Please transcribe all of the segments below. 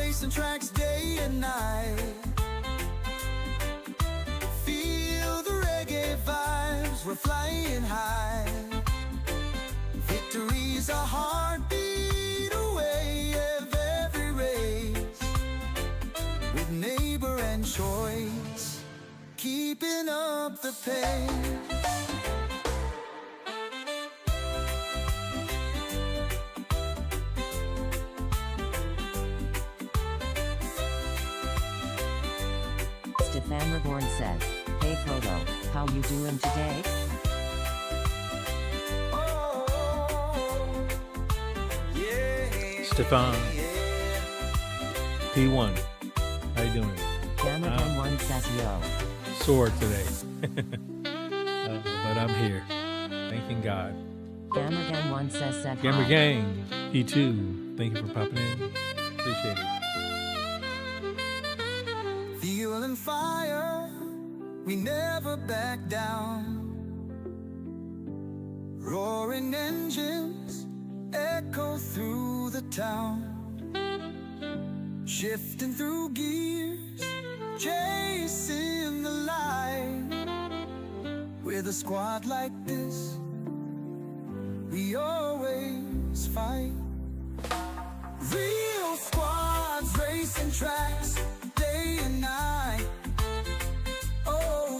racing tracks day and night. Feel the reggae vibes, we're flying high. Victory's a heartbeat away of every race. With neighbor and choice, keeping up the pace. Stefan Reborn says, "Hey Proto, how you doing today?" Stefan, P1, how you doing? Gamagan One says, "Yo." Sore today, but I'm here. Thanking God. Gamagan One says, Gamer "Hi." Gang, P2, thank you for popping in. Appreciate it. Fuel and fire, we never back down. Roaring engines echo through the town. Shifting through gears, chasing the light. With a squad like this, we always fight. Real squads racing tracks day and night. Oh,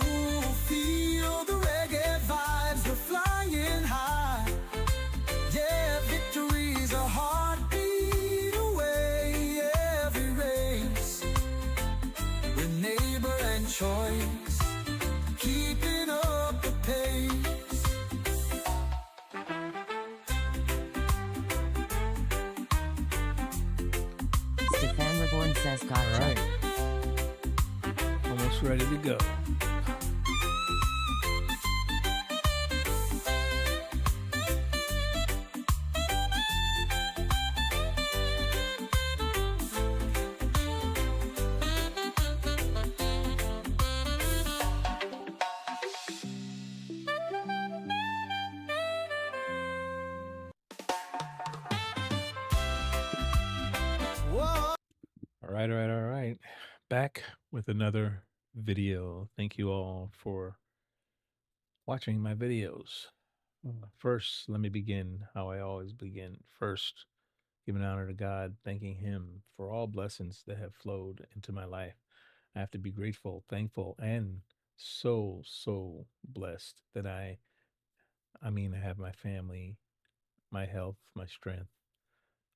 feel the reggae vibes, we're flying high. Yeah, victory's a heartbeat away every race. With neighbor and choice, keeping up the pace. Stefan Reborn says, All "Gotcha." right, almost ready to go. Whoa. All right. Back with another video. Thank you all for watching my videos. First, let me begin how I always begin. First, giving honor to God, thanking Him for all blessings that have flowed into my life. I have to be grateful, thankful, and so blessed that I have my family, my health, my strength,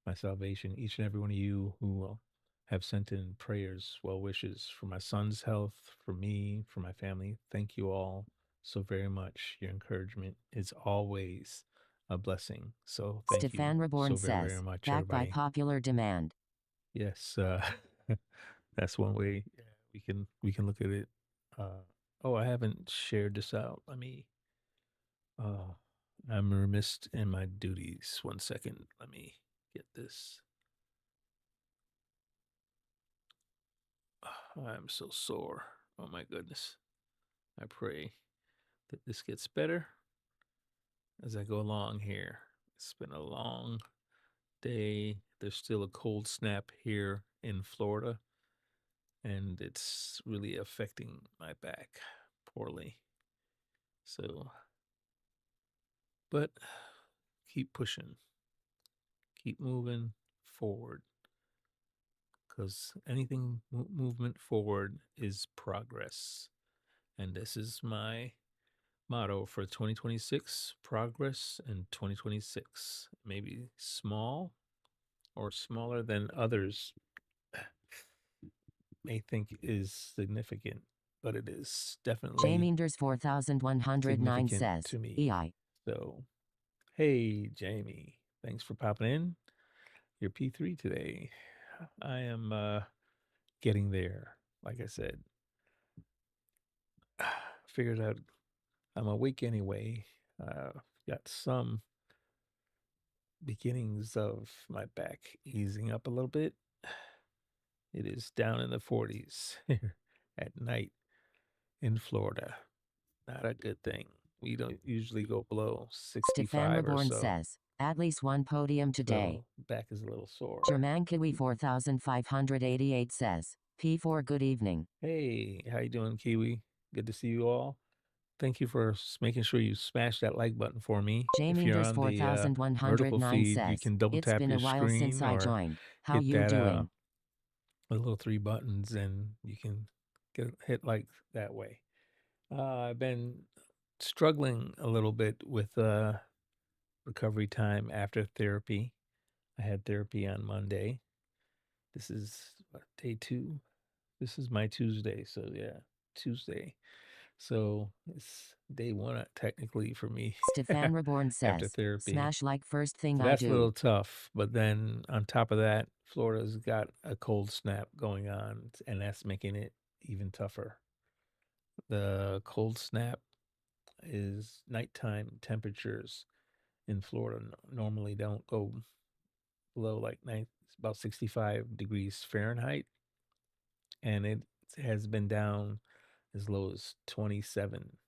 my salvation. Each and every one of you who have sent in prayers, well wishes for my son's health, for me, for my family. Thank you all so very much. Your encouragement is always a blessing. So thank Stefan you Reborn so very, says, very much, "Back by everybody. popular demand." Yes, that's one way we can look at it. Oh, I haven't shared this out. Let me. I'm remiss in my duties. 1 second. Let me get this. I'm so sore. Oh my goodness. I pray that this gets better as I go along here. It's been a long day. There's still a cold snap here in Florida, and it's really affecting my back poorly. So, but keep pushing, keep moving forward, because anything movement forward is progress. And this is my motto for 2026: progress in 2026. Maybe small or smaller than others may think is significant, but it is definitely Jaminders 4109 significant says, to me. "EI." So, hey, Jamie, thanks for popping in. You're P3 today. I am getting there. Like I said, figured out I'm awake anyway. Got some beginnings of my back easing up a little bit. It is down in the 40s here at night in Florida. Not a good thing. We don't usually go below Stefan 65 or Reborn so. says, At least one podium today. So back is a little sore. German Kiwi 4588 says, P4 good evening. Hey, how you doing, Kiwi? Good to see you all. Thank you for making sure you smash that like button for me. If you're on the vertical 4109 feed, you says, can double it's tap been your a while since screen I or joined. How hit you that doing? the little 3 buttons, and you can hit like that way. I've been struggling a little bit with recovery time after therapy. I had therapy on Monday. This is day 2. This is my Tuesday, so yeah, Tuesday. So it's day 1 technically for me Stefan Reborn after says, therapy. smash like first thing So I that's a little do. tough. But then on top of that, Florida's got a cold snap going on, and that's making it even tougher. The cold snap is nighttime temperatures in Florida normally don't go below like about 65 degrees Fahrenheit, and it has been down as low as 27,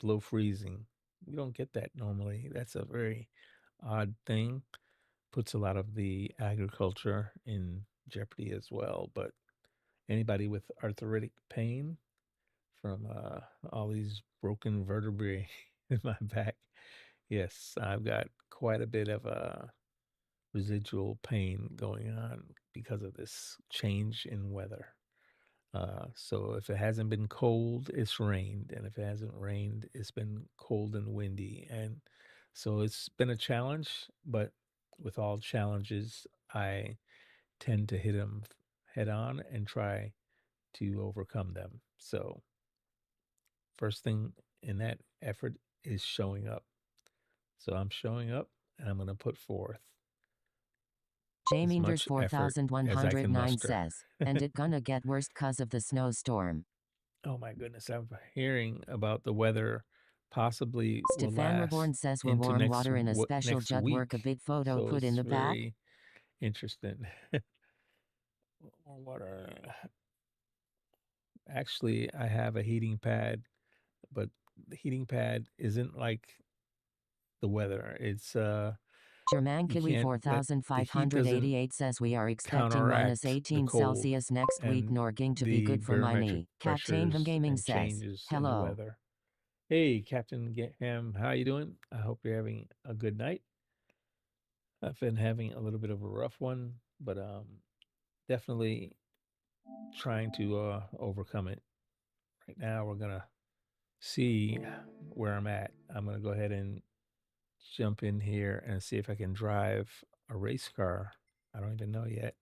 below freezing. We don't get that normally. That's a very odd thing. Puts a lot of the agriculture in jeopardy as well. But anybody with arthritic pain from all these broken vertebrae in my back, yes, I've got quite a bit of residual pain going on because of this change in weather. So if it hasn't been cold, it's rained, and if it hasn't rained, it's been cold and windy, and so it's been a challenge. But with all challenges, I tend to hit them head on and try to overcome them. So first thing in that effort is showing up. So I'm showing up, and I'm going to put forth as Jaminders much effort as I can 4109 muster. says, and it gonna get worse 'cause of the snowstorm. Oh my goodness, I'm hearing about the weather possibly will Stefan last Reborn says we'll into warm water in a special next jug work a week. big photo So put in it's the back. very interesting. Warm water. Actually, I have a heating pad, but the heating pad isn't like the weather. It's German you Kiwi can't let the heat doesn't 4588 says we are expecting minus counteract the 18 cold, Celsius next week and nor going to be the good for my barometric knee. Captain Ham pressures Gaming and says, changes in the hello. weather. Hey, Captain Ham, how you doing? I hope you're having a good night. I've been having a little bit of a rough one, but definitely trying to overcome it. Right now, we're gonna see where I'm at. I'm gonna go ahead and jump in here and see if I can drive a race car. I don't even know yet.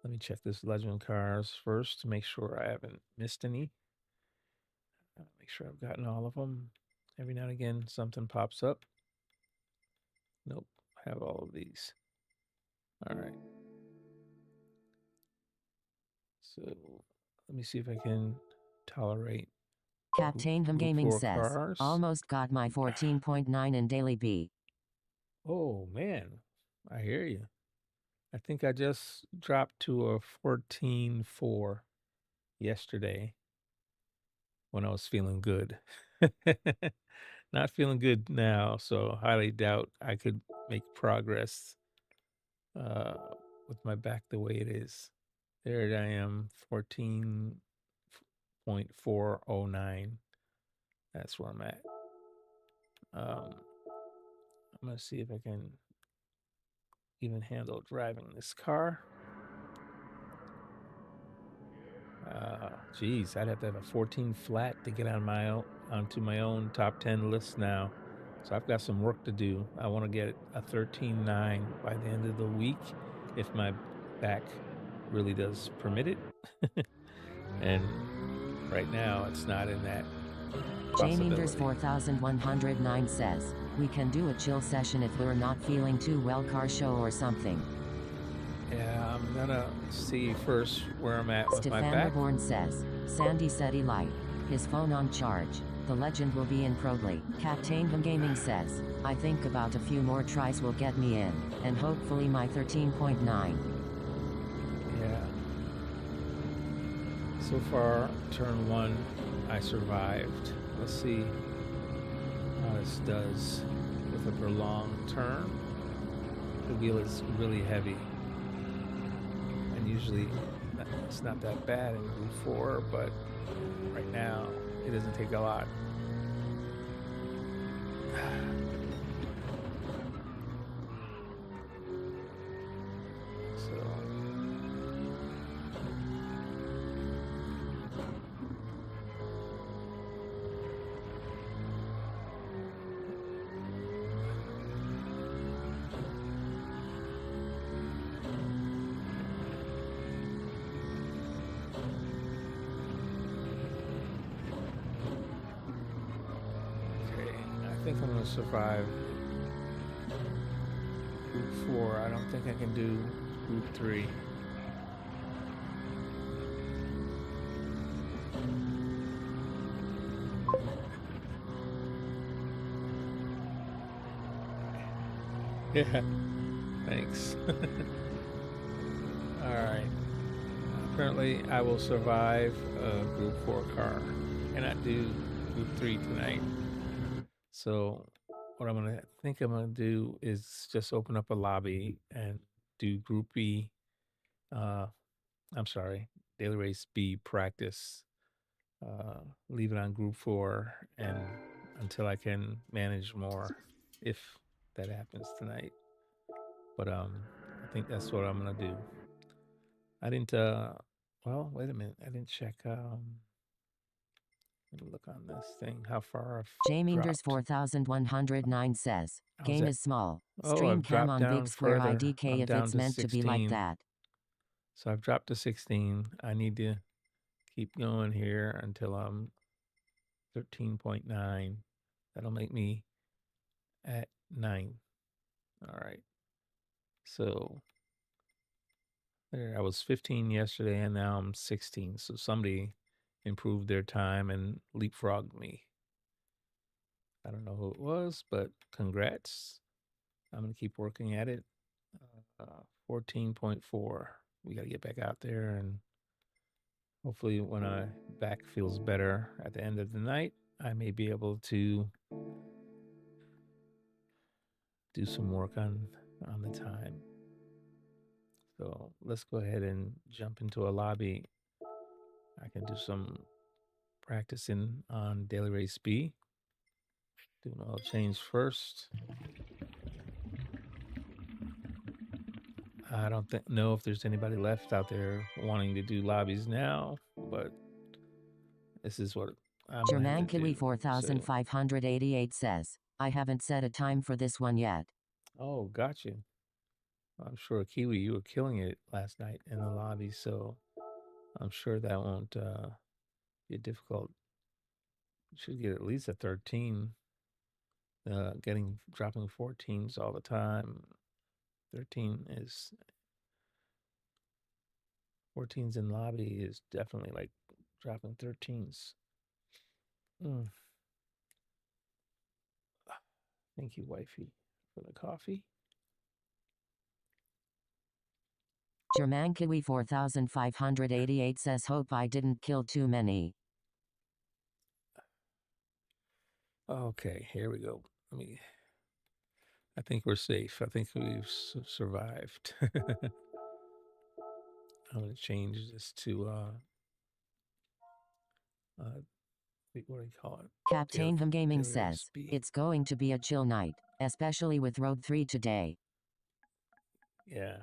Let me check this Legend Cars first to make sure I haven't missed any. Make sure I've gotten all of them. Every now and again, something pops up. Nope, I have all of these. All right. So let me see if I can tolerate Captain Ham Group Gaming 4 says, cars. almost got my 14.9 in daily B. Oh man, I hear you. I think I just dropped to a 14.4 yesterday when I was feeling good. Not feeling good now, so highly doubt I could make progress with my back the way it is. There I am, 14.409. That's where I'm at. I'm going to see if I can even handle driving this car. Geez, I'd have to have a 14 flat to get onto my own top 10 list now. So I've got some work to do. I want to get a 13.9 by the end of the week if my back really does permit it. And right now it's not in that Jaminders possibility. 4109 says, we can do a chill session if we're not feeling too well, car show or something. Yeah, I'm gonna see first where I'm at with my Stefan back. Reborn says, Sandy said he light. His phone on charge. The legend will be in Probly. Captain Ham Gaming says, I think about a few more tries will get me in, and hopefully my 13.9. Yeah. So far, turn 1, I survived. Let's see how this does with with a prolonged turn. The wheel is really heavy, and usually it's not that bad in Group 4, but right now it doesn't take a lot. So I think I'm going to survive Group 4. I don't think I can do Group 3. Yeah, thanks. All right. Apparently, I will survive a Group 4 car. Cannot do Group 3 tonight. So what I'm gonna do is just open up a lobby and do Group B. I'm sorry, Daily Race B practice. Leave it on Group 4 and until I can manage more, if that happens tonight. But I think that's what I'm gonna do. I didn't. Well, wait a minute. I didn't check. Let me look on this thing. How far I've Jaminders dropped. 4109 says, How's game that? is small. Oh, Stream I've cam dropped on big down square further. IDK I'm if down it's to meant to be like 16. that. So I've dropped to 16. I need to keep going here until I'm 13.9. That'll make me at 9. All right. So there, I was 15 yesterday and now I'm 16. So somebody improved their time and leapfrogged me. I don't know who it was, but congrats. I'm going to keep working at it. 14.4. We got to get back out there, and hopefully when my back feels better at the end of the night, I may be able to do some work on the time. So let's go ahead and jump into a lobby. I can do some practicing on Daily Race B. Do an oil change first. I don't know if there's anybody left out there wanting to do lobbies now, but this is what I'm going to have to do. 4588 says, I haven't set a time for this one yet. Oh, got you. I'm sure, Kiwi, you were killing it last night in the lobby, so I'm sure that won't be difficult. You should get at least a 13. Dropping 14s all the time. 14s in lobby is definitely like dropping 13s. Thank you, wifey, for the coffee. German Kiwi 4588 says, hope I didn't kill too many. Okay, here we go. I think we're safe. I think we've survived. I'm going to change this to, what do you call it? Captain Him Gaming Daily Race says, B. it's going to be a chill night, especially with Road 3 today. Yeah.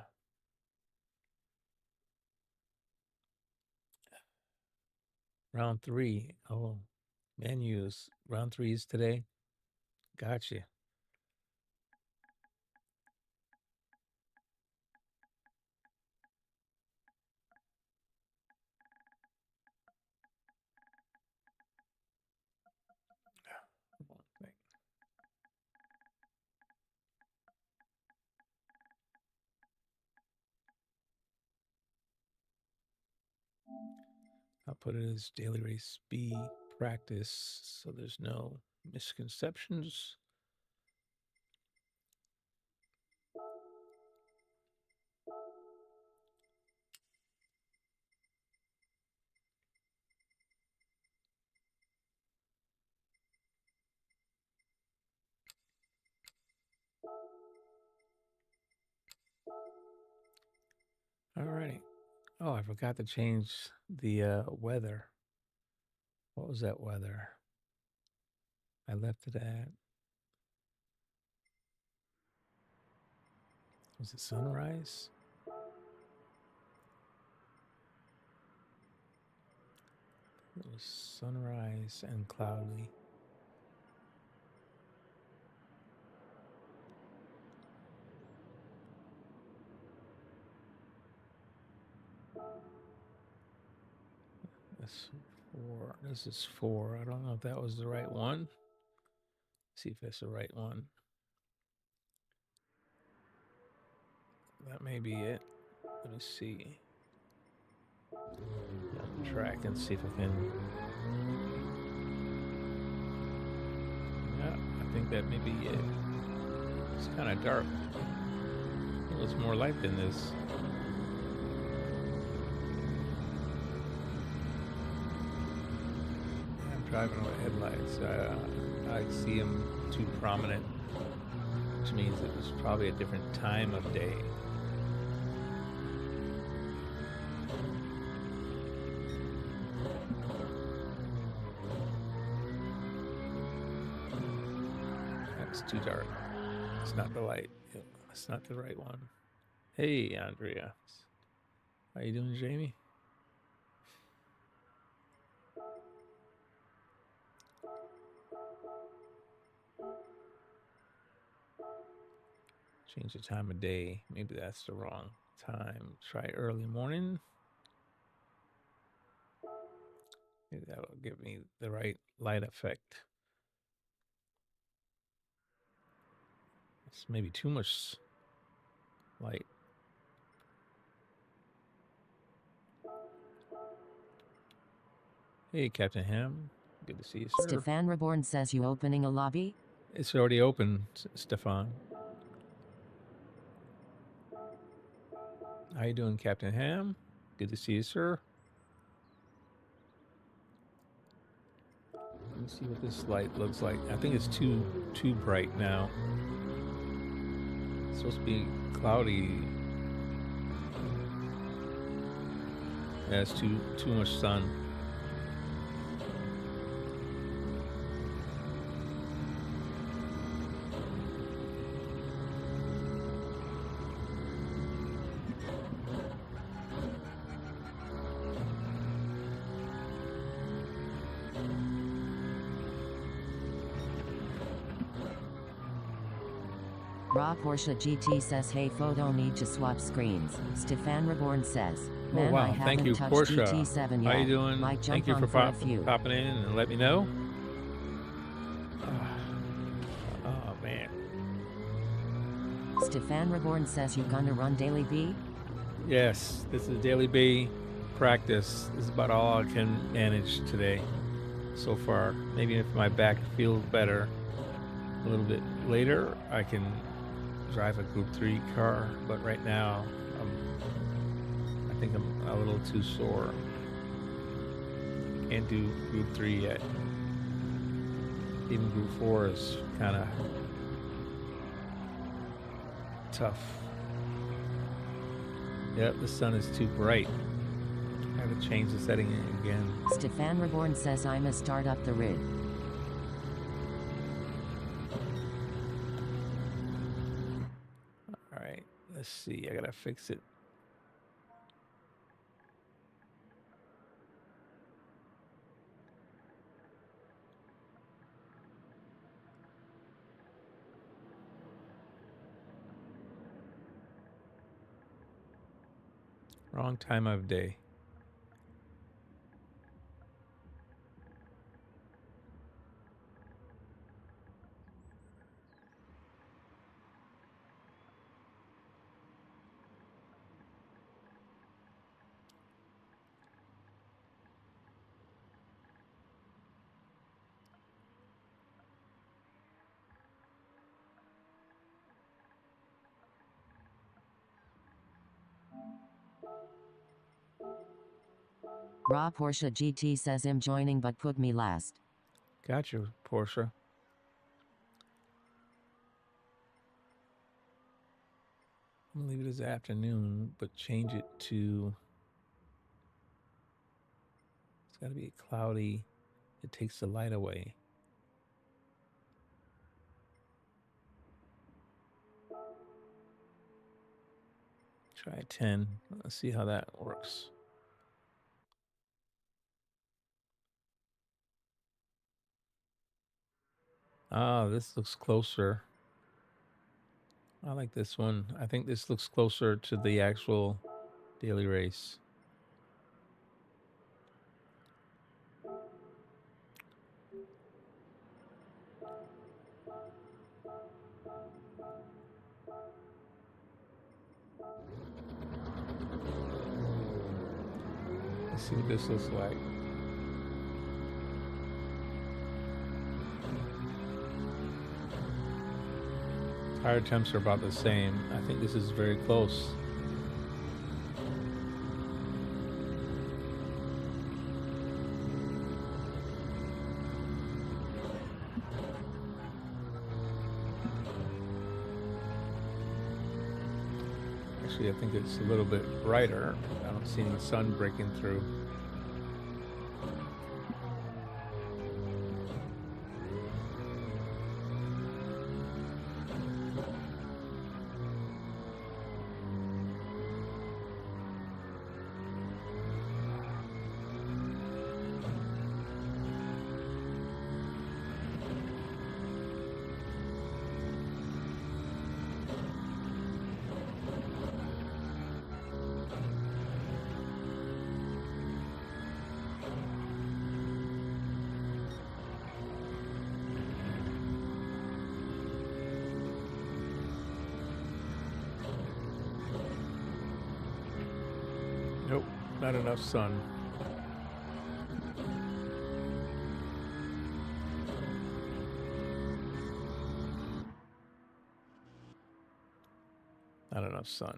Round 3. Oh, menus. Round 3 is today. Gotcha. I'll put it as Daily Race B practice so there's no misconceptions. Alrighty. Oh, I forgot to change the weather. What was that weather? I left it at. Was it sunrise? It was sunrise and cloudy. That's 4. This is 4. I don't know if that was the right one. See if that's the right one. That may be it. Let me see. Track and see if I can. Yeah, I think that may be it. It's kind of dark. Well, it's more light than this. I'm driving with headlights. I see them too prominent, which means it was probably a different time of day. It's too dark. It's not the light. It's not the right one. Hey, Andrea. How you doing, Jamie? Change the time of day. Maybe that's the wrong time. Try early morning. Maybe that'll give me the right light effect. It's maybe too much light. Hey, Captain Ham. Good to see you, sir. Stefan Reborn says you opening a lobby? It's already open, Stefan. How you doing, Captain Ham? Good to see you, sir. Let me see what this light looks like. I think it's too bright now. It's supposed to be cloudy. Yeah, it's too much sun. Raw Porsche GT says, hey, photo need to swap screens. Stefan Reborn says, man, oh, wow. I haven't Thank you, touched Porsche. GT7 yet. How you doing? Might jump Thank you on for a few. popping in and let me know. Oh, man. Stefan Reborn says, you gonna run Daily B? Yes, this is Daily B practice. This is about all I can manage today so far. Maybe if my back feels better a little bit later, I can drive a Group 3 car, but right now I think I'm a little too sore. Can't do Group 3 yet. Even Group 4 is kind of tough. Yep, the sun is too bright. I have to change the setting again. Stefan Reborn says, I must start up the rig. Alright, let's see. I gotta fix it. Wrong time of day. Raw Porsche GT says, I'm joining but put me last. Got you, Porsche. I'm gonna leave it as afternoon, but change it to, it's gotta be cloudy. It takes the light away. Try 10. Let's see how that works. Ah, this looks closer. I like this one. I think this looks closer to the actual daily race. Let's see what this looks like. Tire temps are about the same. I think this is very close. Actually, I think it's a little bit brighter. I don't see any sun breaking through. Nope, not enough sun. Not enough sun.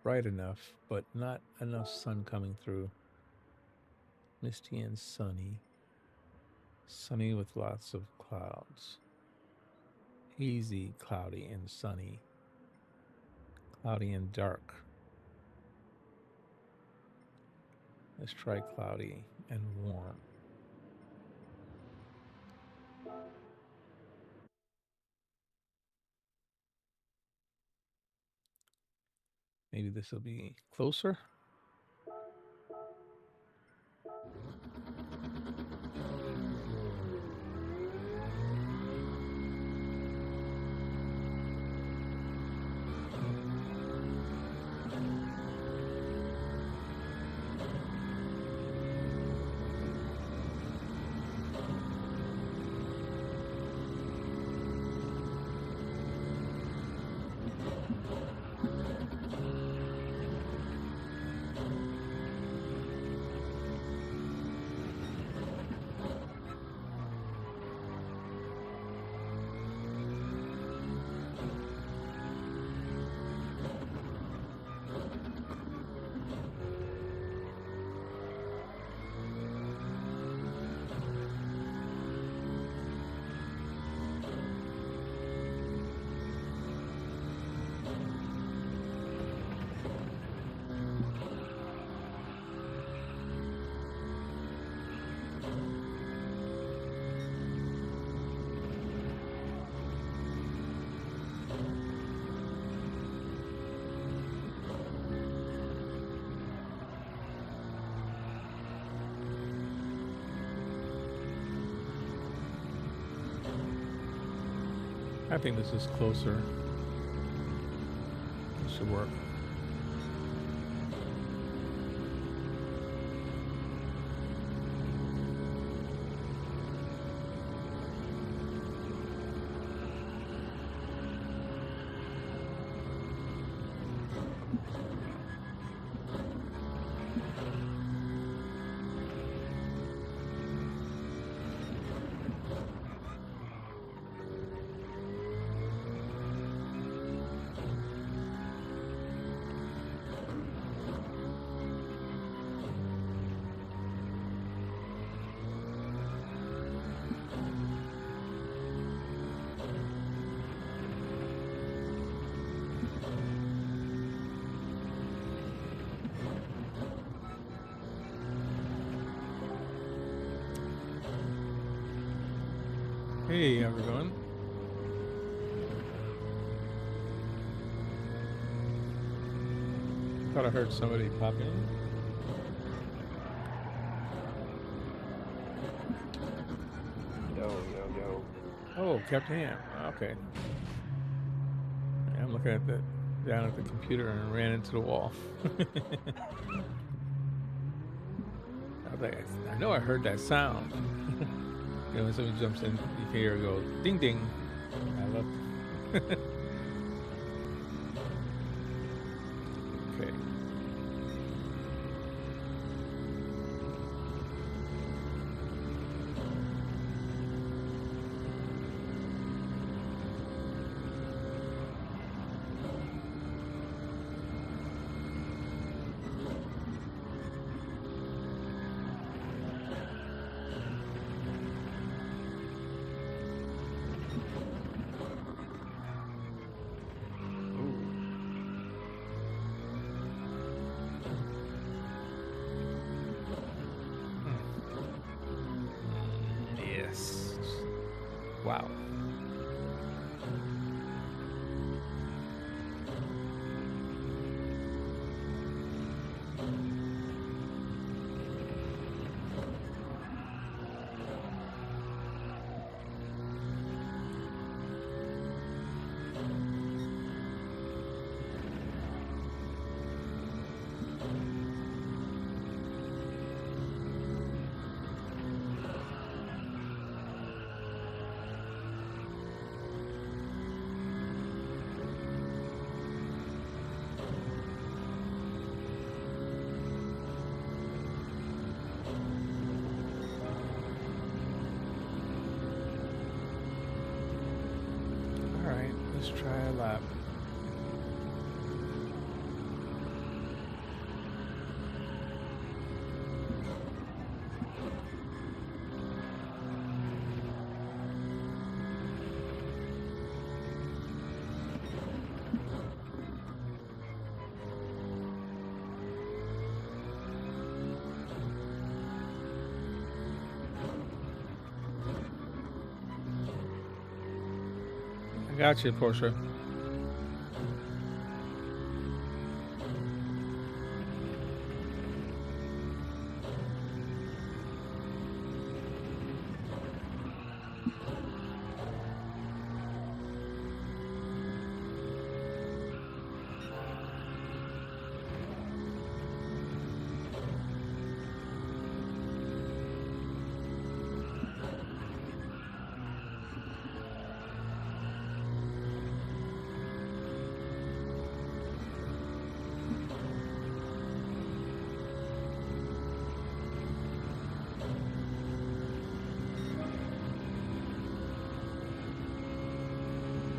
Bright enough, but not enough sun coming through. Misty and sunny. Sunny with lots of clouds. Hazy, cloudy, and sunny. Cloudy and dark. Let's try cloudy and warm. Maybe this will be closer. I think this is closer. This should work. Hey, how's it going? Thought I heard somebody pop in. Yo. Oh, Captain Ham. Okay. Yeah, I'm looking at down at the computer and ran into the wall. I was like, I know I heard that sound. You know, when somebody jumps in, you can hear it go ding ding. I love it. Okay. Yes. Wow. All right, let's try a lap. I got you, Porsche.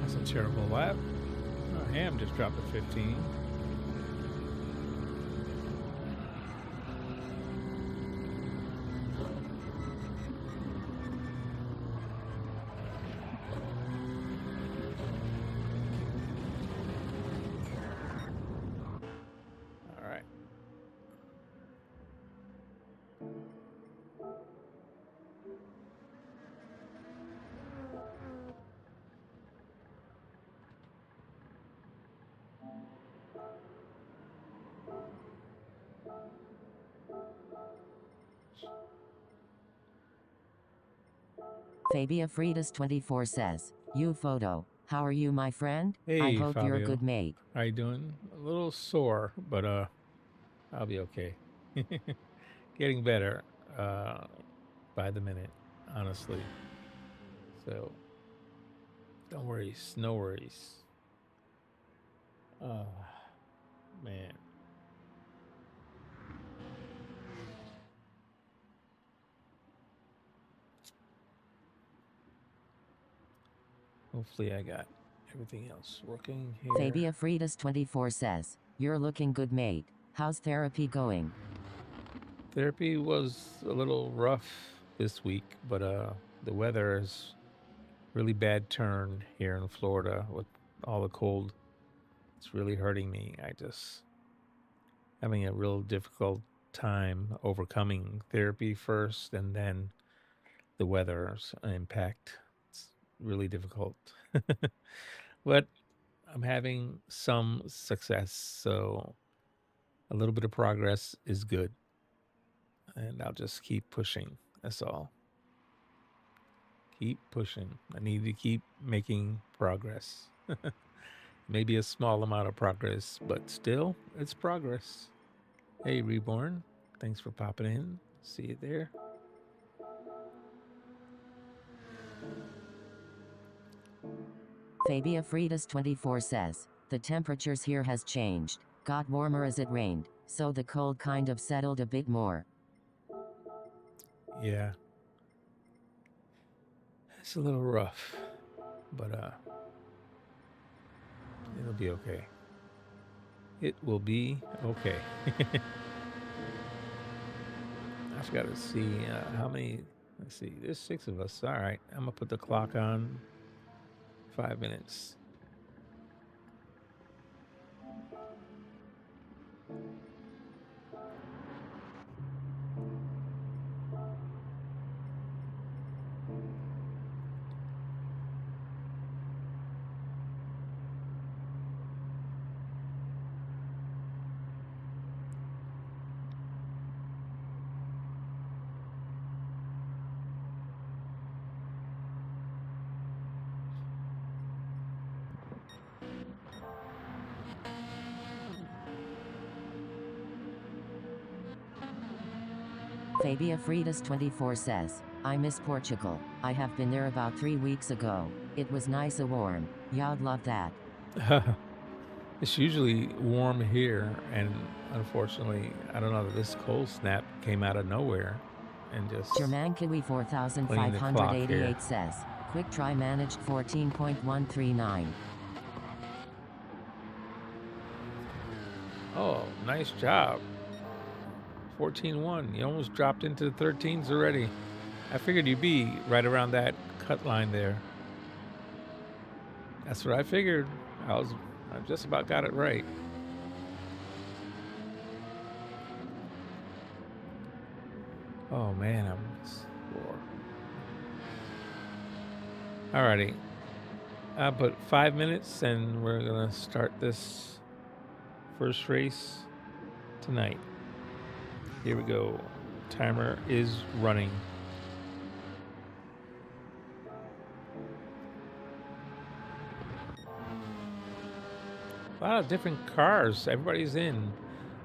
That's a terrible lap. Oh, Ham just dropped a 15. All right. Fabia Fridas 24 says, "You photo. How are you, my friend? I Hey, hope you're a Fabio. good mate." How you doing? A little sore, but I'll be okay. Getting better by the minute, honestly. So don't worry, no worries. Oh man. Hopefully I got everything else working here. Fabia Fridas 24 says, "You're looking good, mate. How's therapy going?" Therapy was a little rough this week, but the weather is really bad turn here in Florida with all the cold. It's really hurting me. I just having a real difficult time overcoming therapy first and then the weather's impact. It's really difficult. But I'm having some success, so a little bit of progress is good. And I'll just keep pushing. That's all. Keep pushing. I need to keep making progress. Maybe a small amount of progress, but still, it's progress. Hey, Reborn. Thanks for popping in. See you there. Fabia Fridas 24 says, the temperatures here has changed. Got warmer as it rained, so the cold kind of settled a bit more. Yeah. It's a little rough, but it'll be okay. It will be okay. I've got to see how many. Let's see. There's 6 of us. All right. I'm going to put the clock on 5 minutes. Fabia Fridas 24 says, I miss Portugal. I have been there about 3 weeks ago. It was nice and warm. Y'all love that. It's usually warm here, and unfortunately, I don't know, this cold snap came out of nowhere and just Germankiwi cleaned the clock here. 4588 says, quick try managed 14.139. Oh, nice job. 14-1. You almost dropped into the 13s already. I figured you'd be right around that cut line there. That's what I figured. I just about got it right. Oh man, I'm sore. Alrighty. I put 5 minutes and we're gonna start this first race tonight. Here we go. Timer is running. A lot of different cars. Everybody's in.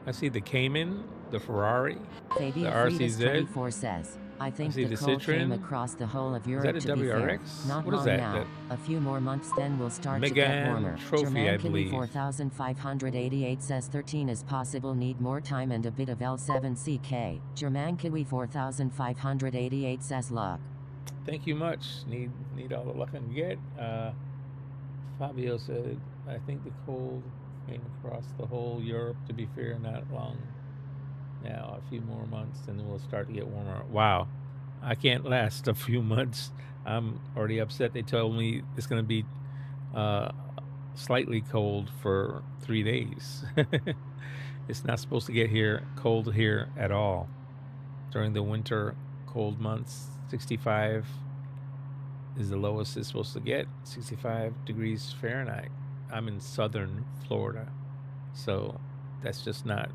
I see the Cayman, the Ferrari, Fabia the Fridas RCZ. 24 says, I think see the the cold came Citroen. across the whole of Is Europe that a to be fair. WRX? Not What is long that? now. A few more months then we'll start to get warmer. Megane Trophy, I believe. 4588 says 13 is possible, need more time and a bit of L7CK. Germankiwi 4588 says luck. Thank you much. Need all the luck I can get. Fabio said, I think the cold came across the whole Europe, to be fair, not long now. A few more months and then we'll start to get warmer. Wow. I can't last a few months. I'm already upset. They told me it's going to be slightly cold for 3 days. It's not supposed to get cold here at all. During the winter cold months, 65 is the lowest it's supposed to get, 65 degrees Fahrenheit. I'm in southern Florida, so that's just not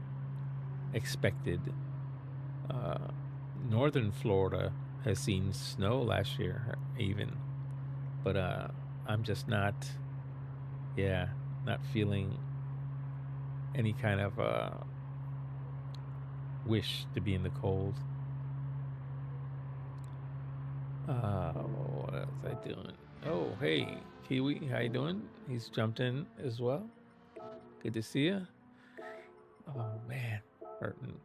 expected. Northern Florida has seen snow last year even, but I'm just not feeling any kind of wish to be in the cold. What else I doing? Oh, hey, Kiwi, how you doing? He's jumped in as well. Good to see you. Oh man, hurting.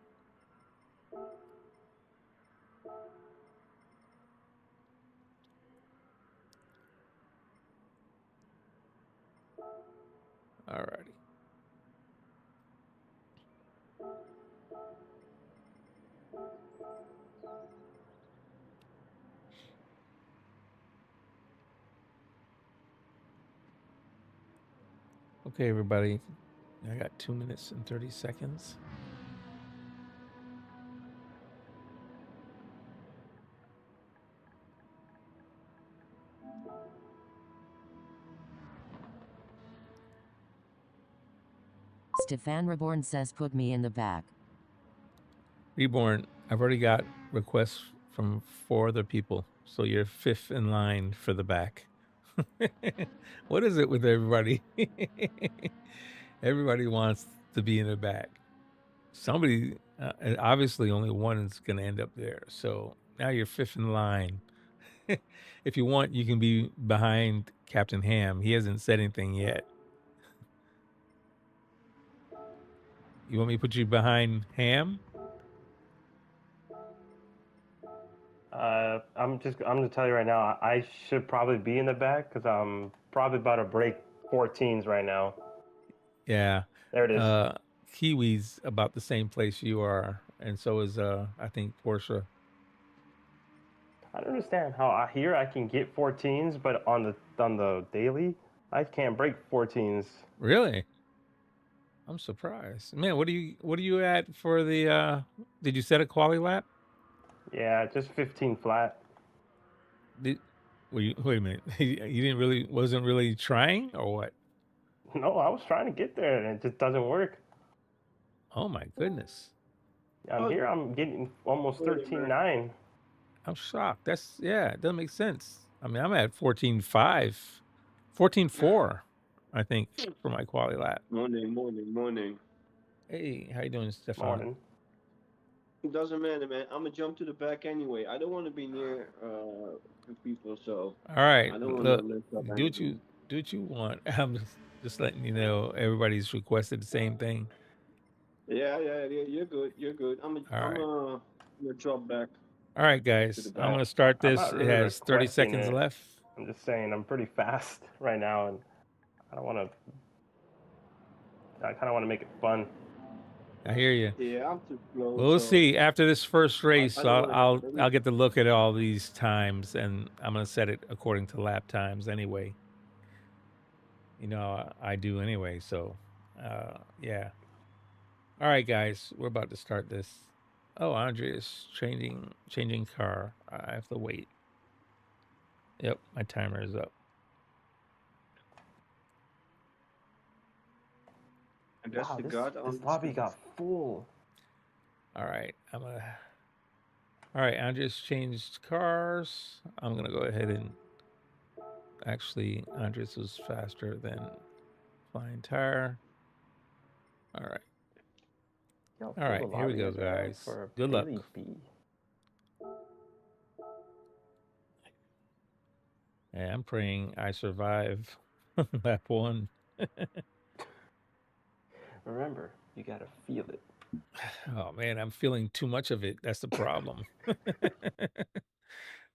Alrighty. Okay, everybody. I got 2 minutes and 30 seconds. Stefan Reborn says put me in the back. Reborn, I've already got requests from 4 other people, so you're 5th in line for the back. What is it with everybody? Everybody wants to be in the back. Somebody, and obviously only one is going to end up there. So now you're 5th in line. If you want, you can be behind Captain Ham. He hasn't said anything yet. You want me to put you behind Ham? I'm gonna tell you right now, I should probably be in the back because I'm probably about to break 14s right now. Yeah. There it is. Kiwi's about the same place you are, and so is I think Porsche. I don't understand how here I can get 14s, but on the daily, I can't break 14s. Really? I'm surprised. Man, what are you at for the did you set a Quali-Lap? Yeah, just 15 flat. Wait a minute. You wasn't really trying or what? No, I was trying to get there and it just doesn't work. Oh my goodness. I'm getting almost 13.9. I'm shocked. It doesn't make sense. I mean, I'm at 14.5, 14.4, I think, for my Quali-Lap. Morning. Hey, how you doing, Stefan? Morning. It doesn't matter, man. I'm gonna jump to the back anyway. I don't want to be near people, so. All right, I don't look, wanna mess up do anything. what you want. I'm just letting you know everybody's requested the same thing. Yeah. You're good. I'm gonna drop back. All right, guys, I'm gonna start I'm this. not It really has 30 requesting seconds it. left. I'm just saying I'm pretty fast right now, and I kind of want to make it fun. I hear you. Yeah, I'm too slow. We'll so see after this first race. I don't wanna- I'll get to look at all these times, and I'm gonna set it according to lap times anyway. You know, I do anyway. So, yeah. All right, guys, we're about to start this. Oh, Andre is changing car. I have to wait. Yep, my timer is up. And that's the god on this the lobby screen. got full. All right, all right, Andres changed cars. I'm gonna go ahead and actually, Andres was faster than Flying Tire. All right. All right, here we go, guys. Good luck. Yeah, I'm praying I survive lap 1. Remember, you gotta feel it. Oh man, I'm feeling too much of it. That's the problem.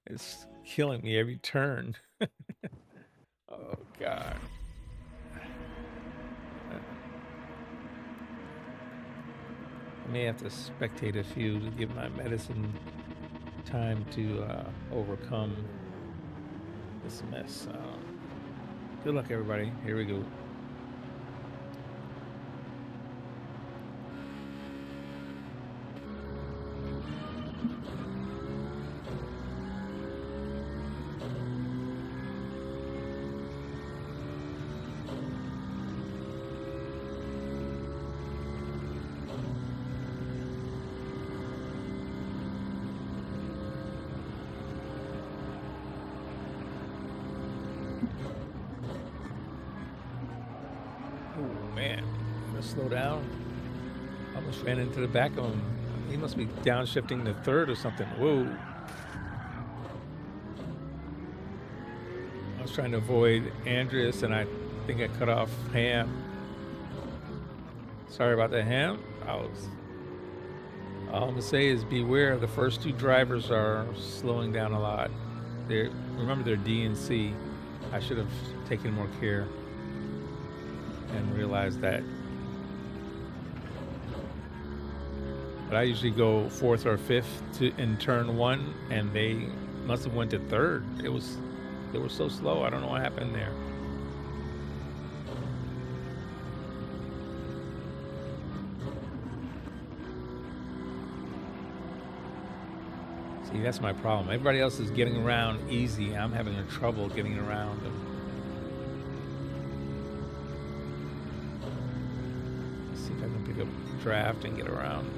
It's killing me every turn. Oh God. I may have to spectate a few to give my medicine time to overcome this mess. Good luck, everybody. Here we go. Man, let's slow down. Almost ran into the back of him. He must be downshifting to 3rd or something. Whoa. I was trying to avoid Andreas, and I think I cut off Ham. Sorry about that, Ham. All I'm going to say is beware. The first 2 drivers are slowing down a lot. Remember, they're D and C. I should have taken more care and realized that. But I usually go 4th or 5th in turn 1, and they must have went to 3rd. They were so slow. I don't know what happened there. See, that's my problem. Everybody else is getting around easy. I'm having trouble getting around them. See I can pick up draft and get around.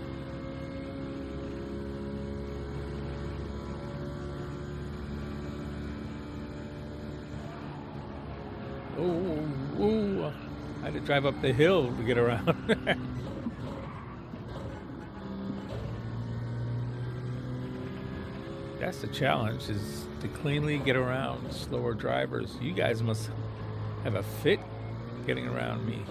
Oh, I had to drive up the hill to get around. That's the challenge, is to cleanly get around slower drivers. You guys must have a fit getting around me.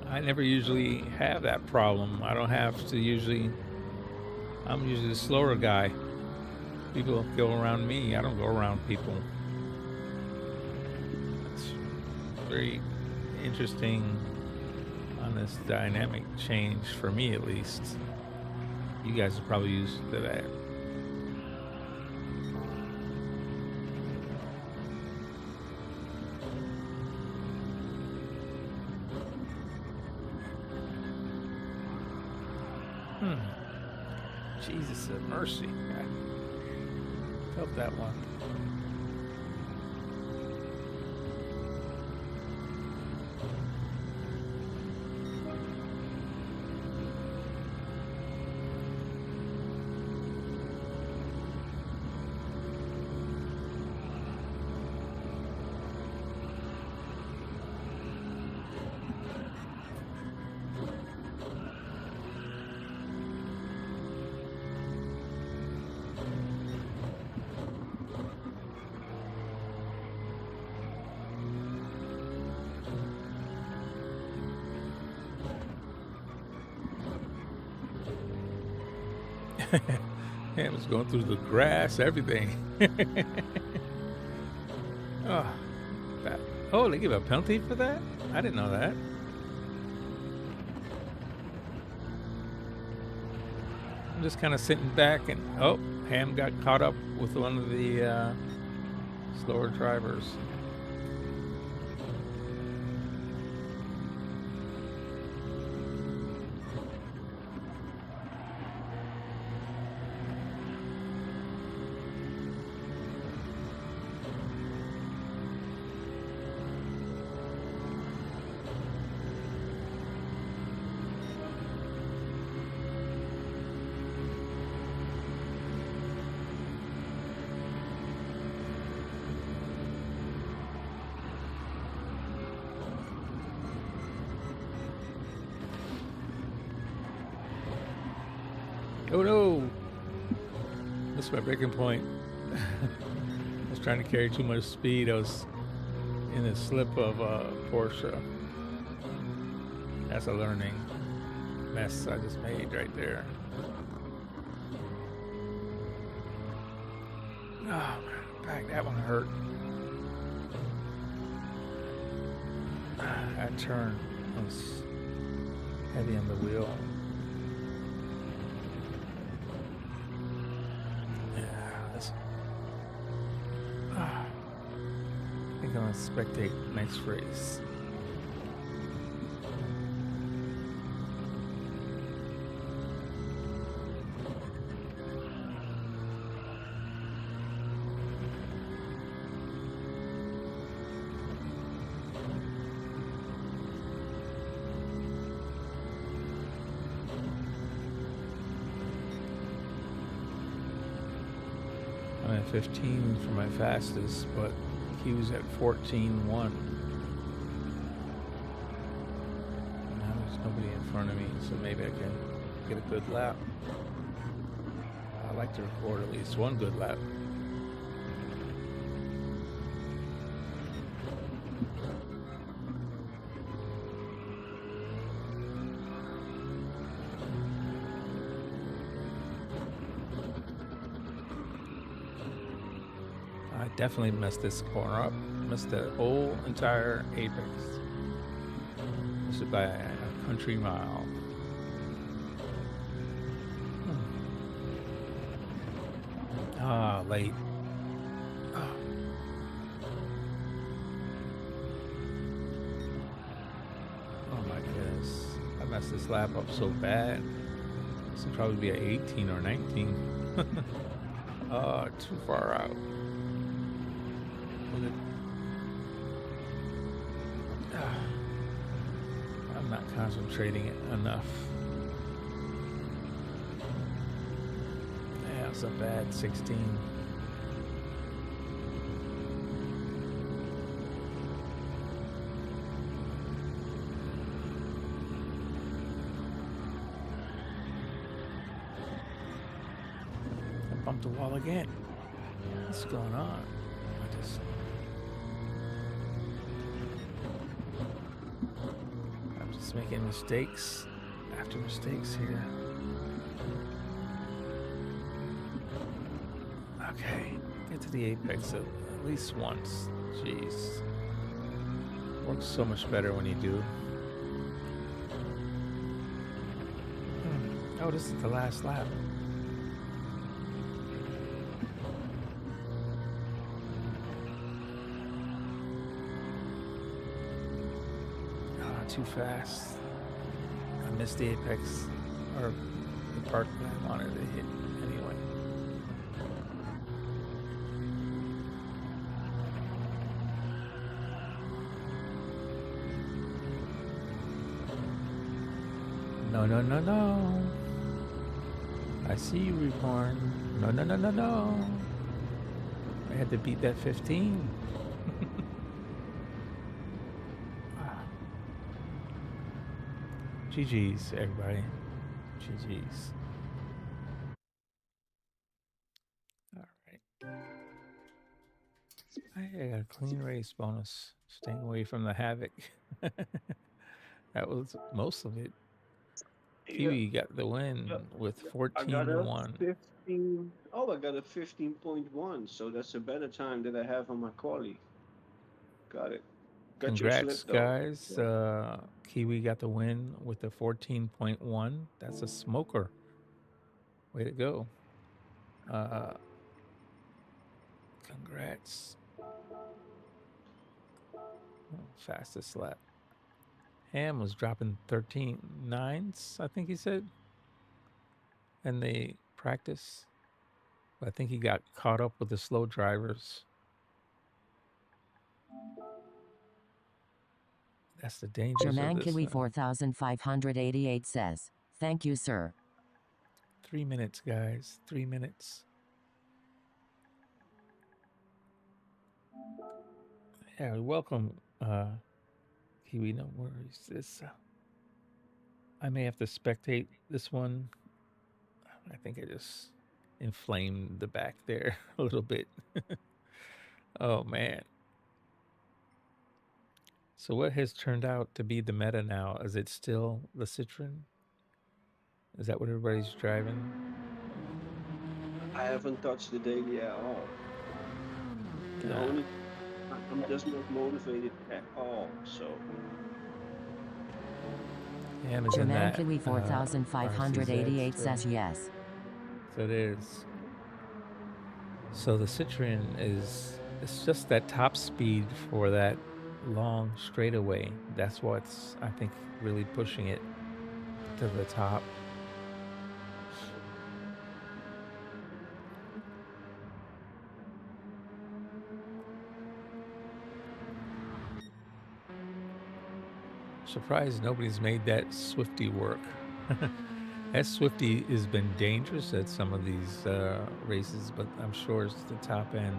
I never usually have that problem. I don't have to usually. I'm usually the slower guy. People go around me. I don't go around people. It's very interesting on this dynamic change for me, at least. You guys are probably used to that. Jesus of mercy. I felt that one. Yeah, it was going through the grass, everything. Oh, they give a penalty for that? I didn't know that. I'm just kind of sitting back and, oh, Ham got caught up with one of the slower drivers. Oh no! Missed my breaking point. I was trying to carry too much speed. I was in the slip of a Porsche. That's a learning mess I just made right there. Oh man, back, that one hurt. That turn was heavy on the wheel. I think I'm gonna spectate next race. I'm at 15 for my fastest, but he was at 14.1. Now there's nobody in front of me, so maybe I can get a good lap. I like to record at least one good lap. I definitely messed this corner up. Missed the whole entire apex. Missed it by a country mile. Ah, late. Oh. Oh my goodness. I messed this lap up so bad. This would probably be an 18 or 19. Oh, too far out. not concentrating enough. Yeah, it's a bad 16. I bumped the wall again. What's going on? I'm just making mistakes after mistakes here. Okay, get to the apex at least once. Jeez. Works so much better when you do. Oh, this is the last lap. Too fast. I missed the apex, or the part that I wanted to hit anyway. No, no, no, no. I see you, Reborn. No, no, no, no, no. I had to beat that 15. GG's, everybody. GG's. All right. I got a clean race bonus. Staying away from the havoc. That was most of it. Kiwi got the win with 14-1. 15. Oh, I got a 15.1. So that's a better time that I have on my quali. Got it. Got Congrats, your slip, guys. Kiwi got the win with a 14.1. That's a smoker. Way to go. Congrats. Fastest lap. Ham was dropping 13.9s, I think he said. And they practice. But I think he got caught up with the slow drivers. That's the danger. German Kiwi 4588 says, "Thank you, sir." 3 minutes, guys. 3 minutes. Yeah, welcome, Kiwi. No worries. This, I may have to spectate this one. I think I just inflamed the back there a little bit. Oh, man. So what has turned out to be the meta now? Is it still the Citroen? Is that what everybody's driving? I haven't touched the daily at all. I'm just not motivated at all. So. German Kiwi 4588 says yes. So it is. So the Citroen it's just that top speed for that long straightaway. That's what's, I think, really pushing it to the top. Surprised nobody's made that Swifty work. That Swifty has been dangerous at some of these races, but I'm sure it's the top end.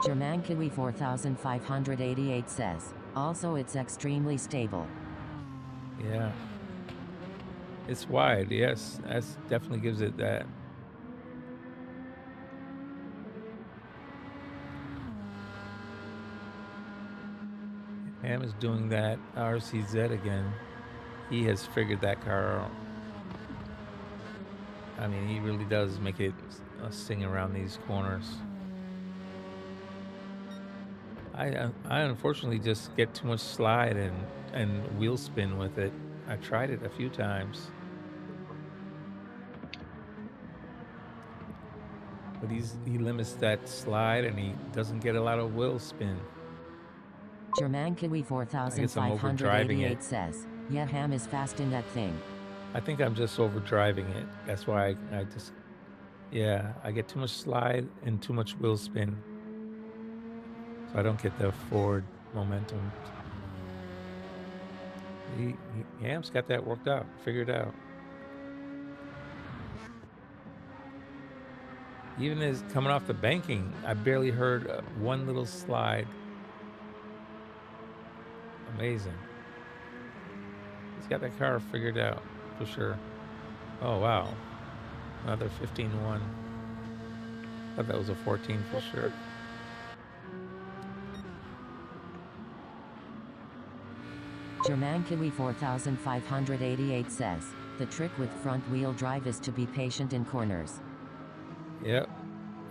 German Kiwi 4588 says, also it's extremely stable. Yeah. It's wide, yes. That definitely gives it that. Ham is doing that RCZ again. He has figured that car out. I mean, he really does make it sing around these corners. I unfortunately just get too much slide and wheel spin with it. I tried it a few times. But he limits that slide and he doesn't get a lot of wheel spin. German Kiwi 4588 says, yeah, Ham is fast in that thing. I think I'm just overdriving it. That's why I just, yeah, I get too much slide and too much wheel spin. So I don't get the forward momentum. Ham's got that worked out, figured out. Even as coming off the banking, I barely heard one little slide. Amazing. He's got that car figured out for sure. Oh, wow. Another 15-1. Thought that was a 14 for sure. Germankiwi 4588 says, the trick with front wheel drive is to be patient in corners. Yep.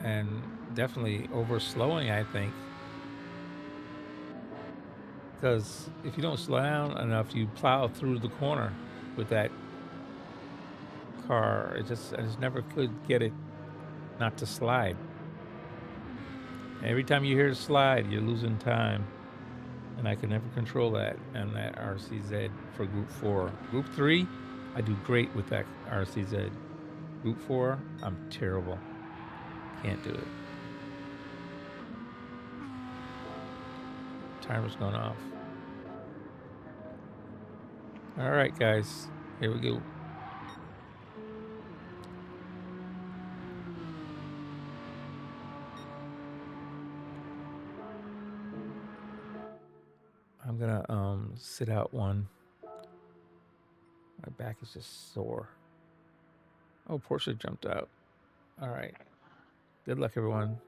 And definitely over slowing, I think. Because if you don't slow down enough, you plow through the corner with that car. I just never could get it not to slide. Every time you hear it slide, you're losing time. And I can never control that and that RCZ for Group 4. Group 3, I do great with that RCZ. Group 4, I'm terrible. Can't do it. Timer's going off. All right, guys, here we go. I'm gonna sit out one. My back is just sore. Oh, Porsche jumped out. All right. Good luck, everyone.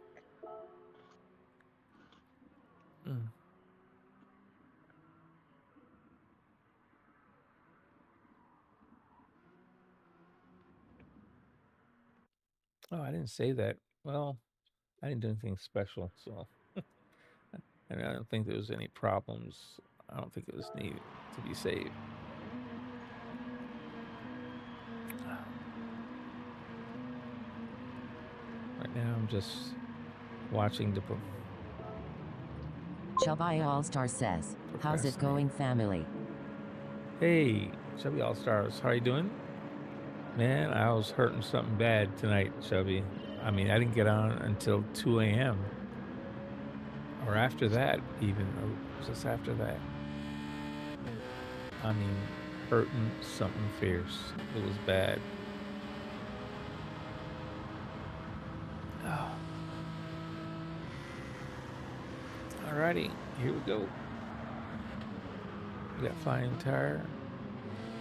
Oh, I didn't say that. Well, I didn't do anything special, so. And I don't think there was any problems. I don't think it was needed to be saved. Right now, I'm just watching the. Chubby All-Star says, how's it going, family? Hey, Chubby All-Stars, how you doing? Man, I was hurting something bad tonight, Chubby. I mean, I didn't get on until 2 a.m. Or after that, even. Or just after that. I mean, hurting something fierce. It was bad. Oh. Alrighty, here we go. We got Flying Tire,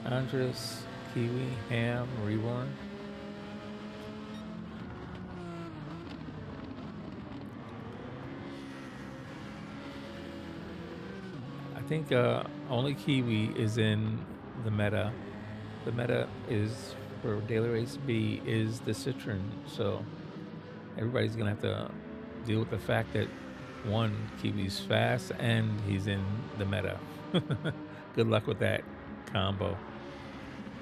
Andres, Kiwi, Ham, Reborn. I think only Kiwi is in the meta. The meta is for Daily Race B is the Citroen, so everybody's gonna have to deal with the fact that one, Kiwi's fast and he's in the meta. Good luck with that combo.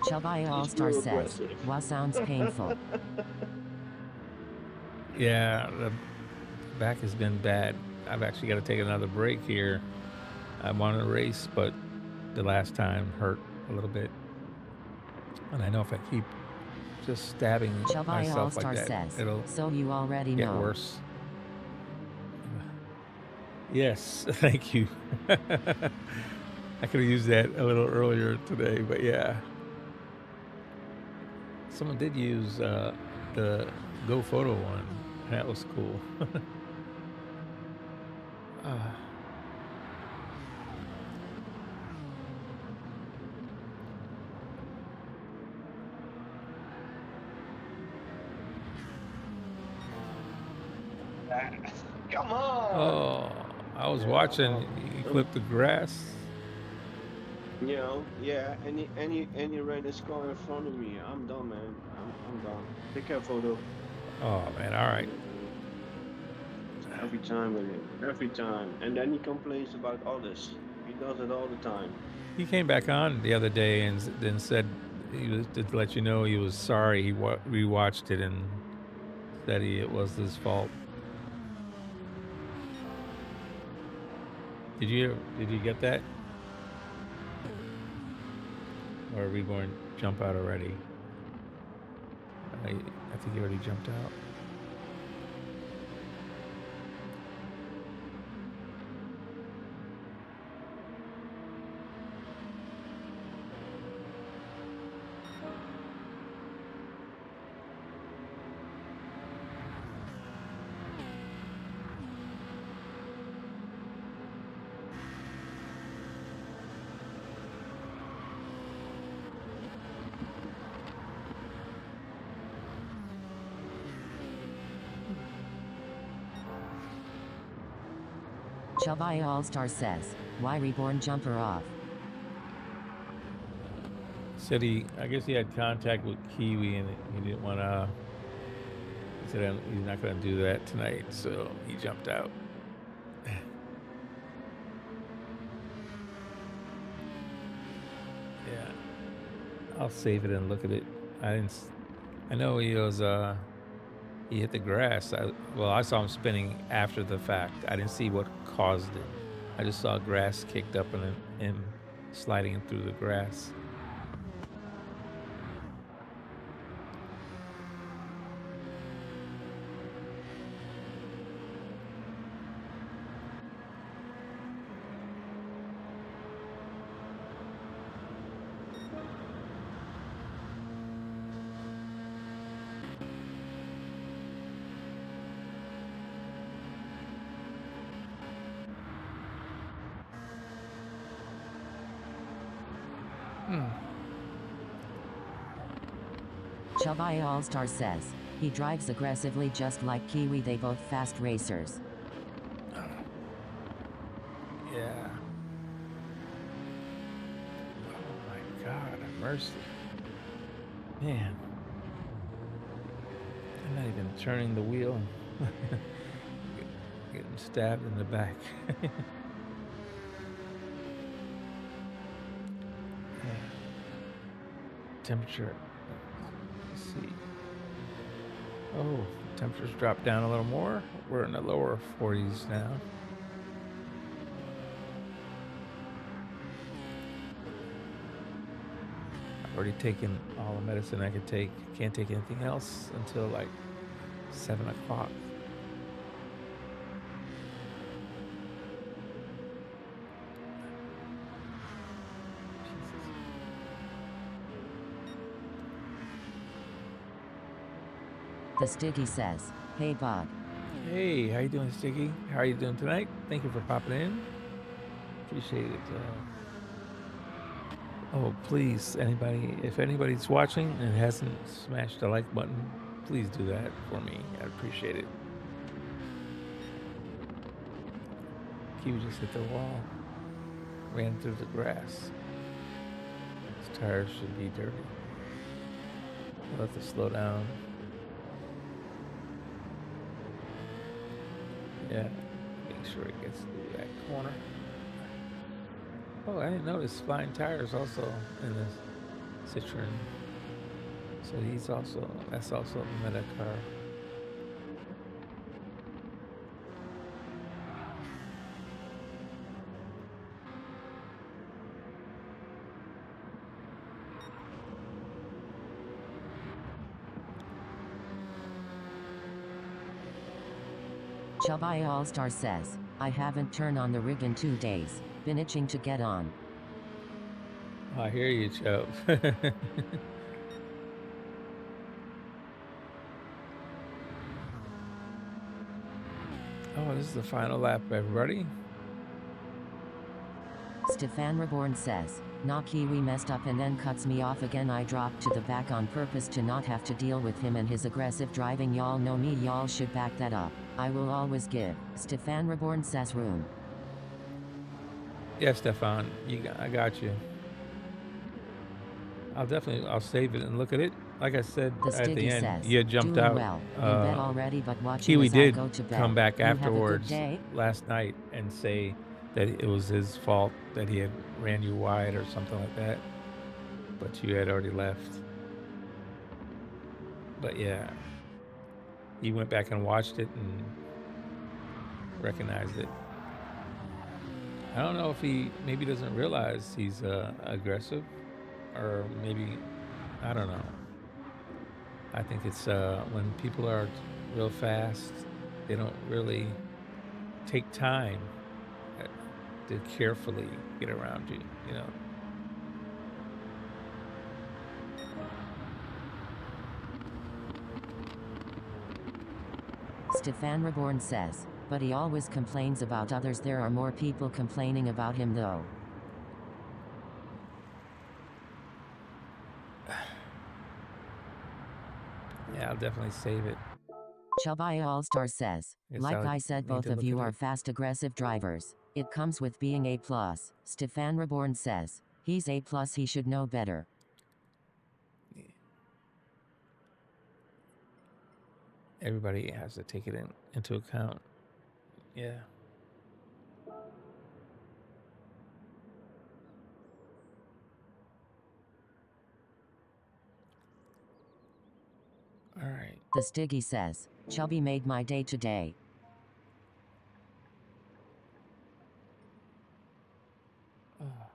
Chubby All-Star says, wow, sounds painful. Yeah, the back has been bad. I've actually got to take another break here. I wanted to race, but the last time hurt a little bit. And I know if I keep just stabbing Chubby myself All-Star like that, says, it'll so you already get know. worse. Yes, thank you. I could have used that a little earlier today, but yeah. Someone did use the Go Photo one. That was cool. Come on! Oh, I was watching. You clip the grass. You know, yeah, and he ran his car in front of me. I'm done, man. I'm done. Take care, photo. Oh man, all right. Every time with him, every time. And then he complains about others. He does it all the time. He came back on the other day and then said he was to let you know he was sorry. He rewatched it and said it was his fault. Did you get that? Or Reborn jump out already? I think he already jumped out. Chavaya All-Star says, why reborn jumper off? Said I guess he had contact with Kiwi and he didn't want to. He said he's not going to do that tonight, so he jumped out. Yeah, I'll save it and look at it. I know he was. He hit the grass. I saw him spinning after the fact. I didn't see what caused it. I just saw grass kicked up and him sliding through the grass. Chavaya All-Star says, he drives aggressively just like Kiwi, they both fast racers. Yeah. Oh my God, mercy. Man. I'm not even turning the wheel. Getting stabbed in the back. Temperature. Let's see. Oh, temperatures dropped down a little more. We're in the lower 40s now. I've already taken all the medicine I could take. Can't take anything else until like 7 o'clock. The Stiggy says, hey Bob. Hey, how you doing, Sticky? How are you doing tonight? Thank you for popping in. Appreciate it. Oh, please, if anybody's watching and hasn't smashed the like button, please do that for me. I'd appreciate it. Kiwi just hit the wall. Ran through the grass. His tires should be dirty. We'll have to slow down. Yeah, make sure it gets through that corner. Oh, I didn't notice flying tires also in this Citroen. So that's also a meta car. Chavaya All-Star says, I haven't turned on the rig in 2 days. Been itching to get on. I hear you, Chubb. Oh, this is the final lap, everybody. Stefan Reborn says, nah, Kiwi messed up and then cuts me off again. I dropped to the back on purpose to not have to deal with him and his aggressive driving. Y'all know me, y'all should back that up. I will always give Stefan Reborn says room. Yeah, Stefan, I got you. I'll save it and look at it. Like I said at the end, says, you had jumped out. Well. In bed already, but watching Kiwi as did I go to bed. come back You have a good afterwards day? last night and say that it was his fault that he had ran you wide or something like that. But you had already left. But yeah, he went back and watched it and recognized it. I don't know if he maybe doesn't realize he's aggressive, or maybe, I don't know. I think it's when people are real fast, they don't really take time to carefully get around you, you know. Stefan Reborn says, but he always complains about others. There are more people complaining about him though. Yeah, I'll definitely save it. Chubby All-Star says, Guess like I'll I said, need both to of look you at are it. fast, aggressive drivers. It comes with being A+. Stefan Reborn says, he's A+, he should know better. Everybody has to take it into account. Yeah. All right. The Stiggy says, Chubby made my day today. Oh,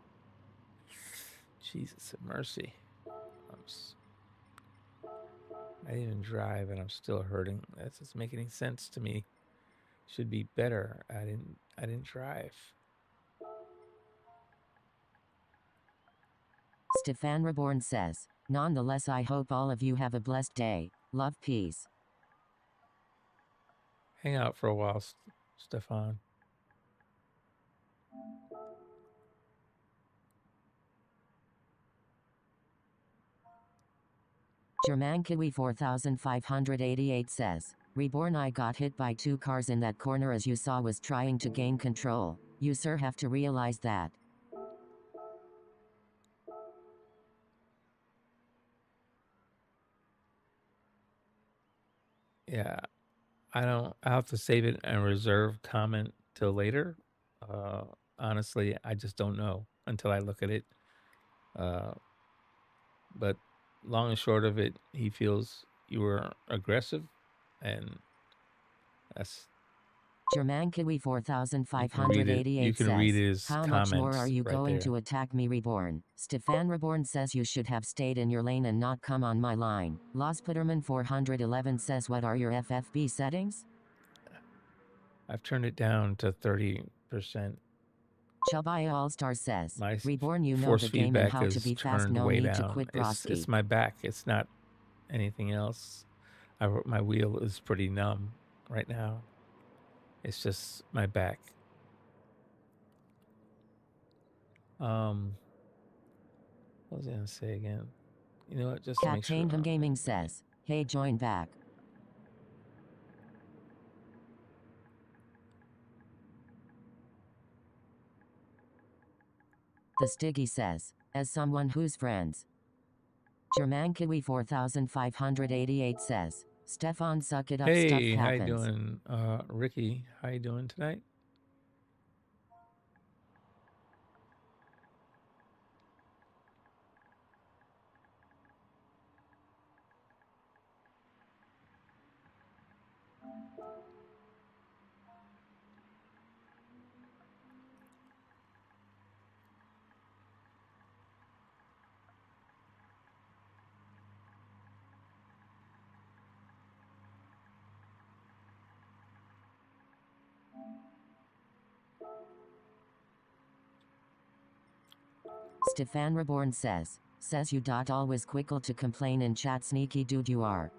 Jesus have mercy. I didn't even drive and I'm still hurting. That doesn't make any sense to me. Should be better. I didn't drive. Stefan Reborn says, nonetheless, I hope all of you have a blessed day. Love, peace. Hang out for a while, Stefan. German Kiwi 4588 says, Reborn, I got hit by 2 cars in that corner as you saw was trying to gain control. You sir have to realize that. Yeah. I'll have to save it and reserve comment till later. Honestly, I just don't know until I look at it. But long and short of it, he feels you were aggressive, and that's German Kiwi 4588 you can read says, his how much more are comments you right going there. to attack me, Reborn? Stefan Reborn says you should have stayed in your lane and not come on my line. Los Peterman 411 says, what are your FFB settings? I've turned it down to 30%. Chubby All-Star says, My Reborn, you know force the game and feedback how to is be fast, turned no way need to down. quit, It's broski. my back. It's not anything else. My wheel is pretty numb right now. It's just my back. What was I gonna say again? You know what? Just to make sure. Cat Gaming says, hey, join back. The Stiggy says, as someone who's friends. German Kiwi 4588 says, Stefan, suck it up, stuff Hey, how you happens. doing, Ricky? How you doing tonight? Stefan Reborn says you dot always quickle to complain in chat, sneaky dude you are.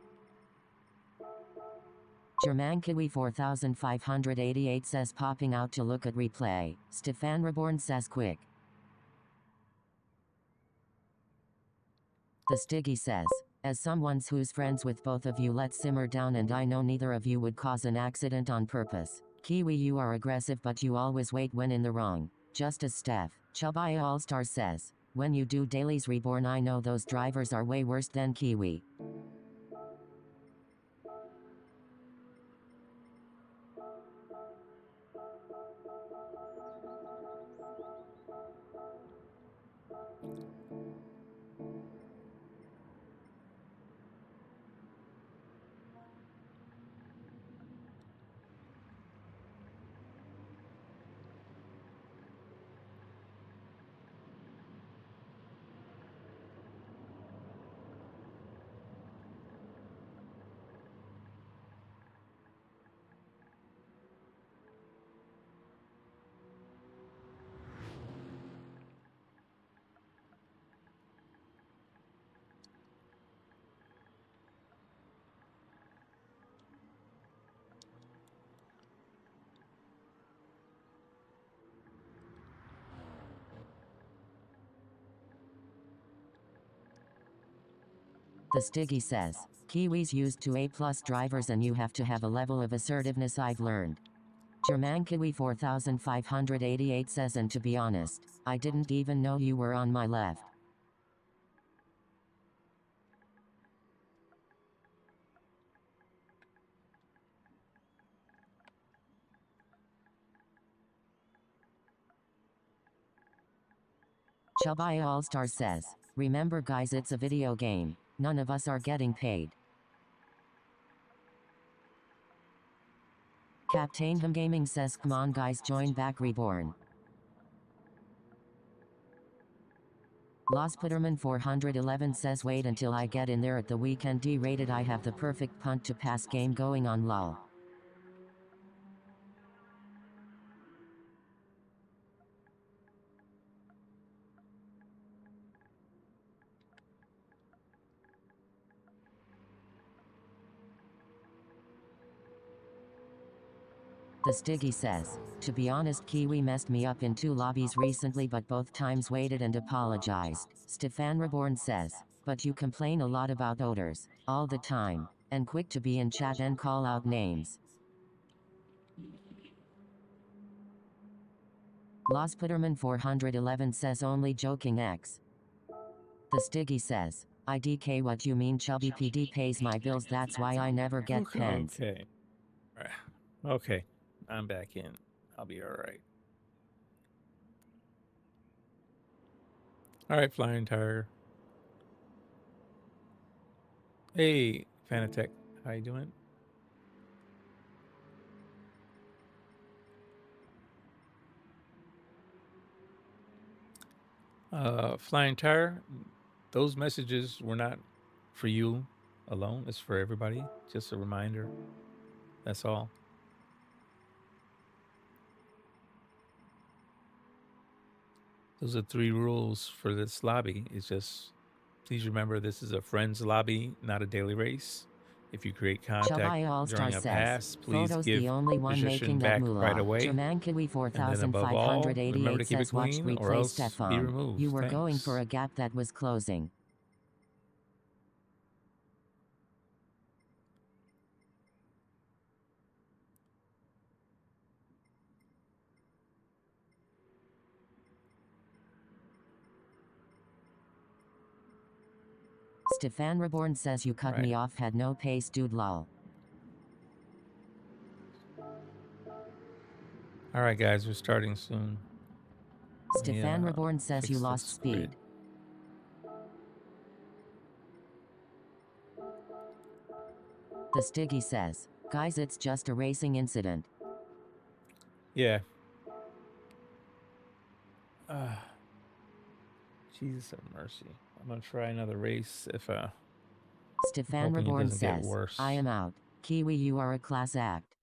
German Kiwi 4588 says, popping out to look at replay. Stefan Reborn says, quick. The Stiggy says, as someone who's friends with both of you, let's simmer down, and I know neither of you would cause an accident on purpose. Kiwi, you are aggressive, but you always wait when in the wrong. Just as Steph. Chubby All-Star says, when you do dailies, Reborn, I know those drivers are way worse than Kiwi. The Stiggy says, Kiwis used to A+ drivers and you have to have a level of assertiveness I've learned. Germankiwi 4588 says, and to be honest, I didn't even know you were on my left. Chubaya All-Star says, remember guys, it's a video game. None of us are getting paid. Captain Him Gaming says, come on guys, join back Reborn. Losputterman 411 says, wait until I get in there at the weekend D-rated. I have the perfect punt to pass game going on lol. The Stiggy says, to be honest, Kiwi messed me up in 2 lobbies recently, but both times waited and apologized. Stefan Reborn says, but you complain a lot about odors, all the time, and quick to be in chat and call out names. Losputterman 411 says, only joking X. The Stiggy says, IDK, what you mean? Chubby PD pays my bills, that's why I never get pens. Okay. Okay. I'm back in. I'll be all right. All right, Flying Tire. Hey, Fanatec. How you doing? Flying Tire, those messages were not for you alone. It's for everybody. Just a reminder. That's all. Those are 3 rules for this lobby. It's just, please remember, this is a friends lobby, not a daily race. If you create contact during a pass, please give the only one position back right away. Germankiwi And then above all, remember to keep it says, watch clean or replay else be Stefan. removed. You were Thanks. going for a gap that was closing. Stefan Reborn says, you cut me off, had no pace, dude, lol. All right, guys, we're starting soon. Stefan Reborn says, you lost speed. The Stiggy says, guys, it's just a racing incident. Yeah. Jesus have mercy. I'm gonna try another race if Stefan Reborn says, I am out. Kiwi, you are a class act.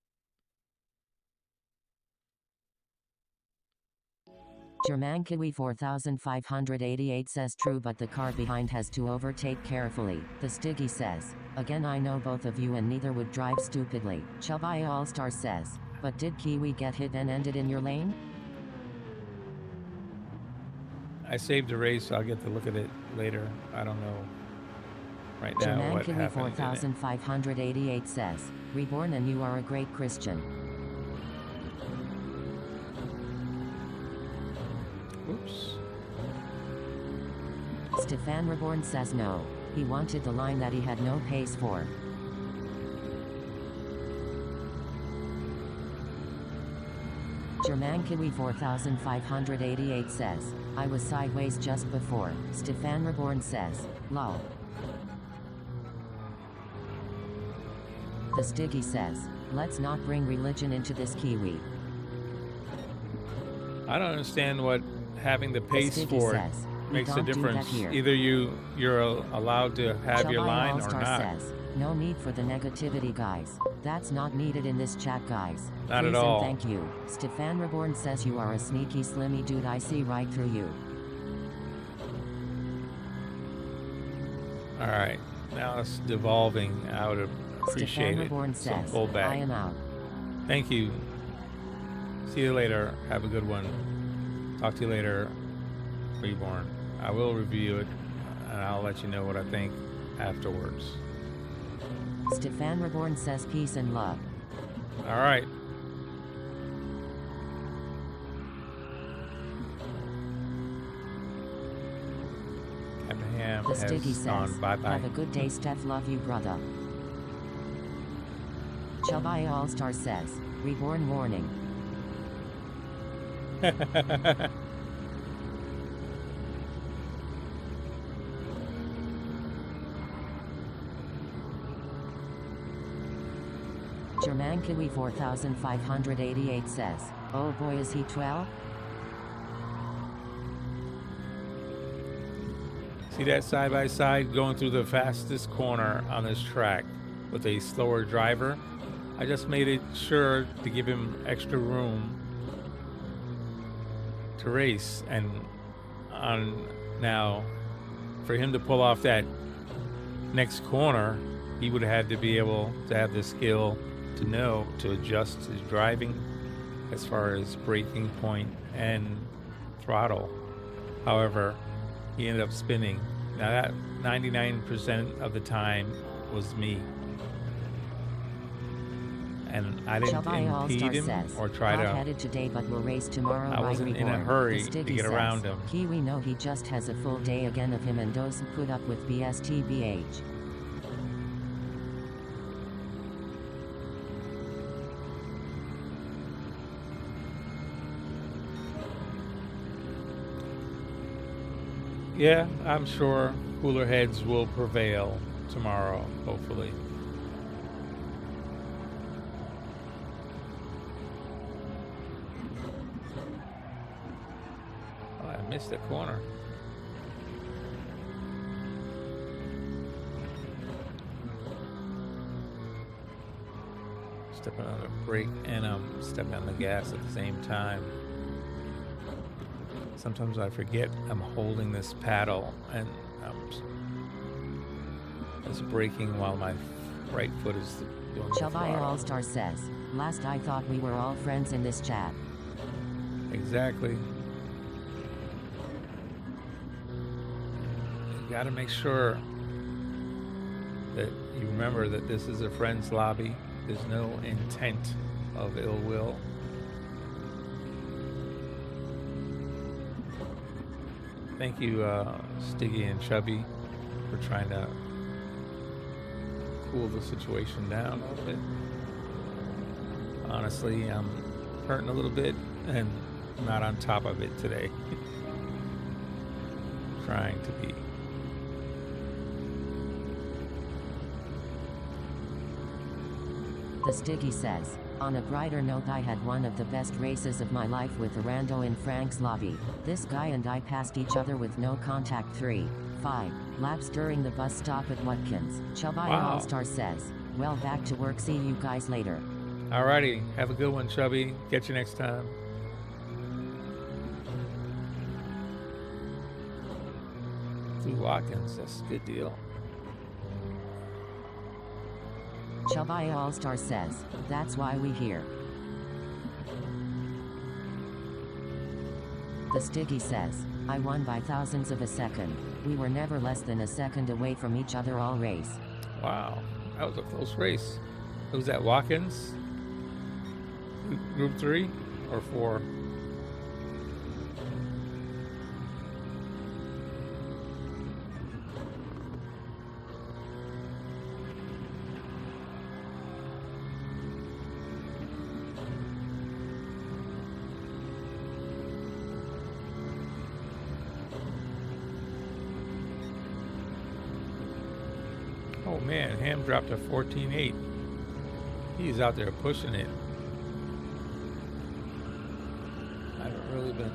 Germankiwi 4588 says, true, but the car behind has to overtake carefully. The Stiggy says, again, I know both of you and neither would drive stupidly. Chubaya All-Star says, but did Kiwi get hit and ended in your lane? I saved the race. I'll get to look at it later. I don't know right now what happened. 4588 says, Reborn, and you are a great Christian. Oops. Stefan Reborn says no. He wanted the line that he had no pace for. Germankiwi 4588 says, I was sideways just before. Stefan Reborn says, lol. The Stiggy says, let's not bring religion into this, Kiwi. I don't understand what having the pace for it makes a difference. Either you're allowed to have your line or not. Says, no need for the negativity, guys. That's not needed in this chat, guys. Not Please at all. And thank you. Stefan Reborn says, you are a sneaky slimmy dude. I see right through you. All right, now it's devolving out of appreciate it. So pull back. I am out. Thank you. See you later. Have a good one. Talk to you later, Reborn. I will review it, and I'll let you know what I think afterwards. Stefan Reborn says peace and love. All right. Abraham The has Sticky says, gone bye-bye. have a good day, Steph. Love you, brother. Chabai All-Star says, Reborn warning. German Kiwi 4588 says, oh boy, is he 12? See that side by side going through the fastest corner on this track with a slower driver? I just made it sure to give him extra room to race, and on now for him to pull off that next corner, he would have had to be able to have the skill to know to adjust his driving as far as braking point and throttle. However, he ended up spinning. Now that 99% of the time was me. And I didn't impede him or try to. Headed today, but we'll race tomorrow. I wasn't in a hurry to get around him. Kiwi know he just has a full day again of him and doesn't put up with BSTBH. Yeah, I'm sure cooler heads will prevail tomorrow, hopefully. Oh, I missed the corner. Stepping on the brake and I'm stepping on the gas at the same time. Sometimes I forget I'm holding this paddle and I'm just braking while my right foot is doing the Chabai throttle. All-Star says, last I thought we were all friends in this chat. Exactly. You gotta make sure that you remember that this is a friend's lobby. There's no intent of ill will. Thank you, Stiggy and Chubby, for trying to cool the situation down a little bit. Honestly, I'm hurting a little bit and not on top of it today. Trying to be. The Stiggy says, on a brighter note, I had one of the best races of my life with Arando in Frank's lobby. This guy and I passed each other with no contact 3-5 laps during the bus stop at Watkins. Chabai Wow. All-Star says, well, back to work, see you guys later. Alrighty, have a good one, Chubby. Catch you next time. Through Watkins, that's a good deal. Chabai All-Star says, that's why we here. The Stiggy says, I won by thousandths of a second. We were never less than a second away from each other all race. Wow, that was a close race. Was that Watkins? Group 3 or 4? Oh man, Ham dropped a 14.8. He's out there pushing it. I haven't really been.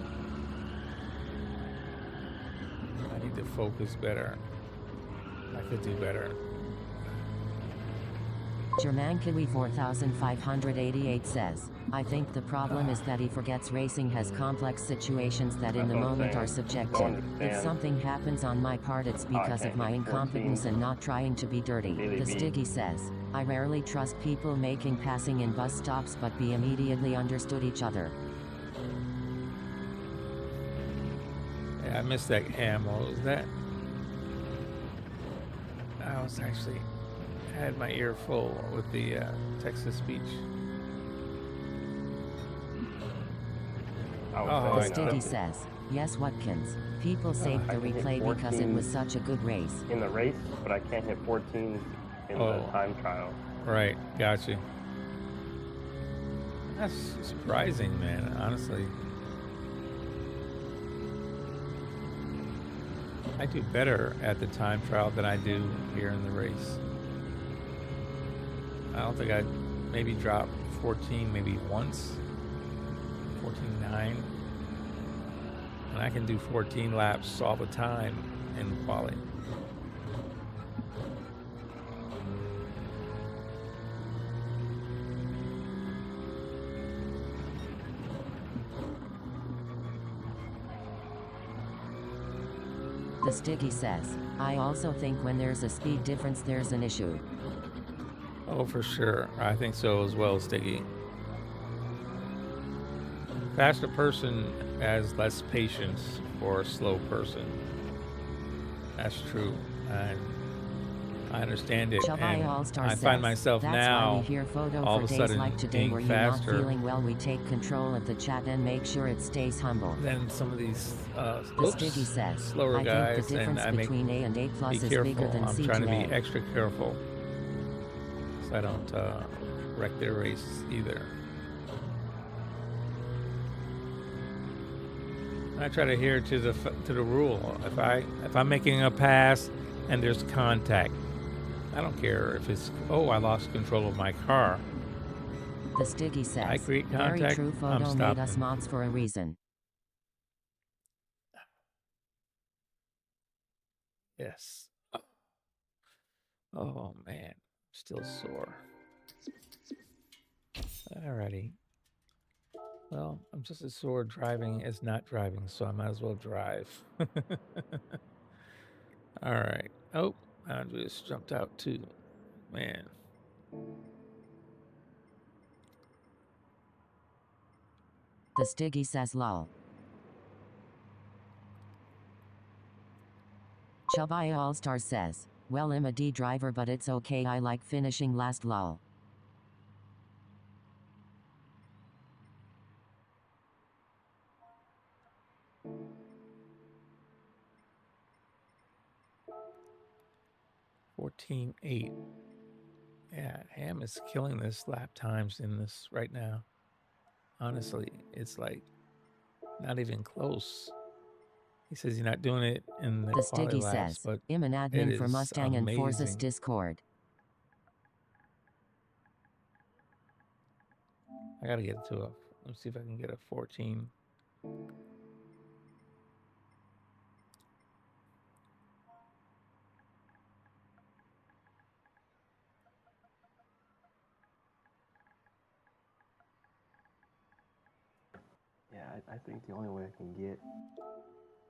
I need to focus better. I could do better. German Kiwi 4588 says, I think the problem is that he forgets racing has complex situations that in the moment are subjective. If something happens on my part, it's because of my incompetence and not trying to be dirty. The Stiggy says, I rarely trust people making passing in bus stops, but we immediately understood each other. Yeah, I missed that Ham. What was that? I was actually had my ear full with the Texas speech. I Oh, was The saying, Stiggy says, yes, Watkins. People saved I the can hit replay because it 14 was such a good race. in the race, but I can't hit 14 in the Oh. time trial. Right, got you. That's surprising, man, honestly. I do better at the time trial than I do here in the race. I don't think I'd maybe drop 14 maybe once. 14.9. And I can do 14 laps all the time in quali. The Stiggy says, I also think when there's a speed difference there's an issue. Oh, for sure. I think so as well, Stiggy. Faster person has less patience for a slow person. That's true. And I understand it. Shabai And All-Star I says, find myself that's now why we hear photo all for of a days sudden like today being where you're not faster feeling well. We take control of the chat and make sure it stays humble. than some of these The Stiggy says, slower I guys, think the difference and I make between A and A plus be is careful. bigger than I'm C trying to to be A. extra careful so I don't wreck their race either. I try to adhere to the rule. If I'm making a pass and there's contact, I don't care if it's I lost control of my car. The Stiggy says, I create very contact, true, I'm photo made us stopping. mods for a reason. Yes. Oh man, still sore. Alrighty. Well, I'm just as sore driving as not driving, so I might as well drive. All right. Oh, I just jumped out too. Man. The Stiggy says lol. Chabai All-Star says, well, I'm a D driver but it's okay, I like finishing last lol. $14.8. Yeah, Ham is killing this lap times in this right now. Honestly, it's like not even close. He says he's not doing it in the The quality Stiggy laps, says, but I'm an it admin for is Mustang and Forza's amazing. Discord. I gotta get to let's see if I can get a 14. Yeah, I think the only way I can get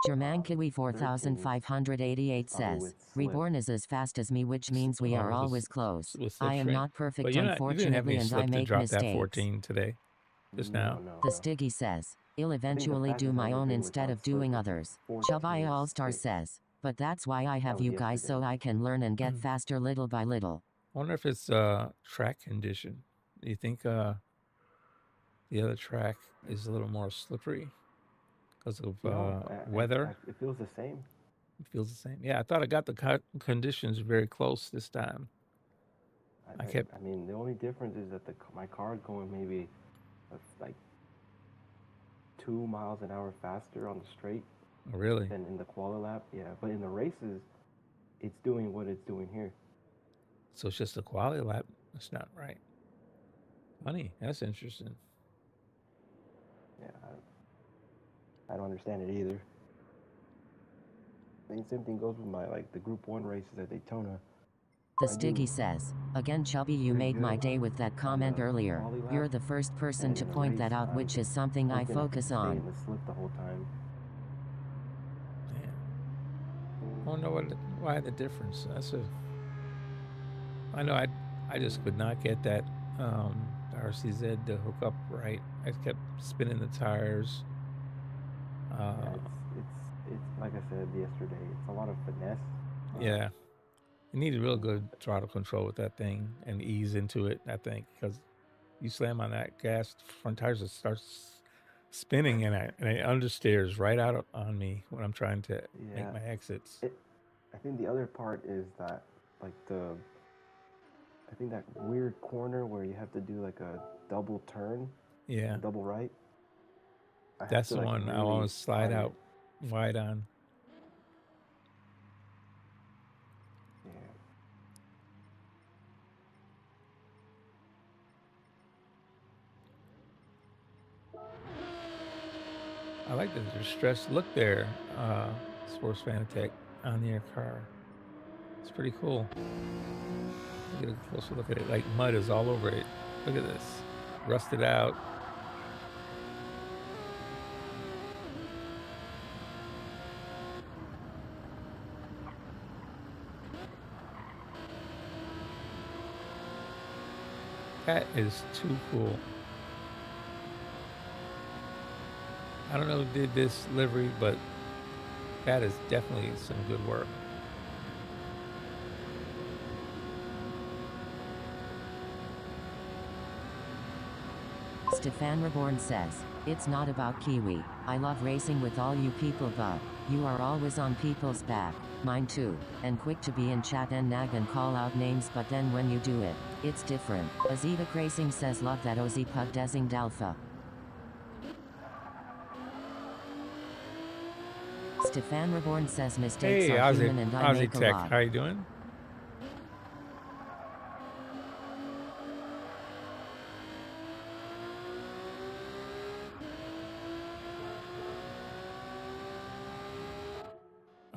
German Kiwi 4588 probably says, with slip. Reborn is as fast as me, which means we are always close. With I am slipstream. not perfect, But you didn't have unfortunately, any and I slip to make drop mistakes. that 14 today, just now. The Stiggy says, I'll eventually do fastest my I would own do instead without of doing slip is others. 14 Chabai All-Star 6. says, but that's why I have was you guys so yesterday. I can learn and get faster little by little. I wonder if it's track condition. Do you think the other track is a little more slippery because of weather? It feels the same. It feels the same. Yeah, I thought I got the conditions very close this time. I mean, the only difference is that my car is going maybe like 2 miles an hour faster on the straight Really? than in the Quali-Lap. Yeah, but in the races, it's doing what it's doing here. So it's just a quality lap. That's not right. Funny. That's interesting. Yeah, I don't understand it either. I think the same thing goes with my the Group 1 races at Daytona. The Stiggy says, again Chubby, you made my day with that comment earlier. Quali-Lap, You're the first person and to in the point race, that out, which is something I focus stay on. in the slip the whole time. Yeah. I don't know why the difference. I know I just could not get that RCZ to hook up right. I kept spinning the tires. Yeah, it's like I said yesterday. It's a lot of finesse. Yeah. You need a real good throttle control with that thing and ease into it, I think, because you slam on that gas, front tires, it starts spinning and it understeers right out on me when I'm trying to make my exits. I think the other part is that, like, I think that weird corner where you have to do like a double turn, Yeah, double right. that's the one I always slide out wide on. Yeah. I like the distressed look there, Sports Fanatec on your car. It's pretty cool. Get a closer look at it. Like mud is all over it. Look at this. Rusted out. That is too cool. I don't know who did this livery, but that is definitely some good work. Stefan Reborn says, it's not about Kiwi. I love racing with all you people, but you are always on people's back. Mine too. And quick to be in chat and nag and call out names, but then when you do it, it's different. Azita Racing says, love that Ozzy Pug Desing Dalfa. Stefan Reborn says, mistakes are human and I make a Tech, lot. how you doing?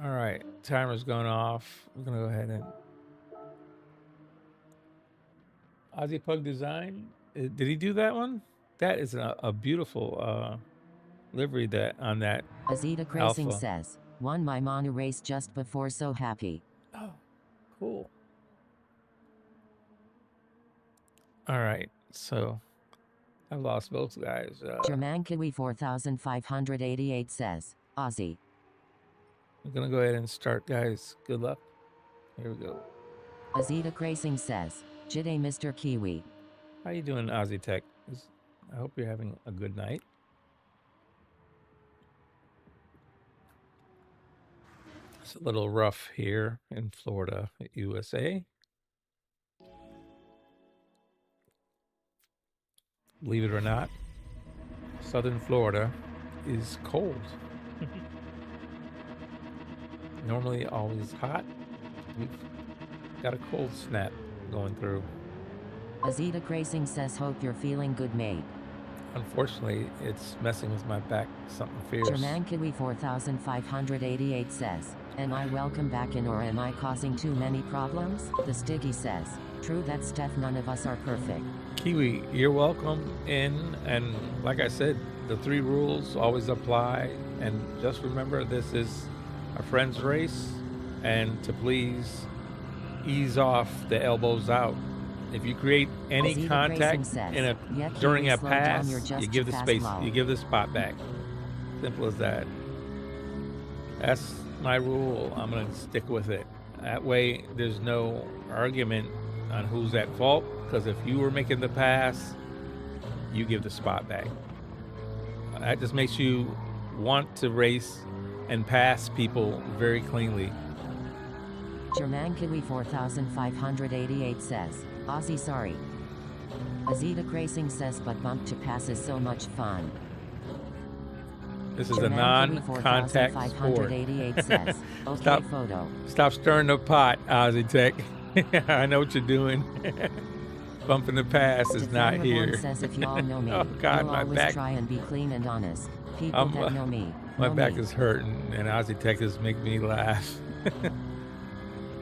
All right, timer's going off. We're gonna go ahead and Ozzy Pug Design. Did he do that one? That is a beautiful livery that on that. Azita Racing says, won my Manu race just before, so happy. Oh, cool. All right, so I've lost both guys. Germankiwi 4588 says, Ozzy. I'm gonna go ahead and start, guys. Good luck. Here we go. Azita Racing says, Jide Mr. Kiwi. How you doing, Ozzy Tech? I hope you're having a good night. It's a little rough here in Florida, USA. Believe it or not, Southern Florida is cold. Normally always hot. We've got a cold snap going through. Azita Racing says, hope you're feeling good, mate. Unfortunately, it's messing with my back, something fierce. Germankiwi 4588 says, am I welcome back in or am I causing too many problems? The Stiggy says, true that, Steph, none of us are perfect. Kiwi, you're welcome in, and like I said, the 3 rules always apply, and just remember this is a friend's race, and to please ease off the elbows out. If you create any Azita contact says, during a slow pass, down, you give the space, you give the spot back. Simple as that. That's my rule. I'm going to stick with it. That way, there's no argument on who's at fault, because if you were making the pass, you give the spot back. That just makes you want to race and pass people very cleanly. Germankiwi 4588 says, Ozzy, sorry. Azita Racing says, but bump to pass is so much fun. This is a non-contact sport. Says, okay, photo. Stop stirring the pot, Ozzy Tech. I know what you're doing. Bumping the pass is not here. Says, if y'all know me, oh God, you'll my always back. Try and be clean and honest. People that know me. My back is hurting, and Ozzy Tech is making me laugh.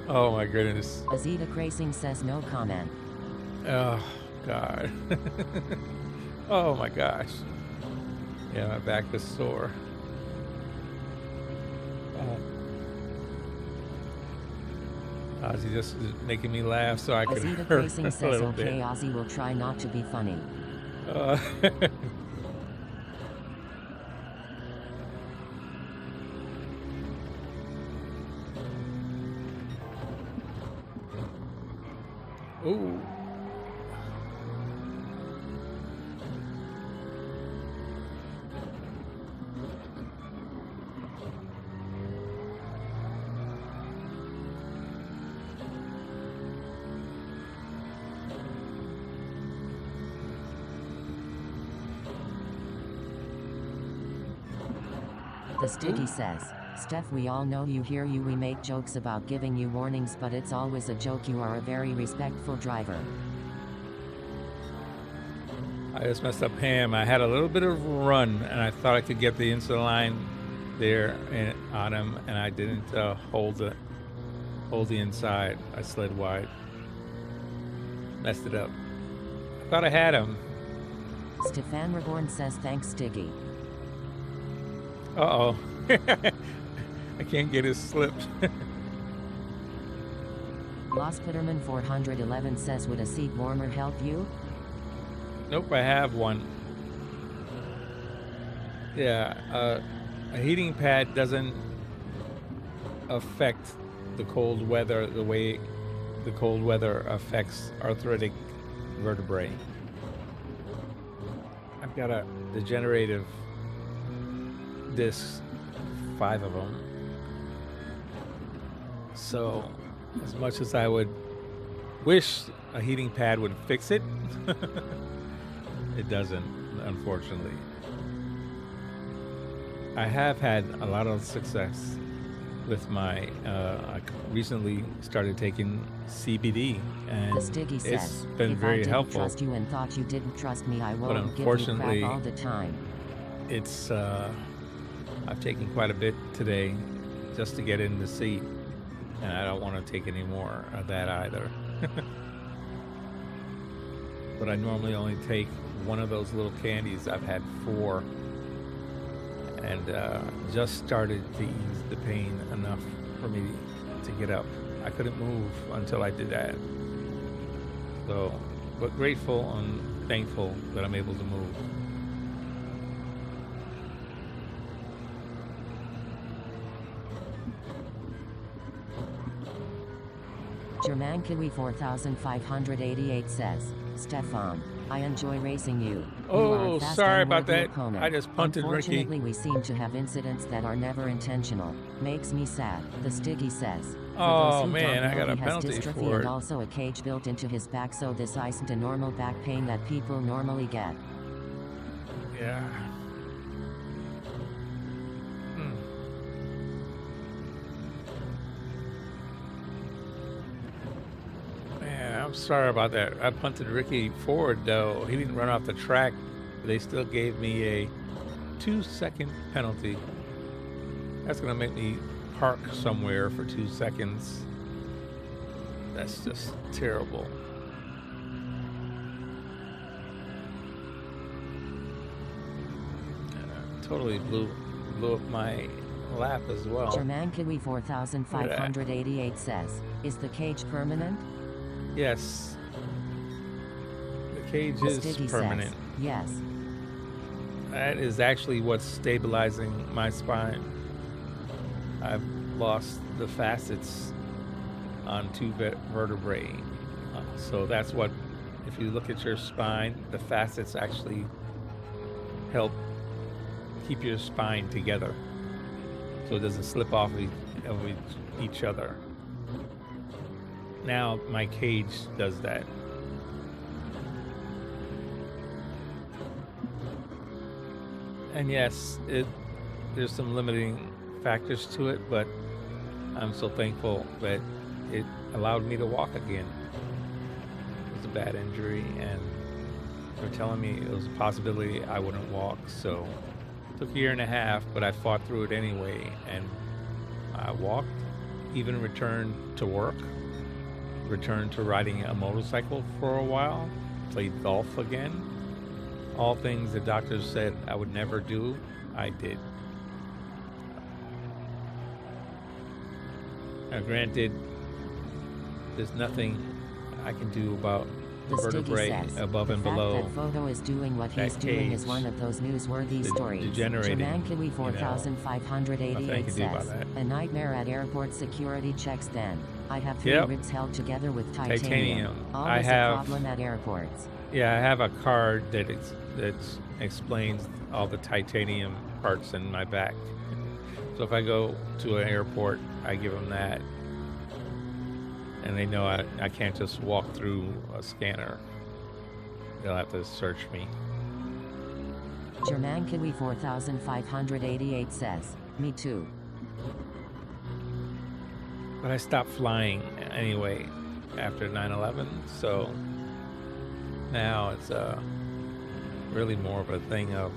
Oh my goodness. Azita Racing says, no comment. Oh God. Oh my gosh. Yeah, my back is sore. Ozzy just is making me laugh so I can Azita hurt Racing a says, little okay, bit. Ozzy will try not to be funny. Ooh. The Sticky says, Steph, we all know you, hear you, we make jokes about giving you warnings, but it's always a joke. You are a very respectful driver. I just messed up Ham. I had a little bit of run, and I thought I could get the inside line there on him, and I didn't hold the inside. I slid wide. Messed it up. I thought I had him. Stefan Reborn says, thanks, Sticky. Uh-oh. I can't get his slips. Los Pitterman 411 says, would a seat warmer help you? Nope, I have one. Yeah, a heating pad doesn't affect the cold weather the way the cold weather affects arthritic vertebrae. I've got a degenerative disc, 5 of them. So, as much as I would wish a heating pad would fix it, it doesn't, unfortunately. I have had a lot of success with my, I recently started taking CBD, and The Sticky it's says, been if very I didn't helpful. trust you and thought you didn't trust me, I won't give you unfortunately, crap all the time. It's, I've taken quite a bit today just to get in the seat, and I don't want to take any more of that either. But I normally only take one of those little candies. I've had 4, and just started to ease the pain enough for me to get up. I couldn't move until I did that. So, but grateful and thankful that I'm able to move. German Kiwi 4588 says, Stefan, I enjoy racing you. You are a Oh, fast sorry and about worthy that. opponent. I just punted Ricky. Unfortunately, we seem to have incidents that are never intentional. Makes me sad. The Sticky says. For Oh, those who man, don't I know, got a he has penalty dystrophy for and it. also a cage built into his back, so this isn't a normal back pain that people normally get. Yeah. Man, I'm sorry about that. I punted Ricky forward, though. He didn't run off the track. But they still gave me a 2-second penalty. That's going to make me park somewhere for 2 seconds. That's just terrible. Totally blew up my lap as well. German Kiwi 4588 says, is the cage permanent? Yes. The cage The is Sticky permanent. says, yes. That is actually what's stabilizing my spine. I've lost the facets on 2 vertebrae. So that's what, if you look at your spine, the facets actually help keep your spine together so it doesn't slip off of each other. Now my cage does that. And yes, there's some limiting factors to it, but I'm so thankful that it allowed me to walk again. It was a bad injury, and they're telling me it was a possibility I wouldn't walk, so it took a year and a half, but I fought through it anyway, and I walked, even returned to work, returned to riding a motorcycle for a while, played golf again. All things the doctors said I would never do, I did. Now, granted, there's nothing I can do about The Stiggy vertebrae says, above the and fact below. that Photo is doing what he's that doing is cage one of those newsworthy stories. degenerating, German Kiwi you know, nothing I 4588 can do about says, that. a nightmare at airport security checks then. I have 3 Yep. ribs held together with titanium. Titanium. I Always have- a problem at airports. Yeah, I have a card that explains all the titanium parts in my back. So if I go to an airport, I give them that. And they know I can't just walk through a scanner. They'll have to search me. German Kiwi 4588 says, me too. But I stopped flying anyway after 9/11, so now it's really more of a thing of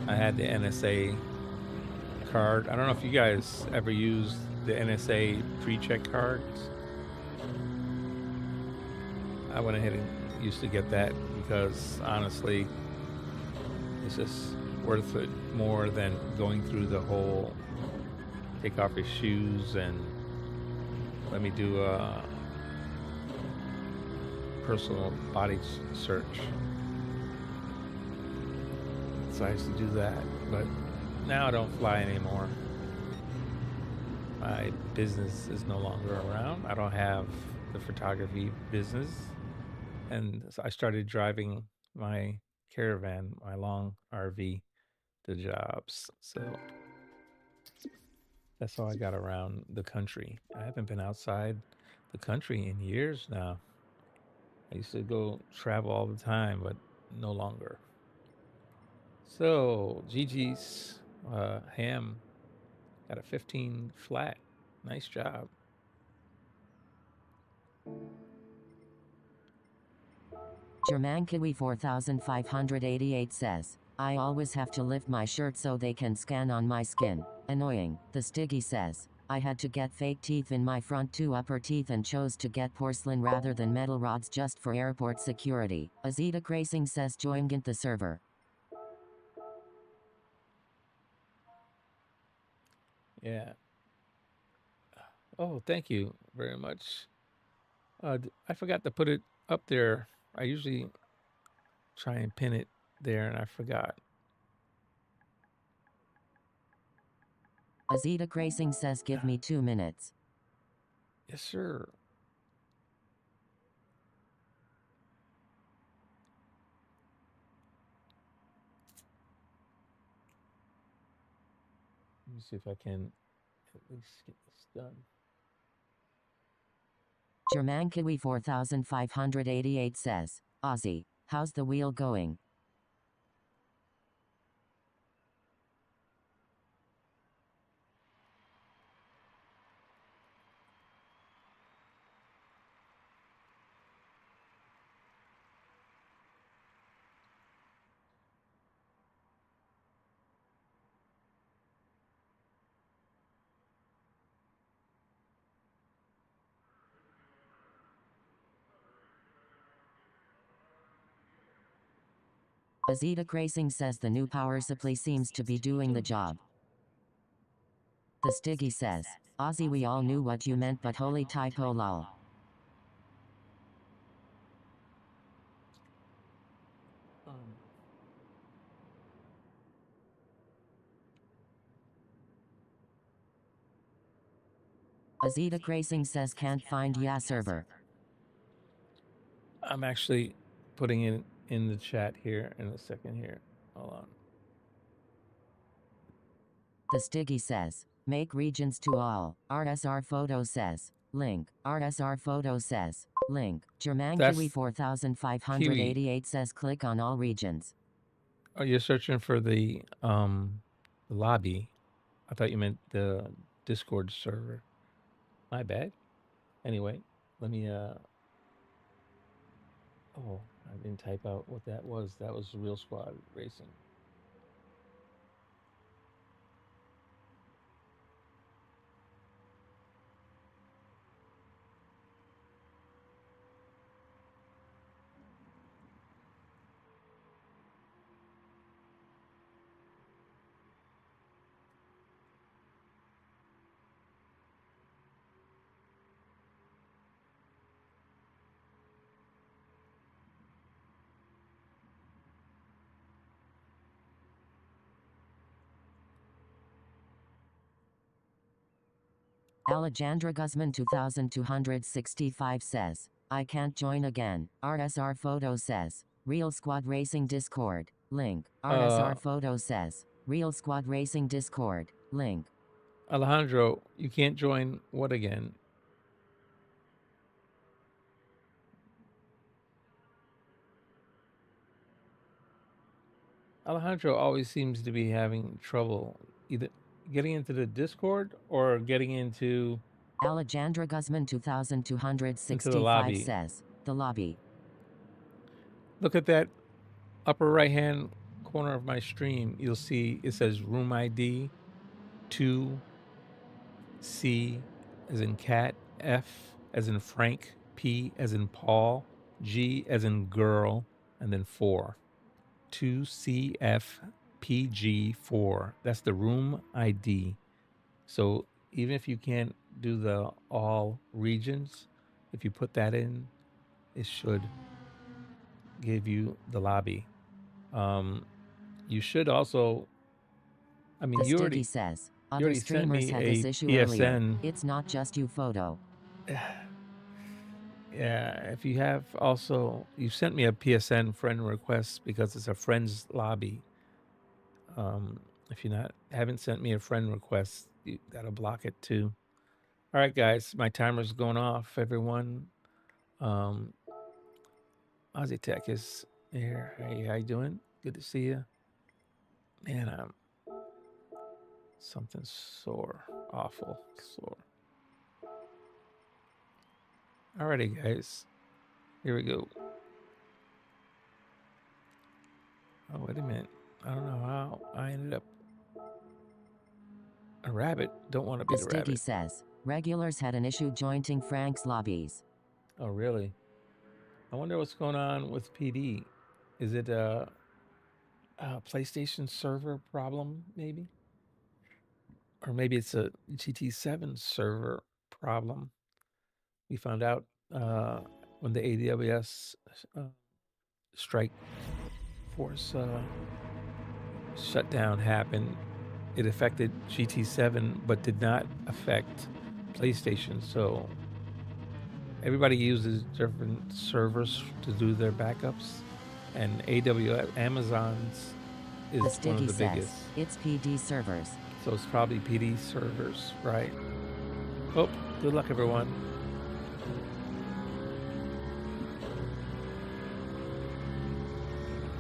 I had the NSA card. I don't know if you guys ever used the NSA pre-check cards. I went ahead and used to get that because honestly it's just worth it more than going through the whole take off your shoes and let me do a personal body search. So I used to do that, but now I don't fly anymore. My business is no longer around. I don't have the photography business. And so I started driving my caravan, my long RV, to jobs. So that's how I got around the country. I haven't been outside the country in years now. I used to go travel all the time, but no longer. So Gigi's ham got a 15 flat. Nice job. German Kiwi 4588 says, I always have to lift my shirt so they can scan on my skin. Annoying. The Stiggy says, I had to get fake teeth in my front 2 upper teeth and chose to get porcelain rather than metal rods just for airport security. Azita Racing says join the server. Yeah. Oh, thank you very much. I forgot to put it up there. I usually try and pin it there, and I forgot. Azita Racing says give me 2 minutes. Yes, sir. Let me see if I can at least get this done. German Kiwi 4588 says, Ozzy, how's the wheel going? Azita Racing says the new power supply seems to be doing the job. The Stiggy says, Ozzy, we all knew what you meant, but holy typo lol. Azita Racing says can't find ya server. I'm actually putting it in the chat here in a second here. Hold on. The Stiggy says, make regions to all. RSR Photo says, link. RSR Photo says, link. German That's Kiwi 4588 says click on all regions. Oh, you're searching for the lobby. I thought you meant the Discord server. My bad. Anyway, let me oh, I didn't type out what that was. That was Real Squad Racing. Alejandra Guzman 2265 says, I can't join again. RSR Photo says, Real Squad Racing Discord. Link. RSR Photo says, Real Squad Racing Discord. Link. Alejandro, you can't join what again? Alejandro always seems to be having trouble either getting into the Discord or getting into Alejandra Guzman the 2265 lobby. says, the lobby. Look at that upper right hand corner of my stream. You'll see it says room ID 2C as in cat, F as in Frank, P as in Paul, G as in girl, and then 4. 2CFPG4. That's the room ID. So even if you can't do the all regions, if you put that in, it should give you the lobby. You should also, I mean, The you Stiggy already says, you other already sent streamers me had a this issue earlier. PSN. It's not just you photo. Yeah, if you have also, you sent me a PSN friend request because it's a friends lobby. If you haven't sent me a friend request, you gotta block it too. All right, guys, my timer's going off. Everyone, Ozzy Tech is here. Hey, how you doing? Good to see you. Man, I'm something sore, awful sore. Alrighty, guys, here we go. Oh, wait a minute. I don't know how I ended up a rabbit. Don't want to be The the Stiggy rabbit. says, regulars had an issue joining Frank's lobbies. Oh, really? I wonder what's going on with PD. Is it a PlayStation server problem, maybe? Or maybe it's a GT7 server problem. We found out when the AWS strike force shutdown happened, it affected GT7 but did not affect PlayStation. So everybody uses different servers to do their backups, and AWS, Amazon's is The one Stiggy of the says, biggest. it's PD servers. So it's probably PD servers, right? Oh, good luck, everyone.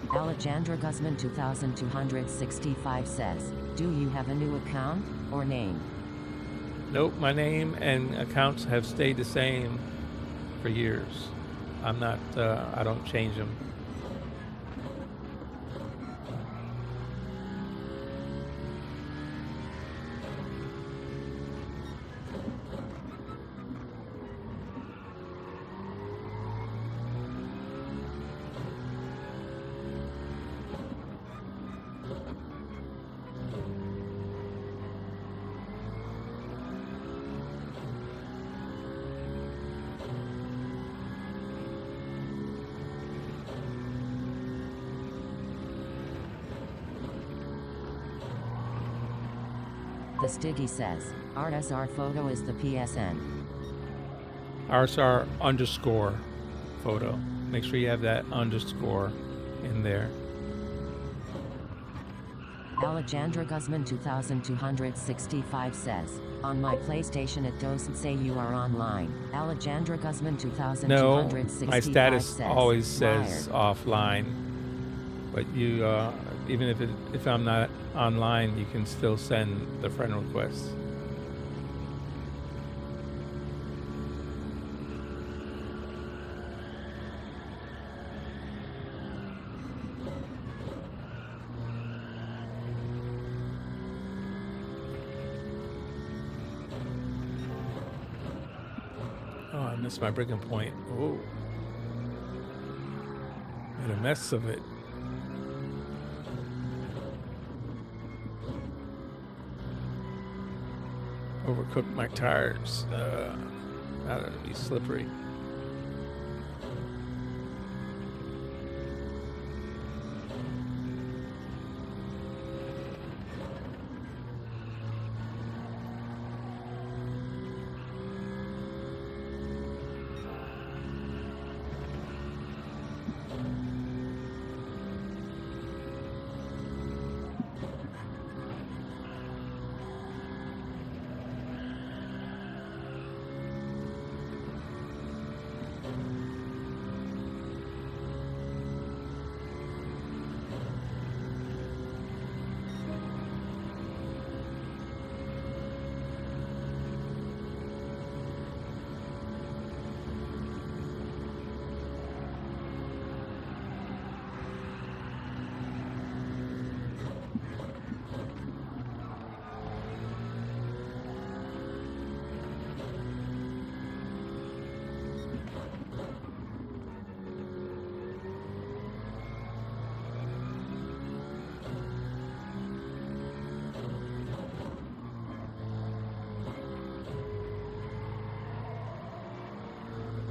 Alejandra Guzman 2265 says, do you have a new account or name? Nope, my name and accounts have stayed the same for years. I'm not, I don't change them. The Stiggy says, RSR photo is the PSN. RSR underscore photo. Make sure you have that underscore in there. Alejandra Guzman 2265 says, on my PlayStation it doesn't say you are online. Alejandra Guzman No, 2265 my status says, always says wired. offline. But you, even if I'm not online, you can still send the friend request. Oh, I missed my breaking point. Oh, made a mess of it. Overcooked my tires. Now that'll be slippery.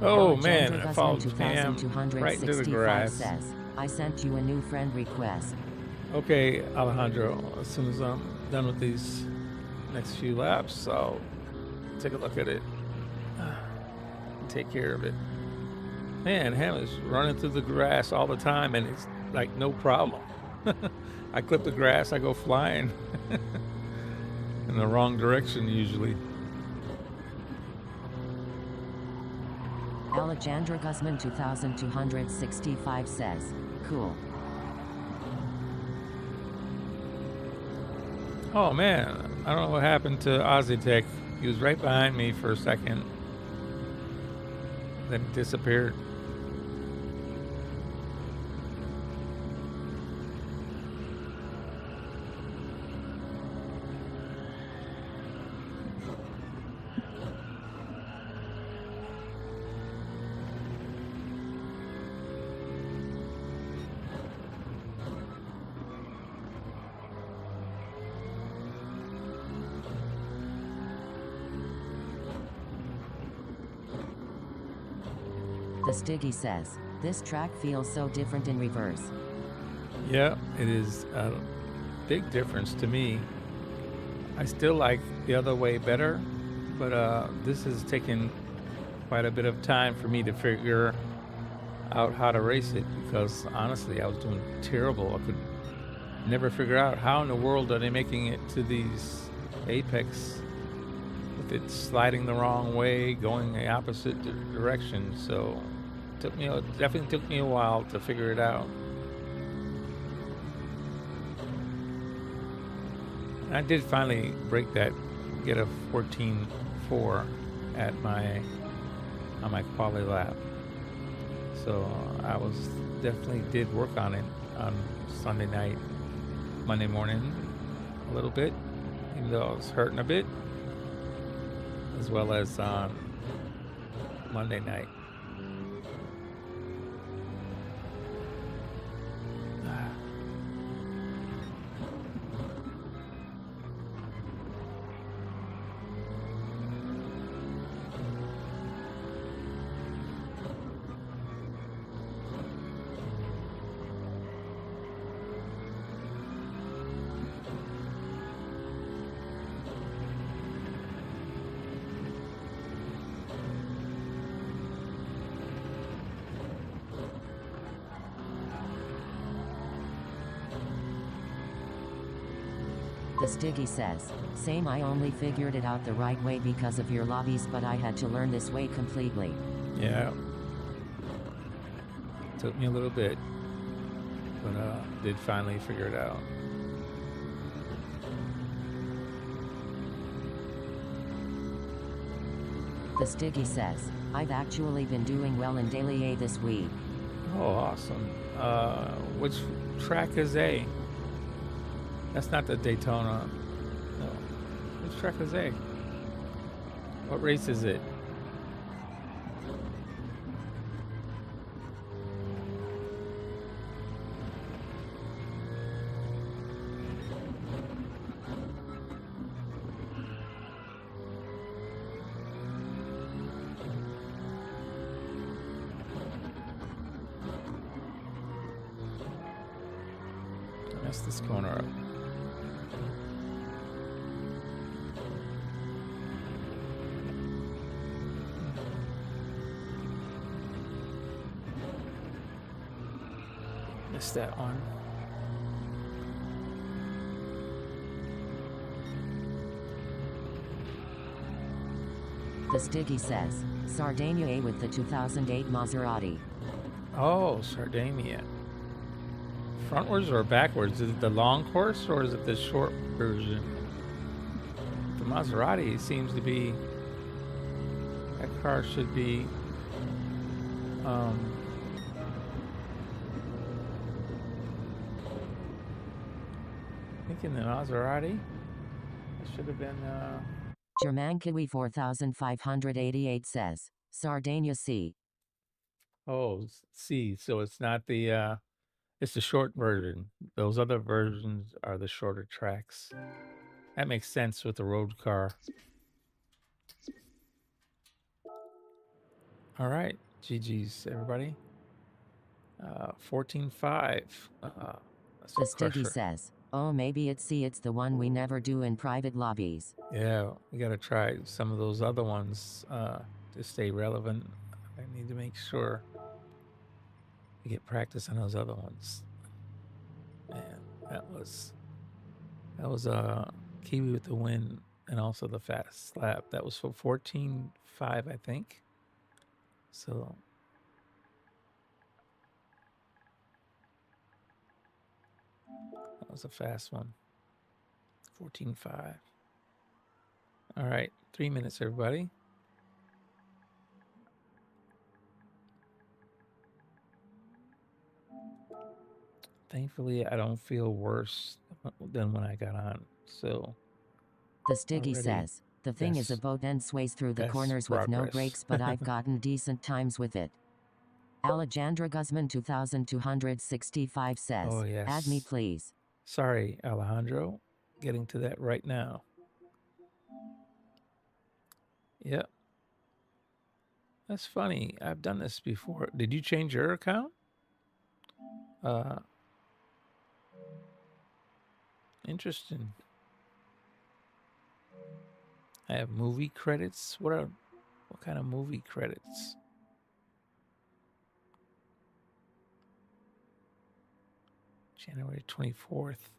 Oh Alexander man, I Guzman followed Cam right into the 2265 grass. says, I sent you a new friend request. Okay, Alejandro, as soon as I'm done with these next few laps, I'll take a look at it and take care of it. Man, Ham is running through the grass all the time, and it's like no problem. I clip the grass, I go flying in the wrong direction usually. Alexandra Guzman 2265 says, cool. Oh man, I don't know what happened to Ozzytech. He was right behind me for a second, then he disappeared. The Stiggy says, this track feels so different in reverse. Yeah, it is a big difference to me. I still like the other way better, but this has taken quite a bit of time for me to figure out how to race it, because honestly I was doing terrible. I could never figure out how in the world are they making it to these apex if it's sliding the wrong way, going the opposite direction. So it definitely took me a while to figure it out. I did finally break that, get a 14.4 on my Quali-Lap. So I definitely did work on it on Sunday night, Monday morning a little bit, even though I was hurting a bit, as well as on Monday night. The Stiggy says, same, I only figured it out the right way because of your lobbies, but I had to learn this way completely. Yeah. Took me a little bit, but did finally figure it out. The Stiggy says, I've actually been doing well in Daily A this week. Oh, awesome. Which track is A? That's not the Daytona. No. Which track is A? What race is it? Mess this corner up. Missed that one. The Stiggy says, Sardinia A with the 2008 Maserati. Oh, Sardinia. Frontwards or backwards? Is it the long course or is it the short version? The Maserati seems to be... That car should be... thinking the Maserati. It should have been... German Kiwi 4588 says, Sardinia C. Oh, C. So it's not the... it's the short version. Those other versions are the shorter tracks. That makes sense with the road car. All right. GG's, everybody. 14-5. That's The a Stiggy crusher. says, oh, maybe it's the one we never do in private lobbies. Yeah, we got to try some of those other ones to stay relevant. I need to make sure we get practice on those other ones. Man, that was Kiwi with the win and also the fast slap. That was for 14-5, I think. So that was a fast one. 14-5. All right, 3 minutes, everybody. Thankfully, I don't feel worse than when I got on. So The Stiggy already says, the thing is a that's- boat and sways through the that's corners with no progress. brakes, but I've gotten decent times with it. Alejandra Guzman 2265 says, Oh, yes. add me please. Sorry, Alejandro. Getting to that right now. Yep. That's funny. I've done this before. Did you change your account? Interesting. I have movie credits. What kind of movie credits? January 24th.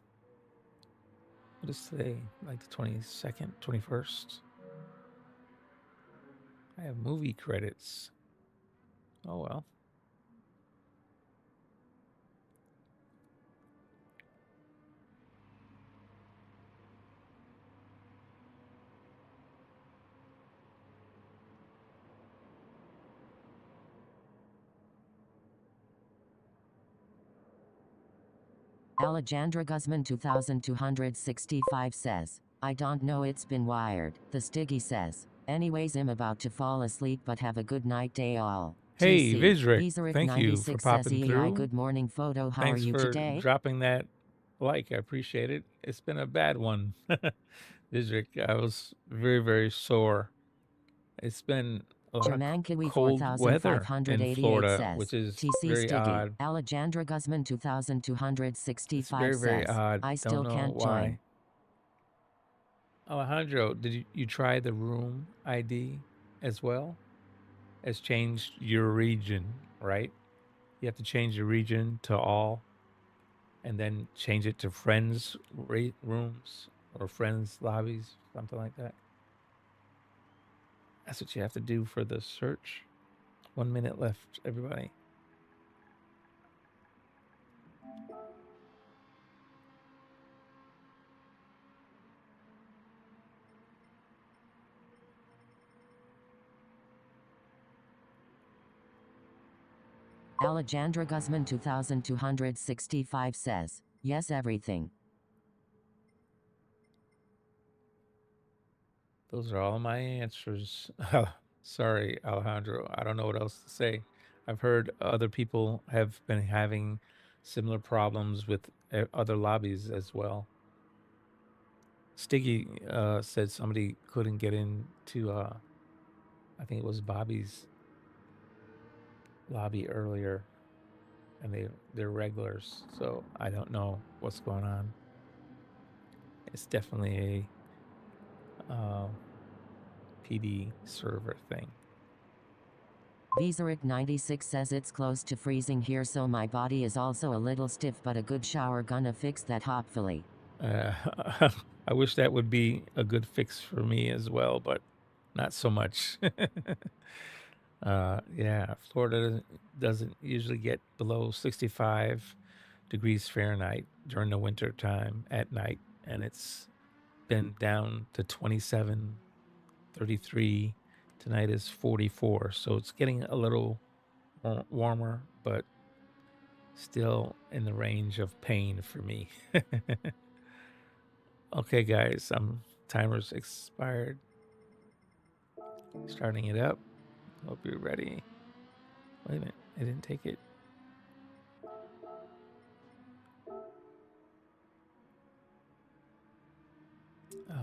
What is today? Like the 22nd, 21st? I have movie credits. Oh well. Alejandra Guzman 2265 says, I don't know, it's been wired. The Stiggy says, anyways, I'm about to fall asleep, but have a good night day all. Hey, TC. Vizric, Vizric thank you for 96 says, popping EI, through. good morning photo, how Thanks are you for today? dropping that like. I appreciate it. It's been a bad one. Vizric, I was very, very sore. It's been a lot of cold weather in Florida, says, which is TC very Stiggy. odd. Alejandra Guzman It's 2265 very, very says, odd. I Don't still know can't why. join. Alejandro, did you try the room ID as well? As changed your region, right? You have to change your region to all and then change it to friends rooms or friends lobbies, something like that. That's what you have to do for the search. 1 minute left, everybody. Alejandra Guzman 2265 says, yes, everything. Those are all my answers. Sorry, Alejandro. I don't know what else to say. I've heard other people have been having similar problems with other lobbies as well. Stiggy said somebody couldn't get into, I think it was Bobby's lobby earlier, and they're regulars. So I don't know what's going on. It's definitely a PD server thing. Vizaric 96 says it's close to freezing here, so my body is also a little stiff, but a good shower gonna fix that hopefully. I wish that would be a good fix for me as well, but not so much. Yeah, Florida doesn't usually get below 65 degrees Fahrenheit during the winter time at night, and it's been down to 27, 33. Tonight is 44, so it's getting a little warmer, but still in the range of pain for me. Okay, guys, timer's expired. Starting it up. Hope you're ready. Wait a minute, I didn't take it.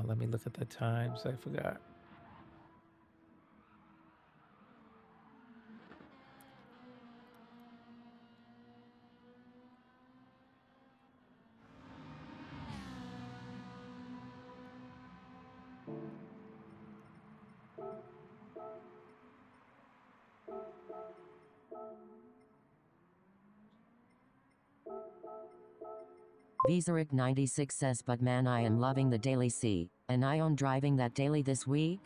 Let me look at the times. I forgot. Viseric 96 says, but man, I am loving the Daily C. And I own driving that daily this week.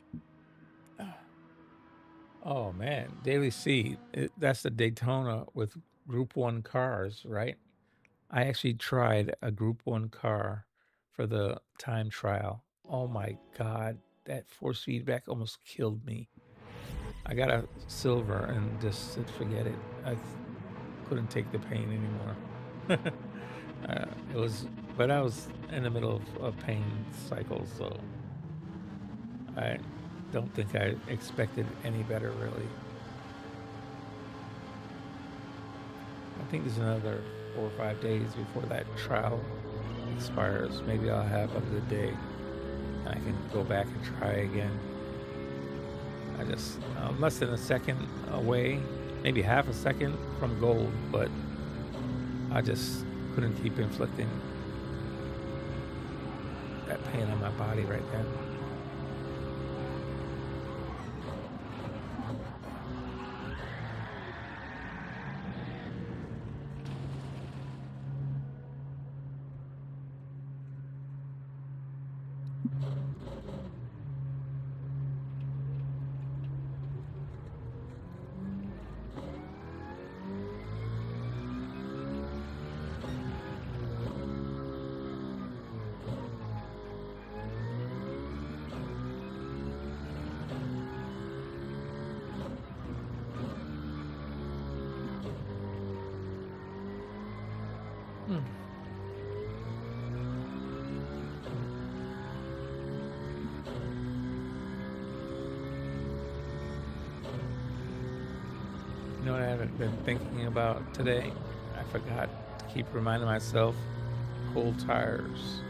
Oh man, Daily C. That's the Daytona with Group 1 cars, right? I actually tried a Group 1 car for the time trial. Oh my God, that force feedback almost killed me. I got a silver and just said, forget it. I couldn't take the pain anymore. But I was in the middle of a pain cycle, so I don't think I expected any better, really. I think there's another 4 or 5 days before that trial expires. Maybe I'll have a good day and I can go back and try again. I just, I'm less than a second away, maybe half a second from gold, but I just couldn't keep inflicting that pain on my body right then. You know what I haven't been thinking about today? I forgot to keep reminding myself, cold tires.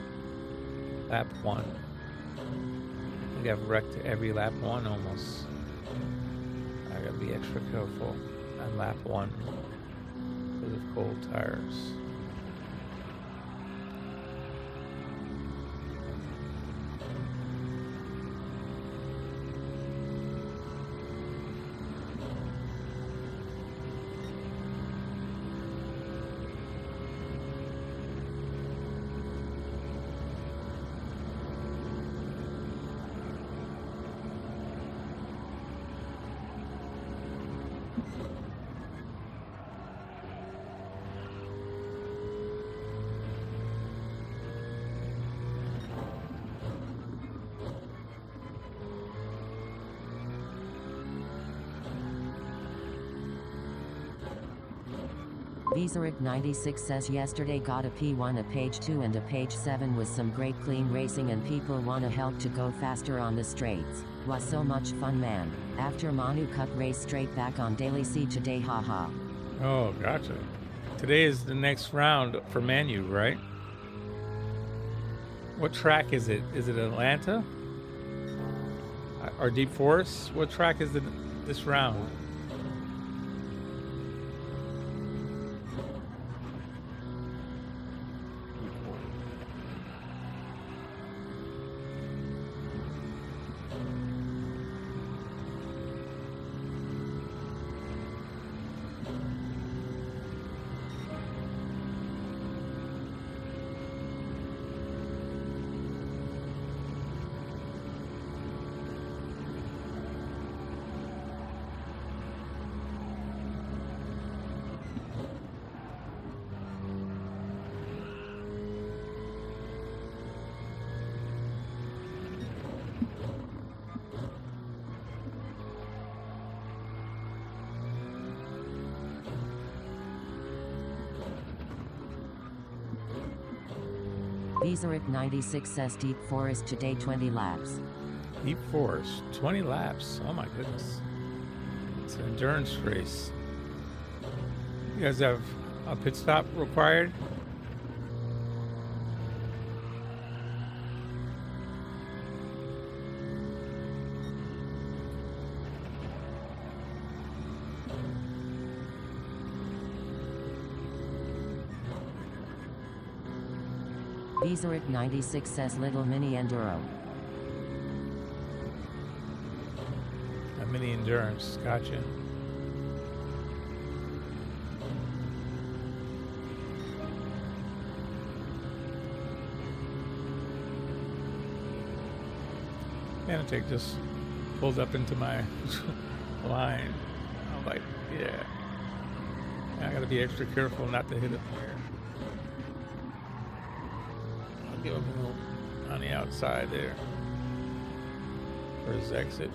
Lap 1. I think I've wrecked every lap 1 almost. I gotta be extra careful on lap 1 because of cold tires. Viseric 96 says, yesterday got a P1, a page 2 and a page 7 with some great clean racing and people wanna help to go faster on the straights. Was so much fun, man. After Manu Cup race straight back on Daily C today, haha. Oh, gotcha. Today is the next round for Manu, right? What track is it? Is it Atlanta? Or Deep Forest? What track is this round? Viseric 96 says, Deep Forest today 20 laps. Deep Forest, 20 laps. Oh my goodness. It's an endurance race. You guys have a pit stop required? Viseric 96 says, little mini enduro. A mini endurance, gotcha. Fanatec just pulled up into my line. I'm like, yeah. I gotta be extra careful not to hit him here. I'll give him a little on the outside there for his exit.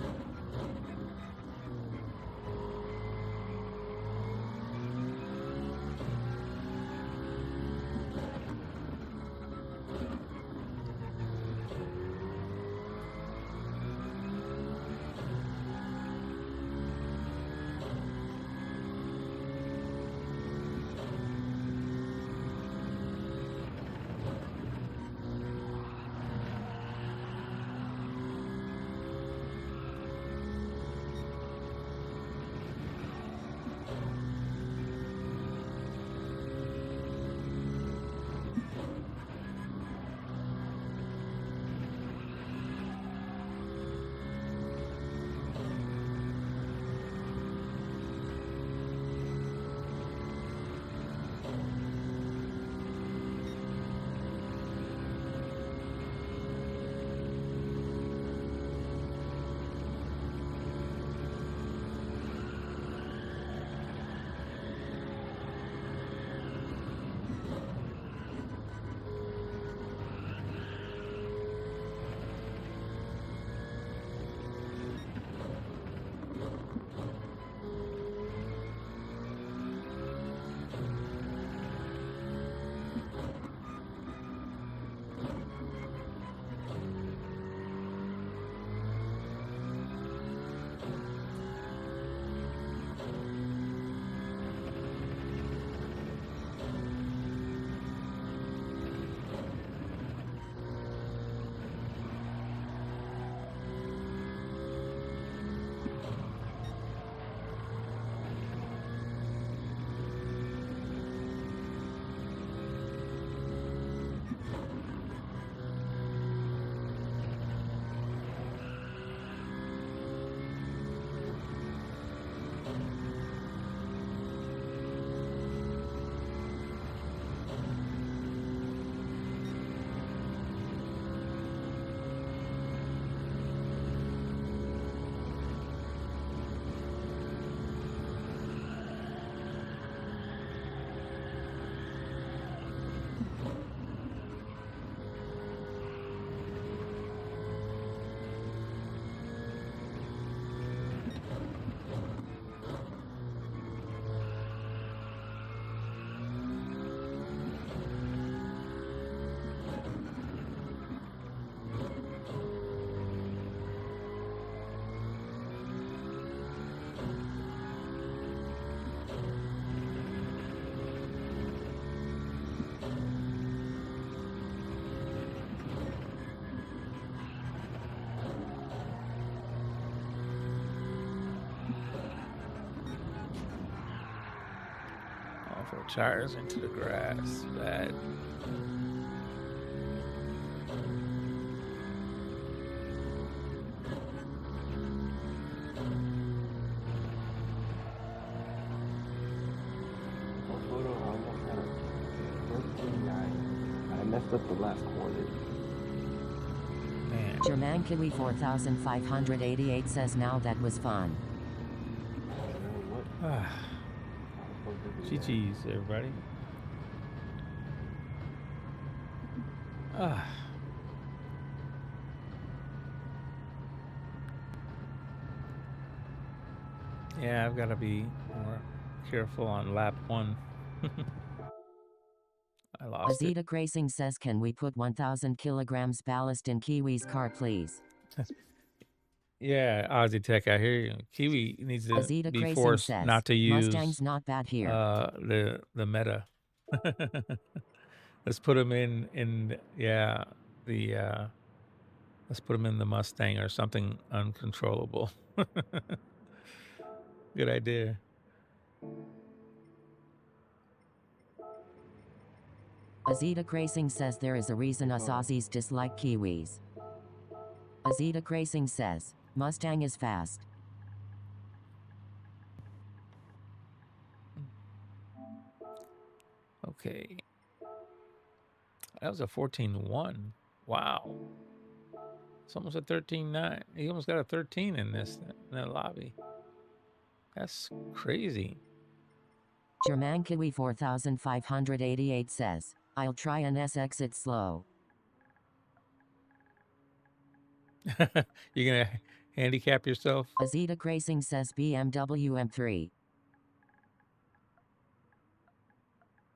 Off-road tires into the grass. Bad. Photo, I almost had a 13.9. I messed up the last corner. Man. German Kiwi 4588 says now that was fun. GG's, everybody. Yeah, I've got to be more careful on lap 1. I lost it. Azita Racing says, can we put 1,000 kilograms ballast in Kiwi's car, please? Yeah, Aussie Tech, I hear you. Kiwi needs to Azita be Racing forced says, not to use Mustang's not bad here. the meta. Let's put him in let's put him in the Mustang or something uncontrollable. Good idea. Azita Racing says there is a reason us Aussies dislike Kiwis. Azita Racing says, Mustang is fast. Okay. That was a 14-1. Wow. It's almost a 13.9. He almost got a 13 in that lobby. That's crazy. German Kiwi 4588 says, I'll try an SX it slow. You're gonna handicap yourself? Azita Racing says BMW M3.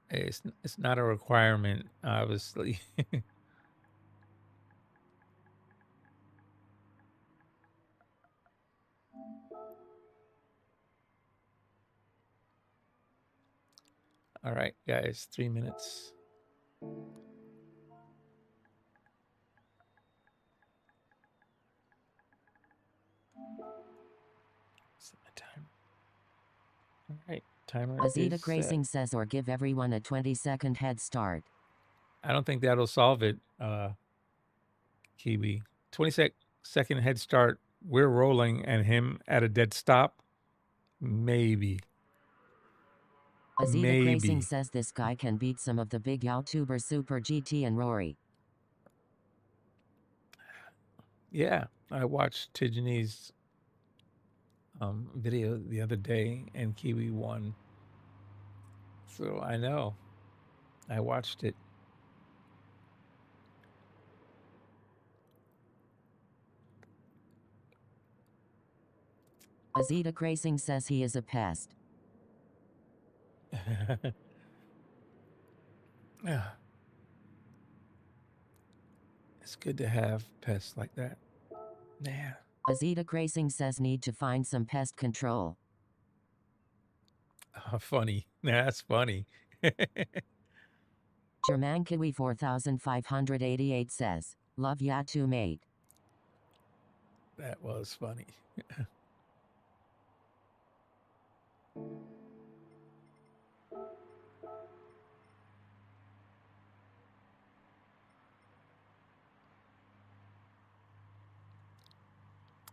It's not a requirement, obviously. All right, guys, 3 minutes. Set my time. All right, timer Azita is Racing says, or give everyone a 20-second head start. I don't think that'll solve it, Kiwi. 20-second head start. We're rolling, and him at a dead stop. Maybe. Azita Racing Maybe. says this guy can beat some of the big YouTubers Super GT and Rory. Yeah, I watched Tijani's video the other day, and Kiwi won. So I know. I watched it. Azita Racing says he is a pest. Yeah. It's good to have pests like that. Yeah. Azita Racing says need to find some pest control. Funny. That's funny. German Kiwi 4588 says, love ya too, mate. That was funny.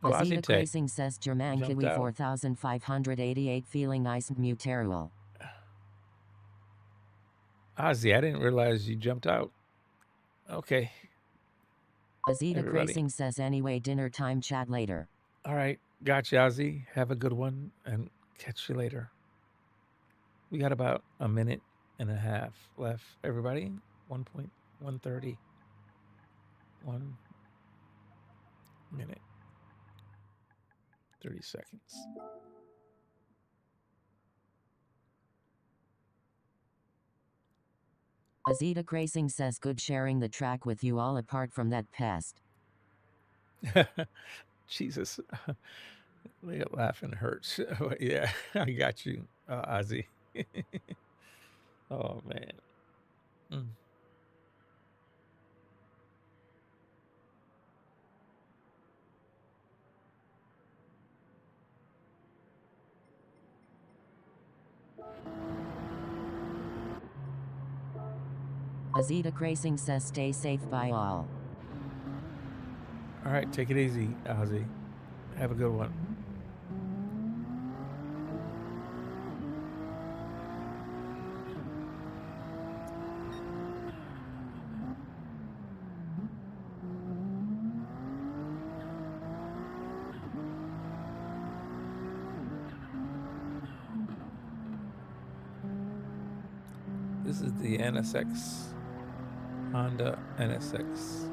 Well, Azita Racing says German jumped Kiwi out. 4588 feeling nice mutual. Ozzy, I didn't realize you jumped out. Okay. Azita Everybody. Racing says anyway dinner time, chat later. All right. Gotcha, Ozzy. Have a good one and catch you later. We got about a minute and a half left. Everybody, 1.130. 1 minute. 30 seconds. Azita Racing says good sharing the track with you all apart from that pest. Jesus. Laughing hurts. Yeah, I got you, Ozzy. Oh, man. Mm. Azita Racing says stay safe by all. All right, take it easy, Ozzy. Have a good one. This is the NSX, Honda NSX.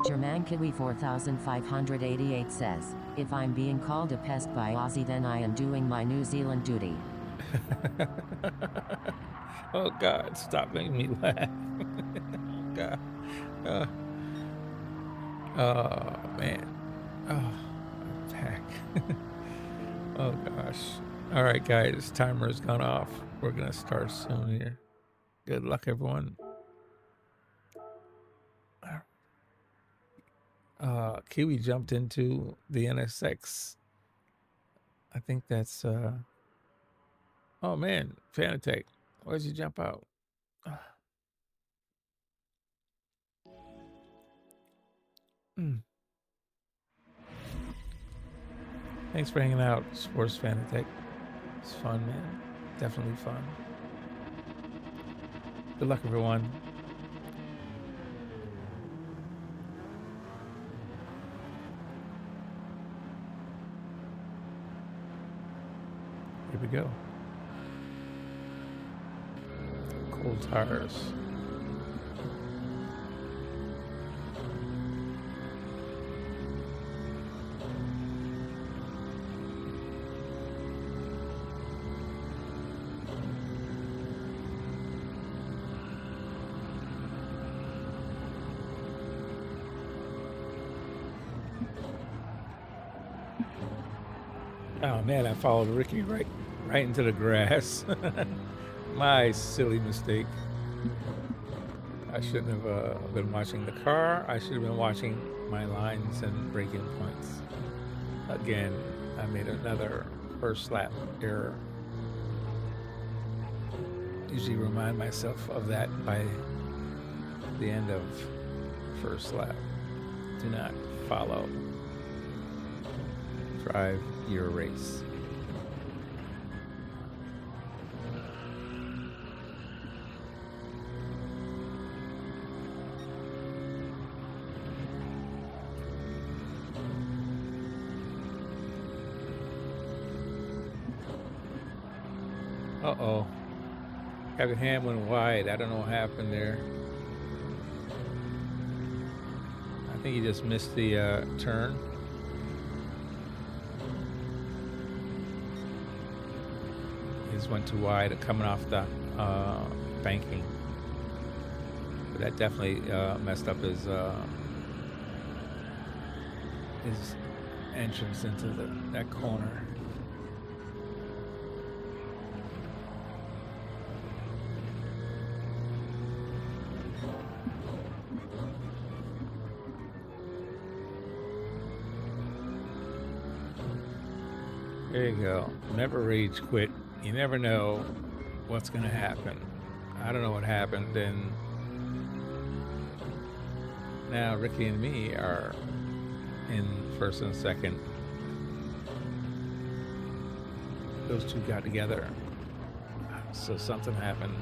German Kiwi 4588 says, if I'm being called a pest by Aussie then I am doing my New Zealand duty. Oh God, stop making me laugh. Oh God. Oh man. Oh, I'm back. Oh gosh. All right, guys, timer's gone off. We're gonna start soon here. Good luck, everyone. Kiwi jumped into the NSX. I think that's oh man, Fanatec. Why did you jump out? Thanks for hanging out, Sports Fanatec. It's fun, man. Definitely fun. Good luck, everyone. Here we go. Cold tires. Oh man, I followed Ricky right into the grass. My silly mistake. I shouldn't have been watching the car. I should have been watching my lines and braking points. Again, I made another first lap error. Usually remind myself of that by the end of first lap. Do not follow. Drive your race. Uh-oh. Kevin Ham went wide. I don't know what happened there. I think he just missed the turn. He just went too wide coming off the banking. But that definitely messed up his entrance into that corner. There you go. Never rage quit. You never know what's going to happen. I don't know what happened. Then now Ricky and me are in first and second. Those two got together. So something happened.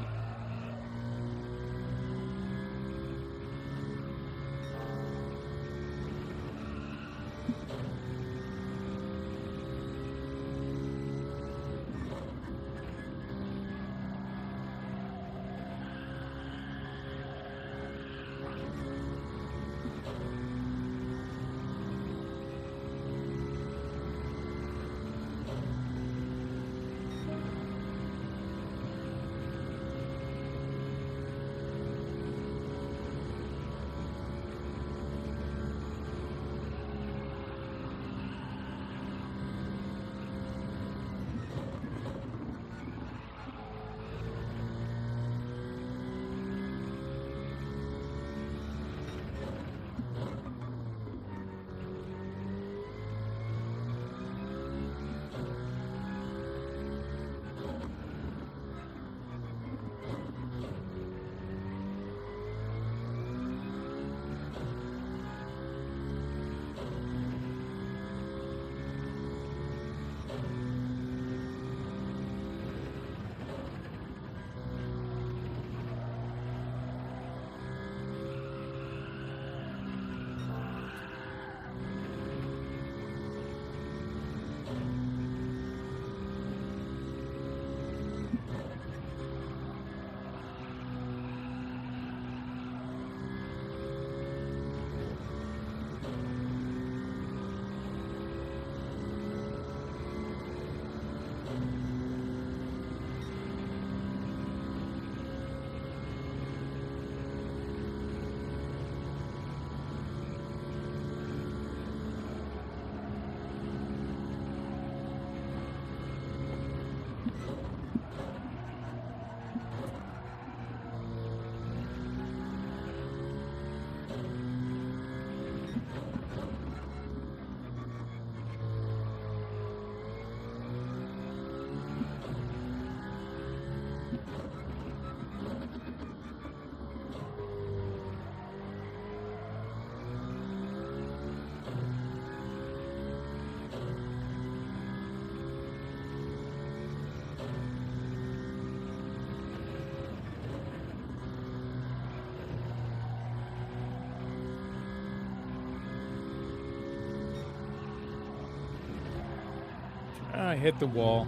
I hit the wall.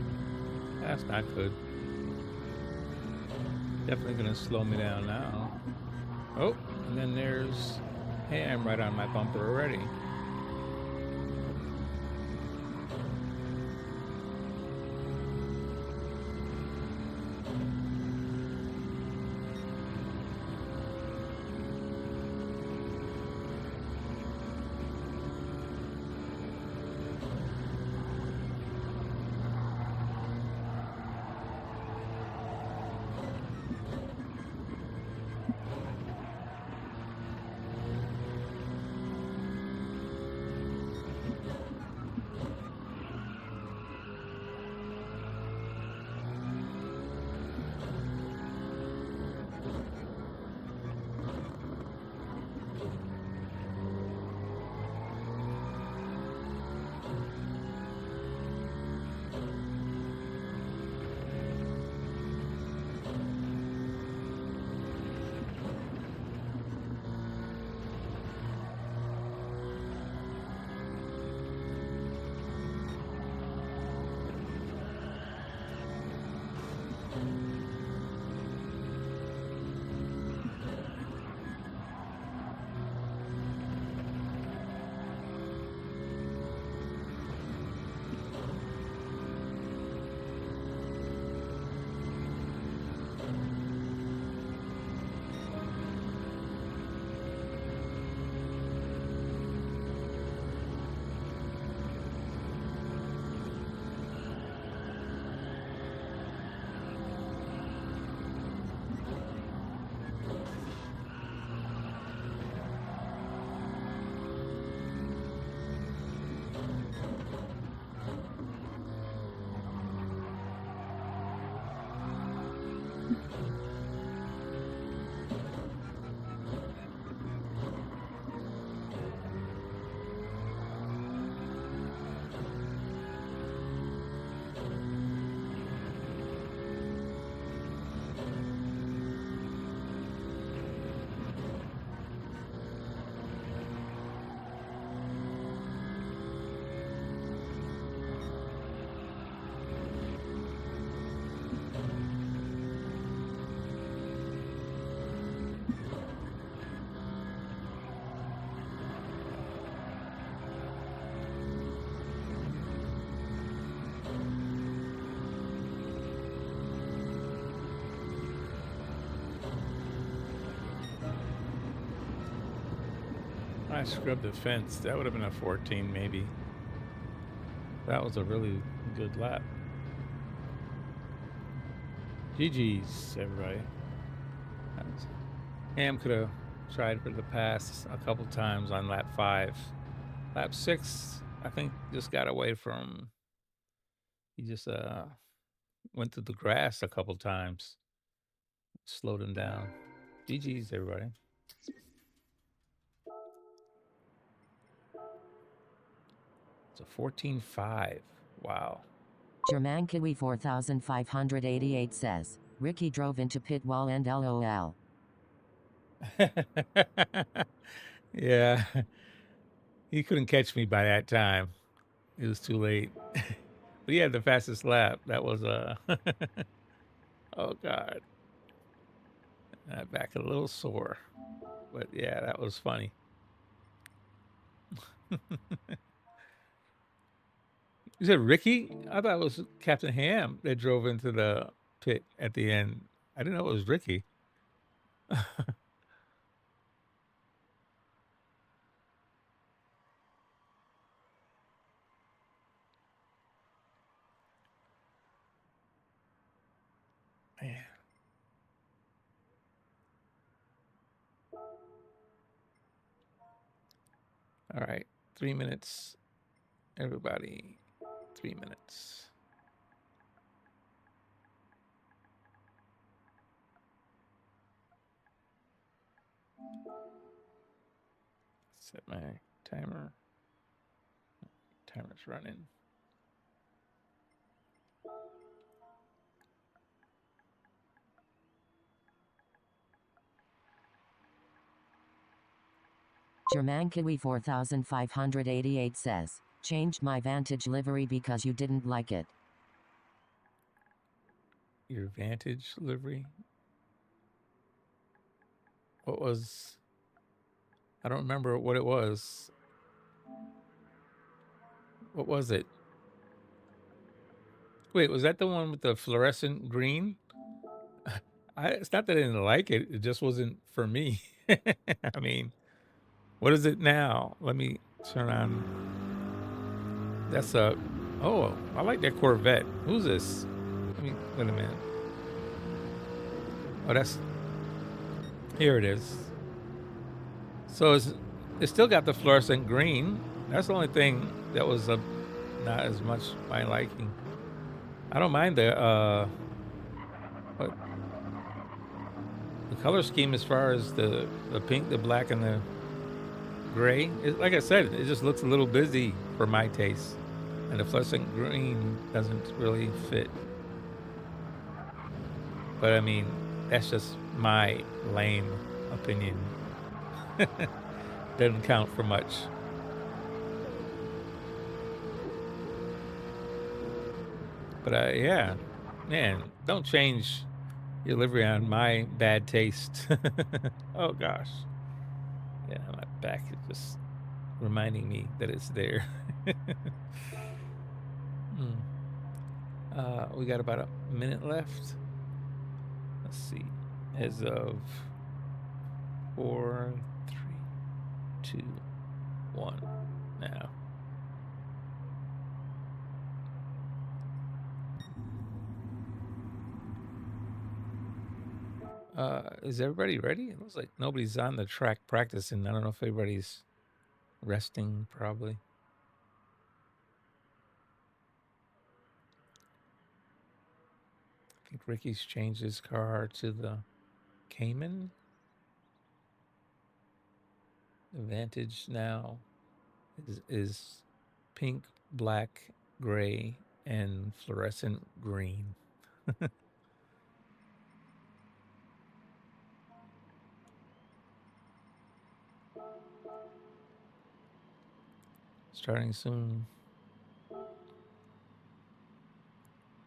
That's not good. Definitely gonna slow me down now. Oh, and then there's Ham right on my bumper already. I scrubbed the fence. That would have been a 14 maybe. That was a really good lap. GG's, everybody. Ham could have tried for the pass a couple times on lap 5. Lap 6, I think, just got away from. He just went through the grass a couple times. Slowed him down. GG's, everybody. It's a 14.5. Wow. German Kiwi 4588 says, Ricky drove into pit wall and LOL. Yeah. He couldn't catch me by that time. It was too late. But he had the fastest lap. That was oh God. My back a little sore. But yeah, that was funny. You said Ricky? I thought it was Captain Ham that drove into the pit at the end. I didn't know it was Ricky. Man. All right. 3 minutes. Everybody. 3 minutes. Set my timer. Timer's running. German Kiwi 4588 says, changed my Vantage livery because you didn't like it. your Vantage livery. What was... I don't remember what it was. What was it? Wait, was that the one with the fluorescent green? It's not that I didn't like it. It just wasn't for me. I mean, what is it now? Let me turn on. That's a... Oh, I like that Corvette. Who's this? Wait a minute. Oh, that's... Here it is. So it's still got the fluorescent green. That's the only thing that was not as much my liking. I don't mind the color scheme as far as the pink, the black, and the gray. Like I said, it just looks a little busy for my taste. And the fluorescent green doesn't really fit. But I mean, that's just my lame opinion. Doesn't count for much. But yeah, man, don't change your livery on my bad taste. Oh gosh. Yeah, my back is just reminding me that it's there. We got about a minute left. Let's see. As of 4, 3, 2, 1 now. Is everybody ready? It looks like nobody's on the track practicing. I don't know if everybody's resting, probably. I think Ricky's changed his car to the Cayman. The Vantage now is pink, black, gray, and fluorescent green. Starting soon.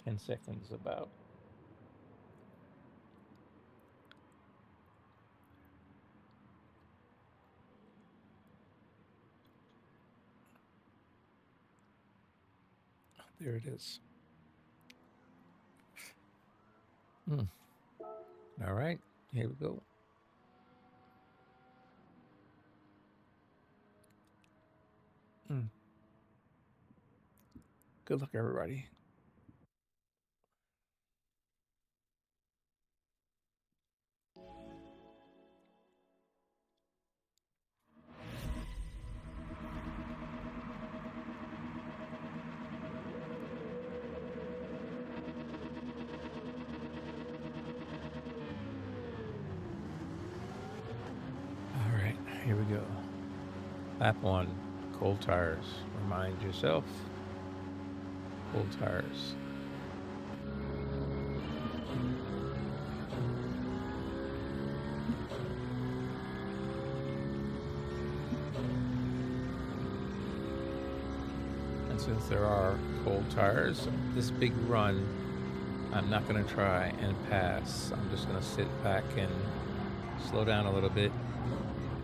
10 seconds about. There it is. All right, here we go. Good luck, everybody. All right, here we go. Lap 1, cold tires. Remind yourself. Cold tires. And since there are cold tires, this big run, I'm not going to try and pass. I'm just going to sit back and slow down a little bit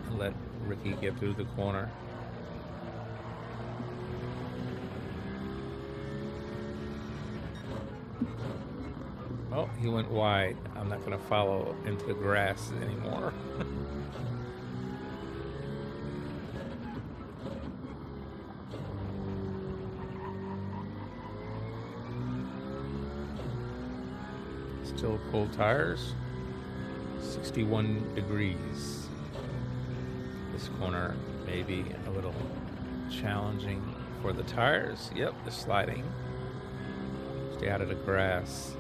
and let Ricky get through the corner. Oh, he went wide. I'm not going to follow into the grass anymore. Still cold tires. 61 degrees. This corner may be a little challenging for the tires. Yep, they're sliding. Stay out of the grass.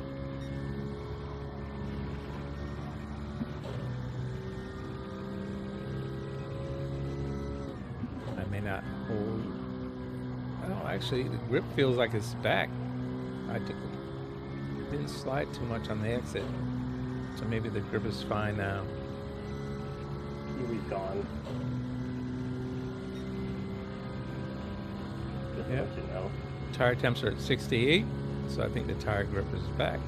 Not hold. Oh, actually, the grip feels like it's back. Didn't slide too much on the exit, so maybe the grip is fine now. Newbie's gone. Just to let you know. Tire temps are at 68, so I think the tire grip is back.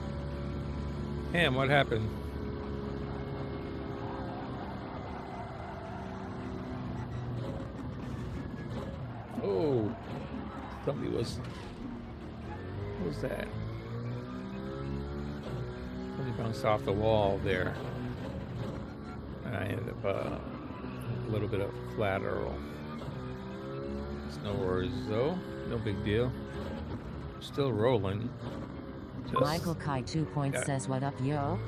Damn, what happened? Oh, somebody was. What was that? Somebody bounced off the wall there. And I ended up a little bit of collateral. It's no worries though. No big deal. Still rolling. Just Michael Kai 2 Points says, what up, yo?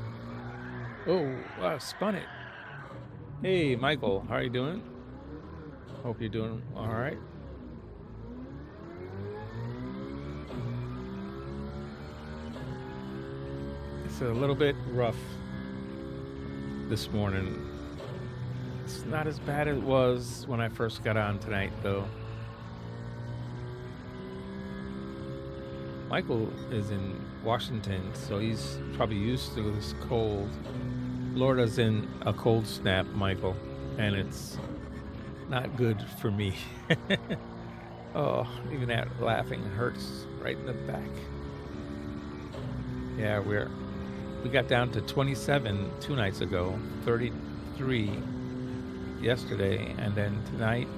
Oh, wow, spun it. Hey, Michael, how are you doing? Hope you're doing all right. It's a little bit rough this morning. It's not as bad as it was when I first got on tonight, though. Michael is in Washington, so he's probably used to this cold. Florida's in a cold snap, Michael, and it's not good for me. Oh, even that laughing hurts right in the back. Yeah, we got down to 27 2 nights ago, 33 yesterday, and then tonight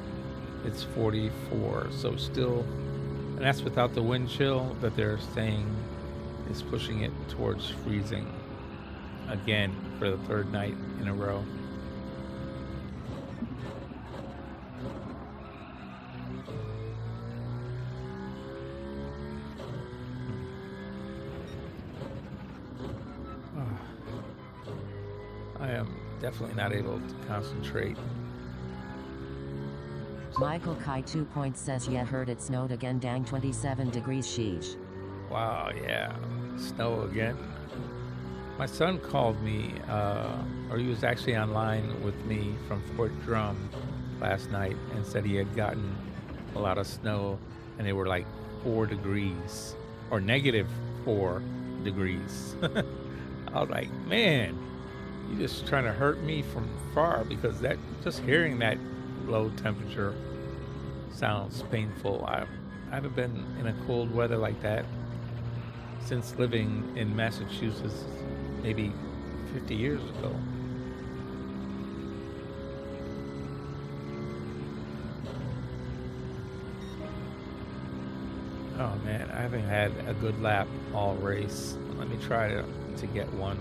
it's 44. So still, and that's without the wind chill that they're saying is pushing it towards freezing again for the 3rd night in a row. I am definitely not able to concentrate. Michael Kai 2 Points says, yeah, heard it snowed again, dang, 27 degrees, sheesh. Wow, yeah, snow again. My son called me, or he was actually online with me from Fort Drum last night and said he had gotten a lot of snow and they were like 4 degrees or -4 degrees. I was like, man, you're just trying to hurt me from far, because that, just hearing that low temperature sounds painful. I haven't been in a cold weather like that since living in Massachusetts maybe 50 years ago. Oh man, I haven't had a good lap all race. Let me try to get one.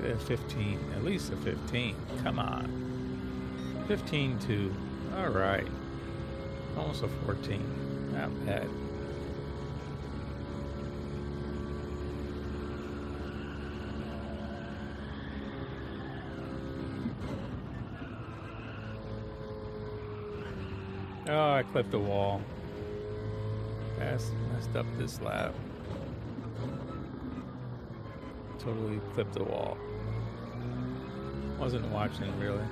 A 15, at least a 15. Come on. 15-2. All right. Almost a 14. Not bad. Oh, I clipped the wall. That's messed up this lap. Totally clipped the wall. Wasn't watching really.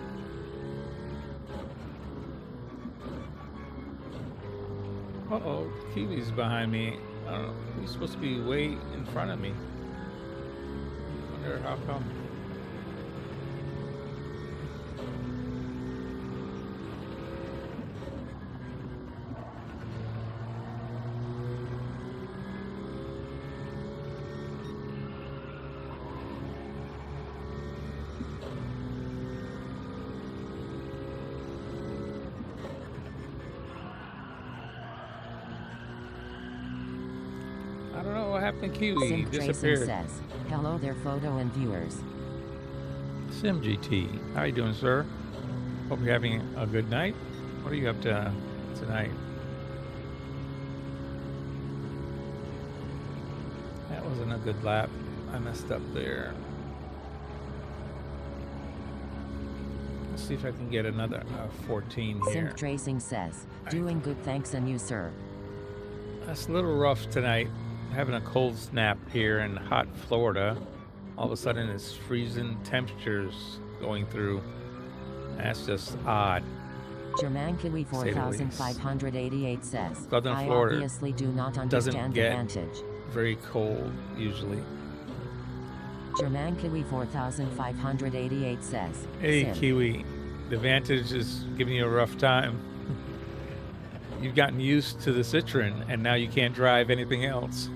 Uh-oh, Kiwi's behind me. I don't know. He's supposed to be way in front of me. Wonder how come. I don't know what happened to Kiwi. He Sim Tracing disappeared. says, hello there, photo and viewers. Sim GT, how you doing, sir? Hope you're having a good night. What are you up to tonight? That wasn't a good lap. I messed up there. Let's see if I can get another 14 here. Sim Tracing says, doing good, thanks, and you, sir. That's a little rough tonight. Having a cold snap here in hot Florida. All of a sudden it's freezing temperatures going through. That's just odd. German Kiwi 4588 says, Southern I Florida obviously do not doesn't understand get Advantage. very cold usually. German Kiwi 4588 says, Hey Sim. Kiwi, the Vantage is giving you a rough time. You've gotten used to the Citroen and now you can't drive anything else.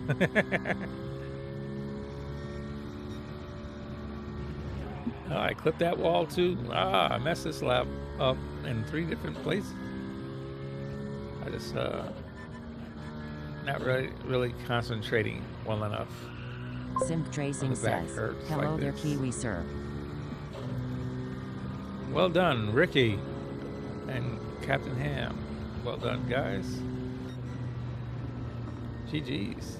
Oh, I clipped that wall too. I messed this lap up in 3 different places. I just not really concentrating well enough. Sim Tracing The back says, hurts hello like there, this. Kiwi, sir. Well done, Ricky and Captain Ham. Well done, guys. GG's.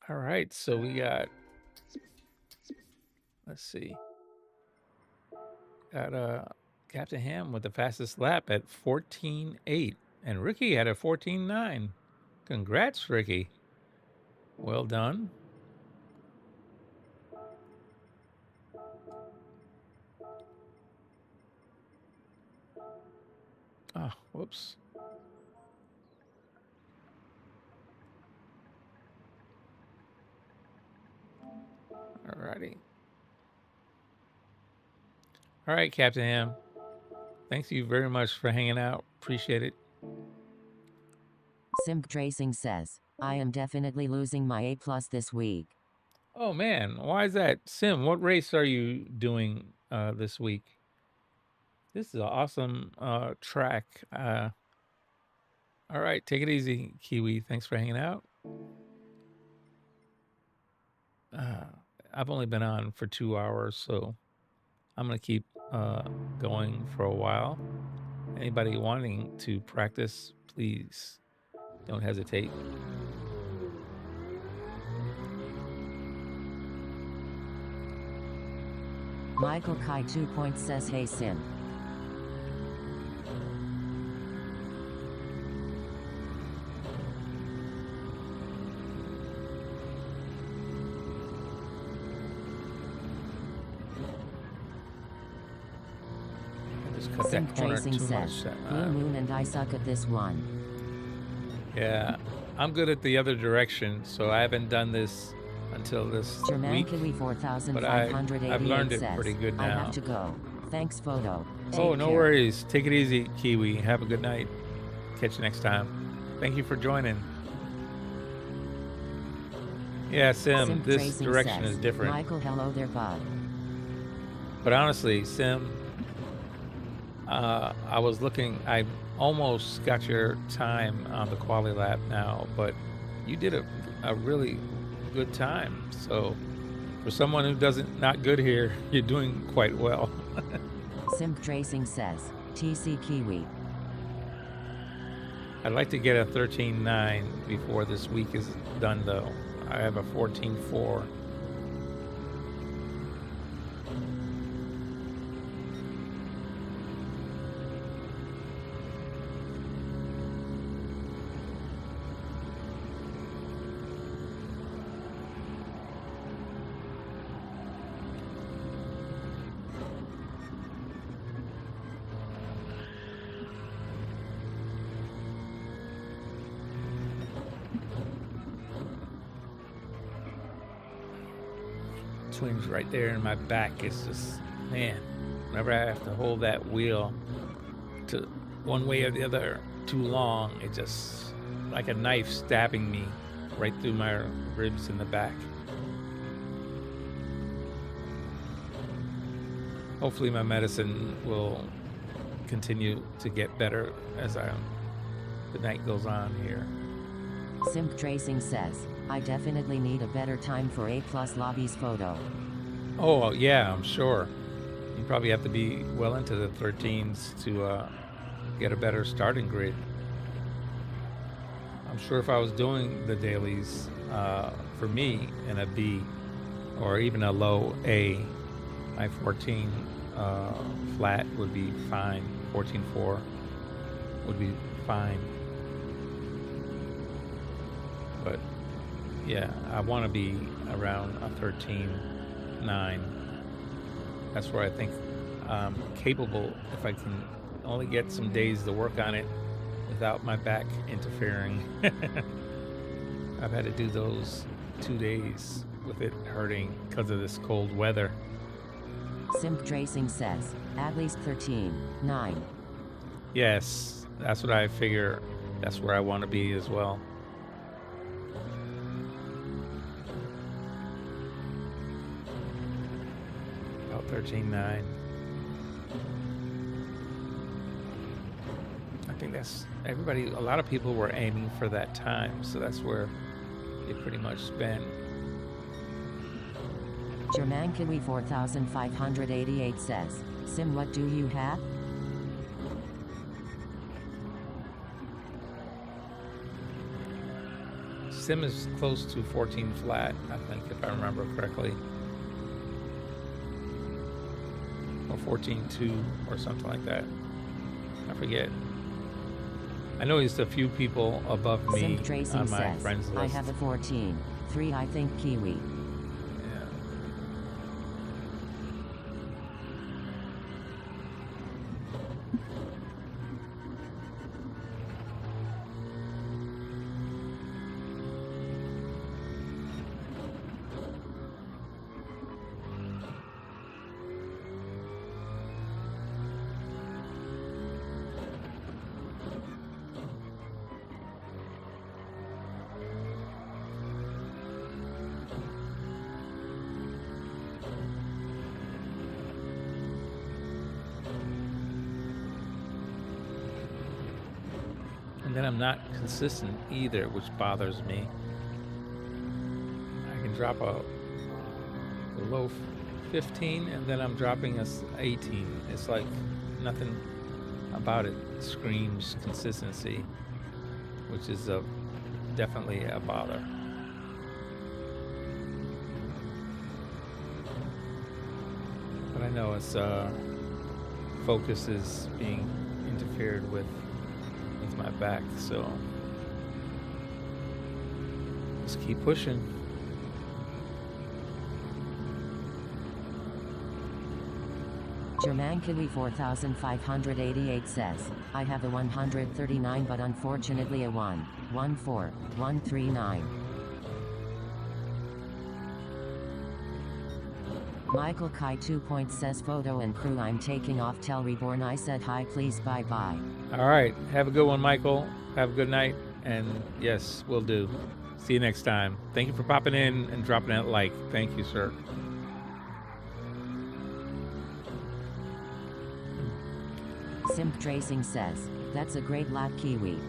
All right, so we got, let's see, got Captain Ham with the fastest lap at 14.8, and Ricky had a 14.9. Congrats, Ricky. Well done. Oh, whoops. Alrighty. All right, Captain Ham. Thanks you very much for hanging out. Appreciate it. Sim Tracing says, I am definitely losing my A+ this week. Oh man, why is that? Sim, what race are you doing this week? This is an awesome track. All right, take it easy, Kiwi. Thanks for hanging out. I've only been on for 2 hours, so I'm going to keep going for a while. Anybody wanting to practice, please don't hesitate. Michael Kai 2 Point says, hey, Sim. Cut Sim that corner Tracing too says, much. Blue Moon and I suck at this one. Yeah, I'm good at the other direction, so I haven't done this until this German week. Kiwi But 4588 I've learned it says, pretty good I now. have to go. Thanks, photo. Oh, Take no care. worries. Take it easy, Kiwi. Have a good night. Catch you next time. Thank you for joining. Yeah, Sim, this Tracing direction says, is different. Michael, hello there, bud. But honestly, Sim, I was looking, I almost got your time on the Quali-Lap now, but you did a really good time. So for someone who not good here, you're doing quite well. Sim Tracing says, TC Kiwi. I'd like to get a 13.9 before this week is done, though. I have a 14.4. Twins right there in my back. It's just, man, whenever I have to hold that wheel to one way or the other too long, it just like a knife stabbing me right through my ribs in the back. Hopefully my medicine will continue to get better as the night goes on here. Simp Tracing says, I definitely need a better time for A+ lobbies photo. Oh, yeah, I'm sure. You probably have to be well into the 13s to get a better starting grid. I'm sure if I was doing the dailies, for me, in a B or even a low A, my 14 flat would be fine. 14.4 would be fine. But yeah, I want to be around a 13.9. That's where I think I'm capable, if I can only get some days to work on it without my back interfering. I've had to do those 2 days with it hurting because of this cold weather. Simp Tracing says, at least 13.9. Yes, that's what I figure. That's where I want to be as well. About 13.9. I think that's everybody. A lot of people were aiming for that time, so that's where they pretty much spend. German Kiwi 4588 says, Sim, what do you have? Sim is close to 14 flat, I think, if I remember correctly. Or 14.2 or something like that. I forget. I know he's a few people above me Simp Tracing on my says, friends list. I have a 14.3, I think Kiwi. Yeah. And then I'm not consistent either, which bothers me. I can drop a low 15 and then I'm dropping a 18. It's like nothing about it screams consistency, which is definitely a bother. But I know it's focus is being interfered with my back, so just keep pushing. German Kiwi 4588 says, I have a 139 but unfortunately a 1.4139. Michael Kai 2 Point says, photo and crew, I'm taking off, tell Reborn I said hi, please, bye bye. All right, have a good one, Michael. Have a good night, and yes, will do. See you next time. Thank you for popping in and dropping that like. Thank you, sir. Simp Tracing says, that's a great lap, Kiwi.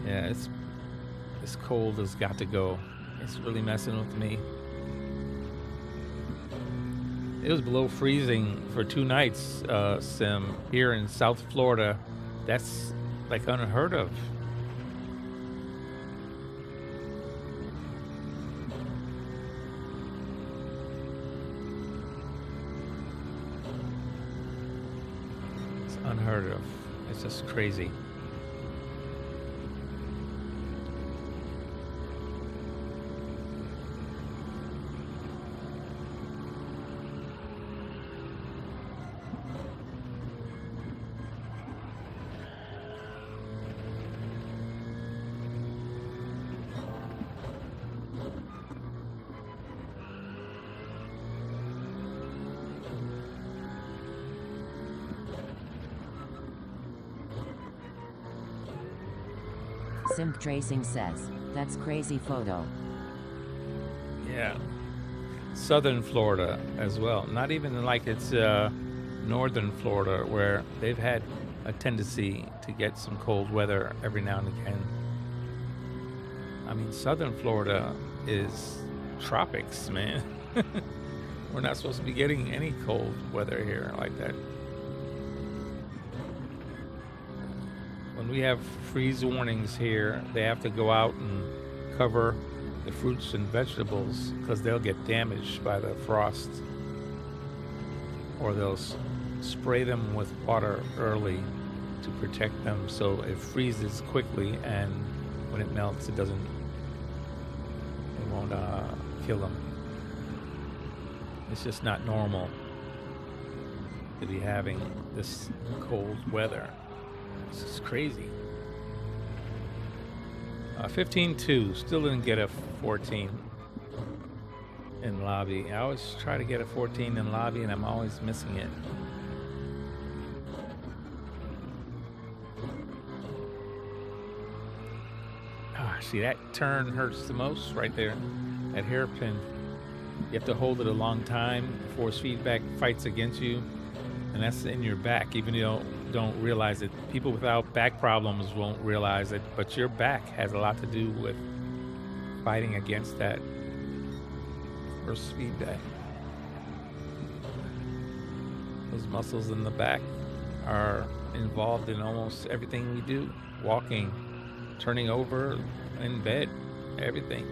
Yeah, this cold has got to go. It's really messing with me. It was below freezing for 2 nights, Sim, here in South Florida. That's like unheard of. It's unheard of. It's just crazy. Simp Tracing says, that's crazy photo. Yeah. Southern Florida as well. Not even like it's northern Florida, where they've had a tendency to get some cold weather every now and again. I mean, southern Florida is tropics, man. We're not supposed to be getting any cold weather here like that. When we have freeze warnings here, they have to go out and cover the fruits and vegetables because they'll get damaged by the frost, or they'll spray them with water early to protect them so it freezes quickly, and when it melts it won't kill them. It's just not normal to be having this cold weather. This is crazy. 15.2, still didn't get a 14 in lobby. I always try to get a 14 in lobby and I'm always missing it. See, that turn hurts the most right there. That hairpin. You have to hold it a long time. Force feedback fights against you. And that's in your back, even though you don't realize it. People without back problems won't realize it, but your back has a lot to do with fighting against that force feedback. Those muscles in the back are involved in almost everything we do. Walking, turning over in bed, everything.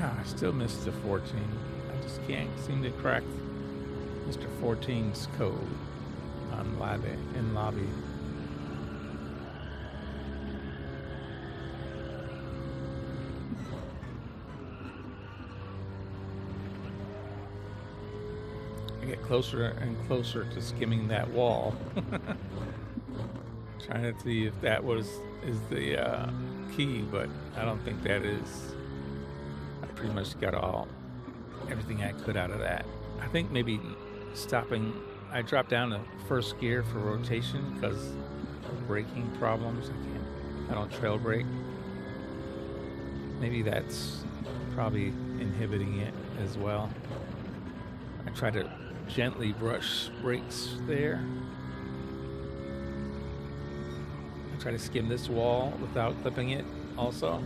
I still missed the 14. I just can't seem to crack Mr. 14's code on in lobby. I get closer and closer to skimming that wall. Trying to see if that is the key, but I don't think that is. Pretty much got everything I could out of that. I think maybe stopping, I dropped down to first gear for rotation because of braking problems. I don't trail brake. Maybe that's probably inhibiting it as well. I try to gently brush brakes there. I try to skim this wall without clipping it also.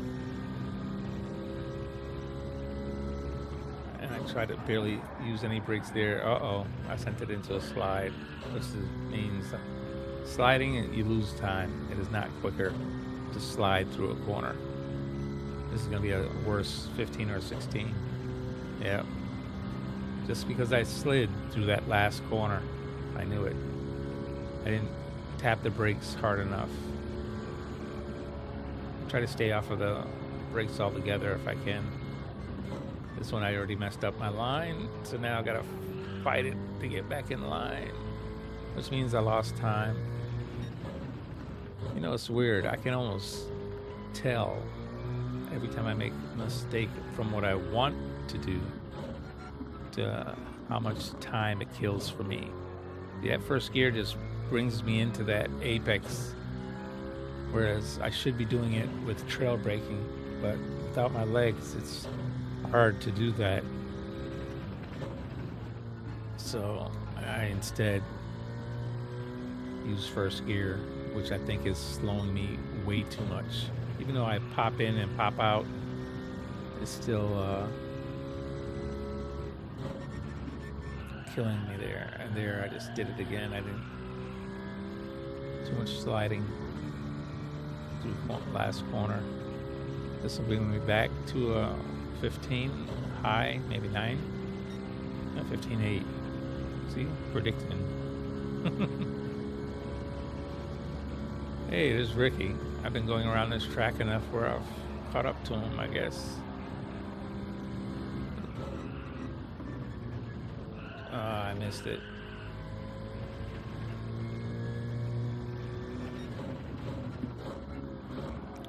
Try to barely use any brakes there. I sent it into a slide, which means sliding and you lose time. It is not quicker to slide through a corner. This is going to be a worse 15 or 16. Yeah. Just because I slid through that last corner, I knew it. I didn't tap the brakes hard enough. Try to stay off of the brakes altogether if I can. This one I already messed up my line, so now I gotta fight it to get back in line, which means I lost time. You know, it's weird. I can almost tell every time I make a mistake from what I want to do to how much time it kills for me. That first gear just brings me into that apex, whereas I should be doing it with trail braking, but without my legs it's hard to do that. So I instead use first gear, which I think is slowing me way too much. Even though I pop in and pop out, it's still killing me there. And there I just did it again. I didn't, too much sliding through last corner. This will bring me back to 15 high, maybe 9, no, 15.8. See, predicting. Hey, there's Ricky. I've been going around this track enough where I've caught up to him, I guess. I missed it.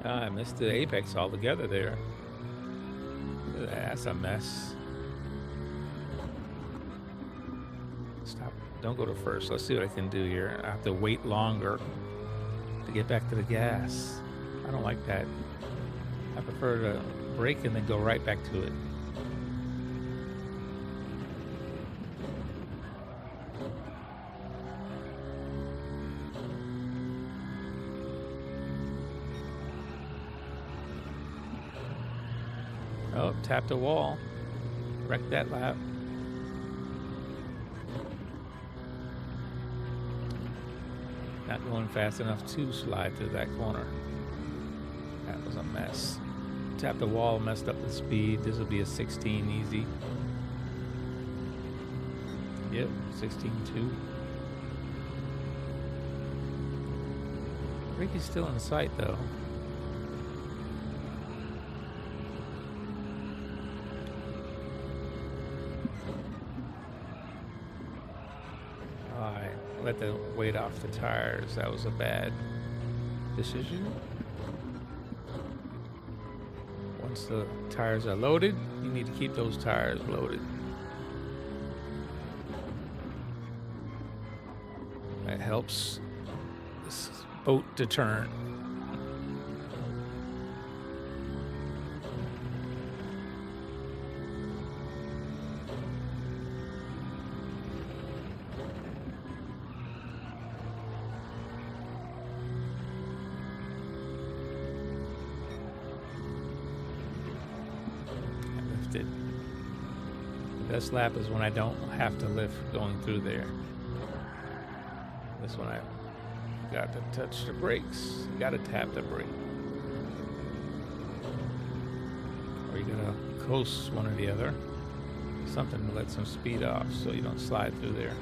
I missed the apex altogether there. That's a mess. Stop. Don't go to first. Let's see what I can do here. I have to wait longer to get back to the gas. I don't like that. I prefer to brake and then go right back to it. Oh, tapped a wall. Wrecked that lap. Not going fast enough to slide through that corner. That was a mess. Tapped the wall, messed up the speed. This will be a 16 easy. Yep, 16.2. Ricky's still in sight though. Let the weight off the tires. That was a bad decision. Once the tires are loaded, you need to keep those tires loaded. That helps this boat to turn. The best lap is when I don't have to lift going through there. This one I got to touch the brakes. You got to tap the brake. Or you gotta coast one or the other. Something to let some speed off so you don't slide through there.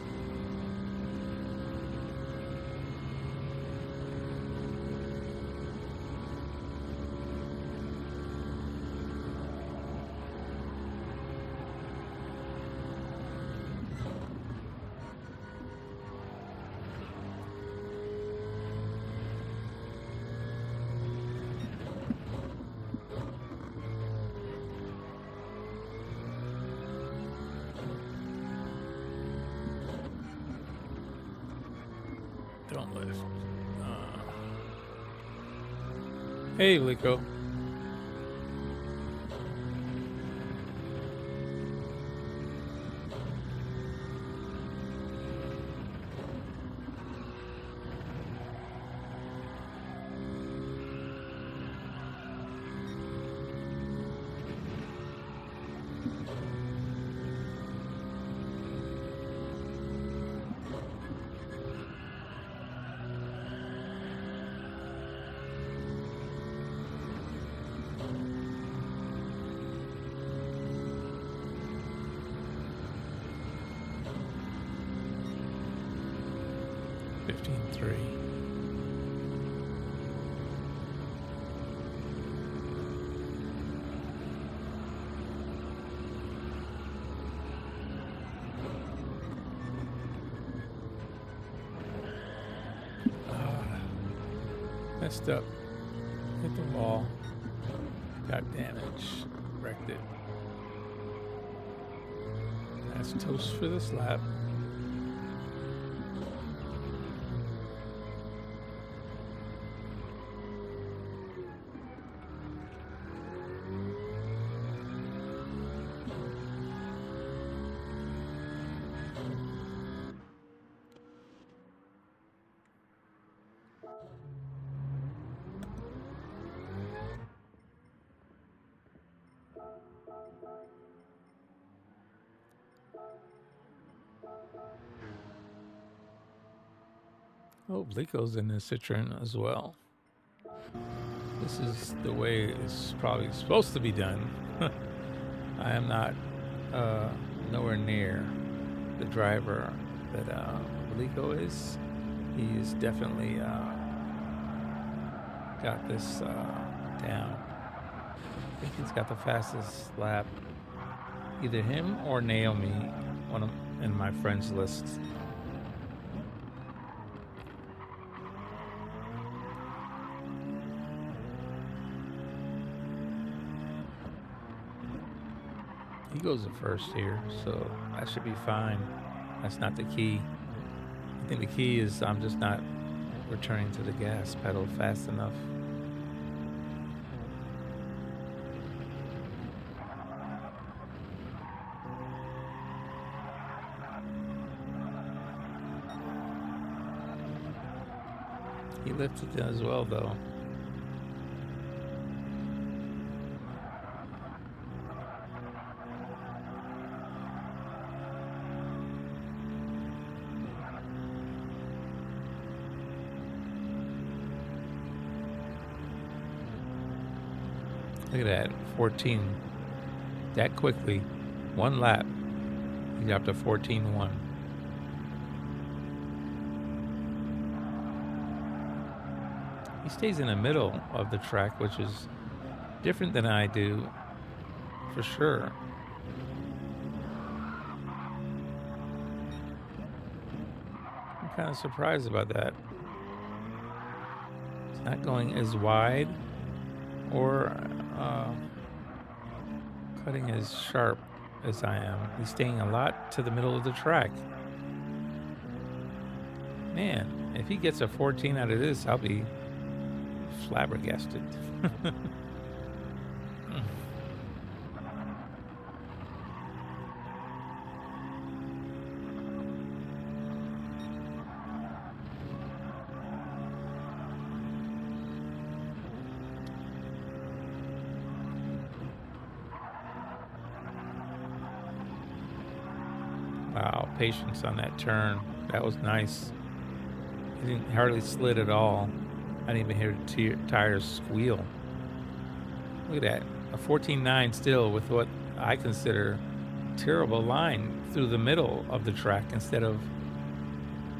Don't lift. Hey, Lico. Messed up. Hit the wall. Got damaged. Wrecked it. That's toast for this lap. Oh, Blico's in the Citroen as well. This is the way it's probably supposed to be done. I am not nowhere near the driver that Blico is. He is definitely got this down. I think he's got the fastest lap. Either him or Naomi, one of in my friends list. He goes at first here, so that should be fine. That's not the key. I think the key is I'm just not returning to the gas pedal fast enough. He lifted it as well, though. Look at that, 14. That quickly, one lap, he got to 14.1. He stays in the middle of the track, which is different than I do, for sure. I'm kind of surprised about that. It's not going as wide or cutting as sharp as I am. He's staying a lot to the middle of the track. Man, if he gets a 14 out of this, I'll be flabbergasted. Wow, patience on that turn. That was nice. He didn't hardly slid at all. I didn't even hear the tires squeal. Look at that. A 14.9 still with what I consider terrible line through the middle of the track instead of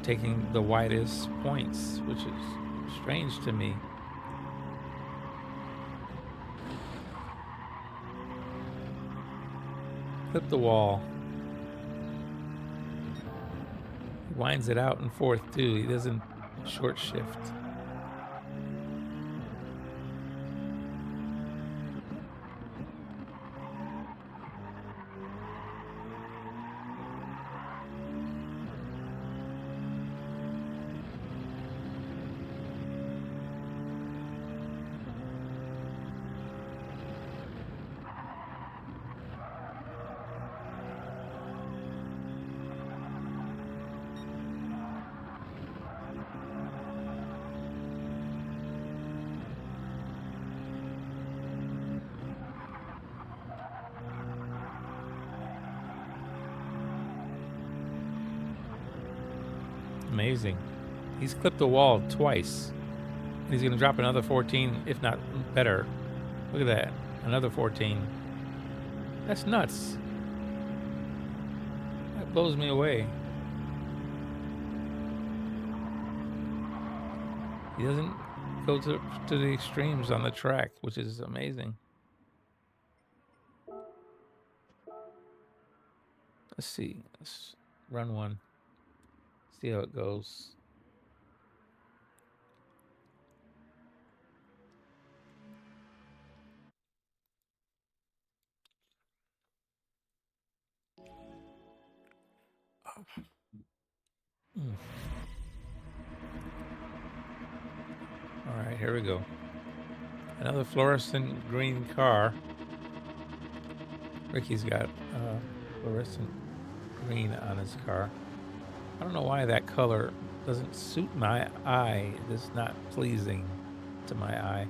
taking the widest points, which is strange to me. Clip the wall. He winds it out in fourth too. He doesn't short shift. Amazing. He's clipped the wall twice. And he's going to drop another 14, if not better. Look at that. Another 14. That's nuts. That blows me away. He doesn't go to the extremes on the track, which is amazing. Let's see. Let's run one. See how it goes. All right, here we go. Another fluorescent green car. Ricky's got fluorescent green on his car. I don't know why that color doesn't suit my eye. It's not pleasing to my eye.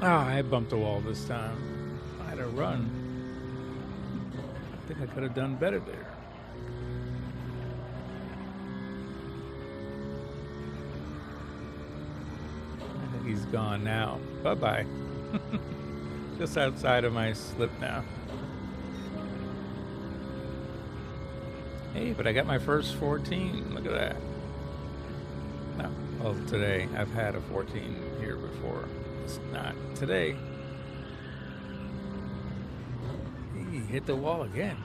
I bumped the wall this time. I had a run. I think I could have done better there. I think he's gone now. Bye-bye. Just outside of my slip now. Hey, but I got my first 14. Look at that. No, well, today. I've had a 14 here before. It's not today. He hit the wall again.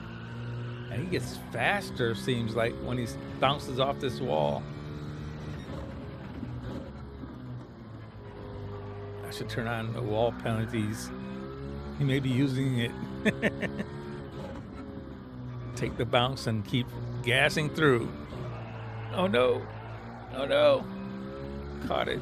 And he gets faster, seems like, when he bounces off this wall. I should turn on the wall penalties. He may be using it. Take the bounce and keep gassing through. Oh no. Oh no. Caught it.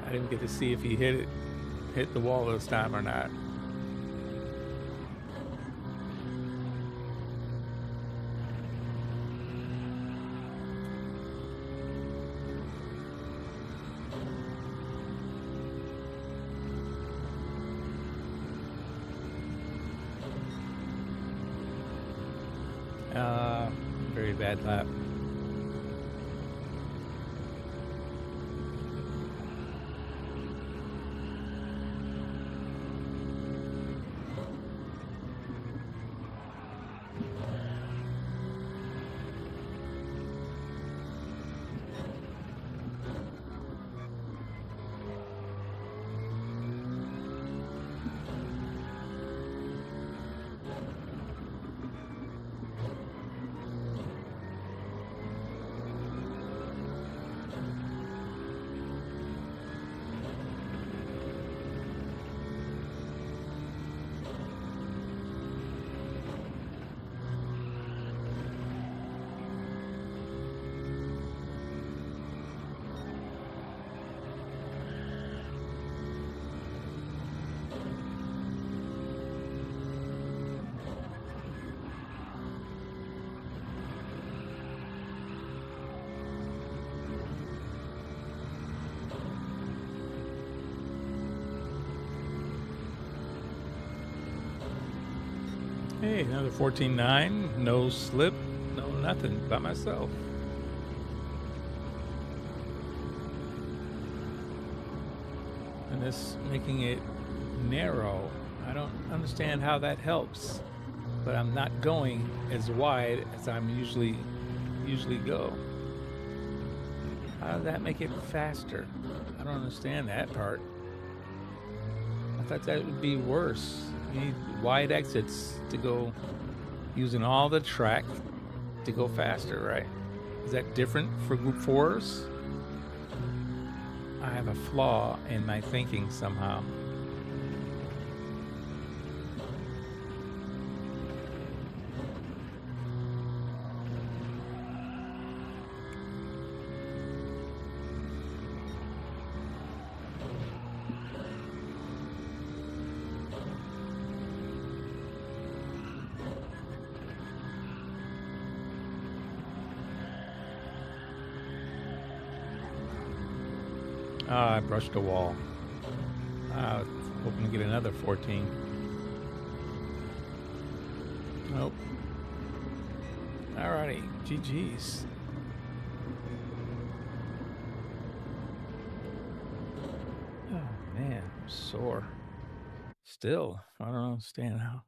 I didn't get to see if he hit the wall this time or not. Very bad lap. Hey, another 14.9, no slip, no nothing, by myself. And this making it narrow, I don't understand how that helps, but I'm not going as wide as I'm usually go. How does that make it faster? I don't understand that part. I thought that would be worse. You need wide exits to go, using all the track to go faster, right? Is that different for Group 4s? I have a flaw in my thinking somehow. I brushed a wall. I was hoping to get another 14. Nope. Alrighty, GG's. Oh man, I'm sore. Still, I don't understand how.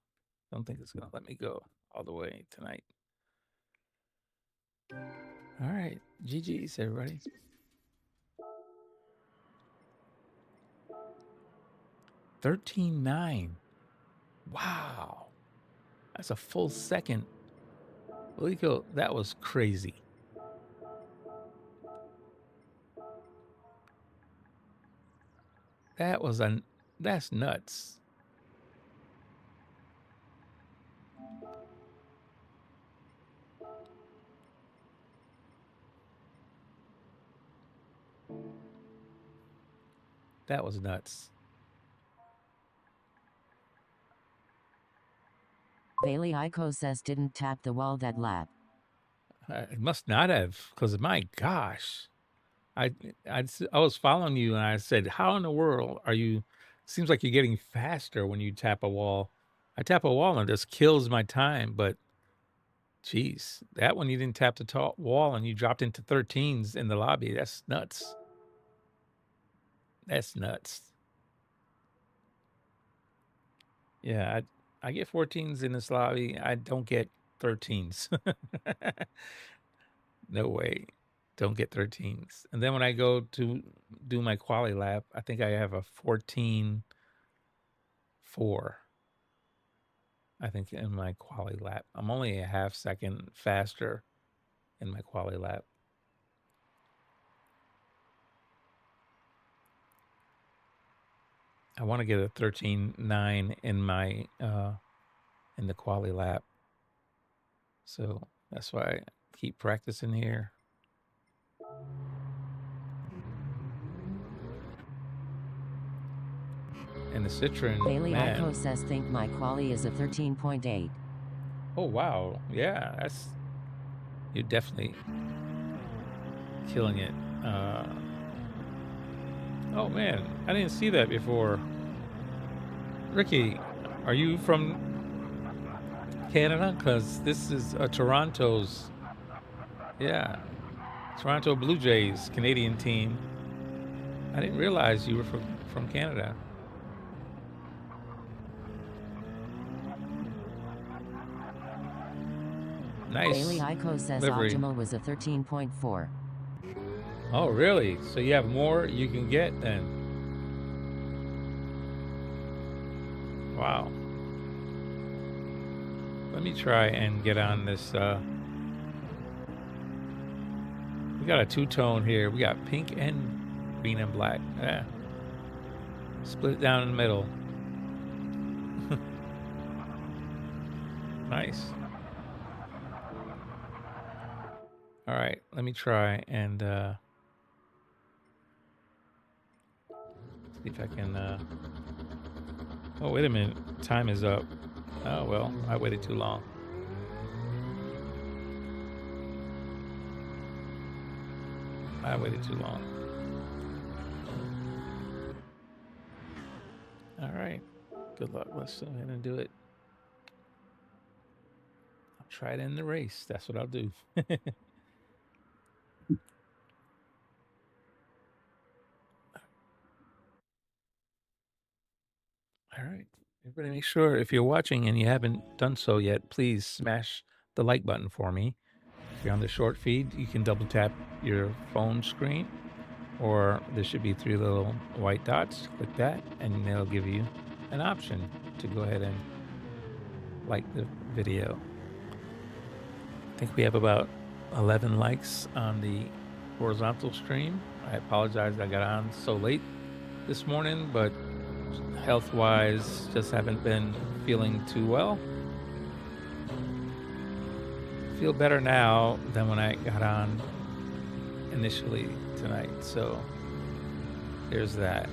Don't think it's gonna let me go all the way tonight. Alright, GG's everybody. $13.9. Wow. That's a full second. Lico, that was crazy. That's nuts. That was nuts. Bailey Ico says didn't tap the wall that lap. It must not have, because my gosh, I was following you and I said, how in the world are you? Seems like you're getting faster when you tap a wall. I tap a wall and it just kills my time, but geez, that one you didn't tap the wall and you dropped into 13s in the lobby. That's nuts. That's nuts. Yeah, I get 14s in this lobby. I don't get 13s. No way. Don't get 13s. And then when I go to do my Quali-Lap, I think I have a 14.4. I think in my Quali-Lap. I'm only a half second faster in my Quali-Lap. I want to get a 13.9 in my in the Quali-Lap. So that's why I keep practicing here. And the Citroen, Bailey man. Ico says think my quali is a 13.8. Oh wow, yeah, you're definitely killing it. Oh man, I didn't see that before. Ricky, are you from Canada? Because this is Toronto's, yeah, Toronto Blue Jays Canadian team. I didn't realize you were from Canada. Nice. Bailey Ico says livery. optimal was a 13.4. Oh, really? So you have more you can get then? Wow. Let me try and get on this. We got a two-tone here. We got pink and green and black. Yeah. Split it down in the middle. Nice. All right, let me try and see if I can. Oh, wait a minute. Time is up. Oh, well, I waited too long. I waited too long. All right. Good luck. Let's go ahead and do it. I'll try it in the race. That's what I'll do. All right. Everybody make sure if you're watching and you haven't done so yet, please smash the like button for me. If you're on the short feed, you can double tap your phone screen, or there should be 3 little white dots. Click that and they'll give you an option to go ahead and like the video. I think we have about 11 likes on the horizontal stream. I apologize I got on so late this morning, but health-wise, just haven't been feeling too well. Feel better now than when I got on initially tonight, so there's that.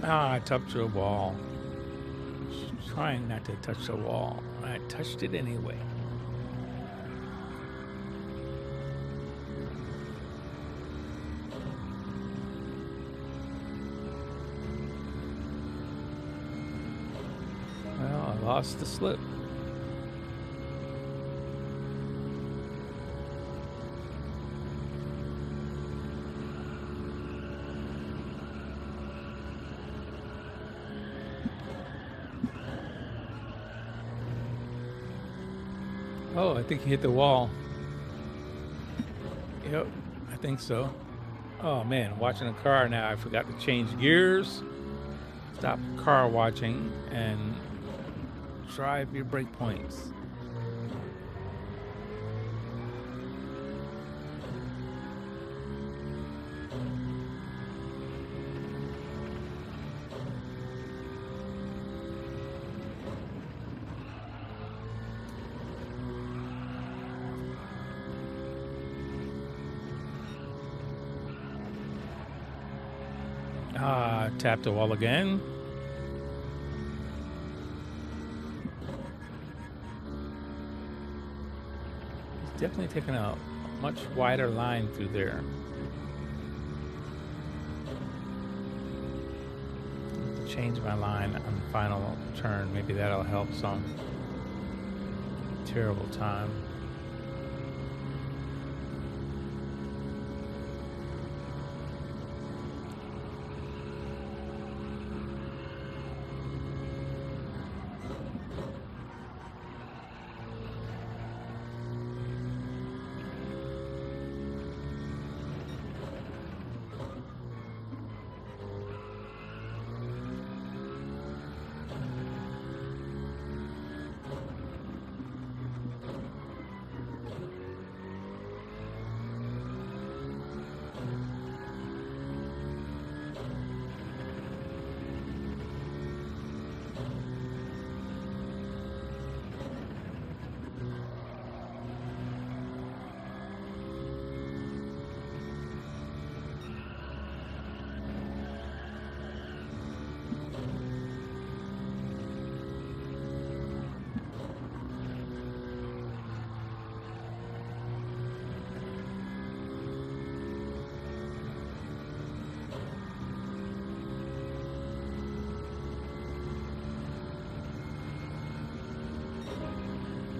Ah, I touched the wall. Trying not to touch the wall. I touched it anyway. Well, I lost the slip. Oh, I think he hit the wall. Yep, I think so. Oh man, watching a car now, I forgot to change gears. Stop car watching and drive your brake points. Tap the wall again. He's definitely taking a much wider line through there. Change my line on the final turn. Maybe that'll help some. Terrible time.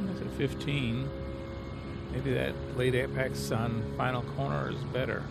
That's at 15. Maybe that late apex on final corner is better.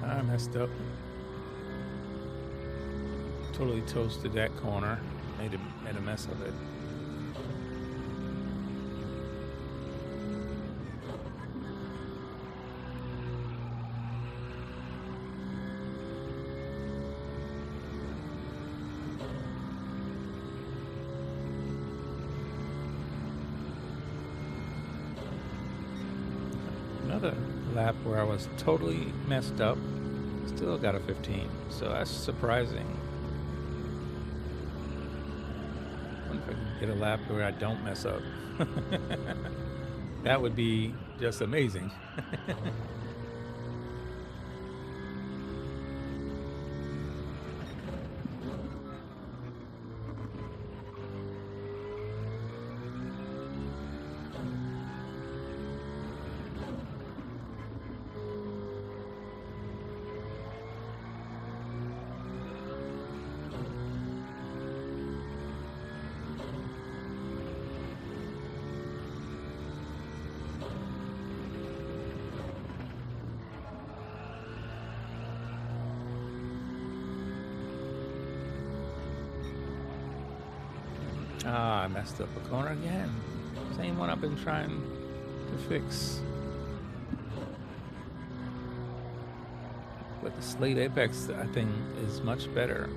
I messed up. Totally toasted that corner. Made a mess of it. Another lap where I was totally messed up. Still got a 15, so that's surprising. I wonder if I can get a lap where I don't mess up. That would be just amazing. Ah, I messed up a corner again. Same one I've been trying to fix. But the Slate Apex, I think, is much better.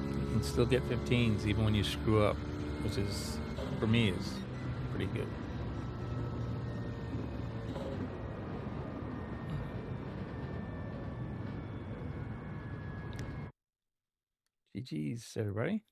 You can still get 15s even when you screw up, which is, for me, is pretty good. GG's, everybody.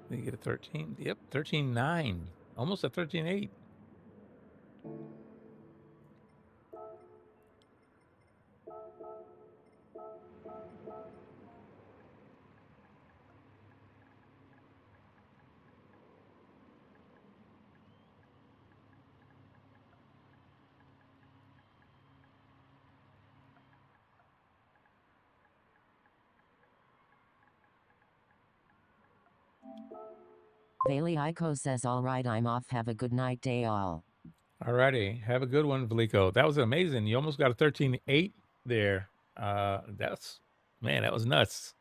They get a 13. Yep, 13.9. Almost a 13.8. Bailey Iko says, all right, I'm off. Have a good night, day all. Alrighty, have a good one, Valico. That was amazing. You almost got a 13.8 there. Man, that was nuts.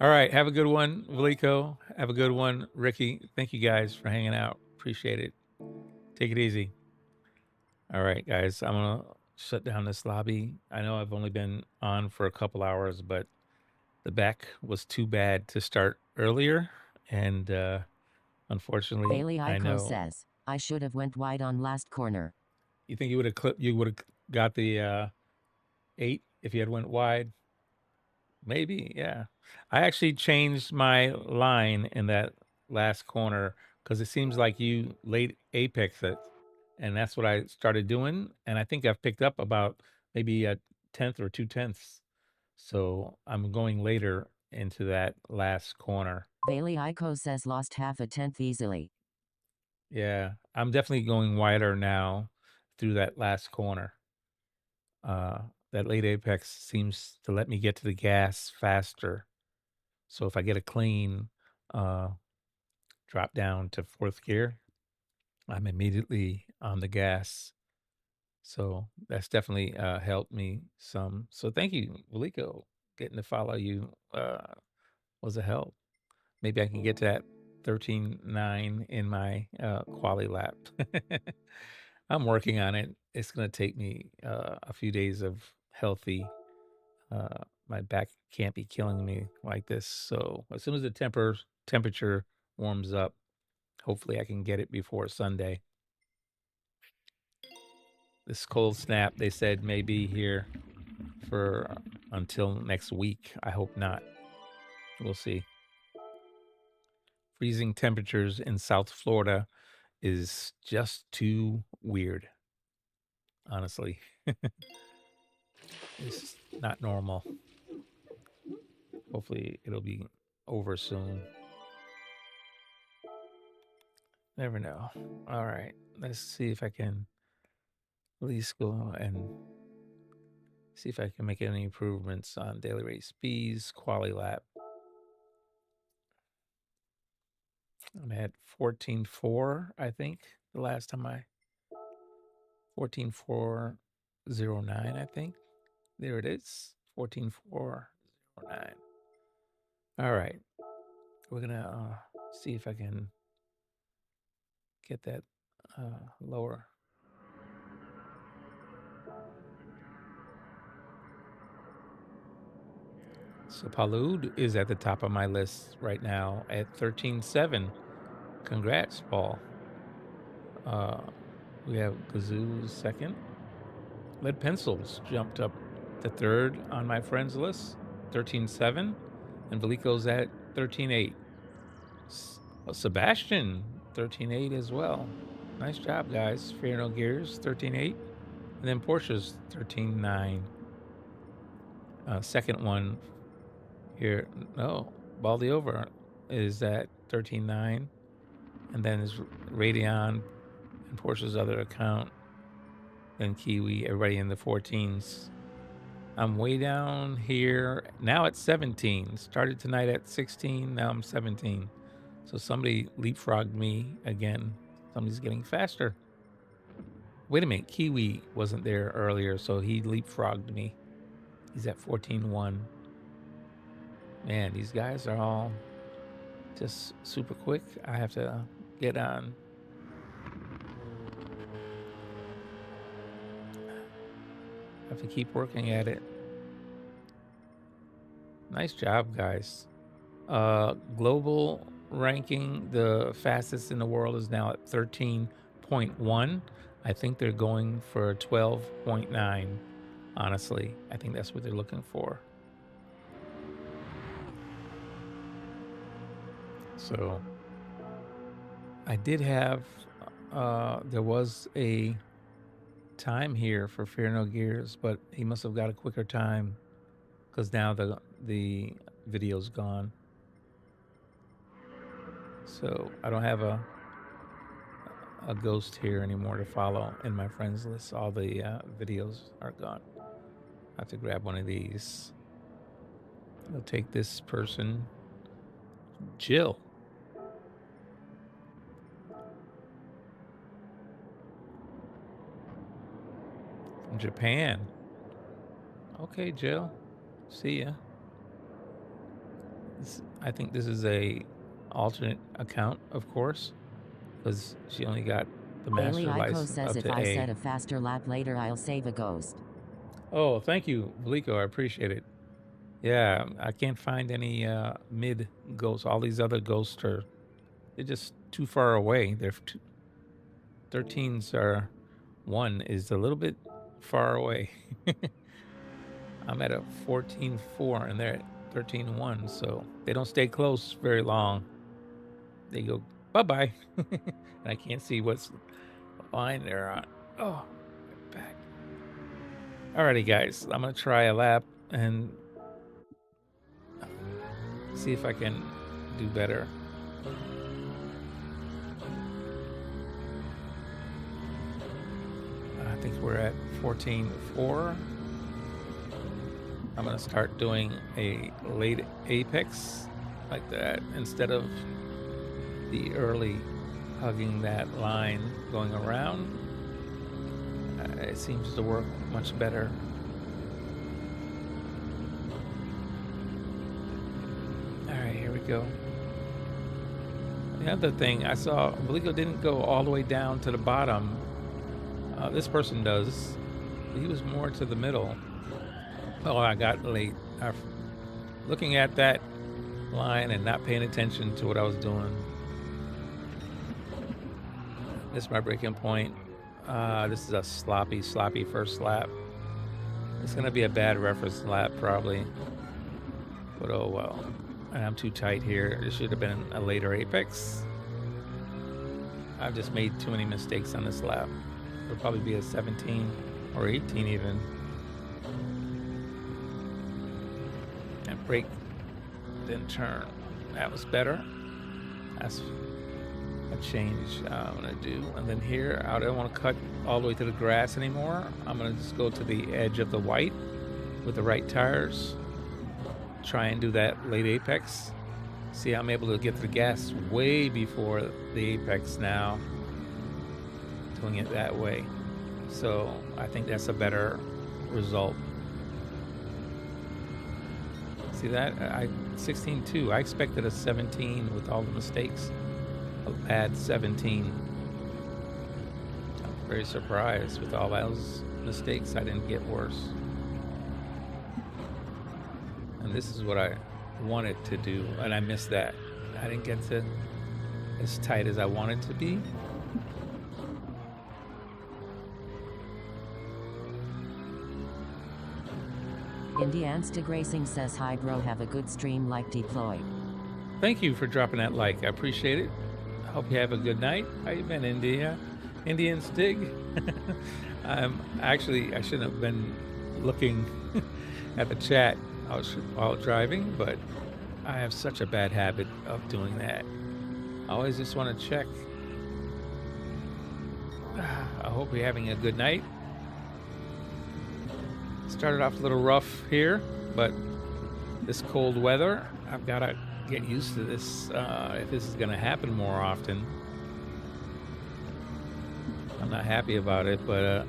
All right, have a good one, Valico. Have a good one, Ricky. Thank you guys for hanging out. Appreciate it. Take it easy. All right, guys, I'm gonna shut down this lobby. I know I've only been on for a couple hours, but the back was too bad to start earlier, and unfortunately, Bailey I Iko know. says, I should have went wide on last corner. You think you would have got the 8 if you had went wide? Maybe, yeah. I actually changed my line in that last corner because it seems like you late apex it, and that's what I started doing. And I think I've picked up about maybe a 10th or 2/10. So I'm going later into that last corner. Bailey Iko says, lost half a tenth easily. Yeah, I'm definitely going wider now through that last corner. That late apex seems to let me get to the gas faster. So if I get a clean drop down to 4th gear, I'm immediately on the gas. So that's definitely helped me some. So thank you, Valico. Getting to follow you was a help. Maybe I can get to that 13.9 in my Quali-Lap. I'm working on it. It's going to take me a few days of healthy. My back can't be killing me like this. So as soon as the temperature warms up, hopefully I can get it before Sunday. This cold snap, they said, may be here for until next week. I hope not. We'll see. Freezing temperatures in South Florida is just too weird. Honestly, it's not normal. Hopefully it'll be over soon. Never know. All right, let's see if I can at least go and see if I can make any improvements on daily rate speeds, Quali-Lap. I'm at 14.4, I think, the last time 14.409, I think. There it is, 14.409. All right, we're gonna see if I can get that lower. So Palud is at the top of my list right now at 13.7. Congrats, Paul. We have Gazoo second. Lead Pencils jumped up to 3rd on my friends list, 13.7. And Valico's at 13.8. Sebastian, 13.8 as well. Nice job, guys. Fear No Gears, 13.8. And then Porsche's 13.9. Second one here, no, Baldy Over is at 13.9. And then is Radeon and Porsche's other account. Then Kiwi, everybody in the 14s. I'm way down here. Now at 17. Started tonight at 16. Now I'm 17. So somebody leapfrogged me again. Somebody's getting faster. Wait a minute. Kiwi wasn't there earlier, so he leapfrogged me. He's at 14.1. Man, these guys are all just super quick. I have to get on. I have to keep working at it. Nice job, guys. Global ranking, the fastest in the world is now at 13.1. I think they're going for 12.9. Honestly, I think that's what they're looking for. So I did have, there was a time here for Fear No Gears, but he must have got a quicker time because now the video's gone. So I don't have a ghost here anymore to follow in my friends list. All the videos are gone. I have to grab one of these. I'll take this person, Jill. From Japan. Okay, Jill. See ya. I think this is a alternate account, of course, because she only got the master Bailey Ico license says up if to I A. set a faster lap later, I'll save a ghost. Oh, thank you, Valico. I appreciate it. Yeah, I can't find any mid ghosts. All these other ghosts they're just too far away. They're 13s are 1 is a little bit far away. I'm at a 14.4 and they're at 13.1, so they don't stay close very long. They go bye-bye. And I can't see what's line they're on. Oh, back. Alrighty, guys. I'm gonna try a lap and see if I can do better. I think we're at 14.4. I'm gonna start doing a late apex like that instead of the early hugging that line going around. It seems to work much better. All right, here we go. The other thing I saw, Valico didn't go all the way down to the bottom. This person does. He was more to the middle. Oh, I got late. Looking at that line and not paying attention to what I was doing. This is my breaking point. This is a sloppy first lap. It's gonna be a bad reference lap probably, but oh well. And I'm too tight here. It should have been a later apex. I've just made too many mistakes on this lap. It'll probably be a 17 or 18 even. And brake, then turn. That was better. That's a change I'm gonna do. And then here, I don't want to cut all the way to the grass anymore. I'm gonna just go to the edge of the white with the right tires. Try and do that late apex. See, I'm able to get to the gas way before the apex now. Doing it that way. So I think that's a better result. See that? 16.2. I expected a 17 with all the mistakes. A bad 17. I'm very surprised with all those mistakes. I didn't get worse. And this is what I wanted to do, and I missed that. I didn't get to as tight as I wanted to be. Indianstig Racing says, hi bro, have a good stream like deployed. Thank you for dropping that like. I appreciate it. I hope you have a good night. How you been, Indian Stig? I shouldn't have been looking at the chat while driving, but I have such a bad habit of doing that. I always just want to check. I hope you're having a good night. Started off a little rough here, but this cold weather, I've got to get used to this if this is going to happen more often. I'm not happy about it, but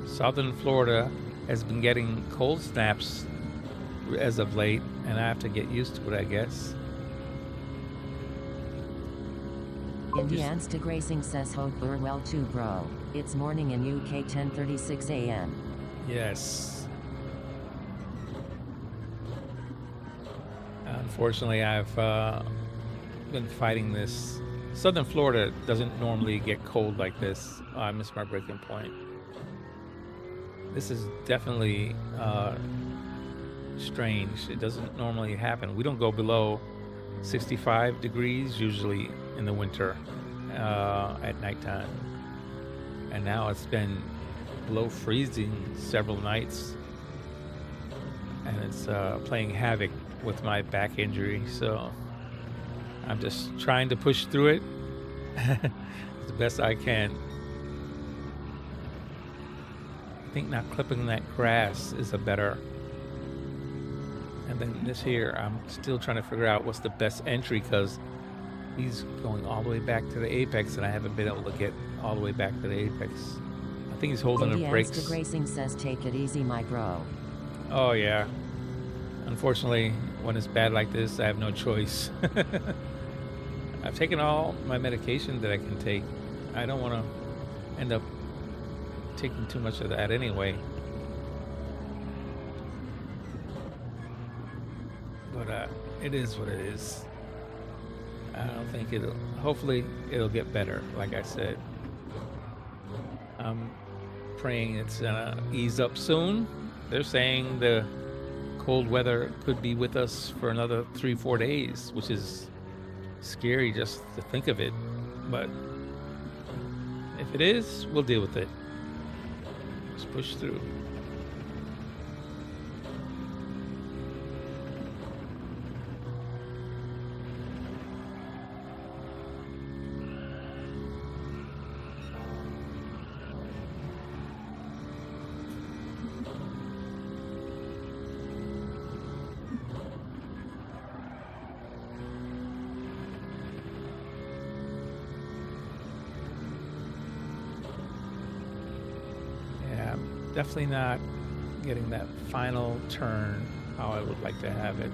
southern Florida has been getting cold snaps as of late, and I have to get used to it, I guess. Indianstig Racing says hope we're well too, bro. It's morning in UK 10:36 a.m. Yes. Unfortunately, I've been fighting this. Southern Florida doesn't normally get cold like this. Oh, I missed my breaking point. This is definitely strange. It doesn't normally happen. We don't go below 65 degrees usually in the winter at nighttime. And now it's been below freezing several nights. And it's playing havoc with my back injury. So I'm just trying to push through it the best I can. I think not clipping that grass is a better. And then this here, I'm still trying to figure out what's the best entry, because he's going all the way back to the apex and I haven't been able to get all the way back to the apex. I think he's holding the brakes. Indianstig Racing says take it easy, my bro. Oh yeah. Unfortunately, when it's bad like this, I have no choice. I've taken all my medication that I can take. I don't want to end up taking too much of that anyway. But it is what it is. I don't think it'll, hopefully it'll get better, like I said. I'm praying it's gonna ease up soon. They're saying the cold weather could be with us for another 3-4 days, which is scary just to think of it. But if it is, we'll deal with it. Just push through. Definitely not getting that final turn how I would like to have it.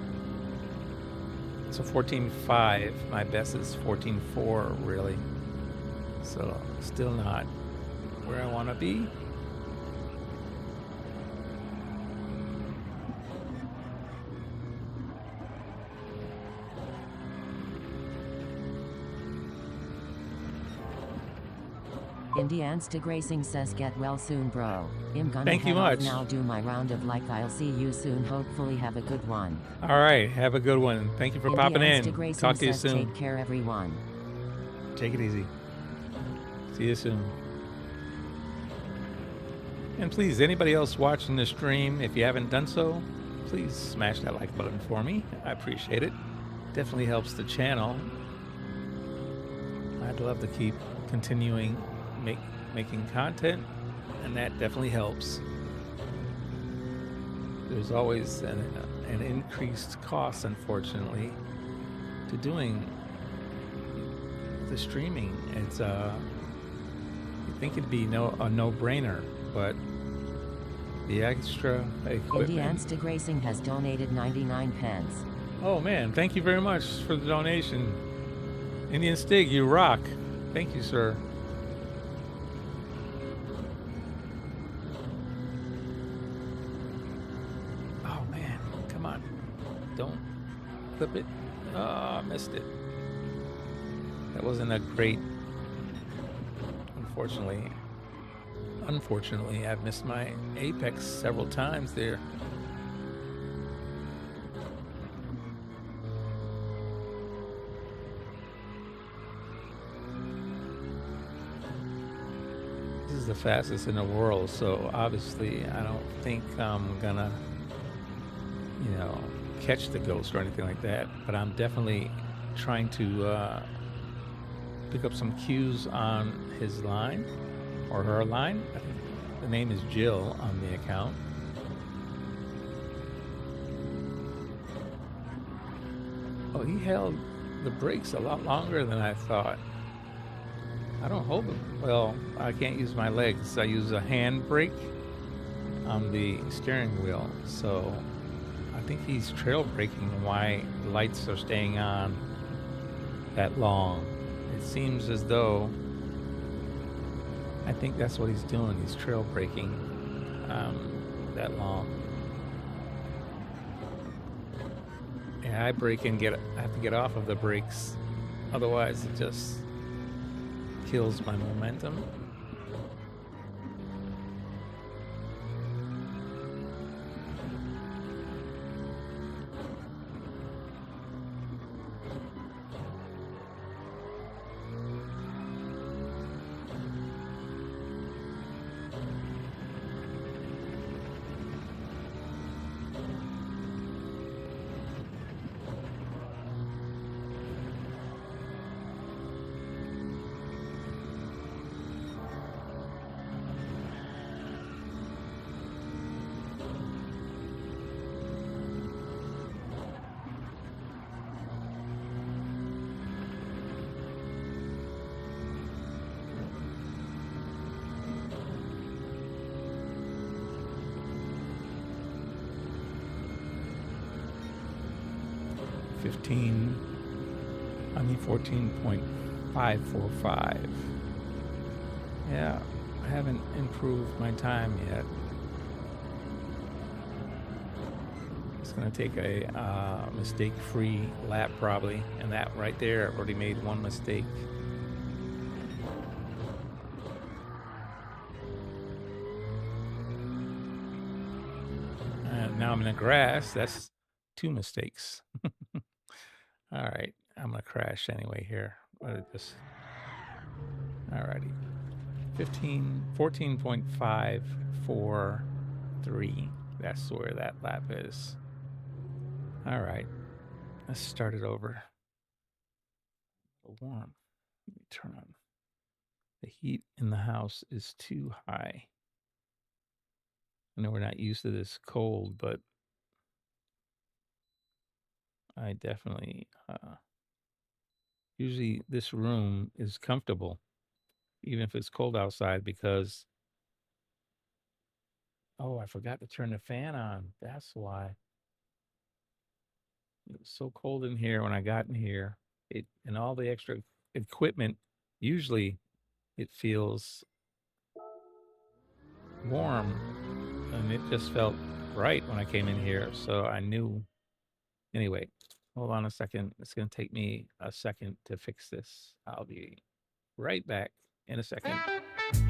It's a 14.5. My best is 14.4 really. So still not where I want to be. Indianstig Racing says get well soon, bro. I'm gonna Thank you head off much. now, do my round of like. I'll see you soon. Hopefully have a good one. All right, have a good one. Thank you for popping in. Indianstig Racing Talk to you says soon. take care, everyone. Take it easy. See you soon. And please, anybody else watching the stream, if you haven't done so, please smash that like button for me. I appreciate it. Definitely helps the channel. I'd love to keep continuing making content, and that definitely helps. There's always an increased cost, unfortunately, to doing the streaming. It's you think it'd be a no-brainer, but the extra equipment. Indianstig Racing has donated 99 pence. Oh man, thank you very much for the donation. Indian Stig, you rock. Thank you, sir. Oh man, come on. Don't clip it. Oh, I missed it. That wasn't a great... Unfortunately, I've missed my apex several times there. This is the fastest in the world, so obviously I don't think I'm gonna, catch the ghost or anything like that, but I'm definitely trying to pick up some cues on his line or her line. I think the name is Jill on the account. Oh, he held the brakes a lot longer than I thought. I don't hold them. Well, I can't use my legs. I use a hand brake on the steering wheel. So I think he's trail braking why the lights are staying on that long. It seems as though I think that's what he's doing. He's trail braking that long. Yeah, I brake and I have to get off of the brakes. Otherwise, it just kills my momentum. I mean 14.545. Yeah, I haven't improved my time yet. It's gonna take a mistake-free lap probably, and that right there, I've already made one mistake. And now I'm in the grass. That's 2 mistakes. All right, I'm gonna crash anyway here. What is this? Alrighty, 14.543. That's where that lap is. All right, let's start it over. Warm. Let me turn on. The heat in the house is too high. I know we're not used to this cold, but I definitely, usually this room is comfortable, even if it's cold outside, because, oh, I forgot to turn the fan on. That's why. It was so cold in here when I got in here. And all the extra equipment, usually it feels warm, and it just felt right when I came in here. So I knew. Anyway, hold on a second. It's going to take me a second to fix this. I'll be right back in a second. Maybe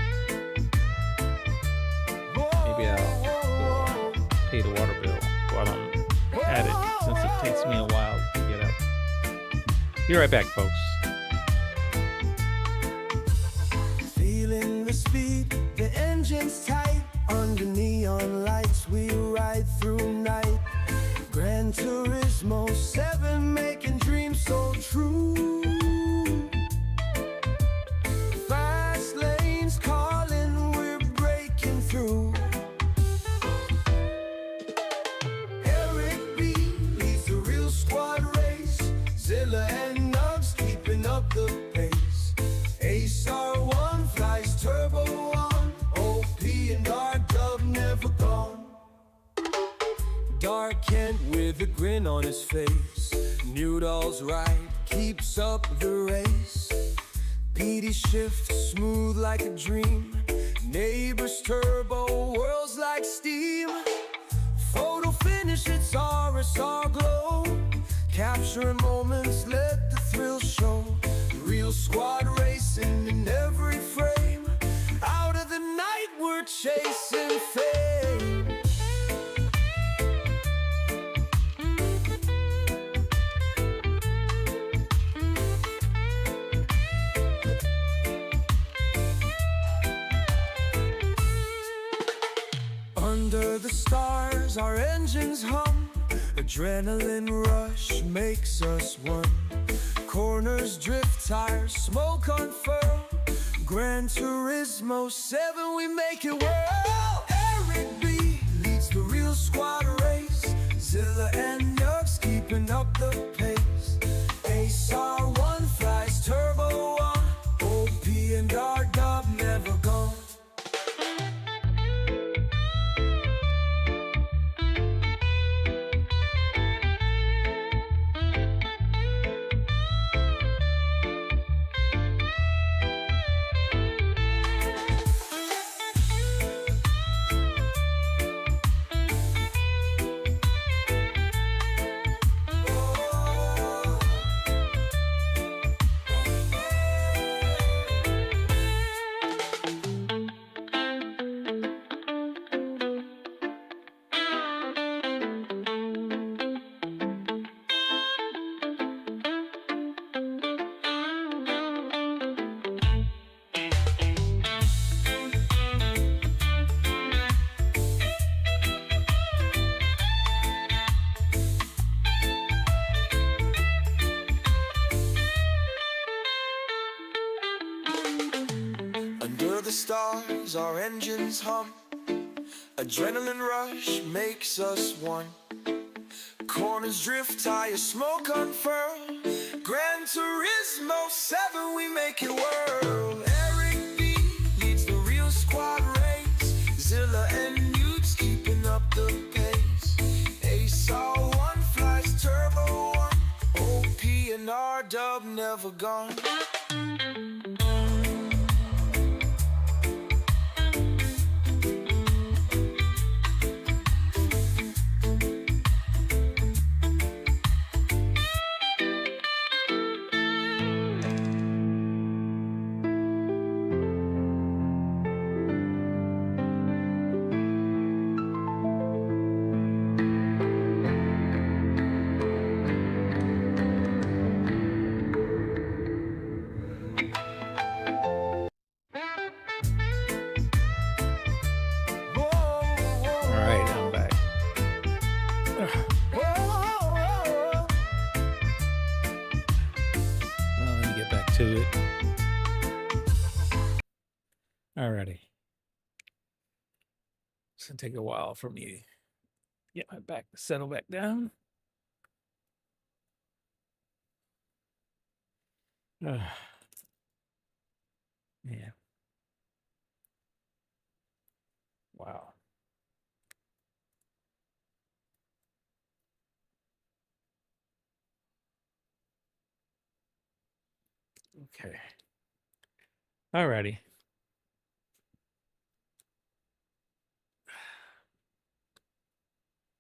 I'll pay the water bill while I'm at it, since it takes me a while to get up. Be right back, folks. Feeling the speed, the engine's tight. Under neon lights, we ride through night. Gran Turismo 7, making dreams so true. Fast lanes calling, we're breaking through. Eric B leads the real squad race. Zilla and Nugs keeping up the pace. Ace R1 flies turbo on. OP and R-Dub never gone. Dark Kent with a grin on his face. Noodle's right, keeps up the race. PD shift smooth like a dream. Neighbors turbo whirls like steam. Photo finish, it's RSR glow. Capturing moments, let the thrill show. Real squad racing in every frame. Out of the night, we're chasing fame. Under the stars, our engines hum. Adrenaline rush makes us one. Corners drift, tires smoke unfurl. Gran Turismo 7, we make it whirl. Eric B the real squad race. Zilla and Nugs keeping up the pace. stars, our engines hum. Adrenaline rush makes us one. Corners drift, tires smoke unfurl. Gran Turismo 7, we make it whirl. Eric B leads the real squad race. Zilla and Newbs keeping up the pace. Ace R1 flies turbo one. OP and R-Dub never gone. To it. Alrighty. It's gonna take a while for me to get my back to settle back down. Yeah. Wow. Okay. Alrighty.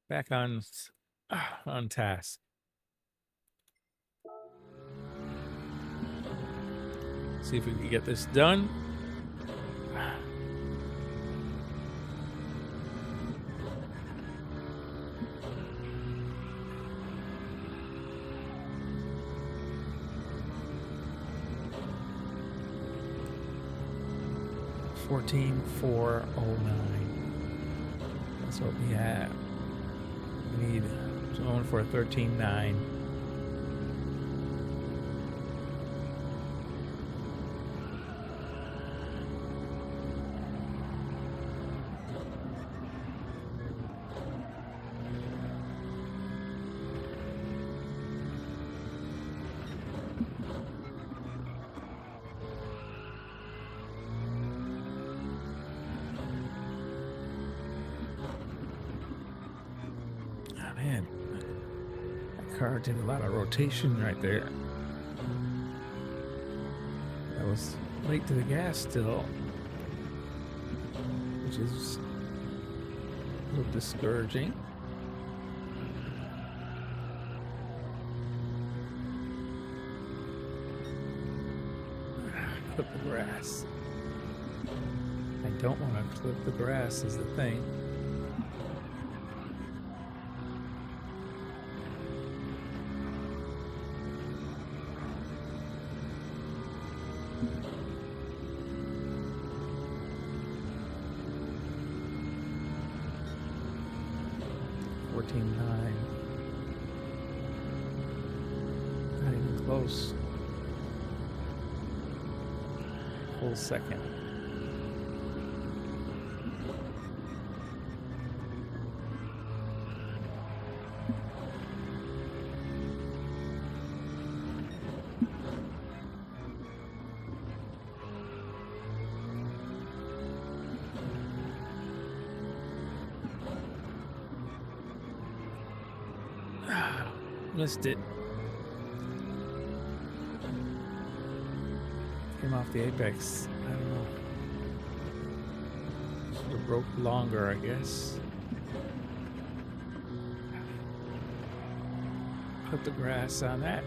Back on task. See if we can get this done. $14,409. That's what we have. We need someone for a 13.9. Man, that car did a lot of rotation right there. I was late to the gas still, which is a little discouraging. Clip the grass. I don't want to clip the grass is the thing. Not even close. Full second. Missed it. Came off the apex. I don't know. Should have broke longer, I guess. Put the grass on that.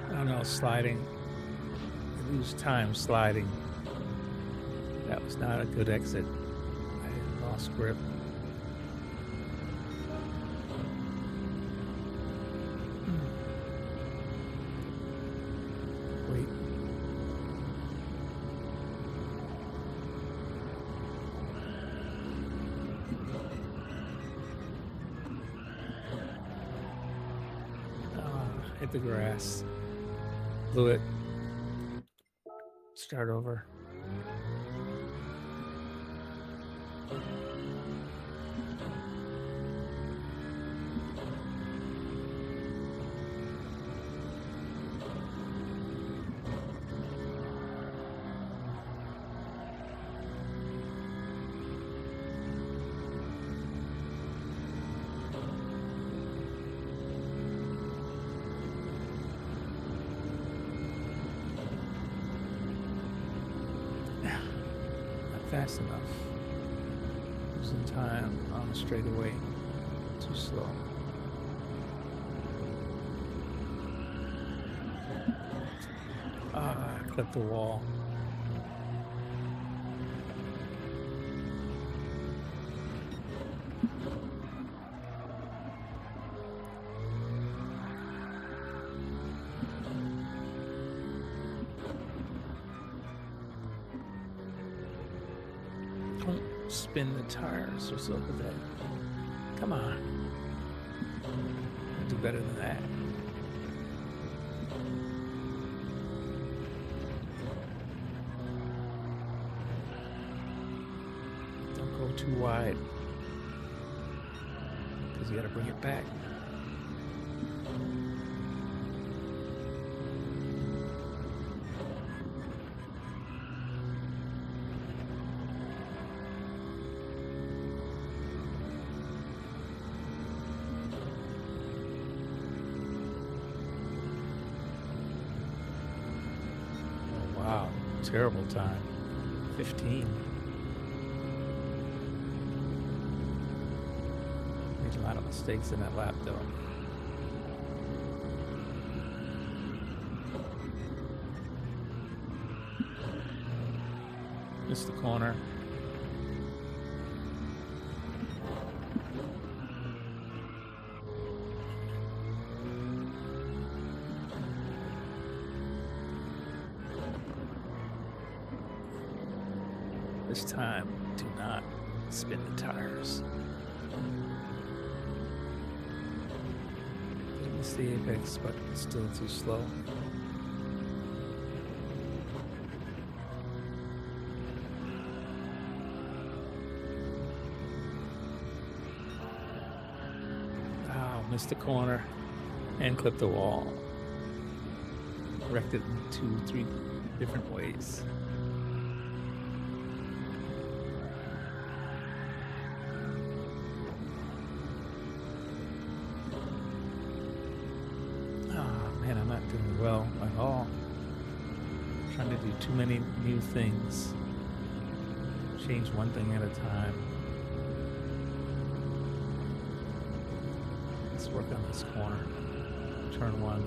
I don't know, sliding. I lose time sliding. That was not a good exit. I lost grip. Wait. Hit the grass. Blew it. Start over. Fast enough. Losing time on the straightaway. Too slow. I clipped the wall. Spin the tires. What's up with that? Come on. Do better than that. Don't go too wide. Because you got to bring it back. Wow, terrible time. 15. Made a lot of mistakes in that lap, though. Missed the corner. This time, do not spin the tires. Didn't miss the apex, but still too slow. Wow, missed the corner and clipped the wall. Wrecked it in 2-3 different ways. Man, I'm not doing well at all. I'm trying to do too many new things. Change one thing at a time. Let's work on this corner. Turn one.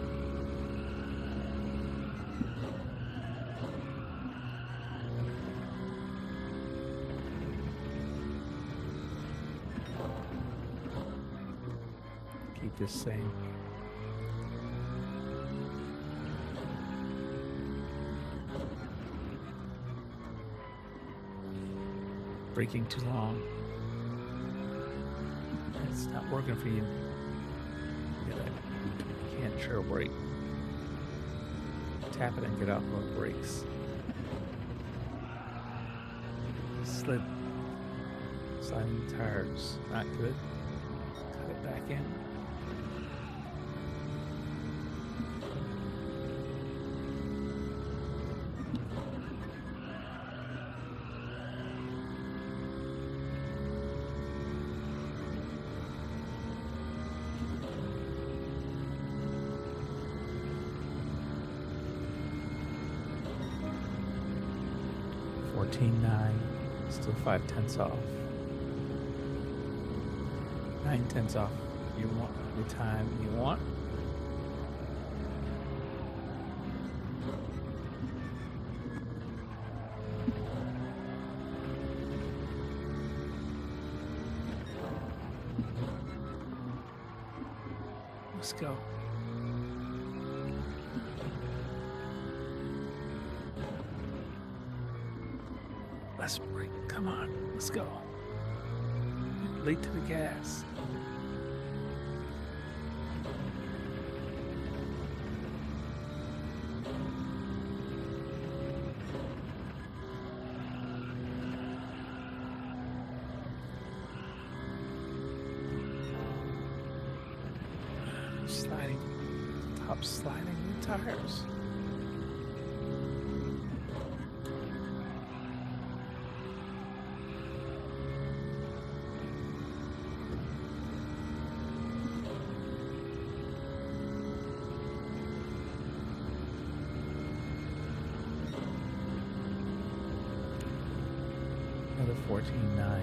Keep this same. Braking too long. It's not working for you. You can't sure brake. Tap it and get out of brakes. Slid. Sliding tires. Not good. Cut it back in. Still 5/10 off. 9/10 off. You want the time you want. Let's go. Let's break. Come on. Let's go. Late to the gas. Top sliding new tires. Another 14.9.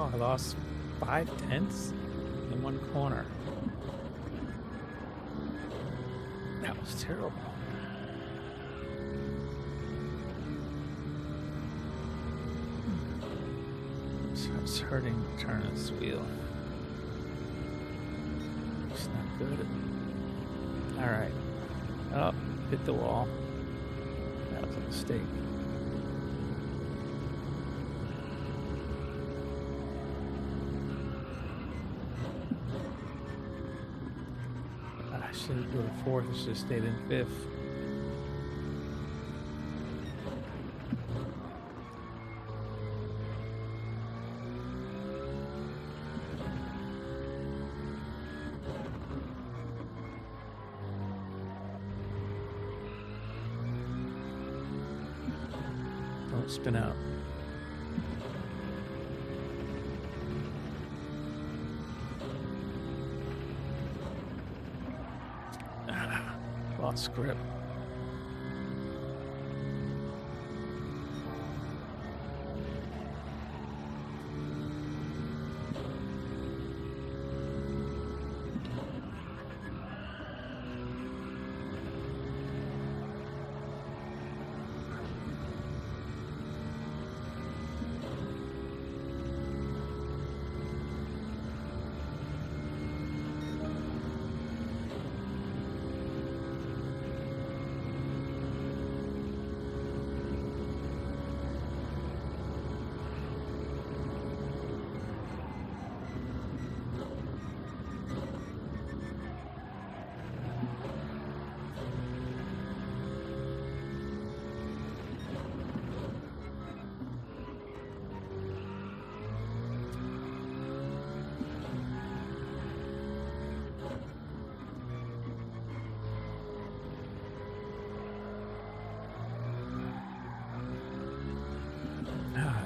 Oh, I lost 5/10 in one corner. That was terrible. It's hurting to turn this wheel. It's not good. Alright. Oh, hit the wall. That was a mistake. I should go to fourth. I should have stayed in fifth. Don't spin out. Lost grip.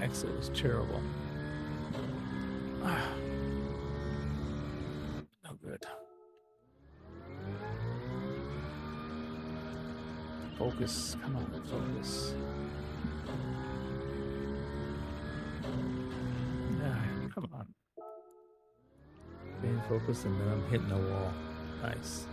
Exit was terrible. No good. Focus. Come on, focus. Come on. Staying focused and then I'm hitting the wall. Nice.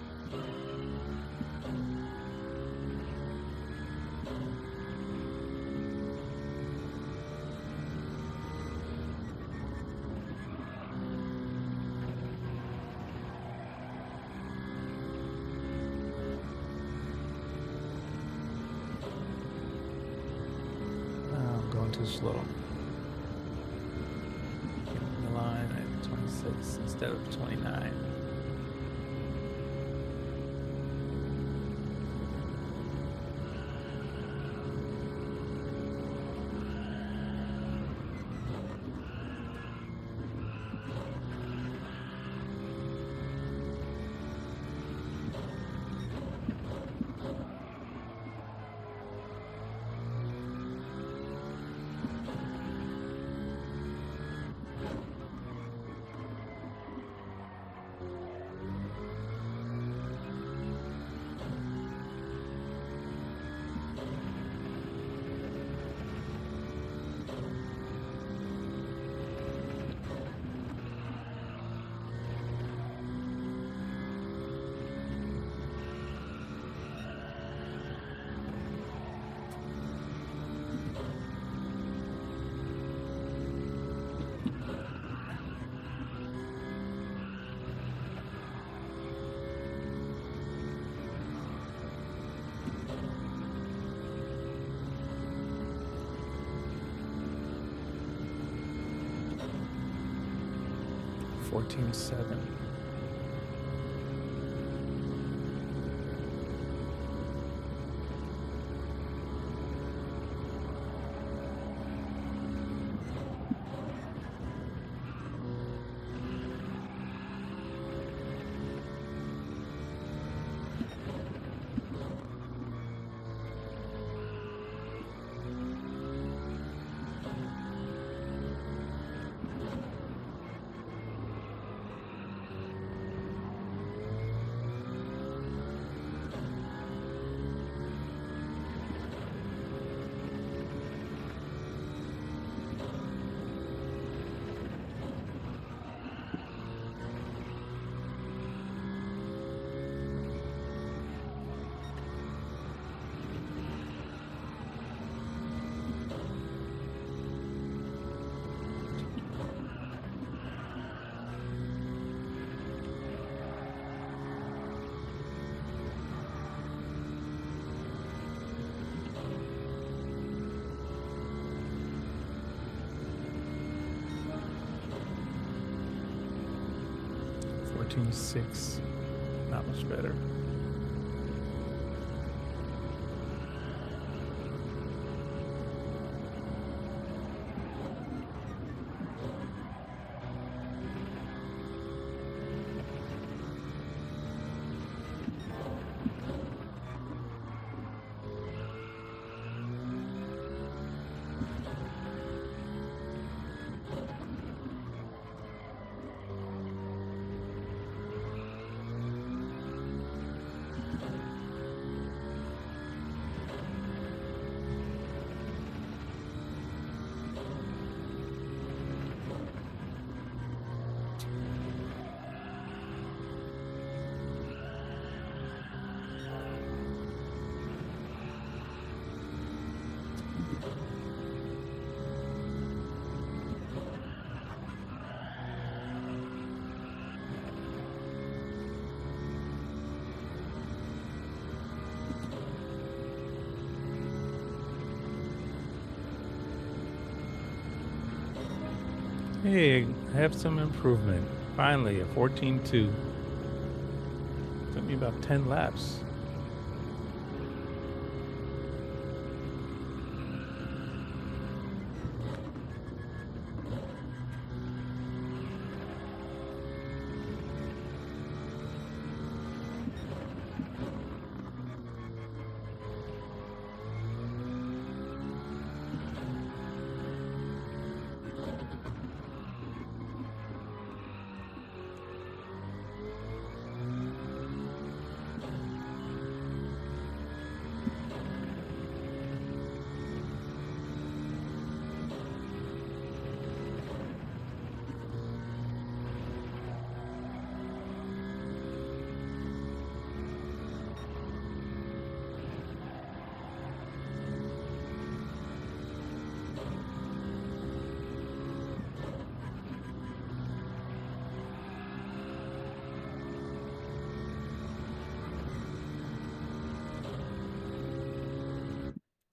Too slow. Getting the line at 26 instead of 29. 14.7. Six, not much better. Hey, I have some improvement. Finally, a 14.2. Took me about 10 laps.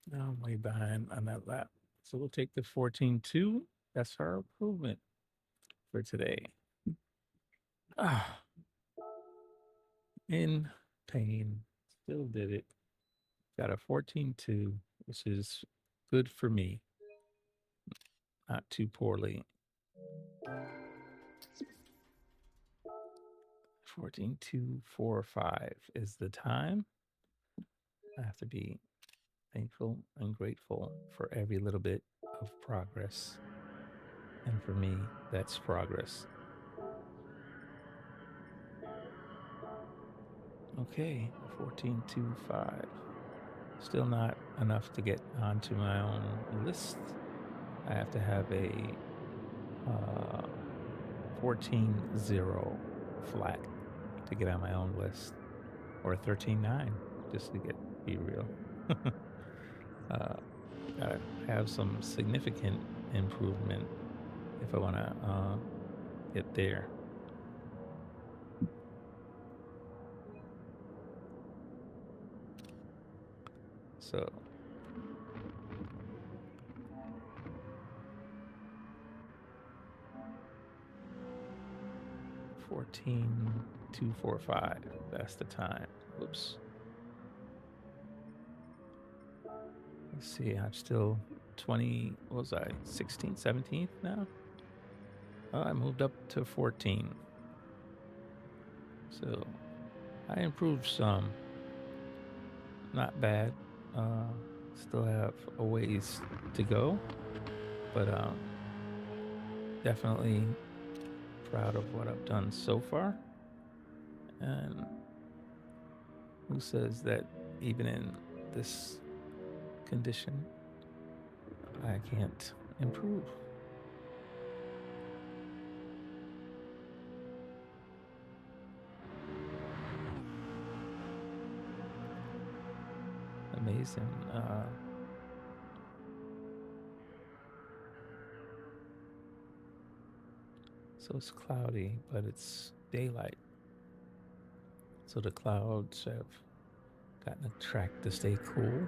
Now I'm way behind on that lap. So we'll take the 14.2. That's our improvement for today. In pain. Still did it. Got a 14.2, which is good for me. Not too poorly. 14.245 is the time. I have to be thankful and grateful for every little bit of progress. And for me, that's progress. Okay, 14.25. Still not enough to get onto my own list. I have to have a 14.0 flat to get on my own list, or 13.9 just to be real. Gotta have some significant improvement if I want to get there. So 14,245. That's the time. Whoops. Let's see. I'm still 20. What was I? 16th, 17th now? Oh, I moved up to 14. So I improved some. Not bad. Still have a ways to go, but definitely proud of what I've done so far. And who says that even in this condition, I can't improve? Amazing. So it's cloudy, but it's daylight. So the clouds have gotten a track to stay cool.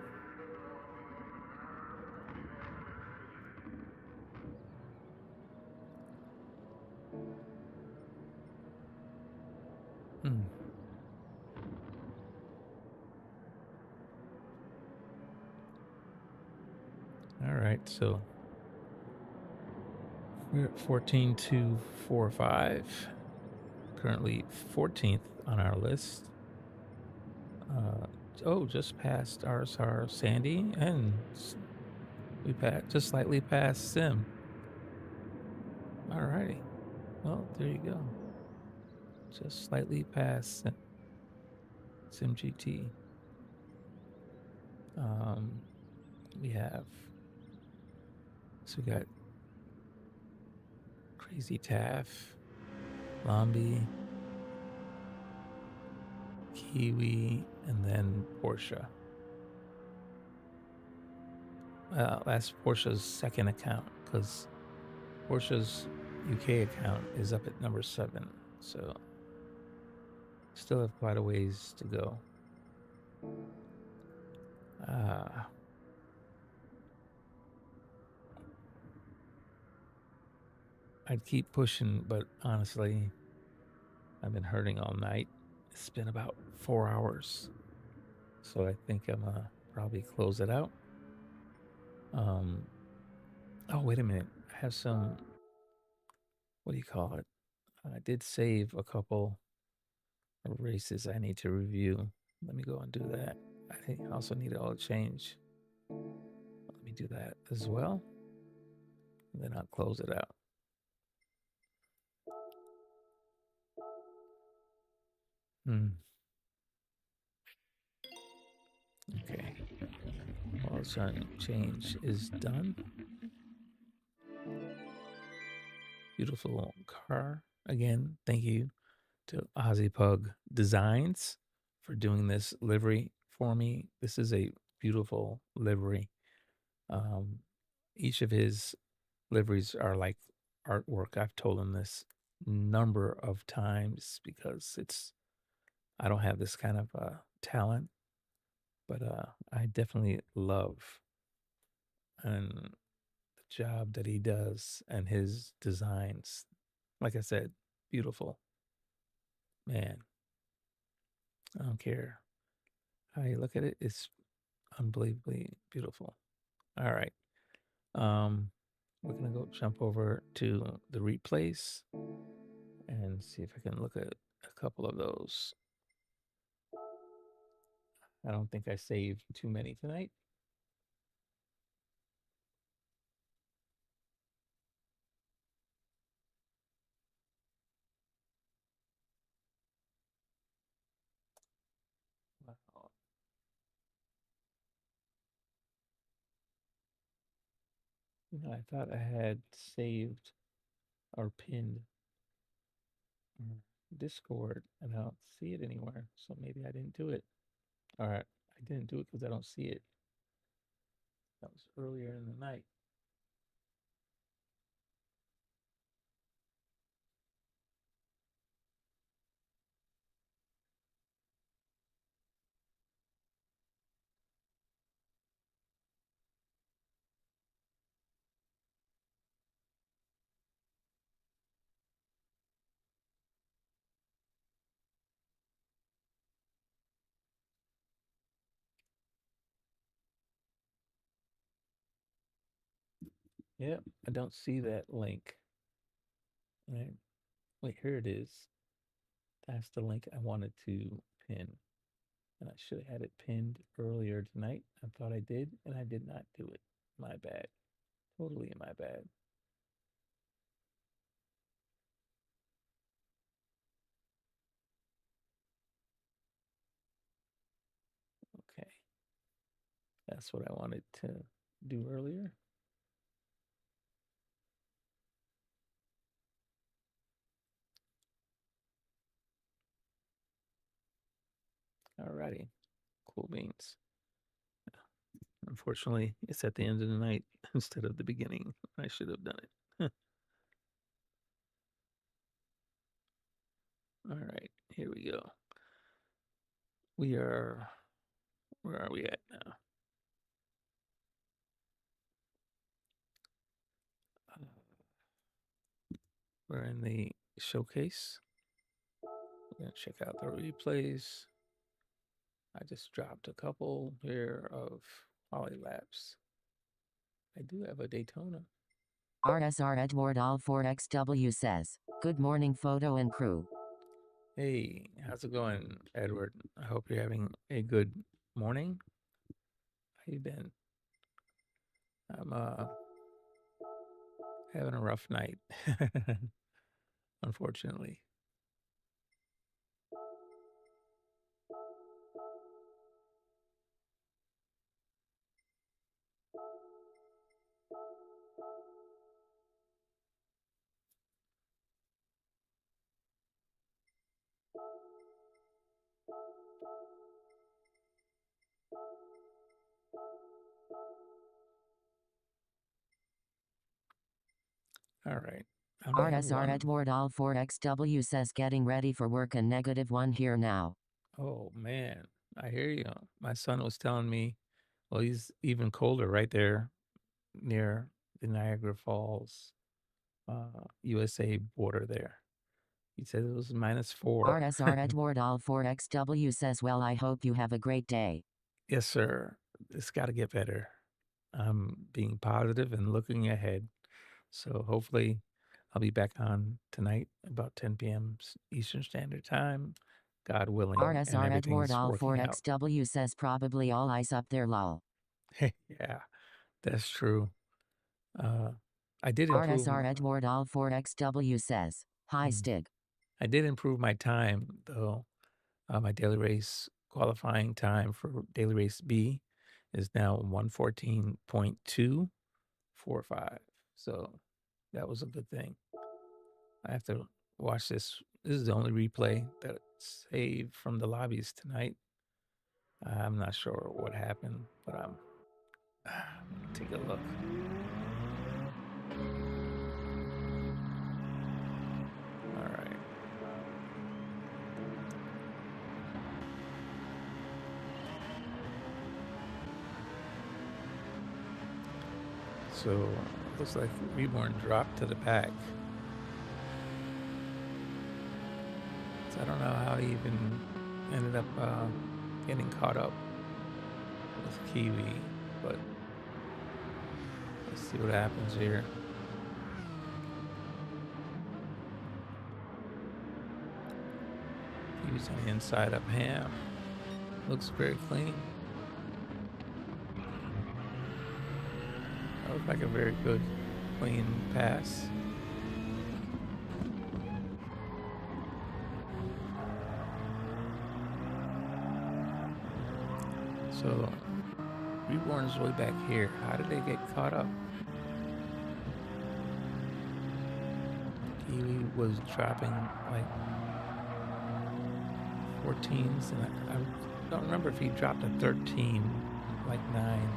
All right, so we're at 14,245. Currently 14th on our list. Just past RSR Sandy, and we just slightly past Sim. All righty. Well, there you go. Just slightly past Sim GT. We got Crazy Taff, Lombi, Kiwi, and then Porsche. That's Porsche's second account, because Porsche's UK account is up at number 7. So still have quite a ways to go. I'd keep pushing, but honestly, I've been hurting all night. It's been about 4 hours. So I think I'm going to probably close it out. Oh, wait a minute. I have some, what do you call it? I did save a couple of races I need to review. Let me go and do that. I also need all the change. Let me do that as well. And then I'll close it out. Okay. All change is done. Beautiful car. Again, thank you to Ozzy Pug Designs for doing this livery for me. This is a beautiful livery. Each of his liveries are like artwork. I've told him this number of times because I don't have this kind of talent, but I definitely love and the job that he does and his designs. Like I said, beautiful. Man, I don't care how you look at it. It's unbelievably beautiful. All right. We're going to go jump over to the replays and see if I can look at a couple of those. I don't think I saved too many tonight. Wow. I thought I had saved or pinned Discord and I don't see it anywhere. So maybe I didn't do it. All right. I didn't do it because I don't see it. That was earlier in the night. Yep, I don't see that link. Right. Wait, here it is. That's the link I wanted to pin. And I should have had it pinned earlier tonight. I thought I did, and I did not do it. My bad. Totally my bad. Okay. That's what I wanted to do earlier. Alrighty. Cool beans. Unfortunately, it's at the end of the night instead of the beginning. I should have done it. All right, here we go. Where are we at now? We're in the showcase. We're going to check out the replays. I just dropped a couple here of Quali-Laps. I do have a Daytona. RSR Edward All 4XW says, "Good morning, photo and crew." Hey, how's it going, Edward? I hope you're having a good morning. How you been? I'm having a rough night, unfortunately. All right. RSR Edward All 4XW says, "Getting ready for work and -1 here now." Oh, man. I hear you. My son was telling me, well, he's even colder right there near the Niagara Falls, USA border there. He said it was -4. RSR Edward All 4XW says, "Well, I hope you have a great day." Yes, sir. It's got to get better. I'm being positive and looking ahead. So hopefully I'll be back on tonight about 10 p.m. Eastern Standard Time, God willing, and RSR Edward everything's All working out. 4XW says, "Probably all ice up there, lol." Yeah, that's true. I did improve. RSR Edward All 4XW says, "Hi, Stig." I did improve my time though. My daily race qualifying time for daily race B is now 114.245. So that was a good thing. I have to watch this. This is the only replay that's saved from the lobbies tonight. I'm not sure what happened, but I'm take a look. All right. So looks like Reborn dropped to the back. So I don't know how he even ended up getting caught up with Kiwi, but let's see what happens here. Kiwi's on the inside of Ham. Looks very clean. That looked like a very good, clean pass. So, Reborn is way back here. How did they get caught up? Kiwi was dropping like 14s, and I don't remember if he dropped a 13, like 9.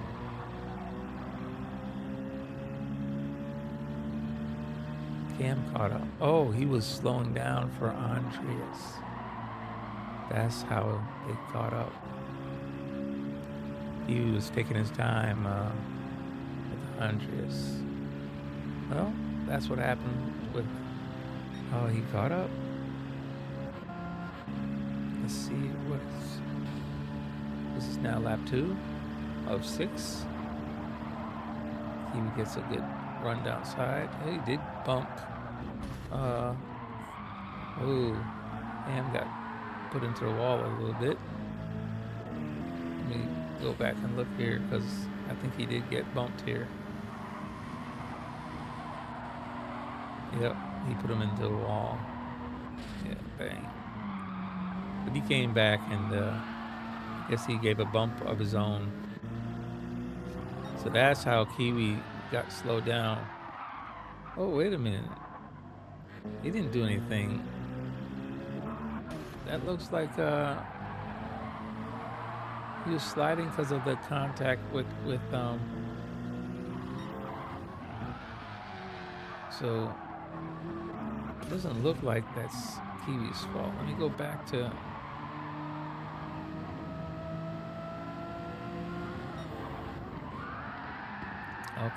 Cam caught up. Oh, he was slowing down for Andreas. That's how they caught up. He was taking his time with Andreas. Well, that's what happened with how he caught up. Let's see this is now lap 2 of 6. He gets a good run down side. He did bump. Ooh, Ham got put into the wall a little bit. Let me go back and look here because I think he did get bumped here. Yep, he put him into the wall. Yeah, bang. But he came back and I guess he gave a bump of his own. So that's how Kiwi got slowed down. Oh, wait a minute. He didn't do anything. That looks like he was sliding because of the contact with so it doesn't look like that's Kiwi's fault. Let me go back to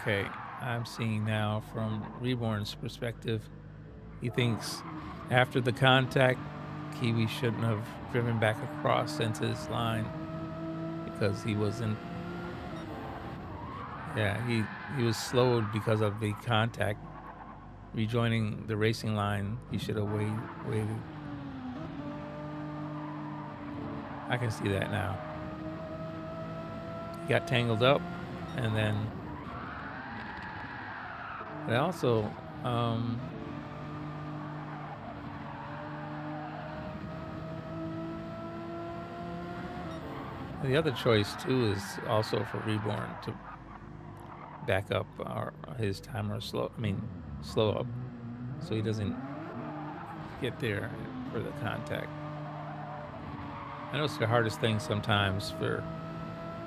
okay, I'm seeing now from Reborn's perspective. He thinks after the contact, Kiwi shouldn't have driven back across into his line because he wasn't. Yeah, he was slowed because of the contact. Rejoining the racing line, he should have waited. I can see that now. He got tangled up, and then. But also, the other choice too is also for Reborn to back up his timer slow up so he doesn't get there for the contact. I know it's the hardest thing sometimes for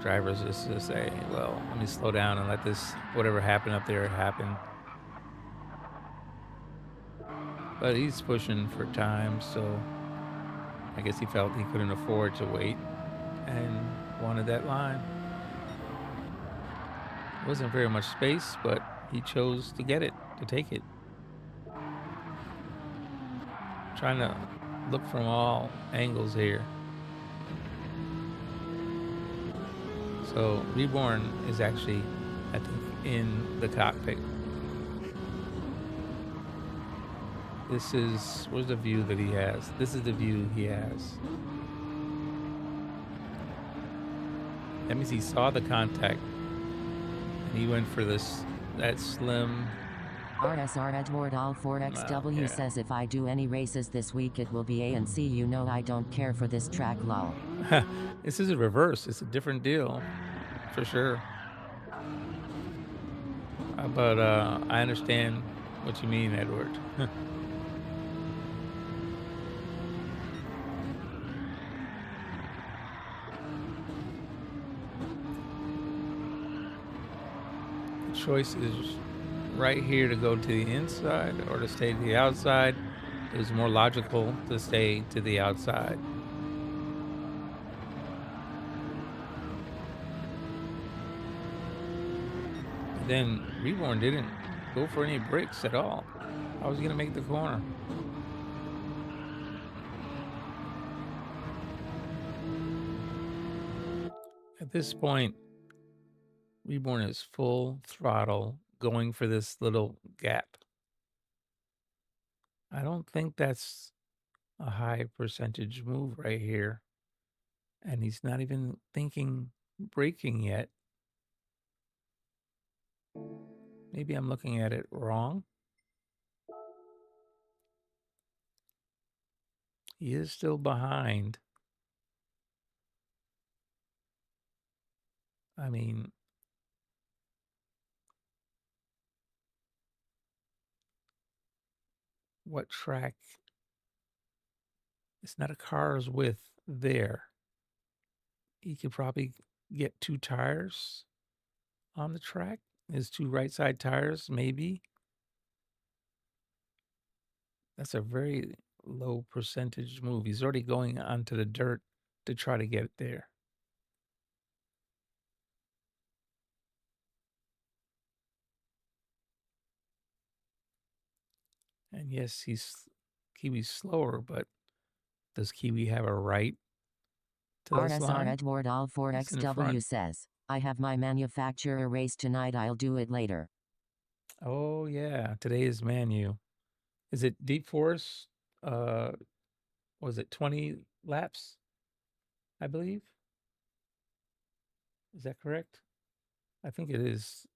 drivers is to say, well, let me slow down and let this whatever happened up there happen. But he's pushing for time, so I guess he felt he couldn't afford to wait and wanted that line. Wasn't very much space, but he chose to get it, to take it. Trying to look from all angles here. So Reborn is actually, I think, in the cockpit. This is, where's the view that he has? This is the view he has. That means he saw the contact. And he went for that slim. RSR Edward All 4XW says if I do any races this week it will be A and C. You know I don't care for this track, lol. This is a reverse. It's a different deal. For sure. But I understand what you mean, Edward. The choice is right here to go to the inside or to stay to the outside. It was more logical to stay to the outside. Then Reborn didn't go for any brakes at all. I was going to make the corner. At this point, Reborn is full throttle going for this little gap. I don't think that's a high percentage move right here. And he's not even thinking braking yet. Maybe I'm looking at it wrong. He is still behind. I mean, what track? It's not a car's width there. He could probably get 2 tires on the track. His 2 right side tires, maybe. That's a very low percentage move. He's already going onto the dirt to try to get it there. And yes, Kiwi's slower, but does Kiwi have a right to this RSR line? Edward All 4XW says, I have my manufacturer race tonight, I'll do it later. Oh yeah, today's menu. Is it Deep Forest? Was it 20 laps? I believe. Is that correct? I think it is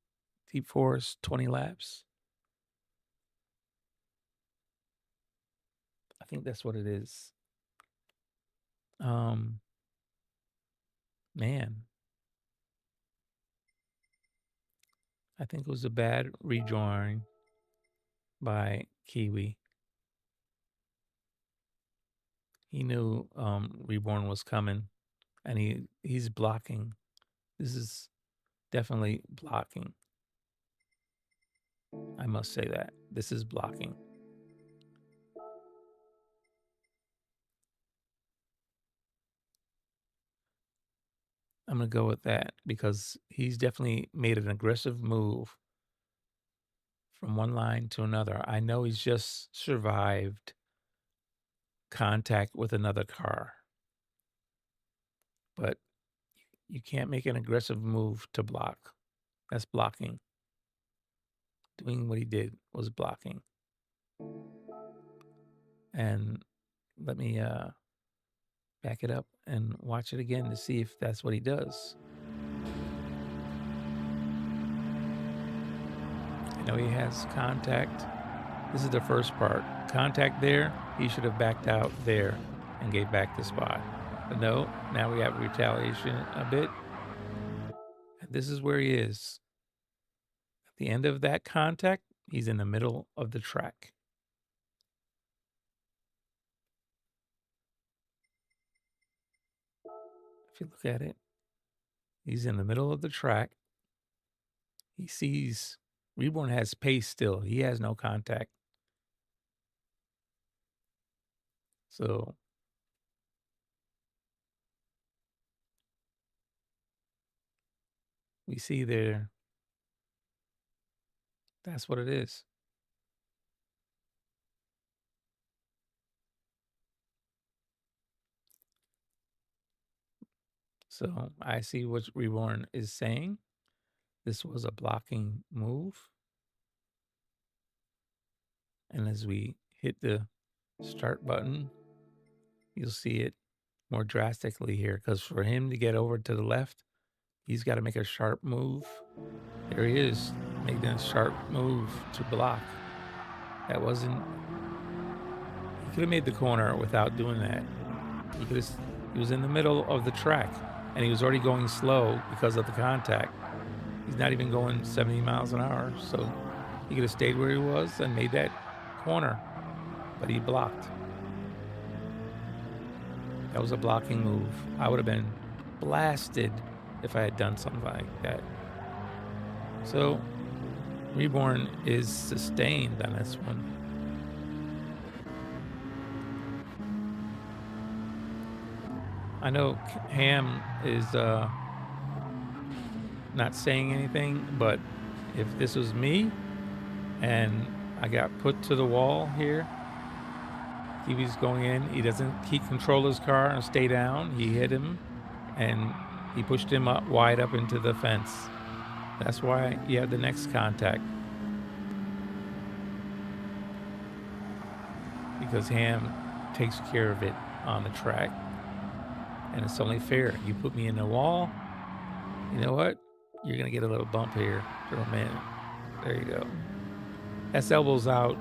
Deep Forest 20 laps. I think that's what it is. Man, I think it was a bad rejoin by Kiwi. He knew Reborn was coming, and he's blocking. This is definitely blocking. I must say that. This is blocking. I'm going to go with that because he's definitely made an aggressive move from one line to another. I know he's just survived contact with another car, but you can't make an aggressive move to block. That's blocking. Doing what he did was blocking. And let me back it up and watch it again to see if that's what he does. I know he has contact. This is the first part. Contact there, he should have backed out there and gave back the spot. But no, now we have retaliation a bit. And this is where he is. At the end of that contact, he's in the middle of the track. If you look at it, he's in the middle of the track. He sees Reborn has pace still. He has no contact. So we see there, that's what it is. So I see what Reborn is saying. This was a blocking move. And as we hit the start button, you'll see it more drastically here because for him to get over to the left, he's got to make a sharp move. There he is, making a sharp move to block. That wasn't, he could have made the corner without doing that. He was in the middle of the track and he was already going slow because of the contact. He's not even going 70 miles an hour. So he could have stayed where he was and made that corner, but he blocked. That was a blocking move. I would have been blasted if I had done something like that. So Reborn is sustained on this one. I know Ham is not saying anything, but if this was me and I got put to the wall here, Kiwi's going in, he doesn't control his car and stay down. He hit him and he pushed him up wide up into the fence. That's why you have the next contact. Because Ham takes care of it on the track. And it's only fair. You put me in the wall, you know what? You're going to get a little bump here for a minute. There you go. S elbows out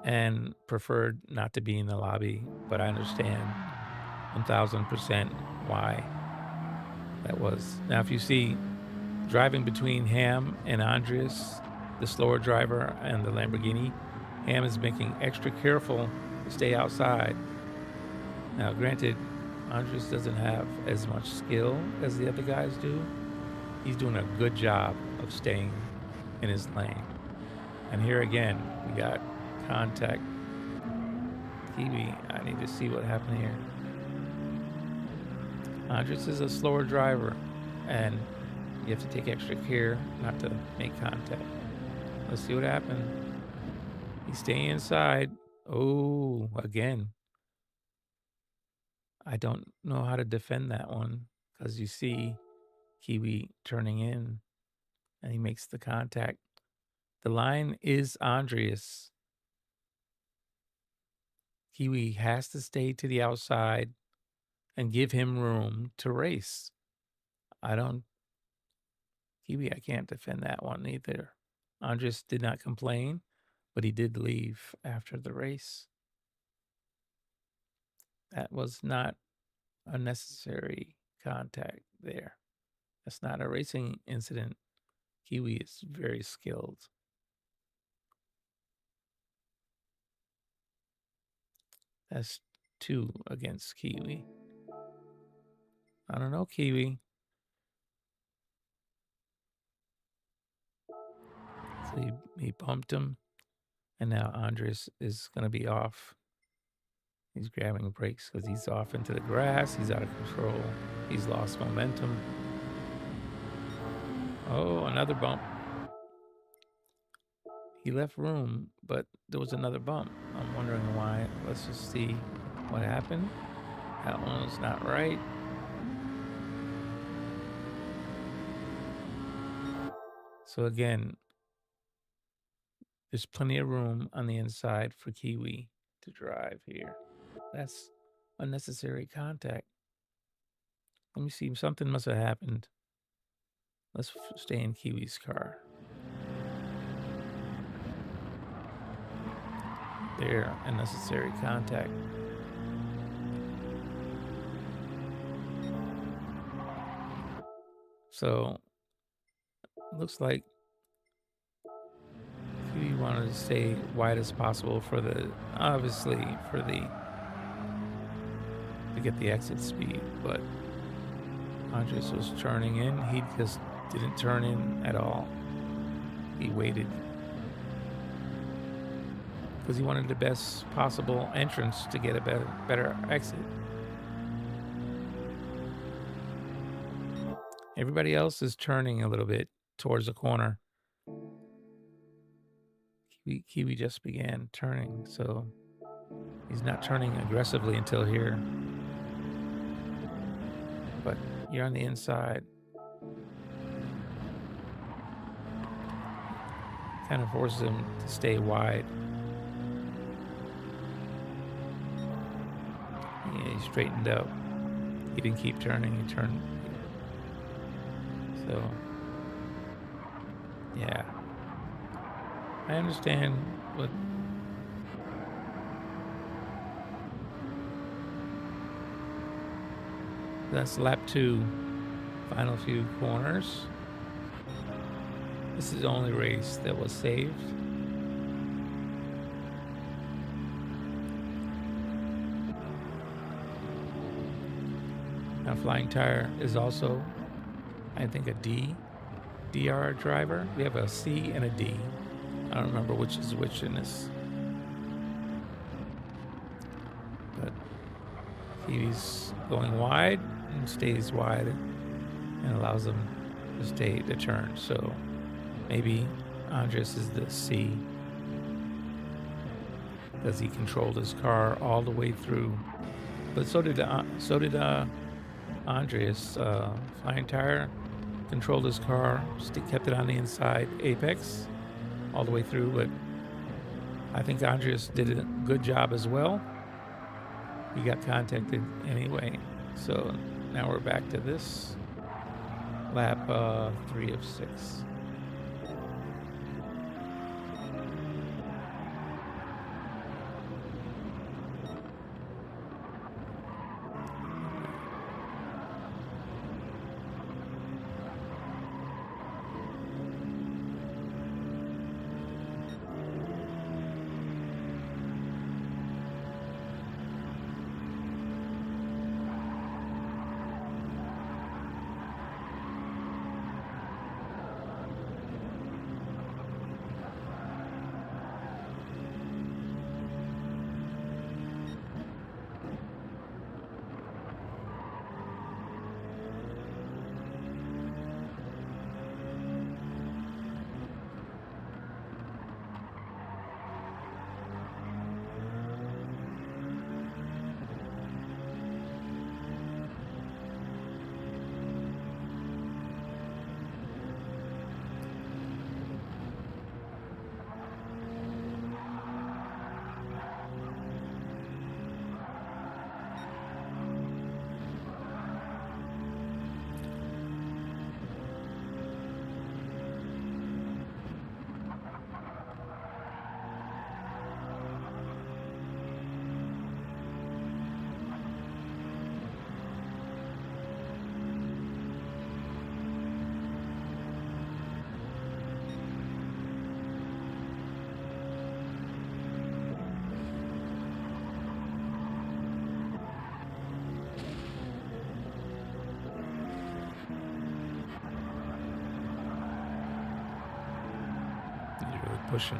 and preferred not to be in the lobby, but I understand 1000% why that was. Now, if you see driving between Ham and Andreas, the slower driver and the Lamborghini, Ham is making extra careful to stay outside. Now, granted, Andreas doesn't have as much skill as the other guys do. He's doing a good job of staying in his lane. And here again, we got contact. Kiwi, I need to see what happened here. Andres is a slower driver, and you have to take extra care not to make contact. Let's see what happened. He's staying inside. Oh, again. I don't know how to defend that one because you see Kiwi turning in and he makes the contact. The line is Andreas. Kiwi has to stay to the outside and give him room to race. Kiwi, I can't defend that one either. Andres did not complain, but he did leave after the race. That was not unnecessary contact there. That's not a racing incident. Kiwi is very skilled. That's 2 against Kiwi. I don't know, Kiwi. So he bumped him, and now Andres is going to be off. He's grabbing brakes because he's off into the grass. He's out of control. He's lost momentum. Oh, another bump. He left room, but there was another bump. I'm wondering why. Let's just see what happened. That one was not right. So again, there's plenty of room on the inside for Kiwi to drive here. That's unnecessary contact. Let me see. Something must have happened. Let's stay in Kiwi's car. There, unnecessary contact. So, looks like Kiwi wanted to stay wide as possible for the, obviously, to get the exit speed, but Andres was turning in. He just didn't turn in at all. He waited because he wanted the best possible entrance to get a better exit. Everybody else is turning a little bit towards the corner. Kiwi just began turning, so he's not turning aggressively until here. But you're on the inside. Kind of forces him to stay wide. Yeah, he straightened up. He didn't keep turning, he turned. So, yeah. I understand what that's lap 2, final few corners. This is the only race that was saved. Now Flying Tire is also, I think, a DR driver. We have a C and a D. I don't remember which is which in this. But he's going wide and stays wide and allows them to stay to turn. So maybe Andres is the C because he controlled his car all the way through. But so did Andres. Flying Tire controlled his car, kept it on the inside apex all the way through, but I think Andreas did a good job as well. He got contacted anyway. So now we're back to this lap 3 of 6. pushing.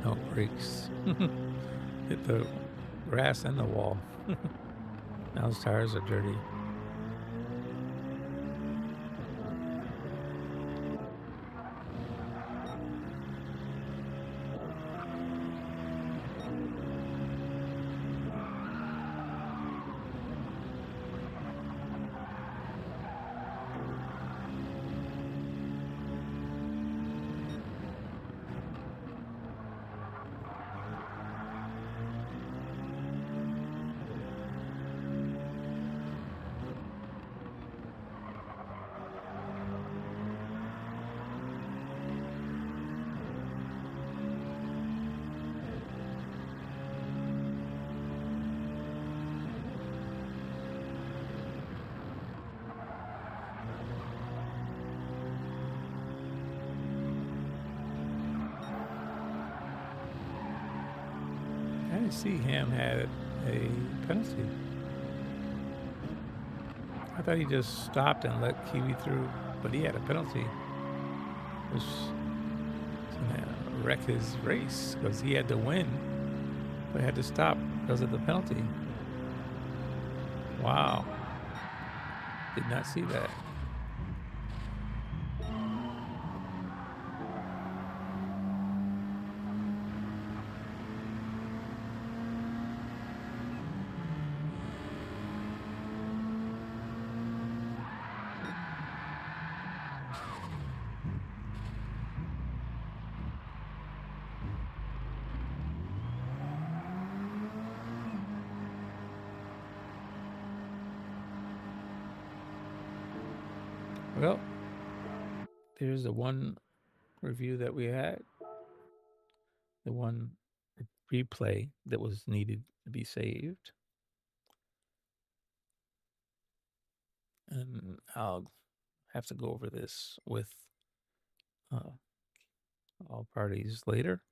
No brakes. Hit the grass and the wall. Now his tires are dirty. I didn't see Ham had a penalty. I thought he just stopped and let Kiwi through, but he had a penalty, which is gonna wreck his race because he had to win, but had to stop because of the penalty. Wow. Did not see that. Well, there's the one review that we had, the one replay that was needed to be saved. And I'll have to go over this with all parties later.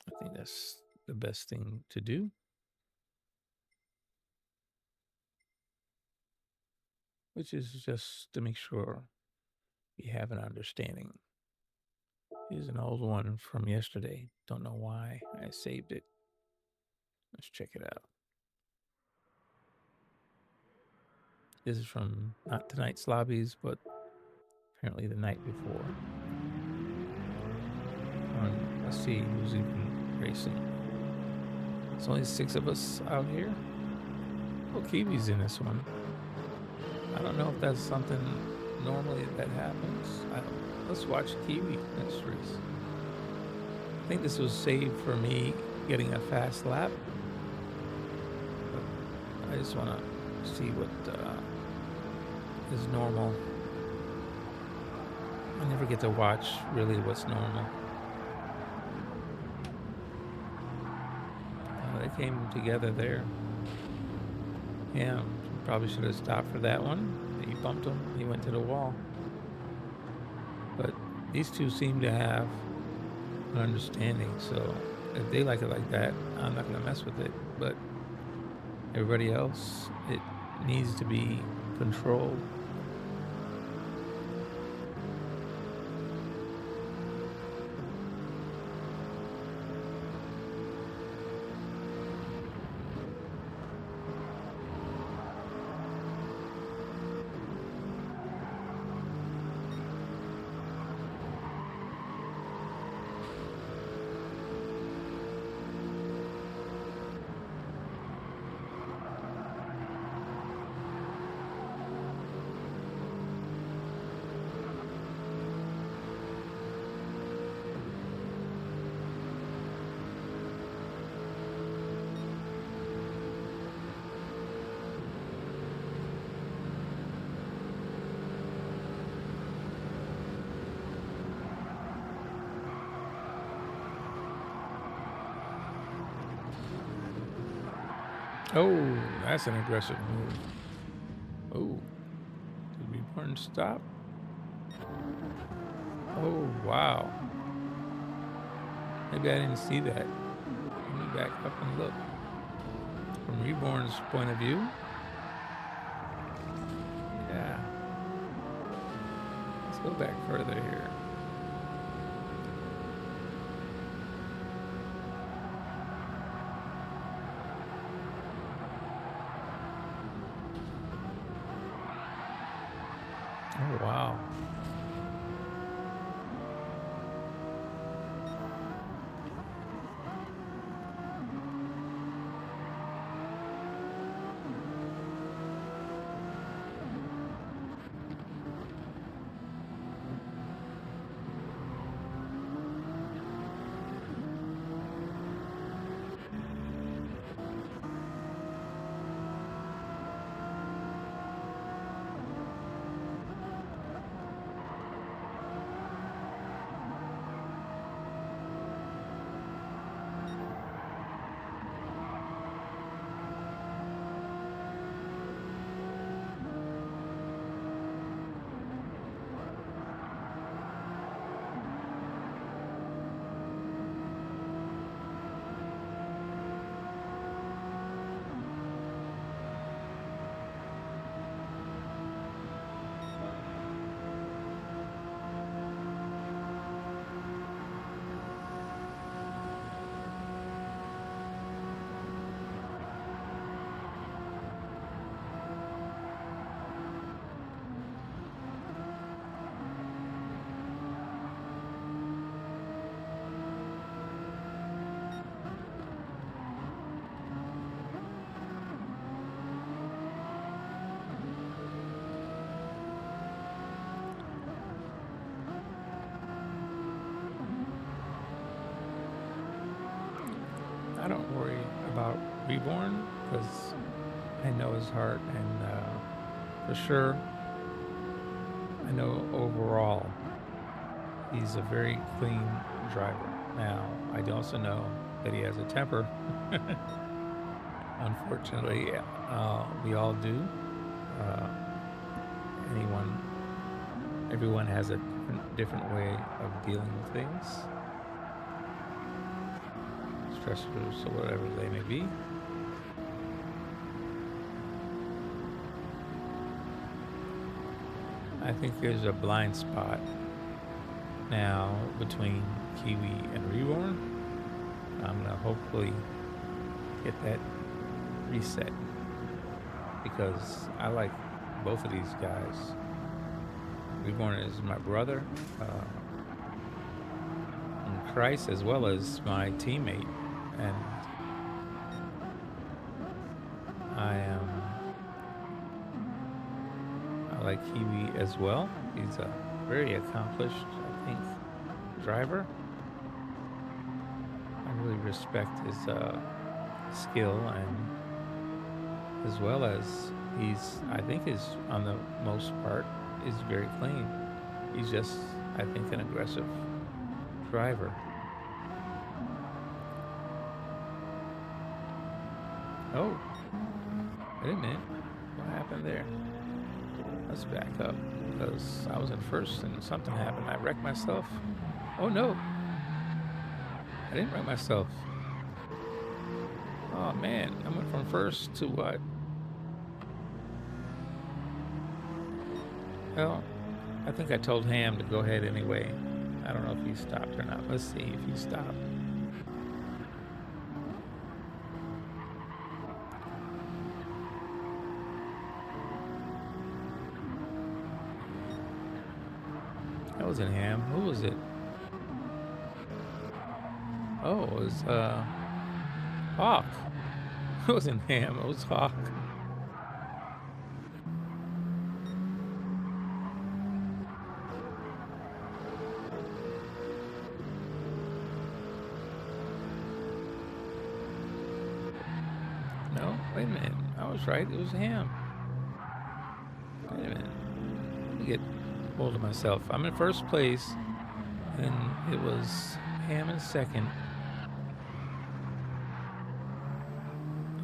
I think that's the best thing to do. Which is just to make sure you have an understanding. Here's an old one from yesterday. Don't know why I saved it. Let's check it out. This is from not tonight's lobbies, but apparently the night before. Let's see who's even racing. There's only 6 of us out here. Oh, Kiwi's in this one. I don't know if that's something normally that happens. Let's watch Kiwi next race. I think this was saved for me getting a fast lap. But I just want to see what is normal. I never get to watch really what's normal. They came together there. Yeah, probably should have stopped for that one. He bumped him. He went to the wall. But these two seem to have an understanding. So if they like it like that, I'm not going to mess with it. But everybody else, it needs to be controlled. Oh, that's an aggressive move. Oh, did we burn stop? Oh, wow. Maybe I didn't see that. back up and look. From Reborn's point of view, yeah. Let's go back further here. Oh, wow. I don't worry about Reborn because I know his heart, and for sure, I know overall he's a very clean driver. Now, I also know that he has a temper. Unfortunately, we all do. Everyone has a different way of dealing with things. Stressors or whatever they may be. I think there's a blind spot now between Kiwi and Reborn. I'm gonna hopefully get that reset because I like both of these guys. Reborn is my brother in Christ as well as my teammate. And I like Kiwi as well. He's a very accomplished, I think, driver. I really respect his skill, and as well as I think on the most part, is very clean. He's just, I think, an aggressive driver. Oh, wait a minute. What happened there? Let's back up because I was in first and something happened. I wrecked myself. Oh no, I didn't wreck myself. Oh man, I went from first to what? Well, I think I told Ham to go ahead anyway. I don't know if he stopped or not. Let's see if he stopped. That wasn't Ham. Who was it? Oh, it was Hawk. It wasn't Ham. It was Hawk. No, wait a minute. I was right. It was Ham. Wait a minute. Let me get hold of myself. I'm in first place, and it was Ham in second.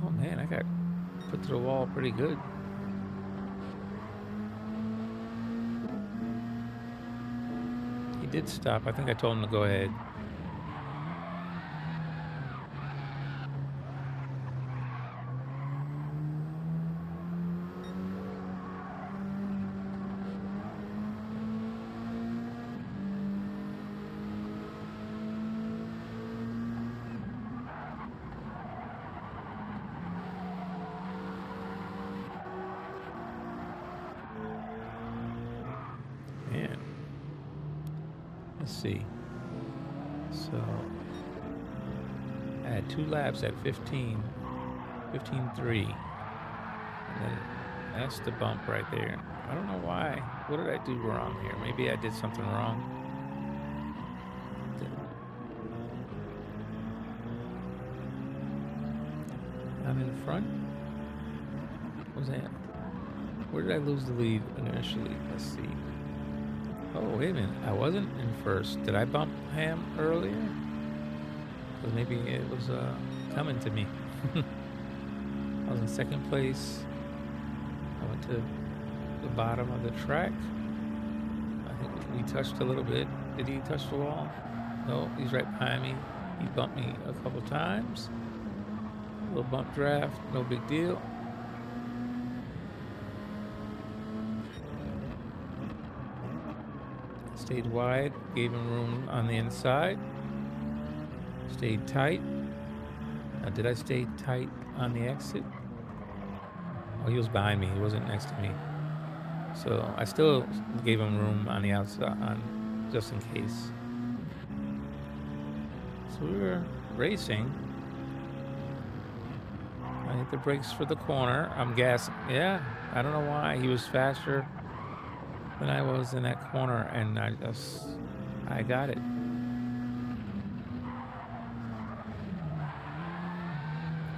Oh man, I got put to the wall pretty good. He did stop. I think I told him to go ahead. see. So I had 2 laps at 15, 15.3. And then that's the bump right there. I don't know why. What did I do wrong here? Maybe I did something wrong. I'm in front. What was that? Where did I lose the lead initially? Let's see. Oh, wait a minute. I wasn't in first. Did I bump Ham earlier? Because maybe it was coming to me. I was in second place. I went to the bottom of the track. I think we touched a little bit. Did he touch the wall? No, he's right behind me. He bumped me a couple times. A little bump draft, no big deal. Stayed wide, gave him room on the inside. Stayed tight. Now, did I stay tight on the exit? Oh, he was behind me. He wasn't next to me. So I still gave him room on the outside, just in case. So we were racing. I hit the brakes for the corner. I'm gassing. Yeah, I don't know why. He was faster than I was in that corner, and I got it.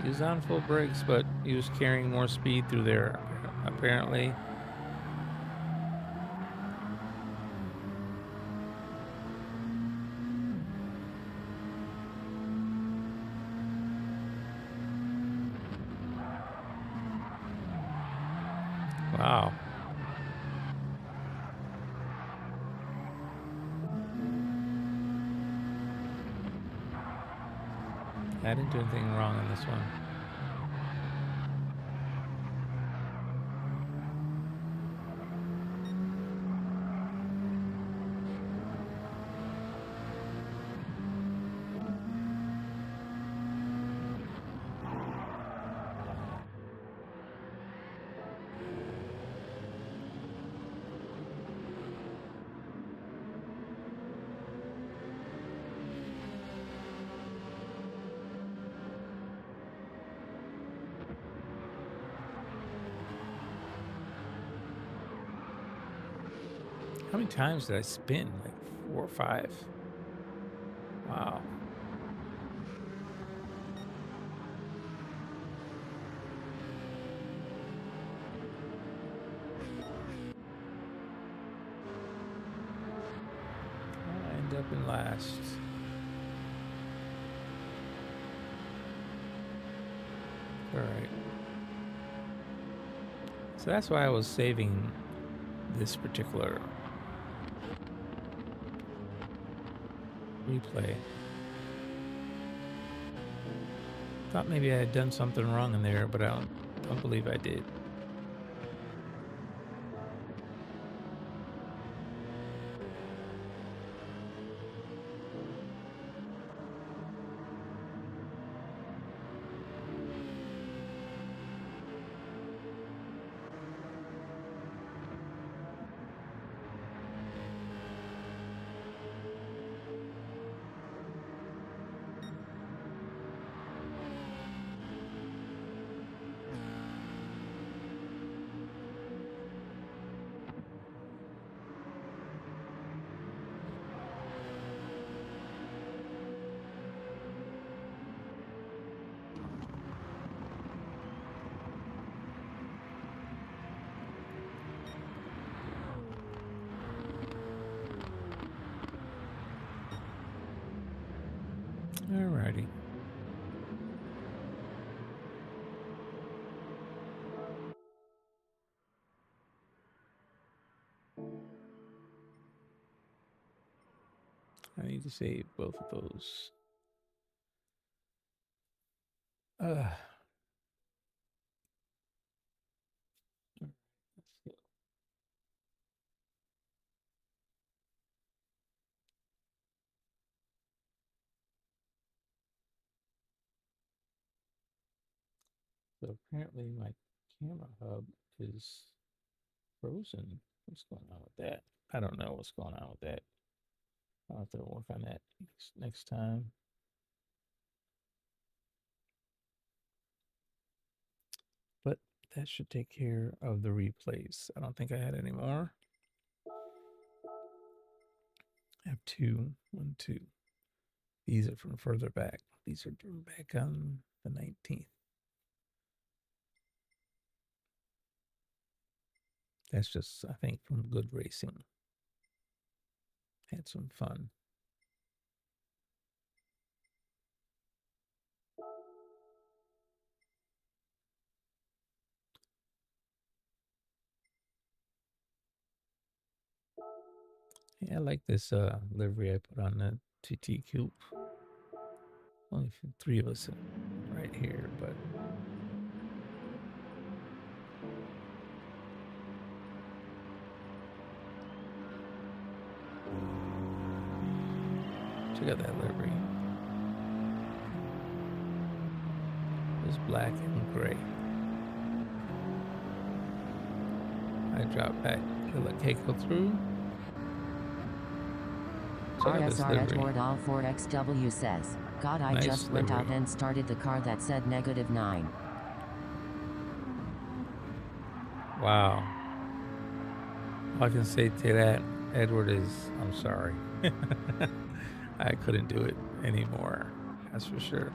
He was on full brakes, but he was carrying more speed through there, apparently. Wow. I didn't do anything wrong on this one. How many times did I spin? Like 4 or 5. Wow. I end up in last. All right. So that's why I was saving this particular replay. Thought maybe I had done something wrong in there, but I don't believe I did. Alrighty. I need to save both of those. Let's go. So apparently my camera hub is frozen. What's going on with that? I don't know what's going on with that. I'll have to work on that next time. But that should take care of the replays. I don't think I had any more. I have two. One, two. These are from further back. These are from back on the 19th. That's just, I think, from good racing. Had some fun. Yeah, I like this livery I put on the TT Coupe. Only three of us right here, but check out that livery. It's black and gray. I drop back to let Keiko through. Check out this RSR livery. Edward All 4XW says, God, I Nice just went out livery. and started the car that said -9. Wow. All I can say to that, Edward, is I'm sorry. I couldn't do it anymore. That's for sure.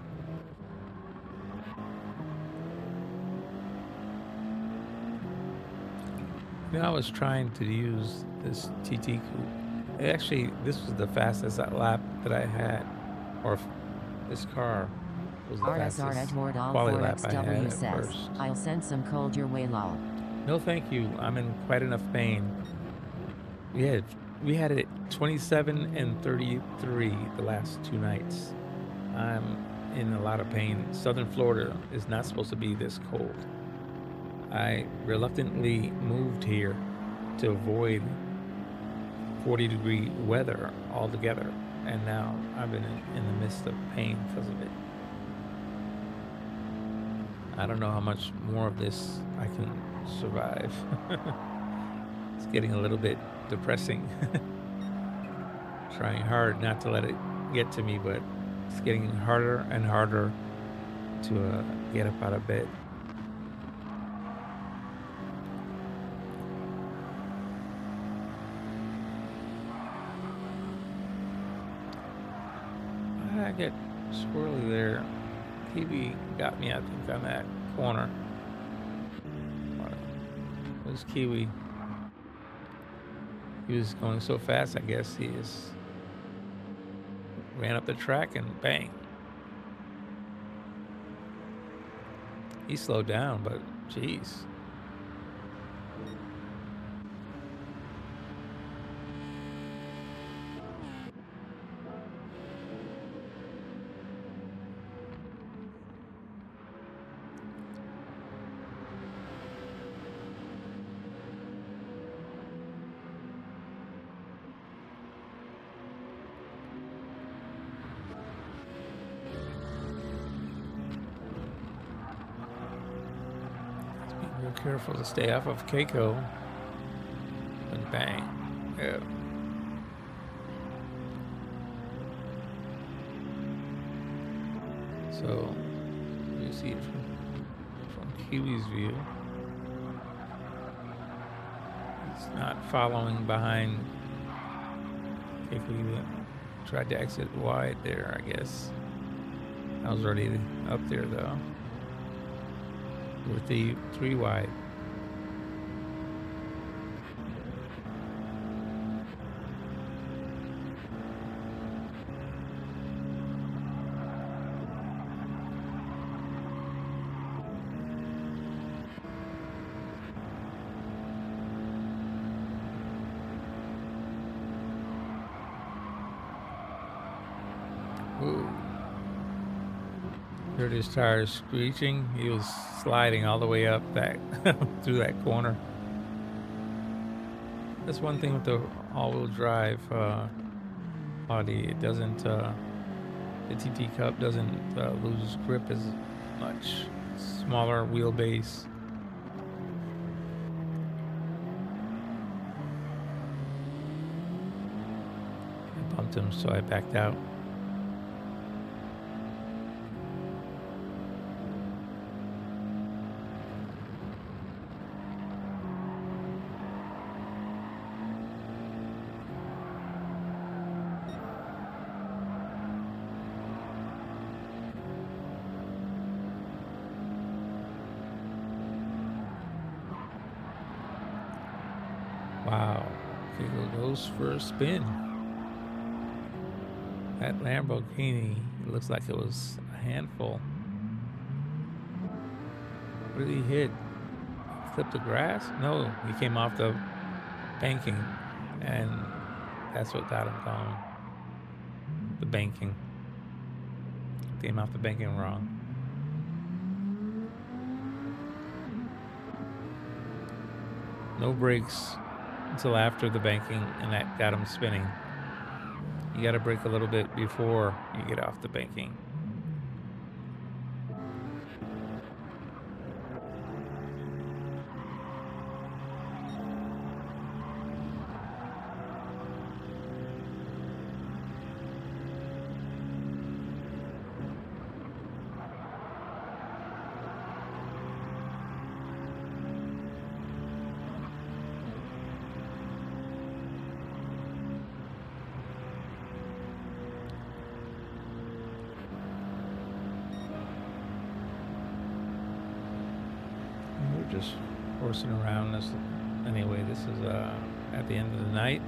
You know, I was trying to use this TT Coupe. Actually, this was the fastest lap that I had, or this car was the RSR fastest Edward All Quali-Lap I had 4XW at says, first. I'll send some cold your way, lol. No, thank you. I'm in quite enough pain. We had it at 27 and 33 the last 2 nights. I'm in a lot of pain. Southern Florida is not supposed to be this cold. I reluctantly moved here to avoid 40-degree weather altogether, and now I've been in the midst of pain because of it. I don't know how much more of this I can survive. It's getting a little bit depressing. Trying hard not to let it get to me, but it's getting harder and harder to get up out of bed. I get swirly there. Kiwi got me, I think, on that corner. It was Kiwi. He was going so fast, I guess he just ran up the track and bang. He slowed down, but geez. Real careful to stay off of Keiko. And bang. Yeah. So you see it from Kiwi's view. He's not following behind Keiko. He tried to exit wide there, I guess. I was already up there though. With the 3 wide. Ooh. Heard his tires screeching. He was sliding all the way up that through that corner. That's one thing with the all-wheel drive Audi. It doesn't. The TT Cup doesn't lose grip as much. Smaller wheelbase. kept him, so I backed out. Wow. Figo goes for a spin. That Lamborghini, it looks like it was a handful. What did he hit? Clip the grass? No, he came off the banking, and that's what got him going. The banking. Came off the banking wrong. No brakes until after the banking, and that got him spinning. You got to brake a little bit before you get off the banking. We're just horsing around this. Anyway, this is at the end of the night.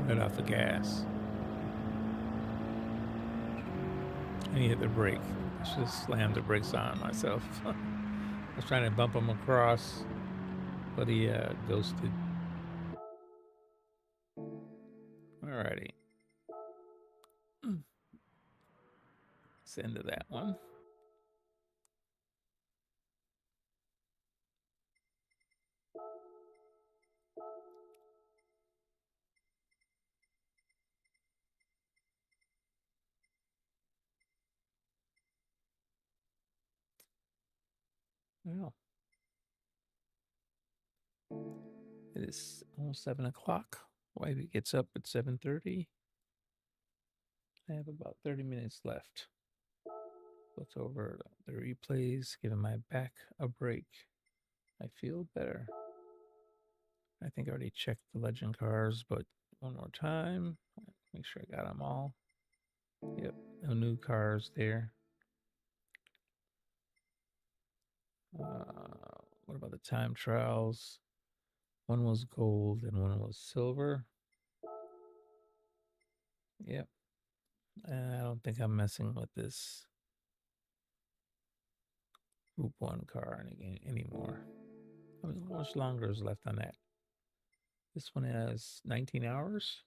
Let off the gas. And he hit the brake. I should have slammed the brakes on myself. I was trying to bump him across, but he ghosted. Alrighty. That's the end of that one. Well, it is almost 7 o'clock. Wifey gets up at 7:30. I have about 30 minutes left. Let's over the replays, giving my back a break. I feel better. I think I already checked the legend cars, but one more time. Make sure I got them all. Yep, no new cars there. What about the time trials? One was gold and one was silver. Yep. And I don't think I'm messing with this Group 1 car anymore. I mean, how much longer is left on that? This one has 19 hours,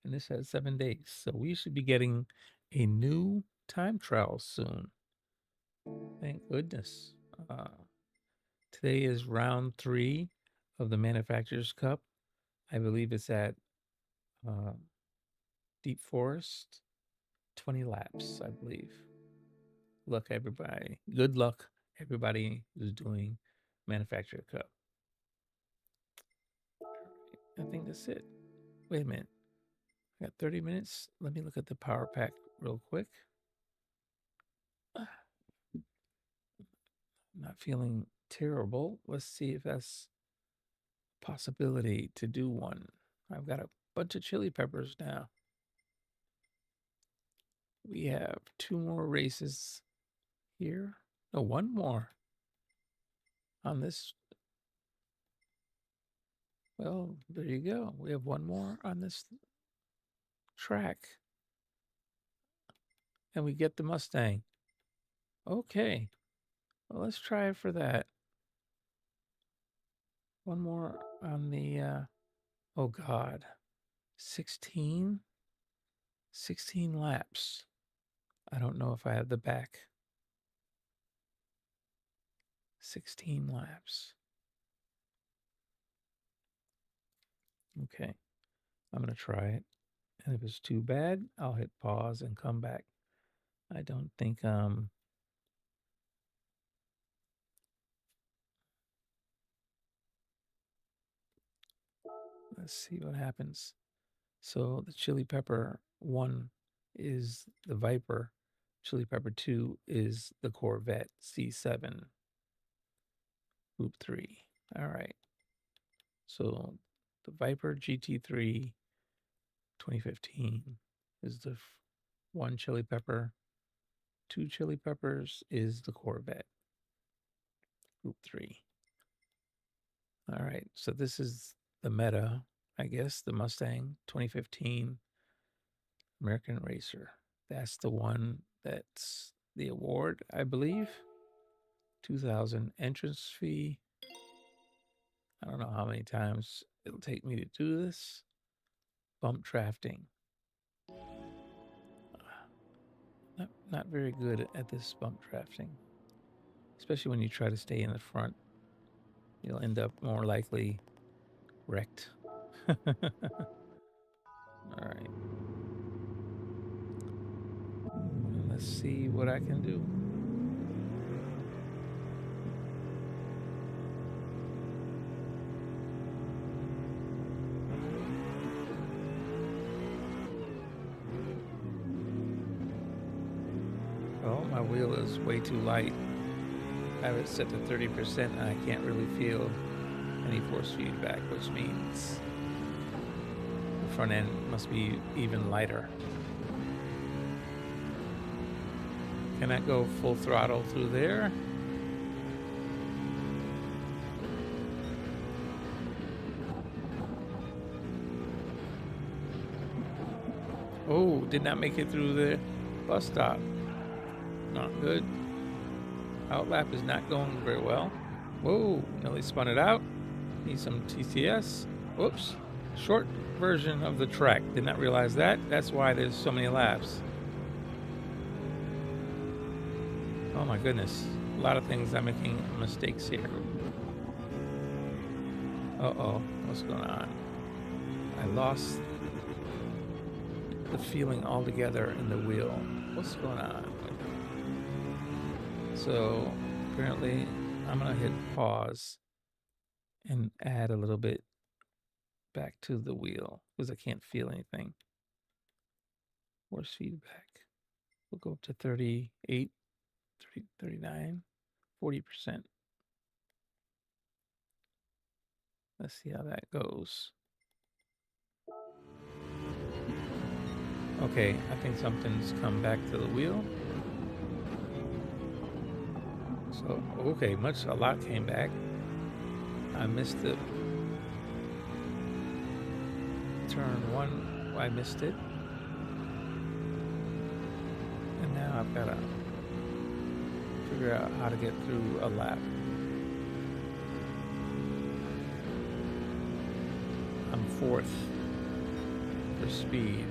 and this has 7 days. So we should be getting a new time trial soon. Thank goodness. Today is round 3 of the Manufacturers Cup. I believe it's at Deep Forest. 20 laps, I believe. Luck, everybody. Good luck, everybody who's doing manufacturer cup. I think that's it. Wait a minute. I got 30 minutes. Let me look at the power pack real quick. Not feeling terrible. Let's see if that's a possibility to do one. I've got a bunch of chili peppers now. We have 2 more races here. No, 1 more on this. Well, there you go. We have 1 more on this track. And we get the Mustang. Okay. Well, let's try it for that. 1 more on the, oh God, 16 laps. I don't know if I have the back. 16 laps. Okay, I'm going to try it. And if it's too bad, I'll hit pause and come back. I don't think, let's see what happens. So the chili pepper 1 is the Viper. Chili pepper 2 is the Corvette C7 Group 3. All right. So the Viper GT3 2015 is the 1 chili pepper. 2 chili peppers is the Corvette Group 3. All right. So this is the Meta, I guess, the Mustang 2015 American Racer. That's the one that's the award, I believe. 2,000 entrance fee. I don't know how many times it'll take me to do this. Bump drafting. Not very good at this bump drafting. Especially when you try to stay in the front. You'll end up more likely wrecked. All right. Let's see what I can do. Oh, my wheel is way too light. I have it set to 30% and I can't really feel any force feedback, which means the front end must be even lighter. Can I go full throttle through there? Oh, did not make it through the bus stop. Not good. Outlap is not going very well. Whoa, nearly spun it out. Need some TCS. Whoops. Short version of the track. Did not realize that. That's why there's so many laps. Oh my goodness. A lot of things I'm making mistakes here. Uh-oh. What's going on? I lost the feeling altogether in the wheel. What's going on? So apparently I'm going to hit pause and add a little bit back to the wheel because I can't feel anything. Force feedback. We'll go up to 38, 30, 39, 40%. Let's see how that goes. Okay, I think something's come back to the wheel. So, okay, a lot came back. I missed it. Turn 1, I missed it. And now I've got to figure out how to get through a lap. I'm 4th for speed.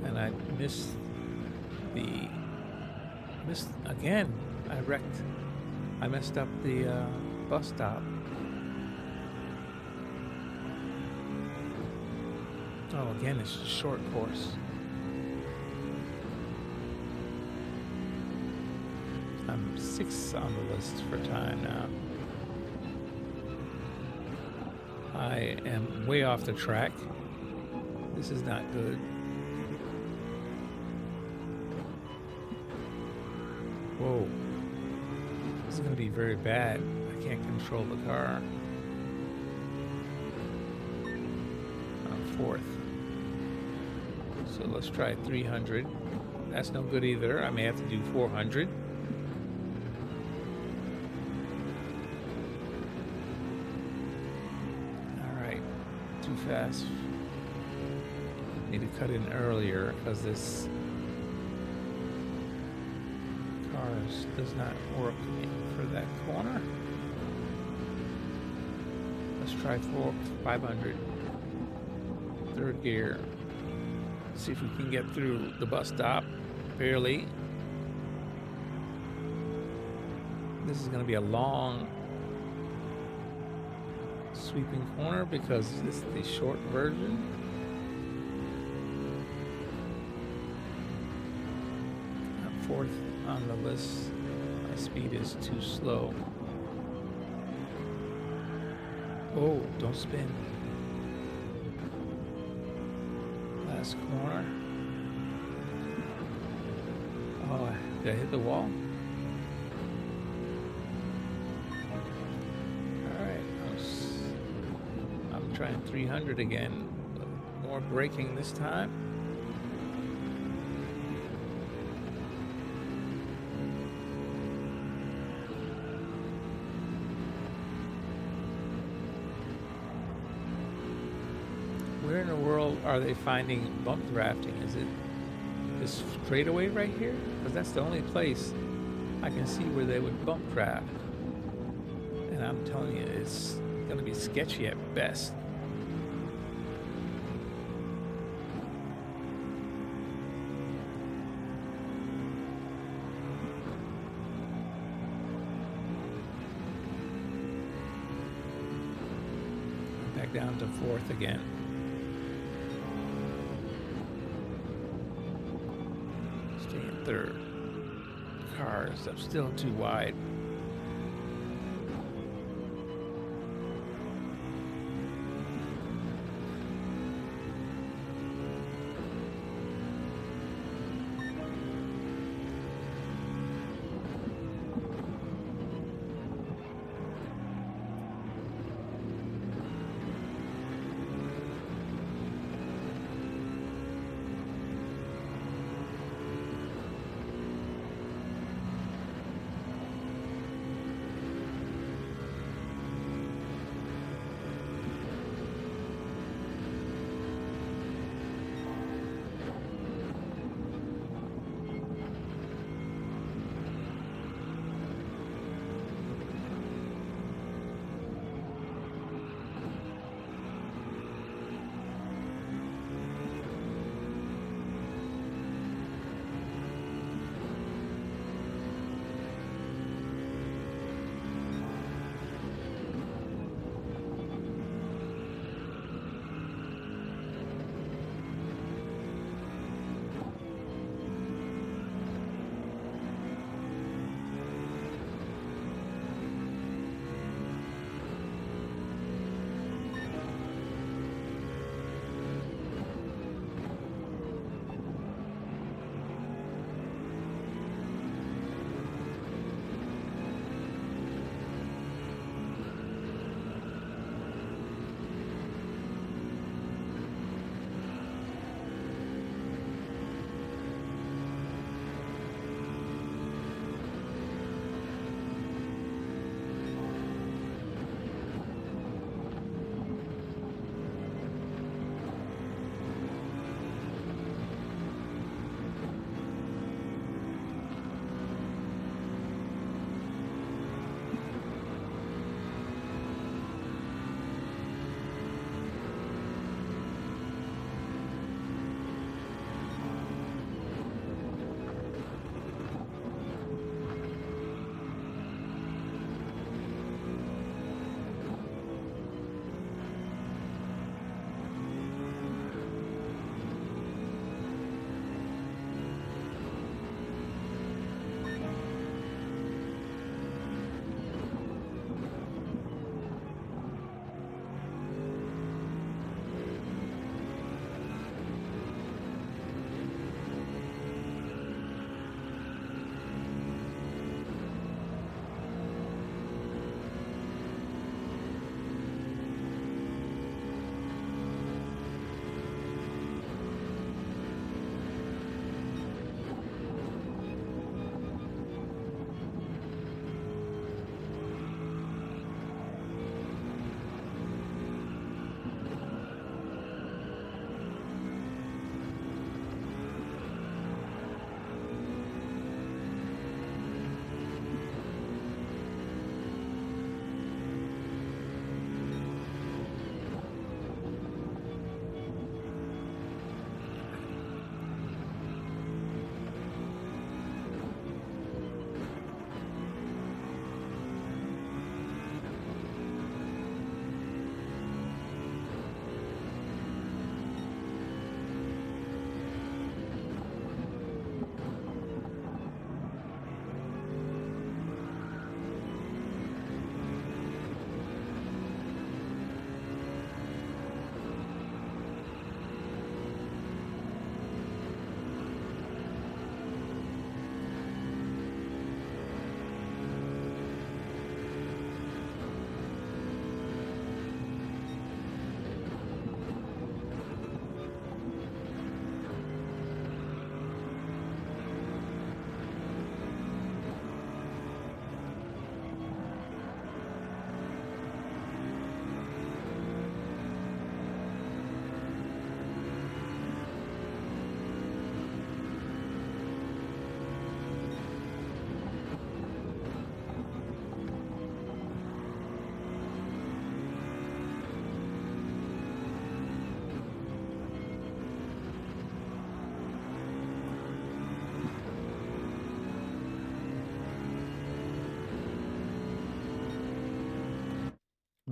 And I missed again. I wrecked. I messed up the bus stop. Oh, again, it's a short course. I'm 6th on the list for time now. I am way off the track. This is not good. Whoa. This is going to be very bad. I can't control the car. I'm fourth. So let's try 300. That's no good either. I may have to do 400. All right. Too fast. Need to cut in earlier because this car does not work for that corner. Let's try 500. Third gear. See if we can get through the bus stop. Barely. This is going to be a long sweeping corner because this is the short version. I'm fourth on the list. My speed is too slow. Oh, don't spin. Last corner. Oh, did I hit the wall? Alright, I'm trying 300 again. More braking this time. Where in the world are they finding bump drafting? Is it this straightaway right here? Because that's the only place I can see where they would bump draft. And I'm telling you, it's going to be sketchy at best. Back down to fourth again. Third. Cars, I'm still too wide.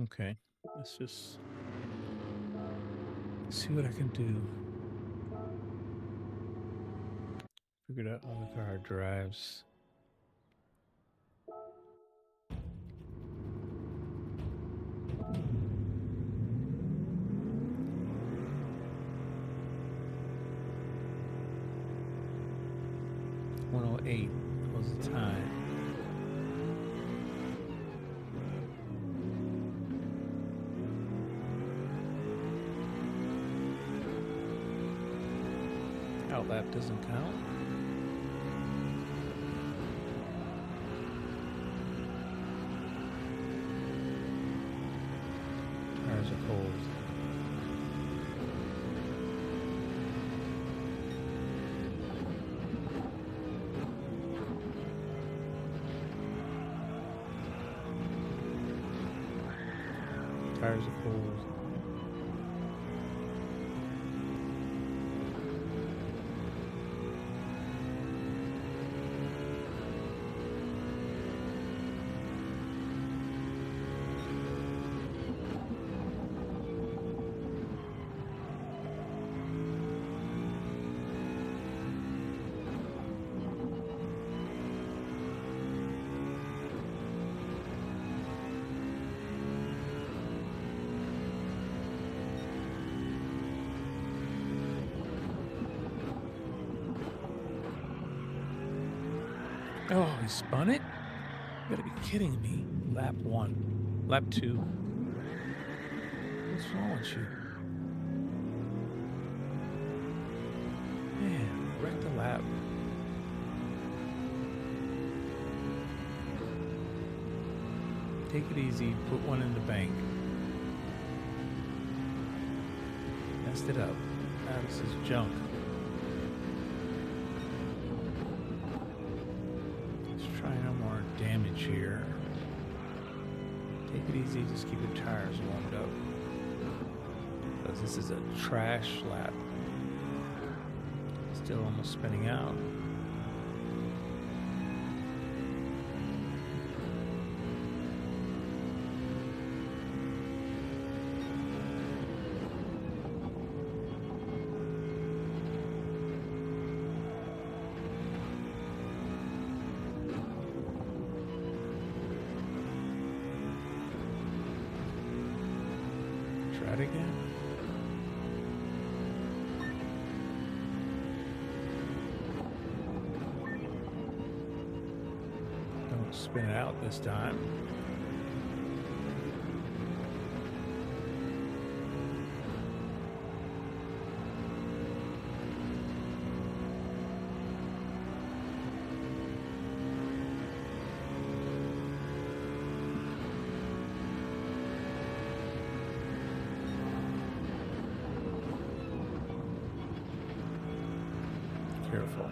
Okay, let's just see what I can do. Figured out how the car drives. .108 was the time. Outlap doesn't count. Tires are cold. Tires are cold. Oh, he spun it? You gotta be kidding me. Lap 1. Lap 2. What's wrong with you? Man, wrecked the lap. Take it easy. Put one in the bank. Messed it up. Now this is junk. Damage here. Take it easy, just keep your tires warmed up. Because this is a trash lap. Still almost spinning out. Again. Don't spin it out this time. Careful.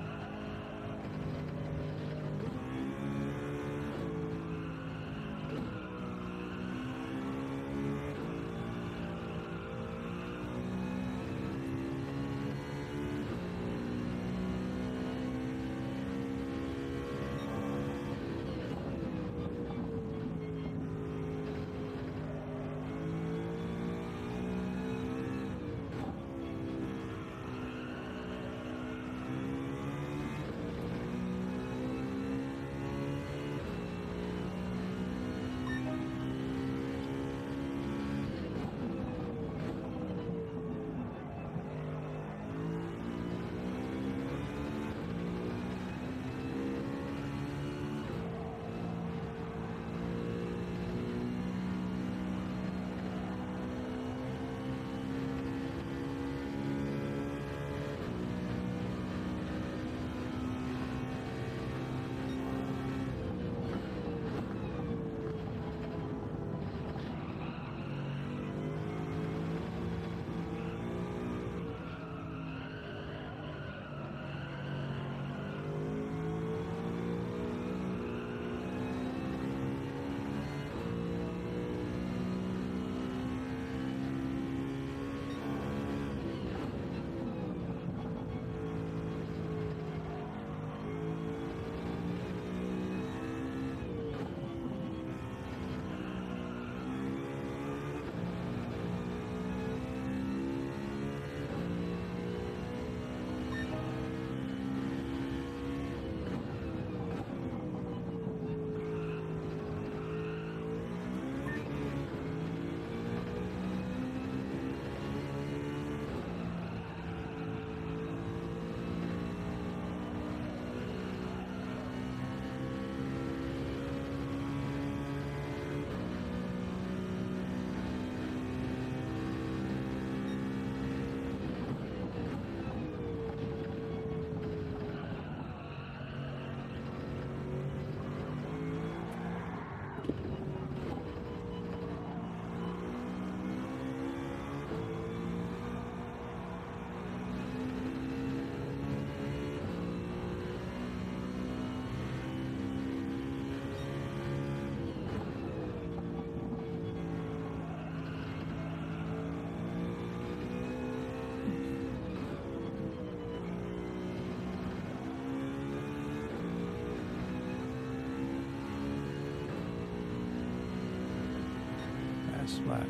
flat.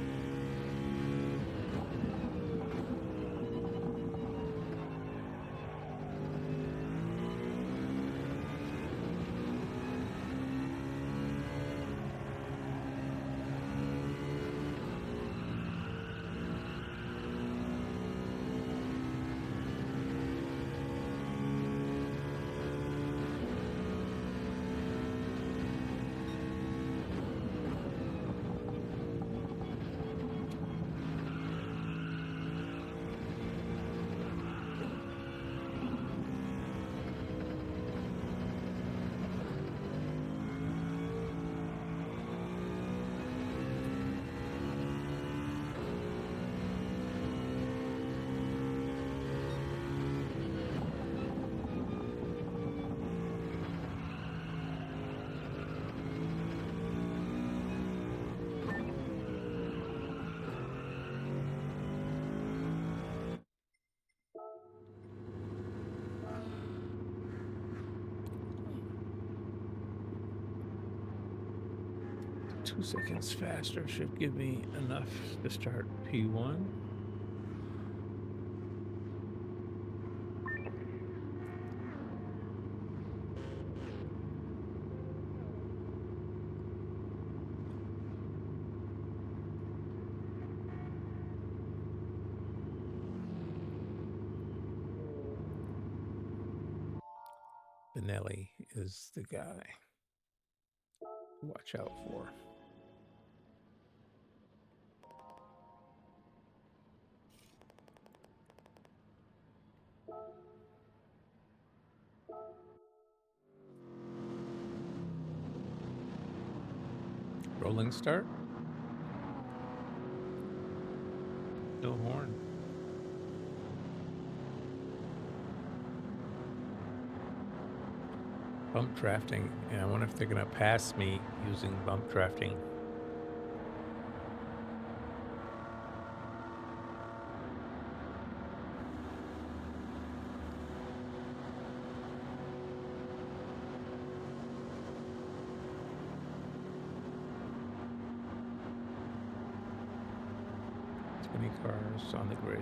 Two seconds faster should give me enough to start P1. Benelli is the guy to watch out for. Rolling start. No horn. Bump drafting, and I wonder if they're gonna pass me using bump drafting. Too many cars on the grid.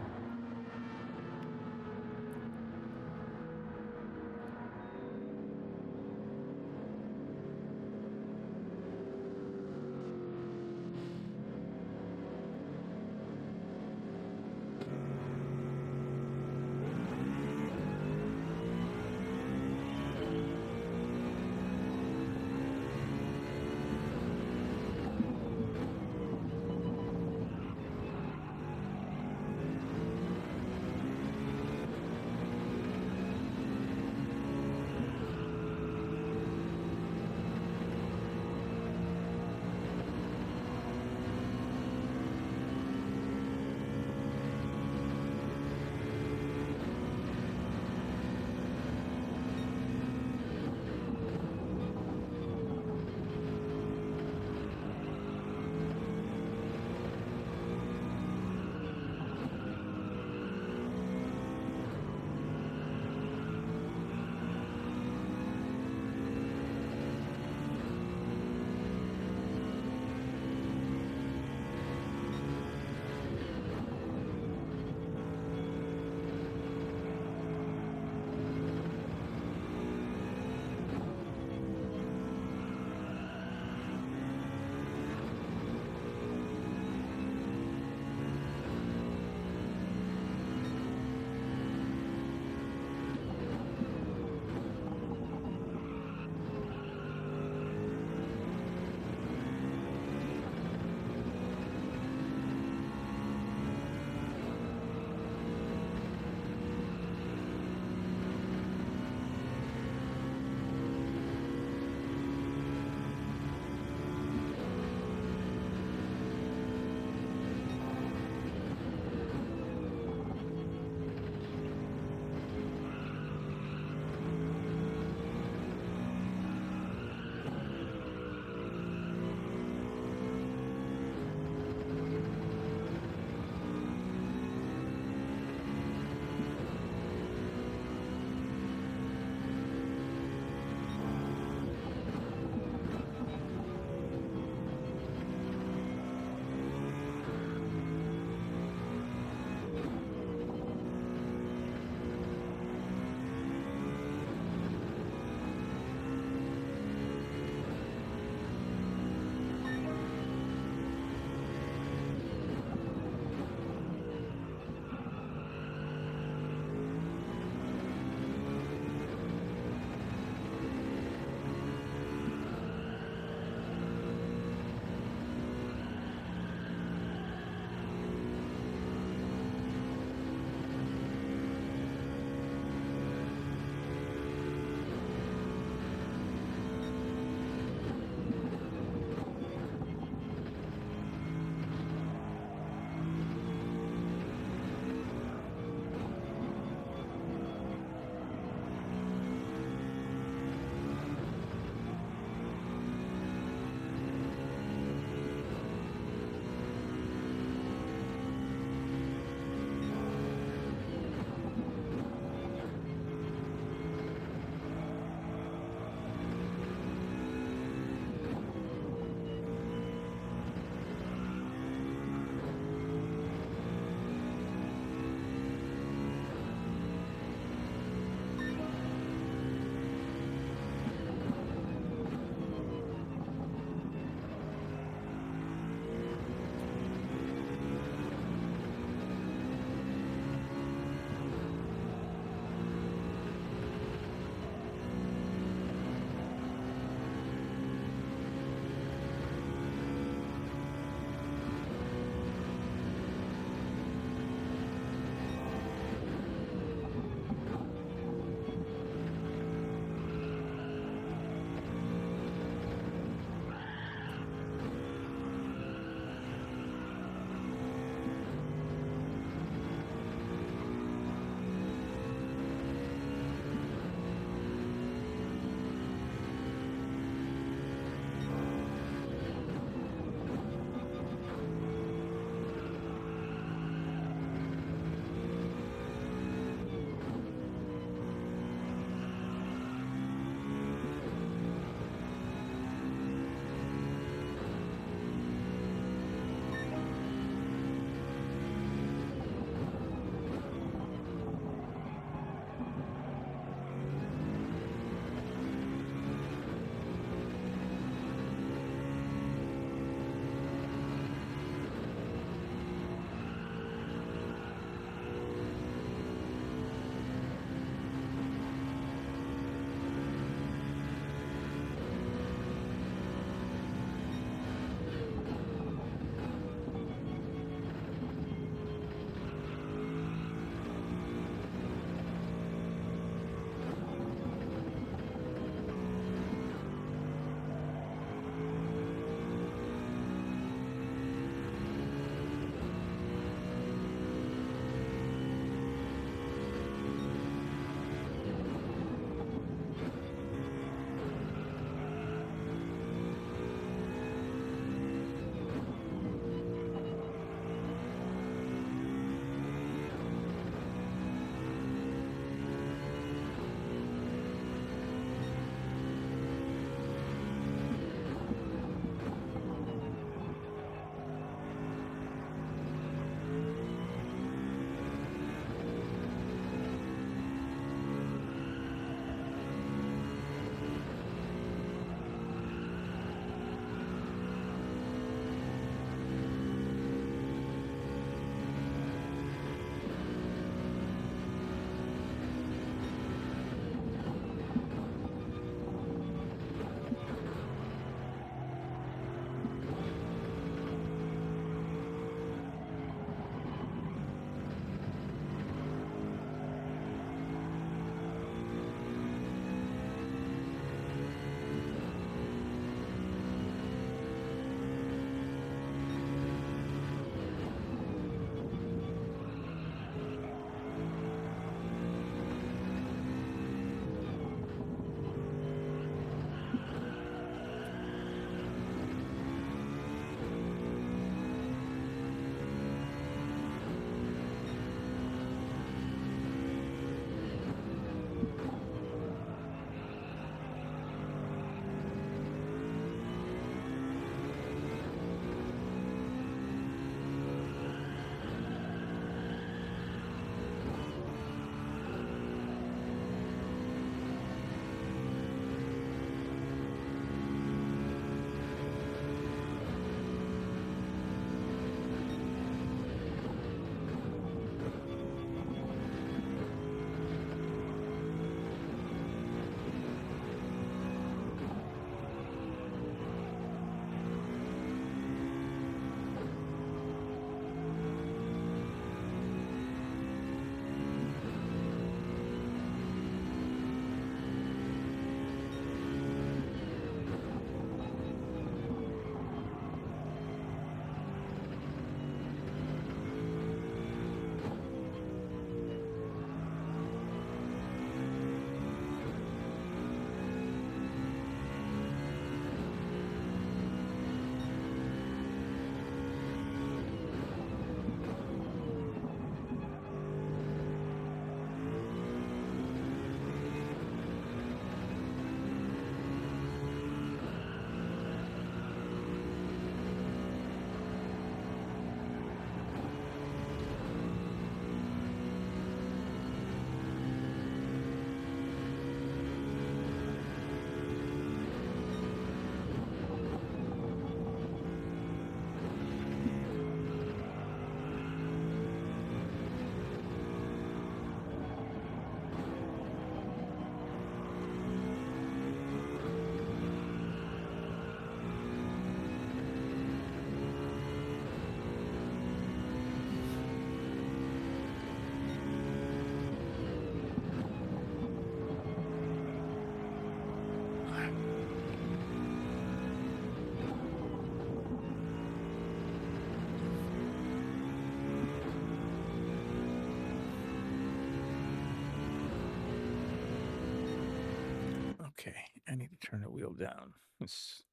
Okay, I need to turn the wheel down. It's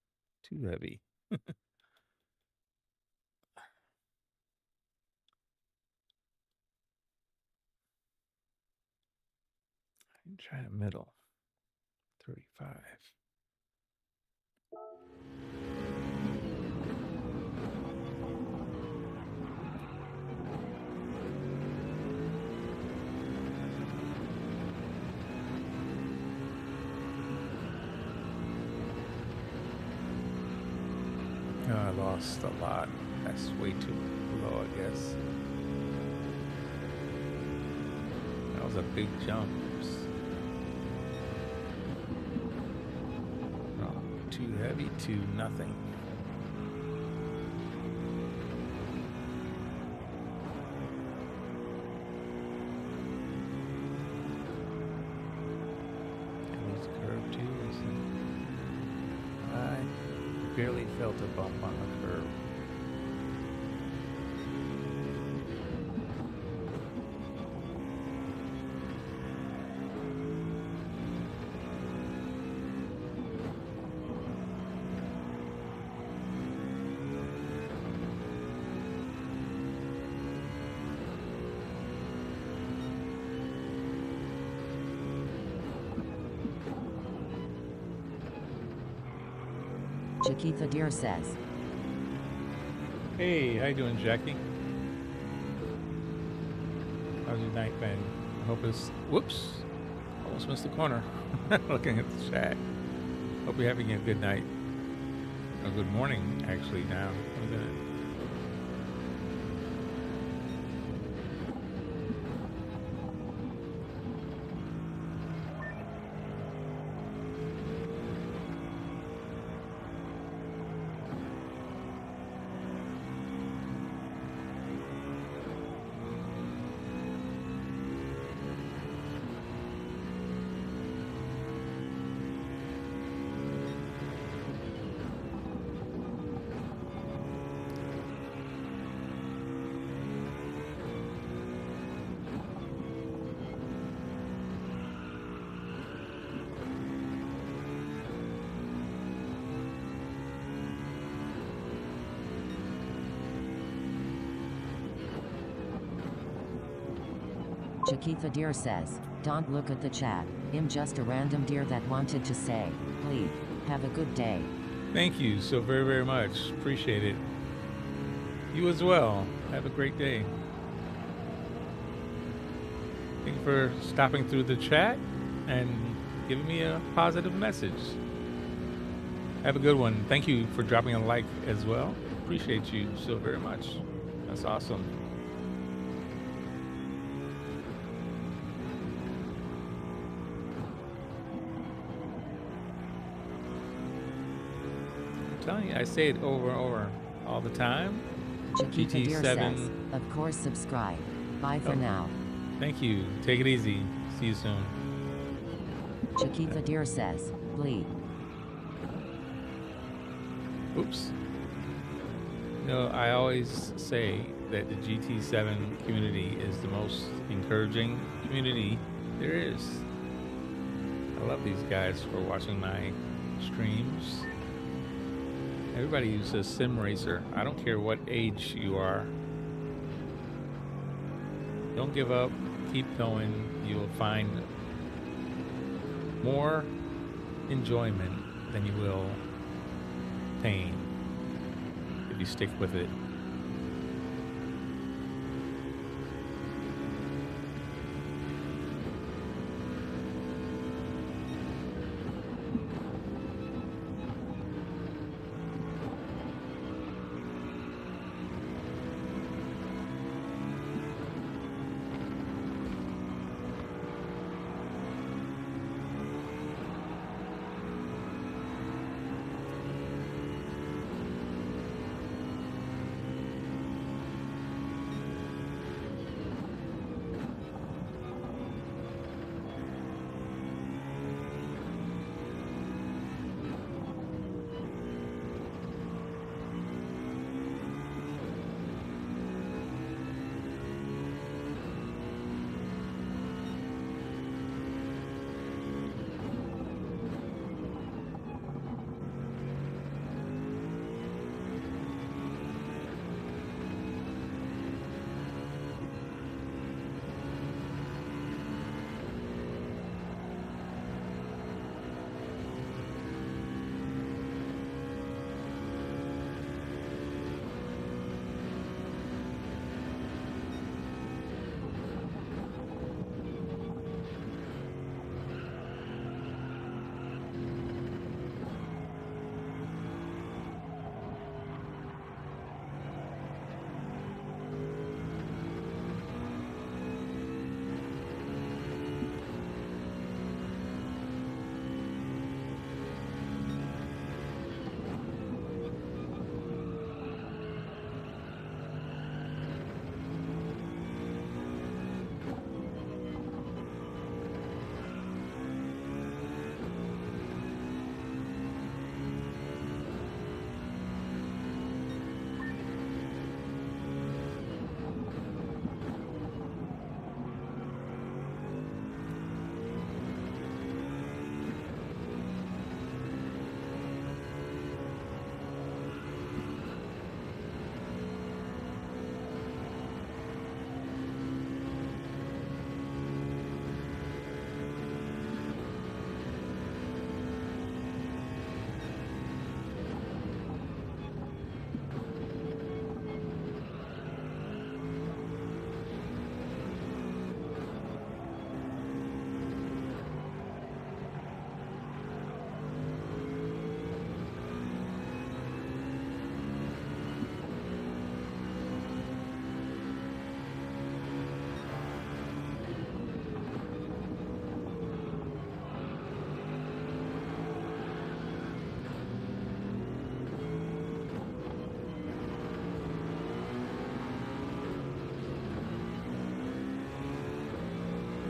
too heavy. Try the middle. 35. Oh, I lost a lot. That's way too low, I guess. That was a big jump. Oh, too heavy to nothing. And this curve too. I barely felt a bump on the curve. Chiquita Deer says, Hey, how you doing, Jackie? How's your night been? I hope it's... Whoops! Almost missed the corner. Looking at the chat. Hope you're having a good night. A good morning, actually, now. Look at it. Chiquita Deer says, don't look at the chat. I'm just a random deer that wanted to say, please, have a good day. Thank you so very, very much. Appreciate it. You as well. Have a great day. Thank you for stopping through the chat and giving me a positive message. Have a good one. Thank you for dropping a like as well. Appreciate you so very much. That's awesome. I'm telling you, I say it over and over all the time. Chiquita Deer GT7. says, of course subscribe. Bye for now. Thank you. Take it easy. See you soon. Chiquita Deer says, bleep. Oops. No, I always say that the GT7 community is the most encouraging community there is. I love these guys for watching my streams. Everybody uses Sim Racer. I don't care what age you are. Don't give up. Keep going. You will find more enjoyment than you will pain if you stick with it.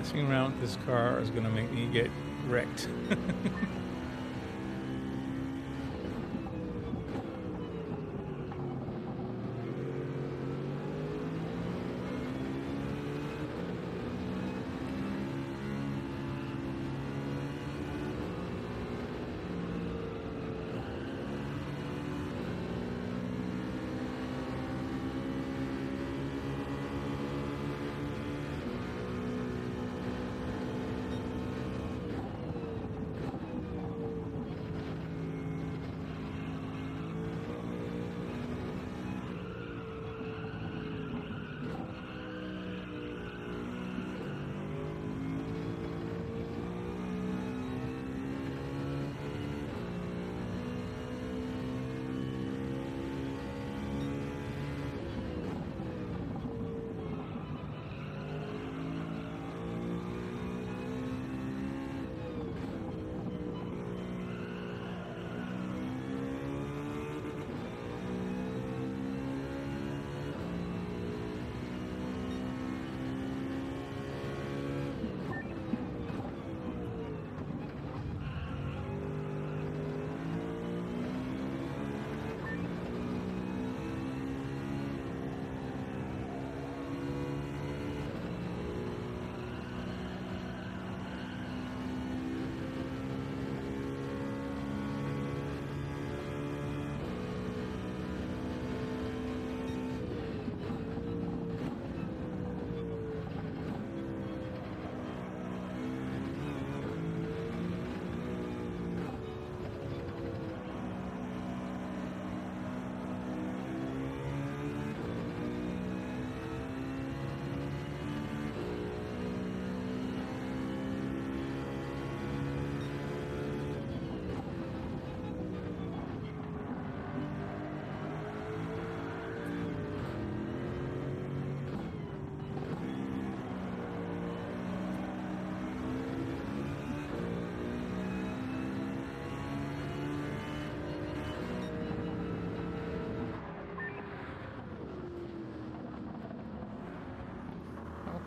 Messing around with this car is going to make me get wrecked.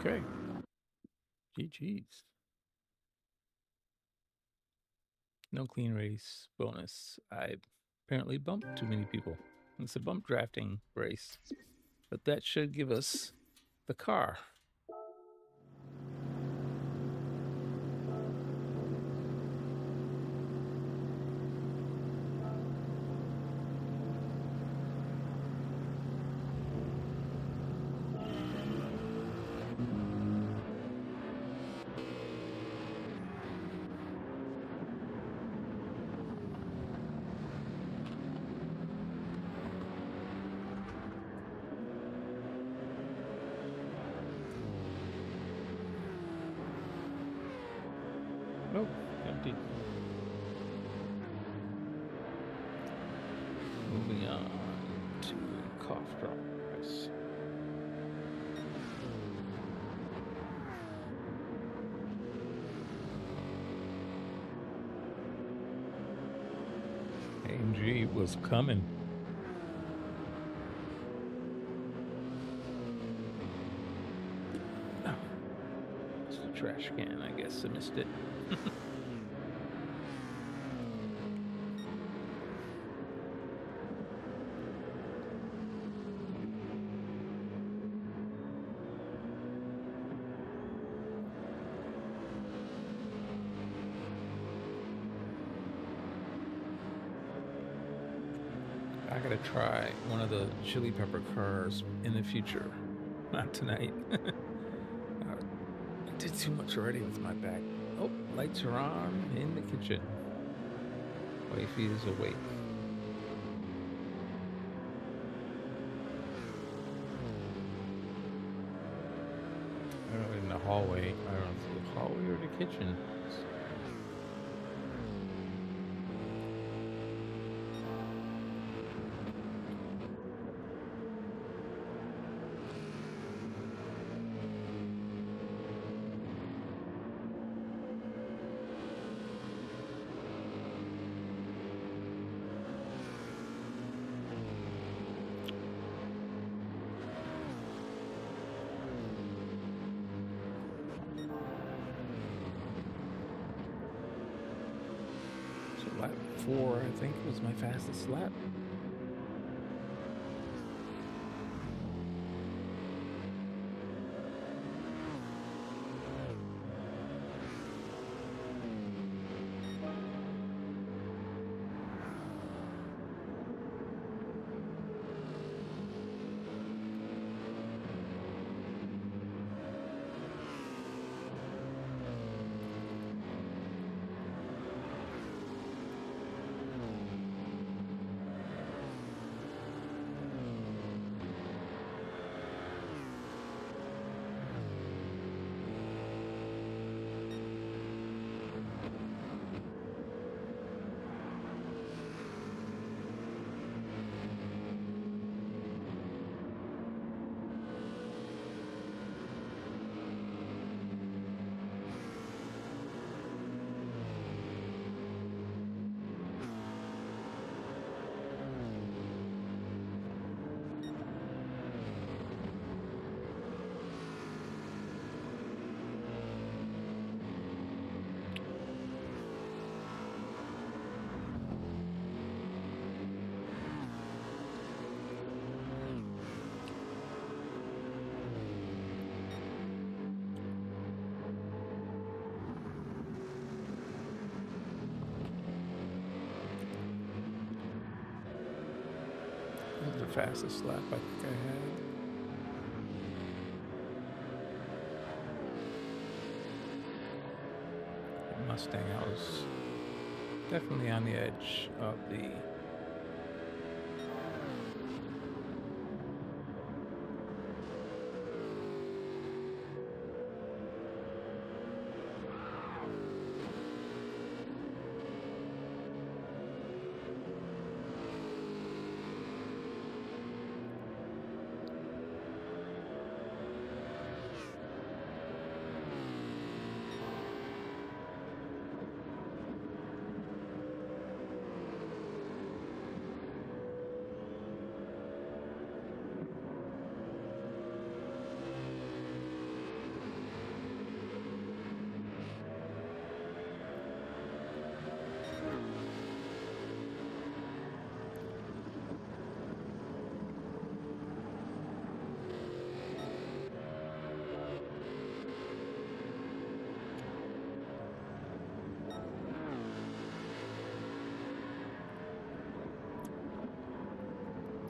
Okay. GG's. No clean race bonus. I apparently bumped too many people. It's a bump drafting race. But that should give us the car. Oh, empty. Moving on to cough drop race. AMG was coming. Oh, it's a trash can. I guess I missed it. I gotta try one of the chili pepper cars in the future. Not tonight. I did too much already with my back. Oh, lights are on in the kitchen. Wifey is awake. I don't know, in the hallway. I don't know if it's the hallway or the kitchen. lap 4, I think, was my fastest lap. That was the fastest lap I think I had. The Mustang, I was definitely on the edge of the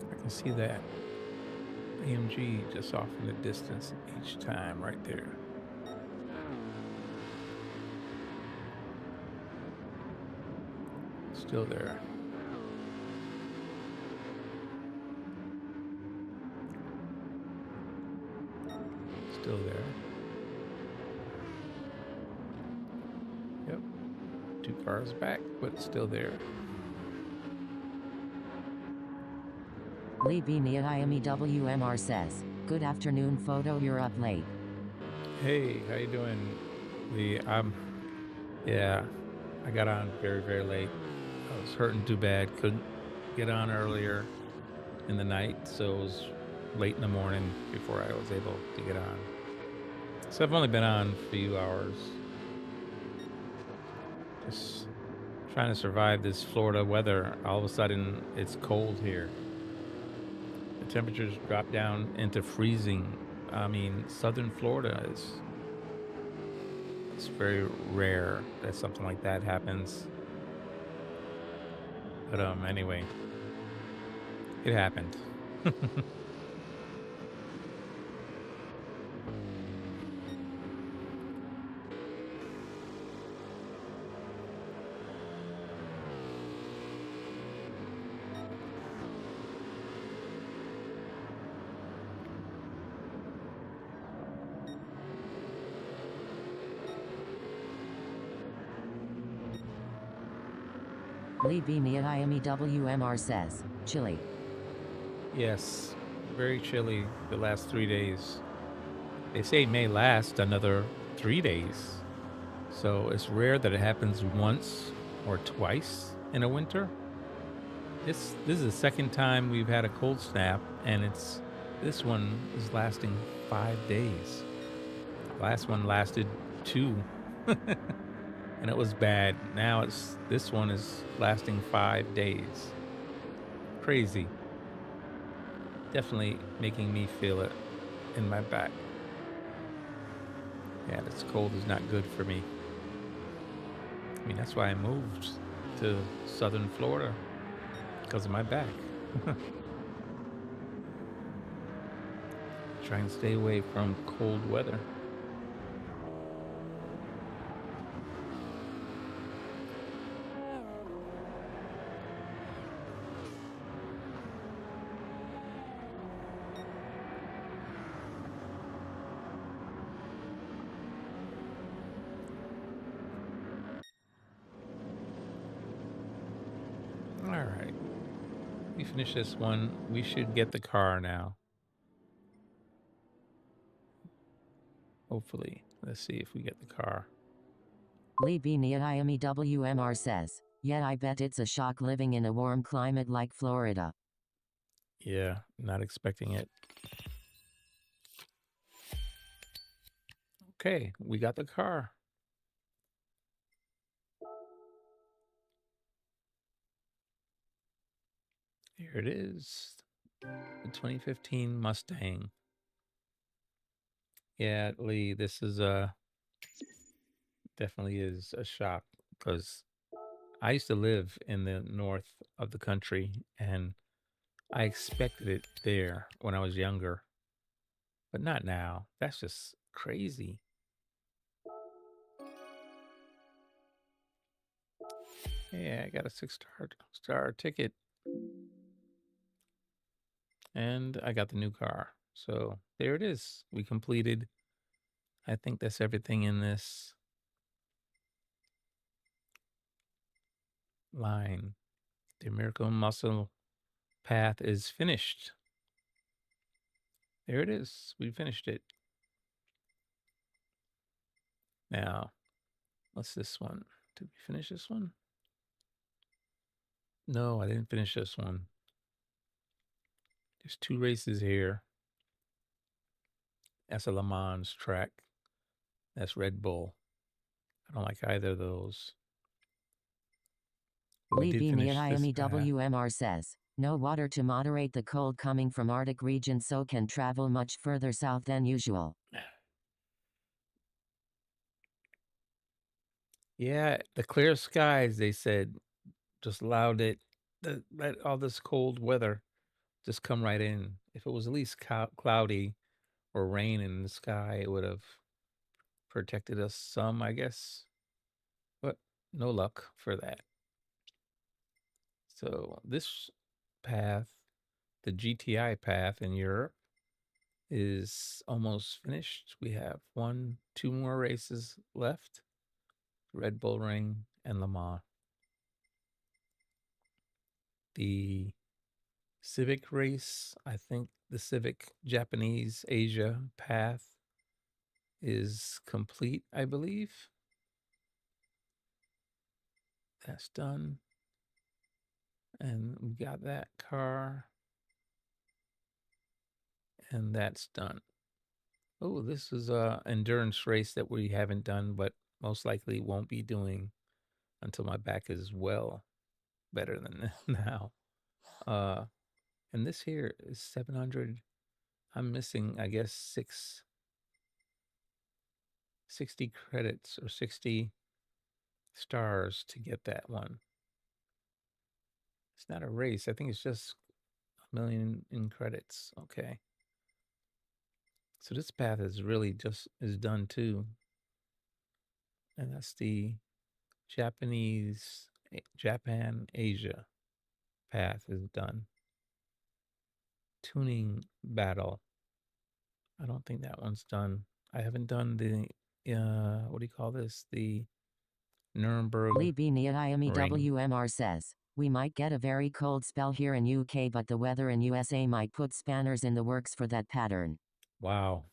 I can see that AMG just off in the distance each time right there. Still there. Still there. Yep. 2 cars back, but still there. Lee Beanie at IMEWMR says, "Good afternoon, photo. You're up late." Hey, how you doing, Lee? Yeah, I got on very, very late. I was hurting too bad. Couldn't get on earlier in the night, so it was late in the morning before I was able to get on. So I've only been on a few hours. Just trying to survive this Florida weather. All of a sudden, it's cold here. The temperatures drop down into freezing. I mean, southern Florida it's very rare that something like that happens. But anyway, it happened. Lee Beanie at IMEWMR says, "Chilly." Yes, very chilly the last 3 days. They say it may last another 3 days. So it's rare that it happens once or twice in a winter. This is the second time we've had a cold snap, and this one is lasting 5 days. Last one lasted 2. and it was bad. Now this one is lasting 5 days. Crazy. Definitely making me feel it in my back. Yeah, this cold is not good for me. I mean, that's why I moved to southern Florida, because of my back. Try and stay away from cold weather. All right. We finish this one. We should get the car now. Hopefully. Let's see if we get the car. Lee B. Niayami WMR says, "Yet I bet it's a shock living in a warm climate like Florida." Yeah, not expecting it. Okay, we got the car. Here it is. The 2015 Mustang. Yeah, Lee, this is definitely is a shock, because I used to live in the north of the country and I expected it there when I was younger, but not now. That's just crazy. Yeah, I got a 6-star ticket, and I got the new car. So there it is. We completed. I think that's everything in this line. The Miracle Muscle path is finished. There it is. We finished it. Now, what's this one? Did we finish this one? No, I didn't finish this one. There's 2 races here. That's a Le Mans track. That's Red Bull. I don't like either of those. But we Lee did B. finish this Niayami path. WMR says, "No water to moderate the cold coming from Arctic region, so can travel much further south than usual." Yeah, the clear skies, they said, just allowed it, let all this cold weather just come right in. If it was at least cloudy or rain in the sky, it would have protected us some, I guess. But no luck for that. So this path, the GTI path in Europe, is almost finished. We have 2 more races left. Red Bull Ring and Le Mans. The Civic race, I think the Civic Japanese Asia path is complete, I believe. That's done. And we got that car. And that's done. Oh, this is a endurance race that we haven't done, but most likely won't be doing until my back is well better than now. And this here is 700. I'm missing, I guess, 60 credits or 60 stars to get that one. It's not a race. I think it's just a million in credits. Okay. So this path is really just is done too. And that's the Japan Asia path is done. Tuning battle. I don't think that one's done. I haven't done the what do you call this? The Nuremberg Lee B. Niayami ring. WMR says, "We might get a very cold spell here in UK, but the weather in USA might put spanners in the works for that pattern." Wow.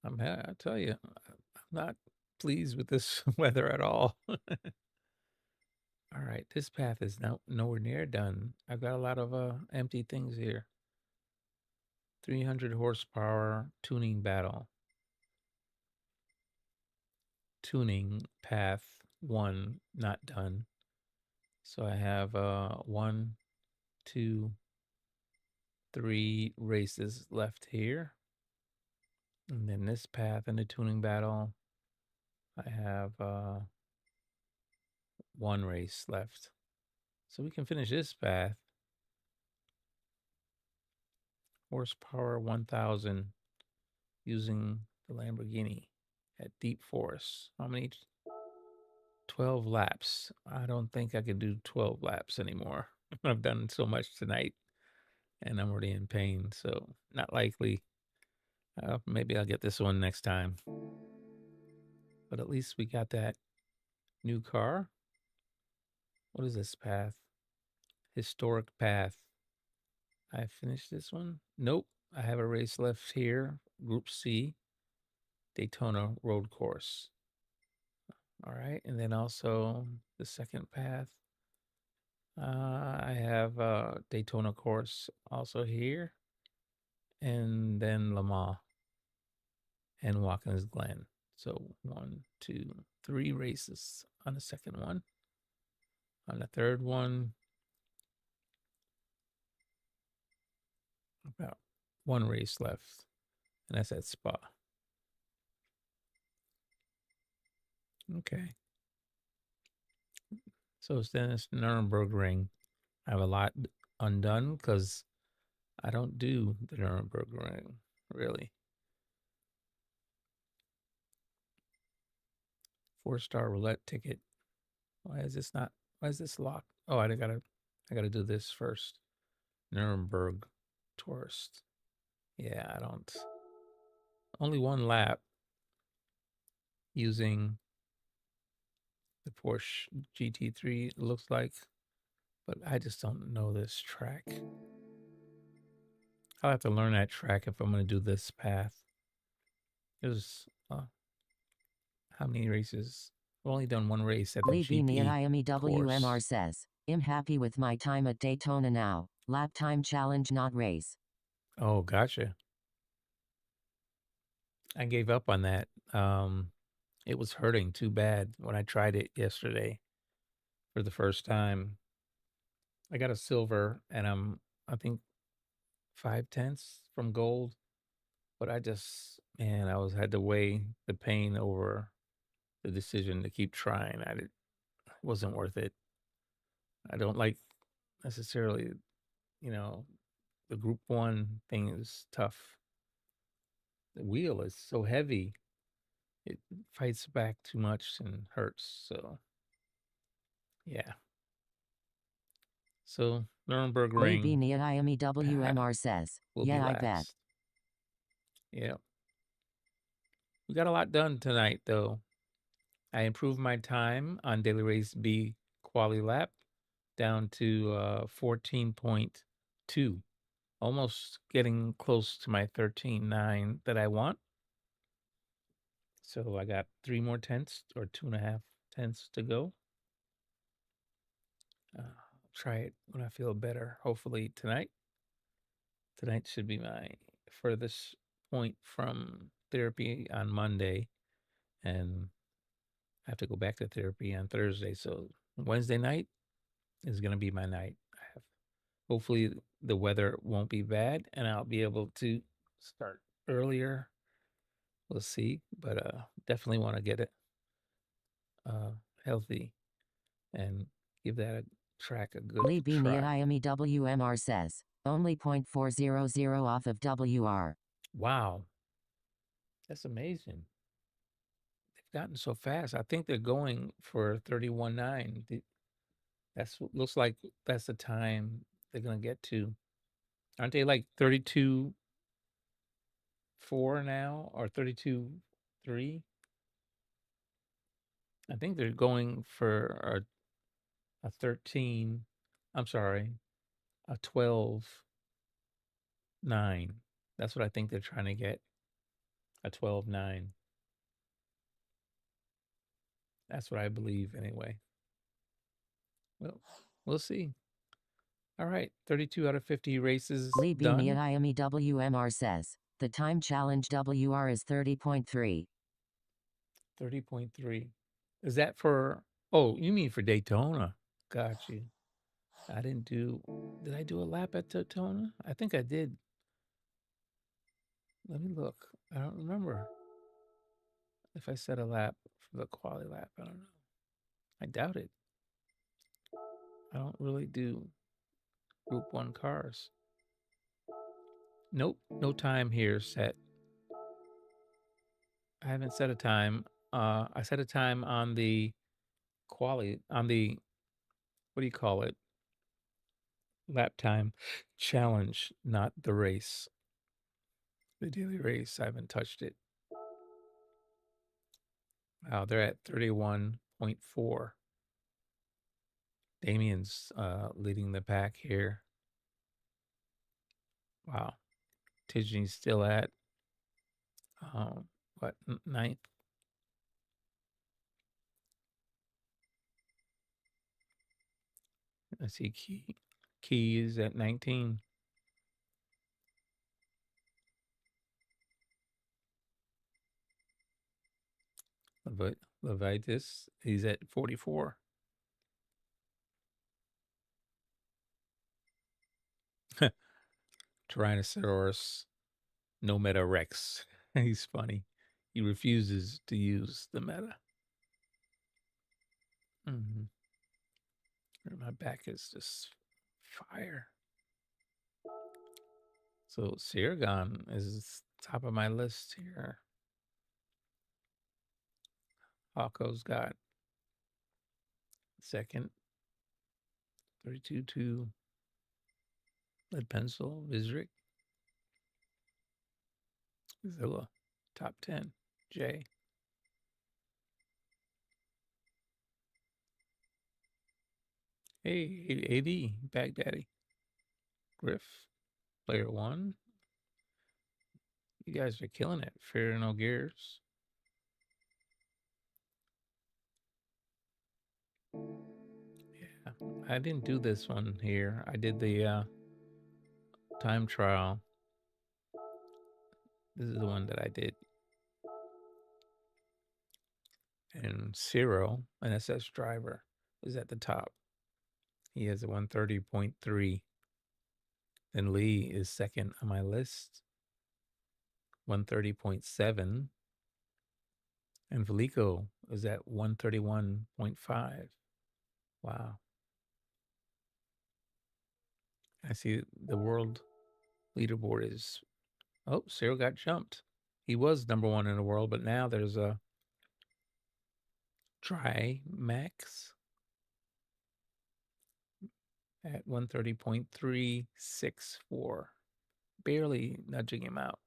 I tell you, I'm not pleased with this weather at all. All right, this path is nowhere near done. I've got a lot of empty things here. 300 horsepower tuning battle. tuning path 1 not done. So I have 1, 2, 3 races left here. And then this path in the tuning battle, I have 1 race left. So we can finish this path. Horsepower 1000 using the Lamborghini at Deep Forest. How many? 12 laps. I don't think I can do 12 laps anymore. I've done so much tonight and I'm already in pain, so not likely. Maybe I'll get this one next time. But at least we got that new car. What is this path? Historic path. I finished this one? Nope. I have a race left here. Group C. Daytona Road Course. All right. And then also the second path. I have Daytona Course also here. And then Le Mans and Watkins Glen. So 1, 2, 3 races on the second one. On the third one, about 1 race left, and that's at Spa. Okay. So then it's Nürburgring. I have a lot undone because I don't do the Nürburgring, really. 4-star roulette ticket. Why is this locked? Oh, I gotta do this first. Nuremberg tourist. Yeah, I don't. Only 1 lap using the Porsche GT3 looks like, but I just don't know this track. I'll have to learn that track if I'm going to do this path. There's how many races? I've only done 1 race at the GP WMR course. says, I'm happy with my time at Daytona now. Lap time challenge, not race. Oh, gotcha. I gave up on that. It was hurting too bad when I tried it yesterday for the first time. I got a silver and I think 5/10 from gold, but I had to weigh the pain over the decision to keep trying. It wasn't worth it. I don't like necessarily, the group 1 thing is tough. The wheel is so heavy. It fights back too much and hurts. So, yeah. So, Nürburgring WMR says, will be yeah, I last. bet. Yeah. We got a lot done tonight, though. I improved my time on Daily Race B Quali-Lap down to 14.2. Almost getting close to my 13.9 that I want. So I got 3 more tenths or 2.5 tenths to go. I'll try it when I feel better, hopefully tonight. Tonight should be my furthest point from therapy on Monday. And I have to go back to therapy on Thursday. So Wednesday night is going to be my night. Hopefully the weather won't be bad and I'll be able to start earlier. We'll see, but definitely want to get it healthy and give that track a good try. WMR says, only 0.400 off of WR. Wow. That's amazing. They've gotten so fast. I think they're going for 31.9. Looks like that's the time they're going to get to. Aren't they like 32.4 now or 32.3? I think they're going for a 13. I'm sorry, a 12.9. That's what I think they're trying to get. A 12.9. That's what I believe anyway. Well, we'll see. All right, 32 out of 50 races done. WMR says, the time challenge WR is 30.3. 30.3. Is that for, oh, you mean for Daytona? Got you. I didn't do, did I do a lap at Daytona? I think I did. Let me look. I don't remember if I set a lap for the Quali-Lap. I don't know. I doubt it. I don't really do Group 1 cars. Nope, no time here set. I haven't set a time. I set a time on the on the, what do you call it? Lap time challenge, not the race. The daily race, I haven't touched it. Wow, they're at 31.4. Damien's leading the pack here. Wow. Tidney's still at, what, ninth? I see Key is at 19. Levitis, he's at 44. Tyrannosaurus no meta Rex. He's funny. He refuses to use the meta. My back is just fire. So Siragon is top of my list here. Hawko's got second. 32.2. Lead Pencil, Vizric. Zilla, top 10. Jay. Hey, AD, Baghdaddy. Griff, Player 1. You guys are killing it. Fear No Gears. Yeah, I didn't do this one here. I did the time trial. This is the one that I did. And Ciro, an SS driver, is at the top. He has a 130.3. Then Lee is second on my list, 130.7. And Velico is at 131.5. Wow. I see the world leaderboard is, oh, Cyril got jumped. He was number 1 in the world, but now there's a Dry Max at 130.364. Barely nudging him out.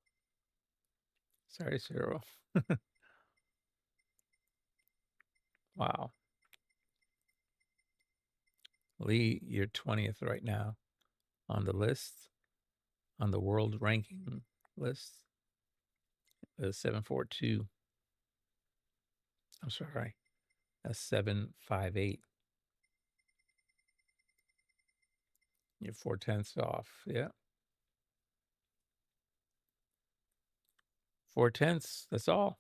Sorry, Cyril. Wow. Lee, you're 20th right now on the list, on the world ranking list. 742. I'm sorry. That's 758. You're 4/10 off. Yeah. 4/10. That's all.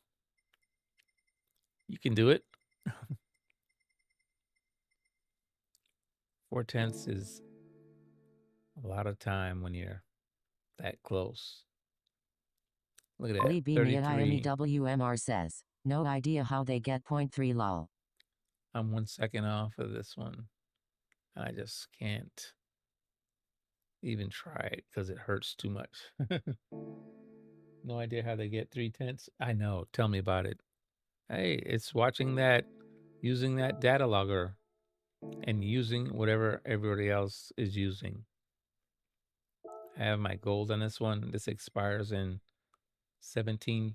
You can do it. 4/10 is a lot of time when you're that close. Look at that. Lee 33. WMR says, no idea how they get 0.3 lol. I'm 1 second off of this one. I just can't even try it because it hurts too much. No idea how they get 3/10. I know. Tell me about it. Hey, it's watching that, using that data logger and using whatever everybody else is using. I have my gold on this one. This expires in 17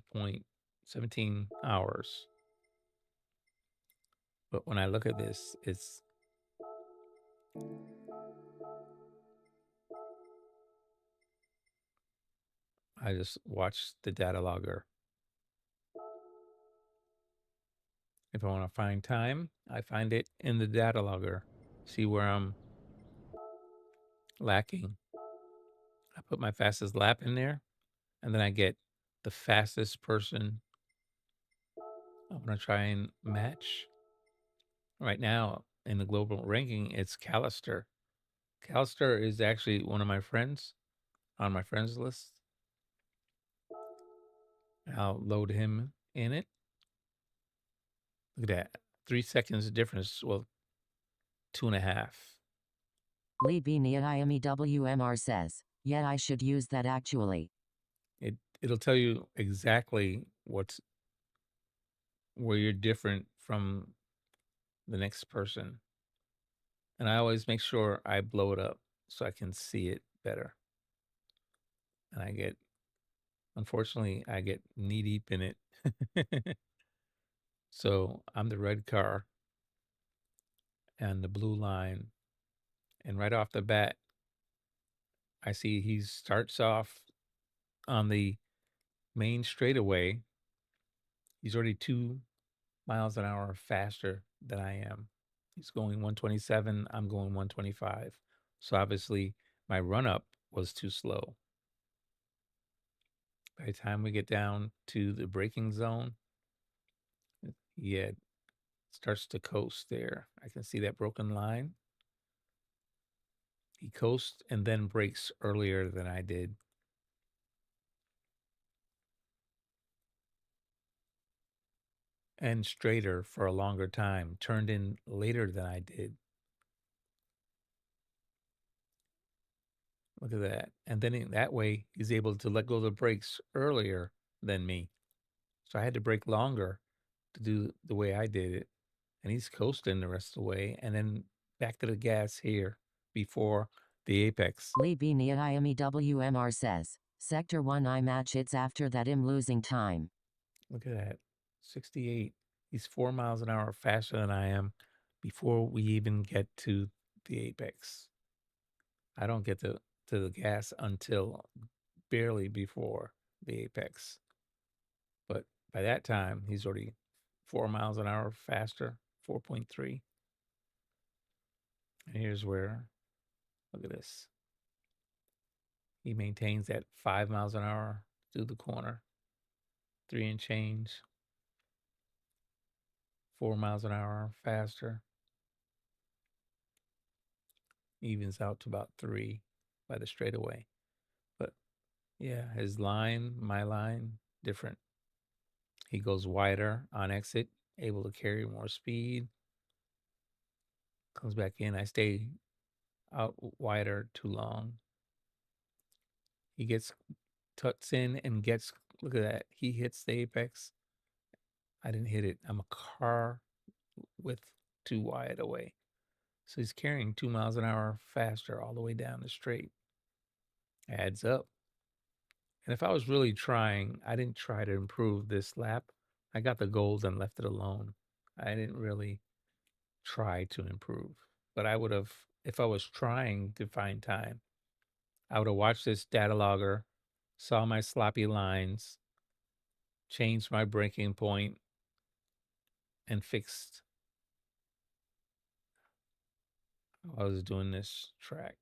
hours. But when I look at this, it's I just watch the data logger. If I want to find time, I find it in the data logger. See where I'm lacking. I put my fastest lap in there, and then I get the fastest person want to try and match. Right now in the global ranking, it's Callister. Callister is actually one of my friends on my friends list. I'll load him in it. Look at that. 3 seconds difference. Well, 2.5. Lee B. WMR says, yeah, I should use that actually. It'll tell you exactly where you're different from the next person. And I always make sure I blow it up so I can see it better. And unfortunately, I get knee deep in it. So I'm the red car and the blue line. And right off the bat, I see he starts off on the main straightaway. He's already 2 miles an hour faster than I am. He's going 127. I'm going 125. So obviously my run up was too slow. By the time we get down to the braking zone, it starts to coast there. I can see that broken line. He coasts and then brakes earlier than I did. And straighter for a longer time, turned in later than I did. Look at that. And then in that way, he's able to let go of the brakes earlier than me. So I had to brake longer to do the way I did it. And he's coasting the rest of the way. And then back to the gas here before the apex. Lee B. WMR says, Sector 1 I match it's after that I'm losing time. Look at that. 68. He's 4 miles an hour faster than I am before we even get to the apex. I don't get to the gas until barely before the apex. But by that time, he's already 4 miles an hour faster, 4.3. And here's where, look at this. He maintains at 5 miles an hour through the corner, 3 and change, 4 miles an hour faster. Evens out to about 3 by the straightaway. But yeah, his line, my line, different. He goes wider on exit, able to carry more speed. Comes back in. I stay out wider too long. He tucks in and gets, look at that. He hits the apex. I didn't hit it. I'm a car width too wide away. So he's carrying 2 miles an hour faster all the way down the straight. Adds up. And if I was really trying, I didn't try to improve this lap. I got the gold and left it alone. I didn't really try to improve. But I would have, if I was trying to find time, I would have watched this data logger, saw my sloppy lines, changed my braking point, and fixed how I was doing this track.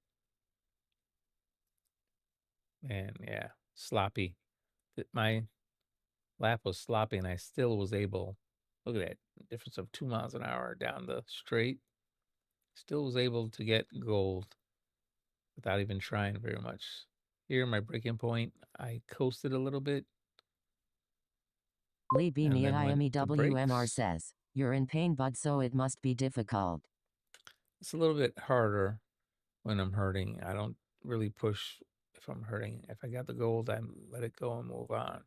And yeah, sloppy. My lap was sloppy and I still was able, look at that difference of 2 miles an hour down the straight. Still was able to get gold without even trying very much. Here, my braking point, I coasted a little bit. Lee B. And then went to WMR brakes. says, you're in pain, bud, so it must be difficult. It's a little bit harder when I'm hurting. I don't really push if I'm hurting. If I got the gold, I let it go and move on.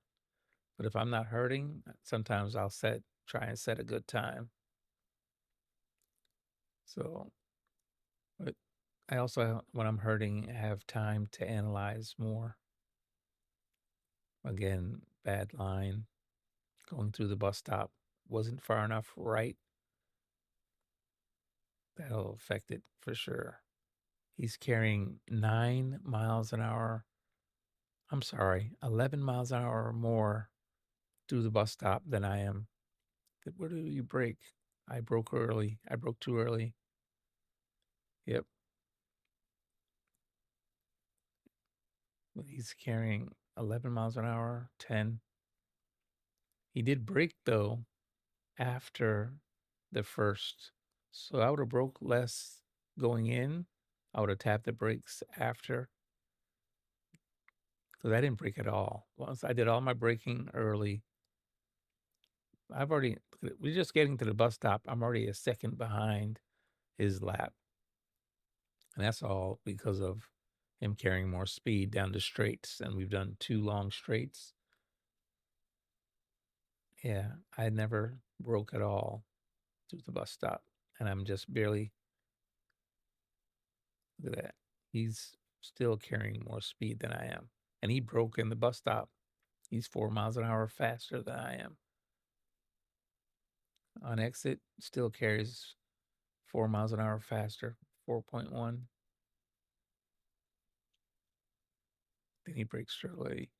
But if I'm not hurting, sometimes I'll try and set a good time. So, but I also, when I'm hurting, have time to analyze more. Again, bad line. Going through the bus stop wasn't far enough right. That'll affect it for sure. He's carrying 9 miles an hour. I'm sorry, 11 miles an hour or more through the bus stop than I am. Where do you brake? I broke early. I broke too early. Yep. He's carrying 11 miles an hour, 10. He did brake though, after the first. So I would have broke less going in. I would have tapped the brakes after. Because I didn't brake at all. Once I did all my braking early, we're just getting to the bus stop. I'm already a second behind his lap. And that's all because of him carrying more speed down the straights. And we've done 2 long straights. Yeah, I never broke at all to the bus stop. And I'm just barely, look at that. He's still carrying more speed than I am. And he broke in the bus stop. He's 4 miles an hour faster than I am. On exit, still carries 4 miles an hour faster, 4.1. Then he brakes early.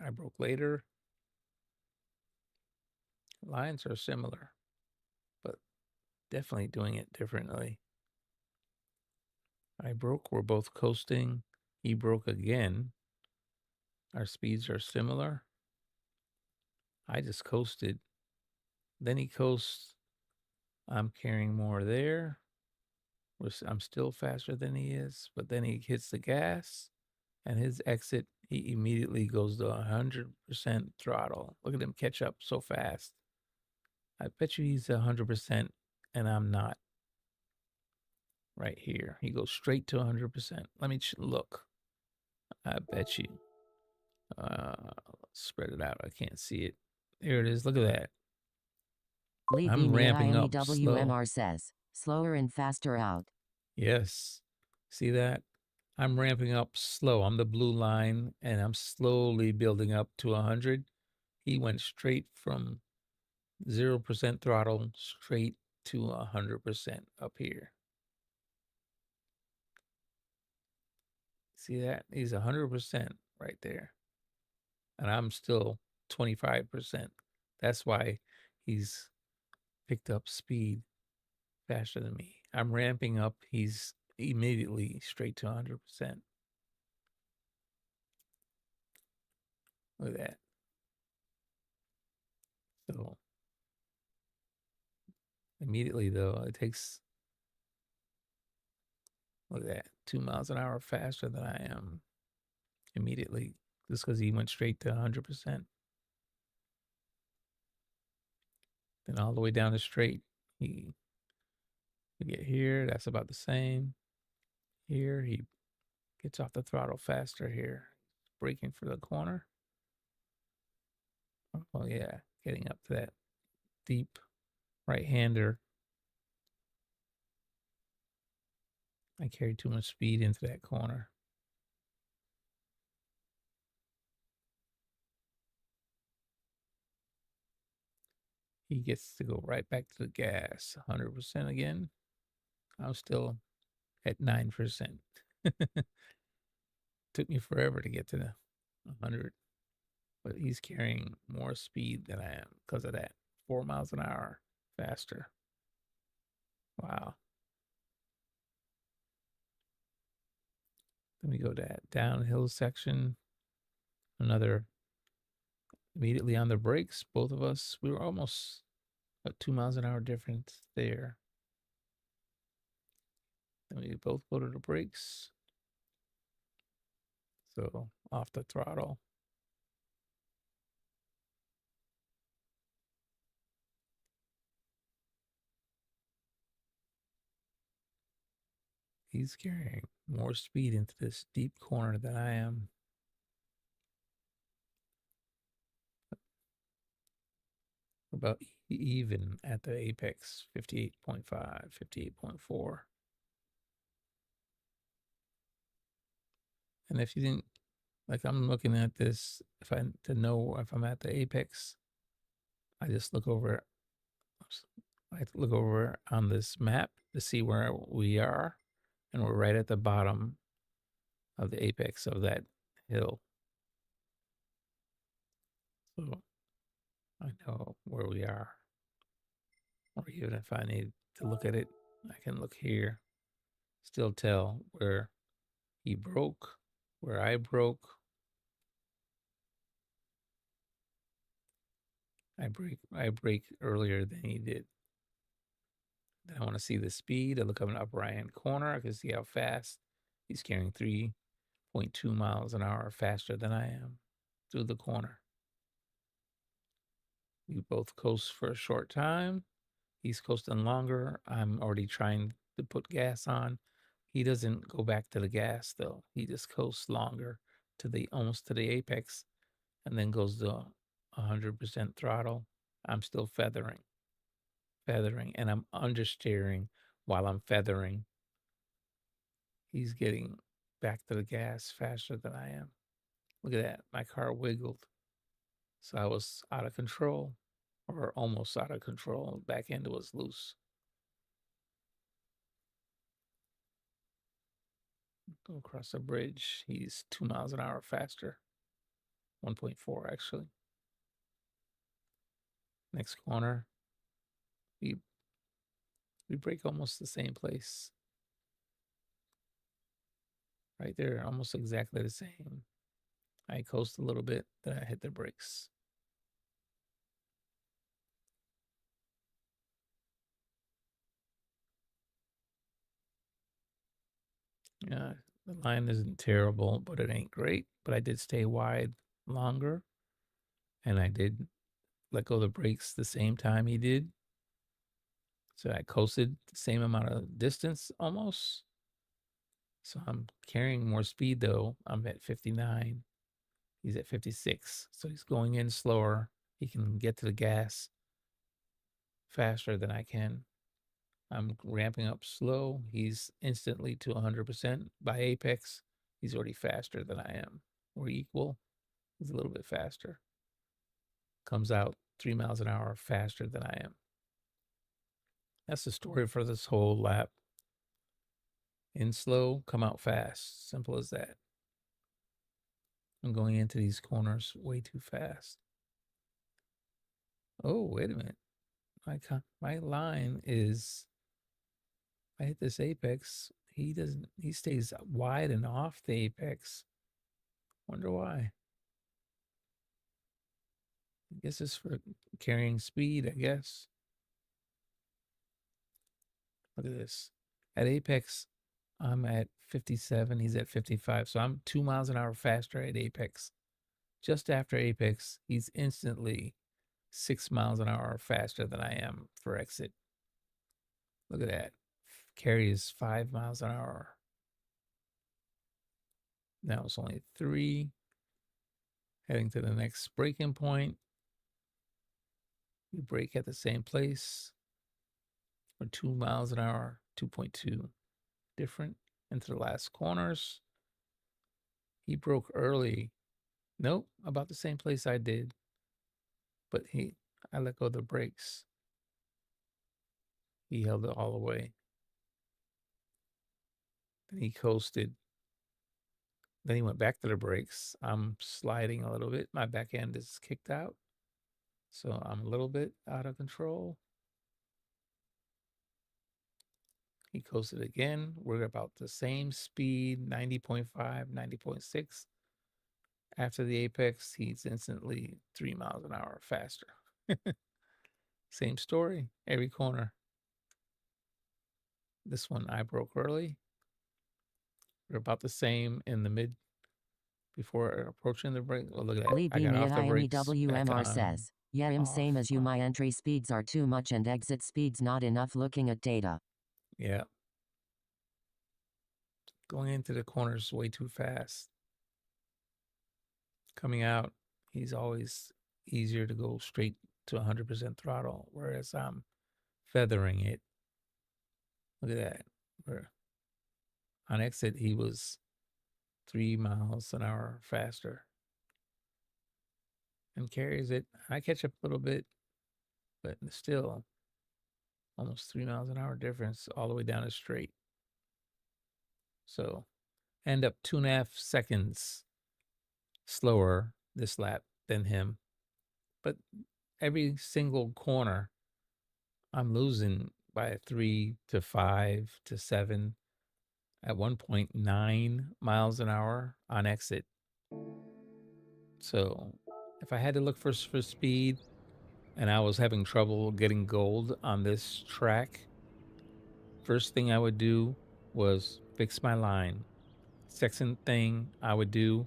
I broke later. Lines are similar, but definitely doing it differently. I broke, we're both coasting. He broke again. Our speeds are similar. I just coasted. Then he coasts. I'm carrying more there. I'm still faster than he is, but then he hits the gas and his exit, he immediately goes to 100% throttle. Look at him catch up so fast. I bet you he's 100% and I'm not. Right here. He goes straight to 100%. Let me look. I bet you. Spread it out. I can't see it. There it is. Look at that. I'm ramping up slow. WMR says, slower and faster out. Yes. See that? I'm ramping up slow. I'm the blue line, and I'm slowly building up to 100. He went straight from 0% throttle straight to 100% up here. See that? He's 100% right there. And I'm still 25%. That's why he's picked up speed faster than me. I'm ramping up. He's immediately straight to 100%. Look at that. So immediately, though, it takes, look at that, 2 miles an hour faster than I am immediately, just because he went straight to 100%. Then all the way down the straight, you get here, that's about the same. Here, he gets off the throttle faster here, braking for the corner. Oh, yeah, getting up to that deep right-hander. I carried too much speed into that corner. He gets to go right back to the gas, 100% again. I'm still at 9%. Took me forever to get to the 100, but he's carrying more speed than I am because of that. 4 miles an hour faster. Wow. Then we go to that downhill section. Another immediately on the brakes. Both of us, we were almost a 2 miles an hour difference there. Then we both go to the brakes. So off the throttle. He's carrying more speed into this deep corner than I am. About even at the apex, 58.5, 58.4. And if you didn't, like I'm looking at this, to know if I'm at the apex, I just look over, I look over on this map to see where we are, and we're right at the bottom of the apex of that hill. So I know where we are. Or even if I need to look at it, I can look here, still tell where he broke, where I broke. I brake earlier than he did. Then I want to see the speed. I look up in the upper right hand corner. I can see how fast he's carrying 3.2 miles an hour faster than I am through the corner. We both coast for a short time. He's coasting longer. I'm already trying to put gas on. He doesn't go back to the gas though. He just coasts longer to the almost to the apex and then goes to 100% throttle. I'm still feathering, and I'm understeering while I'm feathering. He's getting back to the gas faster than I am. Look at that. My car wiggled. So I was out of control, or almost out of control. Back end was loose. Go across the bridge. He's 2 miles an hour faster. 1.4 actually. Next corner. We brake almost the same place. Right there, almost exactly the same. I coast a little bit, then I hit the brakes. Yeah, the line isn't terrible, but it ain't great. But I did stay wide longer, and I did let go of the brakes the same time he did. So I coasted the same amount of distance almost. So I'm carrying more speed though. I'm at 59. He's at 56. So he's going in slower. He can get to the gas faster than I can. I'm ramping up slow. He's instantly to 100%. By apex, he's already faster than I am. We're equal. He's a little bit faster. Comes out 3 miles an hour faster than I am. That's the story for this whole lap. In slow, come out fast. Simple as that. I'm going into these corners way too fast. Oh, wait a minute. My line is, I hit this apex. He stays wide and off the apex. Wonder why. I guess it's for carrying speed, I guess. Look at this. At apex, I'm at 57. He's at 55. So I'm 2 miles an hour faster at apex. Just after apex, he's instantly 6 miles an hour faster than I am for exit. Look at that. Carry is 5 miles an hour. Now it's only 3. Heading to the next braking point. We brake at the same place for 2 miles an hour, 2.2 different into the last corners. He broke early. Nope, about the same place I did. But I let go of the brakes. He held it all the way. Then he coasted. Then he went back to the brakes. I'm sliding a little bit. My back end is kicked out. So I'm a little bit out of control. He coasted again. We're about the same speed, 90.5, 90.6. After the apex, he's instantly 3 miles an hour faster. Same story, every corner. This one I broke early. We're about the same in the mid before approaching the brake. Oh, look at that. Lead I got off the brakes. WMR says, yeah, same as you. My entry speeds are too much and exit speeds not enough. Looking at data. Yeah. Going into the corners way too fast. Coming out, he's always easier to go straight to 100% throttle, whereas I'm feathering it. Look at that. On exit, he was 3 miles an hour faster. And carries it. I catch up a little bit, but still almost 3 miles an hour difference all the way down the straight. So end up 2.5 seconds slower this lap than him. But every single corner, I'm losing by 3 to 5 to 7. At 1.9 miles an hour on exit. So if I had to look for speed, and I was having trouble getting gold on this track, first thing I would do was fix my line. Second thing I would do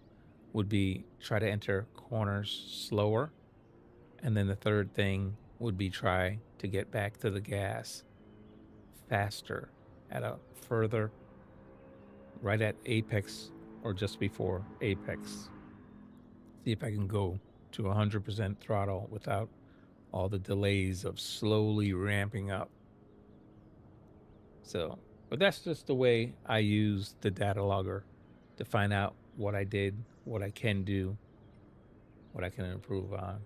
would be try to enter corners slower. And then the third thing would be try to get back to the gas faster at a further, right at apex or just before apex. See if I can go to 100% throttle without all the delays of slowly ramping up. So, but that's just the way I use the data logger to find out what I did, what I can do, what I can improve on.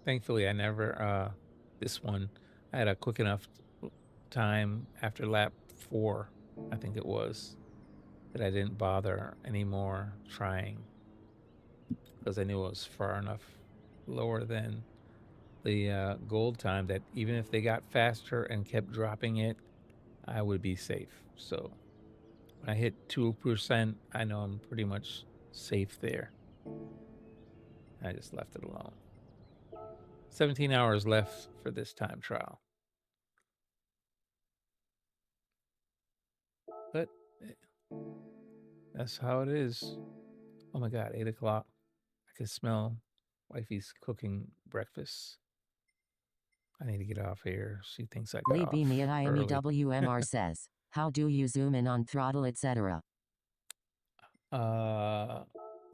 Thankfully, I never, this one, I had a quick enough time after lap 4, I think it was, that I didn't bother anymore trying because I knew it was far enough lower than the gold time that even if they got faster and kept dropping it, I would be safe. So when I hit 2%, I know I'm pretty much safe there. I just left it alone. 17 hours left for this time trial. But that's how it is. Oh my God, 8 o'clock. I can smell wifey's cooking breakfast. I need to get off here. She thinks I got Lee off B. Me at early. IMEWMR says, how do you zoom in on throttle, etc.?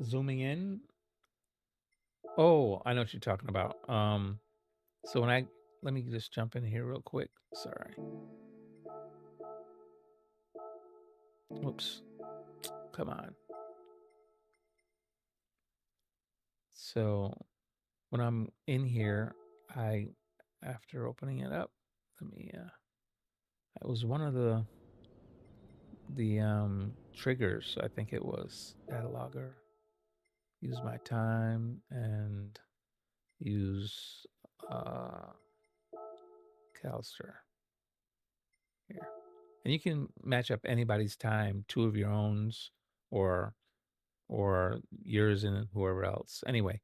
Zooming in. Oh, I know what you're talking about. So when let me just jump in here real quick. Sorry. Whoops. Come on. So when I'm in here, after opening it up, let me, that was one of the triggers, I think it was, data logger. Use my time and use Calster here. And you can match up anybody's time, 2 of your owns or yours and whoever else. Anyway,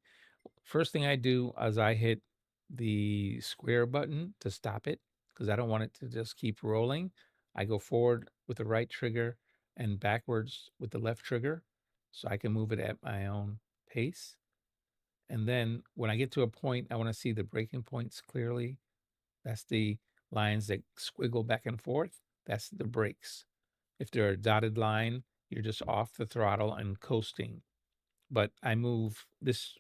first thing I do is I hit the square button to stop it because I don't want it to just keep rolling. I go forward with the right trigger and backwards with the left trigger so I can move it at my own pace. And then when I get to a point, I want to see the braking points clearly. That's the lines that squiggle back and forth. That's the brakes. If they're a dotted line, you're just off the throttle and coasting. But I move this,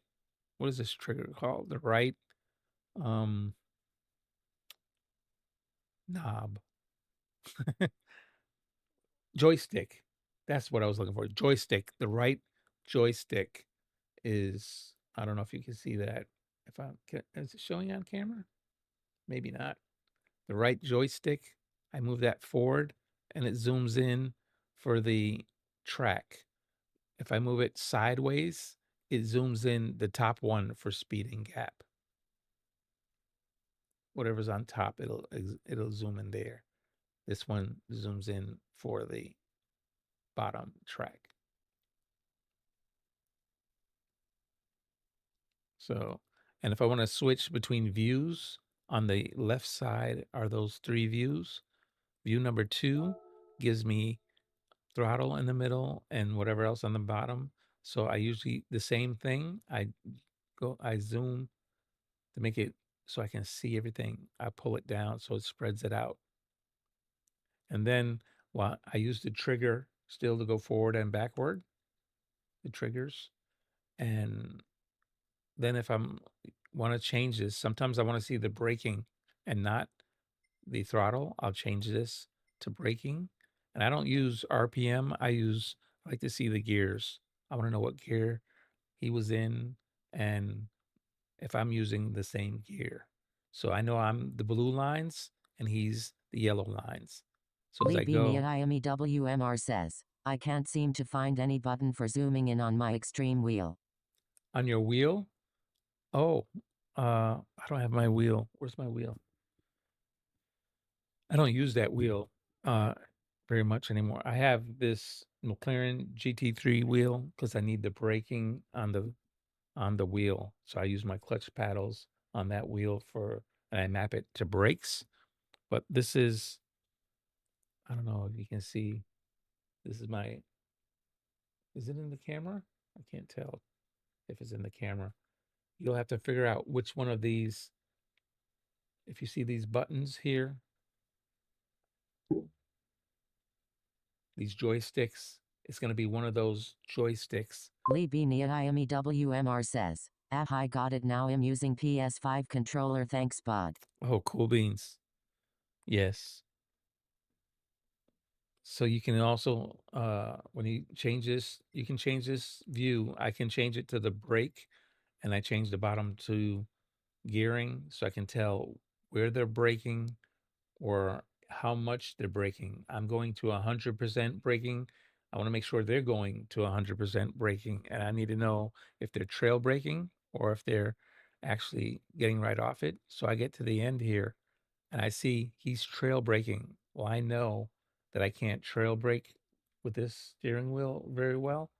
what is this trigger called? The right knob. Joystick. That's what I was looking for. Joystick. The right joystick is, I don't know if you can see that. Is it showing on camera? Maybe not. The right joystick, I move that forward and it zooms in for the track. If I move it sideways, it zooms in the top one for speed and gap. Whatever's on top, it'll zoom in there. This one zooms in for the bottom track. So, and if I want to switch between views, on the left side are those 3 views. View number 2 gives me throttle in the middle and whatever else on the bottom. So I usually, the same thing, I zoom to make it so I can see everything. I pull it down so it spreads it out. And then while I use the trigger still to go forward and backward, the triggers. And then if I'm want to change this, sometimes I want to see the braking and not the throttle. I'll change this to braking. And I don't use RPM. I like to see the gears. I want to know what gear he was in and if I'm using the same gear. So I know I'm the blue lines and he's the yellow lines. So as I Lee go B. at IMEWMR says, I can't seem to find any button for zooming in on my extreme wheel. on your wheel, oh, I don't have my wheel. Where's my wheel? I don't use that wheel very much anymore. I have this McLaren GT3 wheel because I need the braking on the on the wheel. So I use my clutch paddles on that wheel and I map it to brakes. But this is, I don't know if you can see, this is is it in the camera? I can't tell if it's in the camera. You'll have to figure out which one of these, if you see these buttons here, these joysticks, it's going to be one of those joysticks. Lee B. Niami WMR says, I got it now. I'm using PS5 controller. Thanks, bud. Oh, cool beans. Yes. So you can also, when you change this, you can change this view. I can change it to the brake, and I change the bottom to gearing so I can tell where they're braking or how much they're braking. I'm going to 100% braking. I want to make sure they're going to 100% braking, and I need to know if they're trail braking or if they're actually getting right off it. So I get to the end here and I see he's trail braking. Well, I know that I can't trail brake with this steering wheel very well.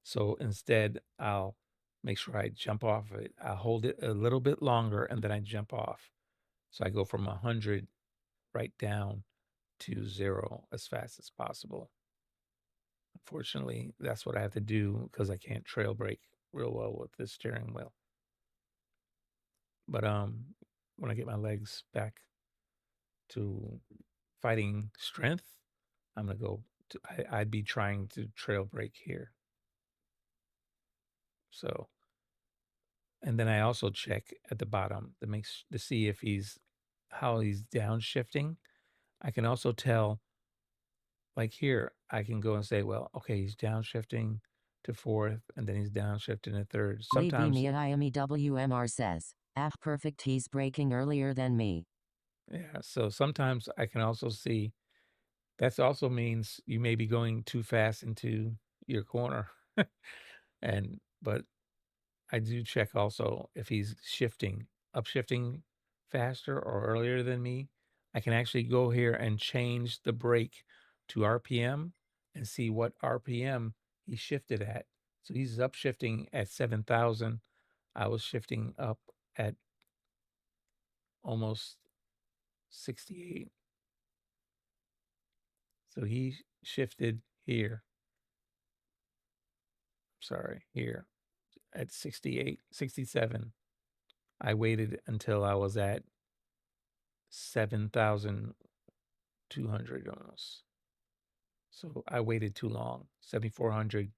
So instead, I'll make sure I jump off it. I'll hold it a little bit longer and then I jump off. So I go from 100 right down to 0 as fast as possible. Unfortunately, that's what I have to do because I can't trail brake real well with this steering wheel. But when I get my legs back to fighting strength, I'm gonna go. I'd be trying to trail brake here. So, and then I also check at the bottom to see if how he's downshifting. I can also tell, like here, I can go and say, well, okay, he's downshifting to 4th, and then he's downshifting to 3rd. Sometimes, Lee B. Niami WMR says, perfect. He's braking earlier than me. yeah. So sometimes I can also see. That also means you may be going too fast into your corner. But I do check also if he's upshifting faster or earlier than me. I can actually go here and change the brake to RPM and see what RPM he shifted at. So he's upshifting at 7,000. I was shifting up at almost 68. So he shifted here. Sorry, here at 68, 67. I waited until I was at 7,200 almost. So I waited too long, 7,400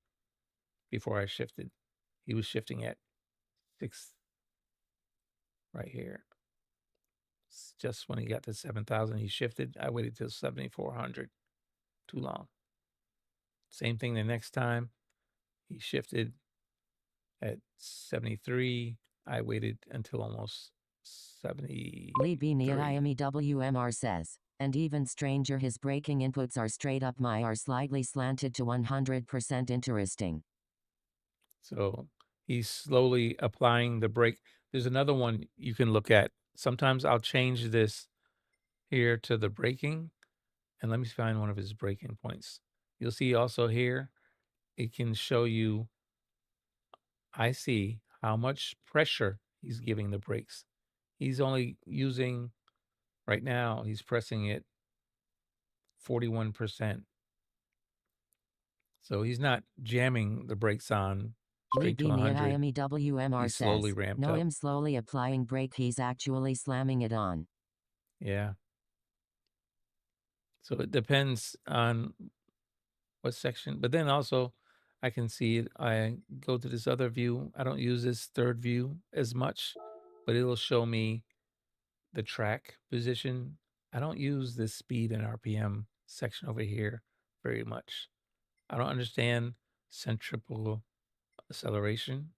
before I shifted. He was shifting at 6 right here. Just when he got to 7,000, he shifted. I waited till 7,400. Too long. Same thing the next time. He shifted at 73. I waited until almost 73. Lee B. Niami WMR says, and even stranger, his braking inputs are straight up are slightly slanted to 100%. Interesting. So he's slowly applying the brake. There's another one you can look at. Sometimes I'll change this here to the braking, and let me find one of his braking points. You'll see also here, it can show you, I see how much pressure he's giving the brakes. He's only using, right now, he's pressing it 41%. So he's not jamming the brakes on straight to 100. WMR He's slowly says, ramped no, up. him slowly applying brake. He's actually slamming it on. Yeah. So it depends on what section, but then also I can see it. I go to this other view. I don't use this third view as much, but it'll show me the track position. I don't use this speed and RPM section over here very much. I don't understand centripetal acceleration.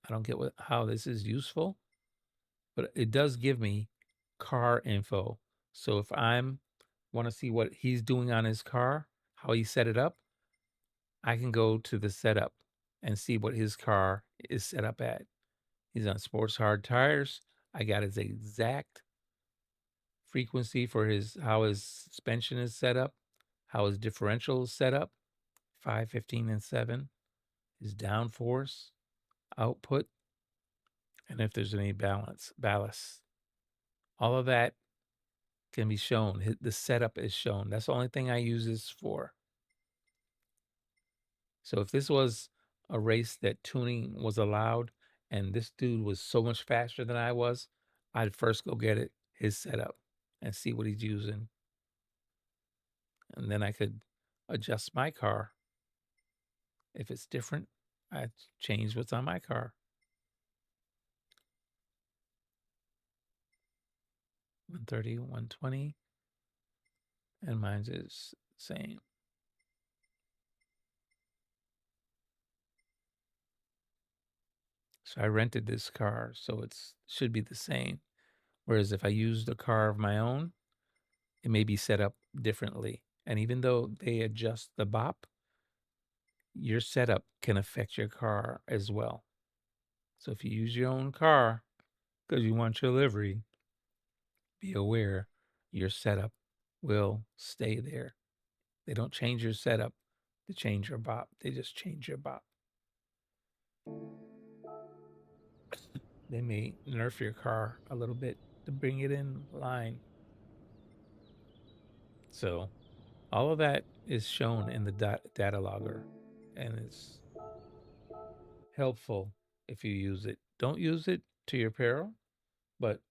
I don't get how this is useful, but it does give me car info. So if I'm want to see what he's doing on his car, how he set it up, I can go to the setup and see what his car is set up at. He's on sports hard tires. I got his exact frequency for how his suspension is set up, how his differential is set up, 5, 15, and 7, his downforce, output, and if there's any ballast. All of that can be shown. The setup is shown. That's the only thing I use this for. So if this was a race that tuning was allowed and this dude was so much faster than I was, I'd first go get his setup and see what he's using. And then I could adjust my car. If it's different, I change what's on my car. 130, 120, and mine's is the same. So I rented this car, so it should be the same. Whereas if I used a car of my own, it may be set up differently. And even though they adjust the bop, your setup can affect your car as well. So if you use your own car because you want your livery, be aware your setup will stay there. They don't change your setup to change your bop. They just change your bop. They may nerf your car a little bit to bring it in line. So all of that is shown in the data logger, and it's helpful if you use it. Don't use it to your peril, but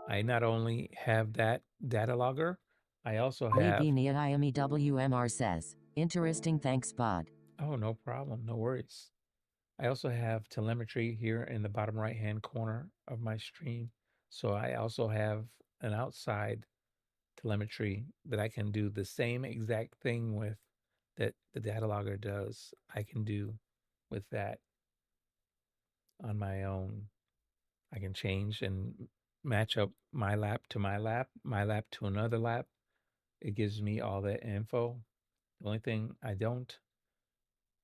I not only have that data logger, I also have... WMR says, interesting, thanks, Bod. Oh, no problem, no worries. I also have telemetry here in the bottom right-hand corner of my stream. So I also have an outside telemetry that I can do the same exact thing with that the data logger does. I can do with that on my own. I can change and match up my lap to my lap to another lap. It gives me all that info. The only thing I don't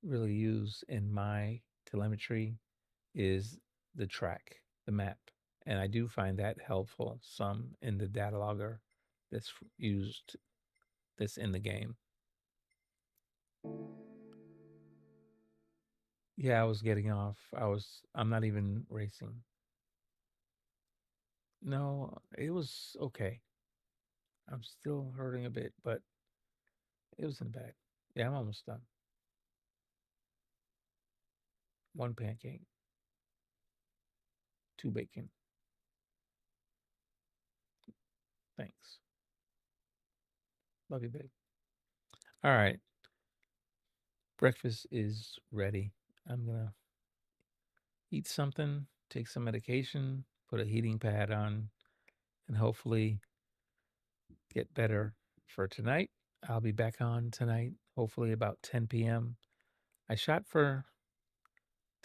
really use in my telemetry is the track, the map. And I do find that helpful some in the data logger that's used, that's in the game. Yeah, I was getting off. I'm not even racing. No, it was okay. I'm still hurting a bit, but it wasn't bad. Yeah, I'm almost done. One pancake, 2 bacon. Thanks. Love you, babe. All right. Breakfast is ready. I'm going to eat something, take some medication, put a heating pad on, and hopefully get better for tonight. I'll be back on tonight, hopefully about 10 p.m. I shot for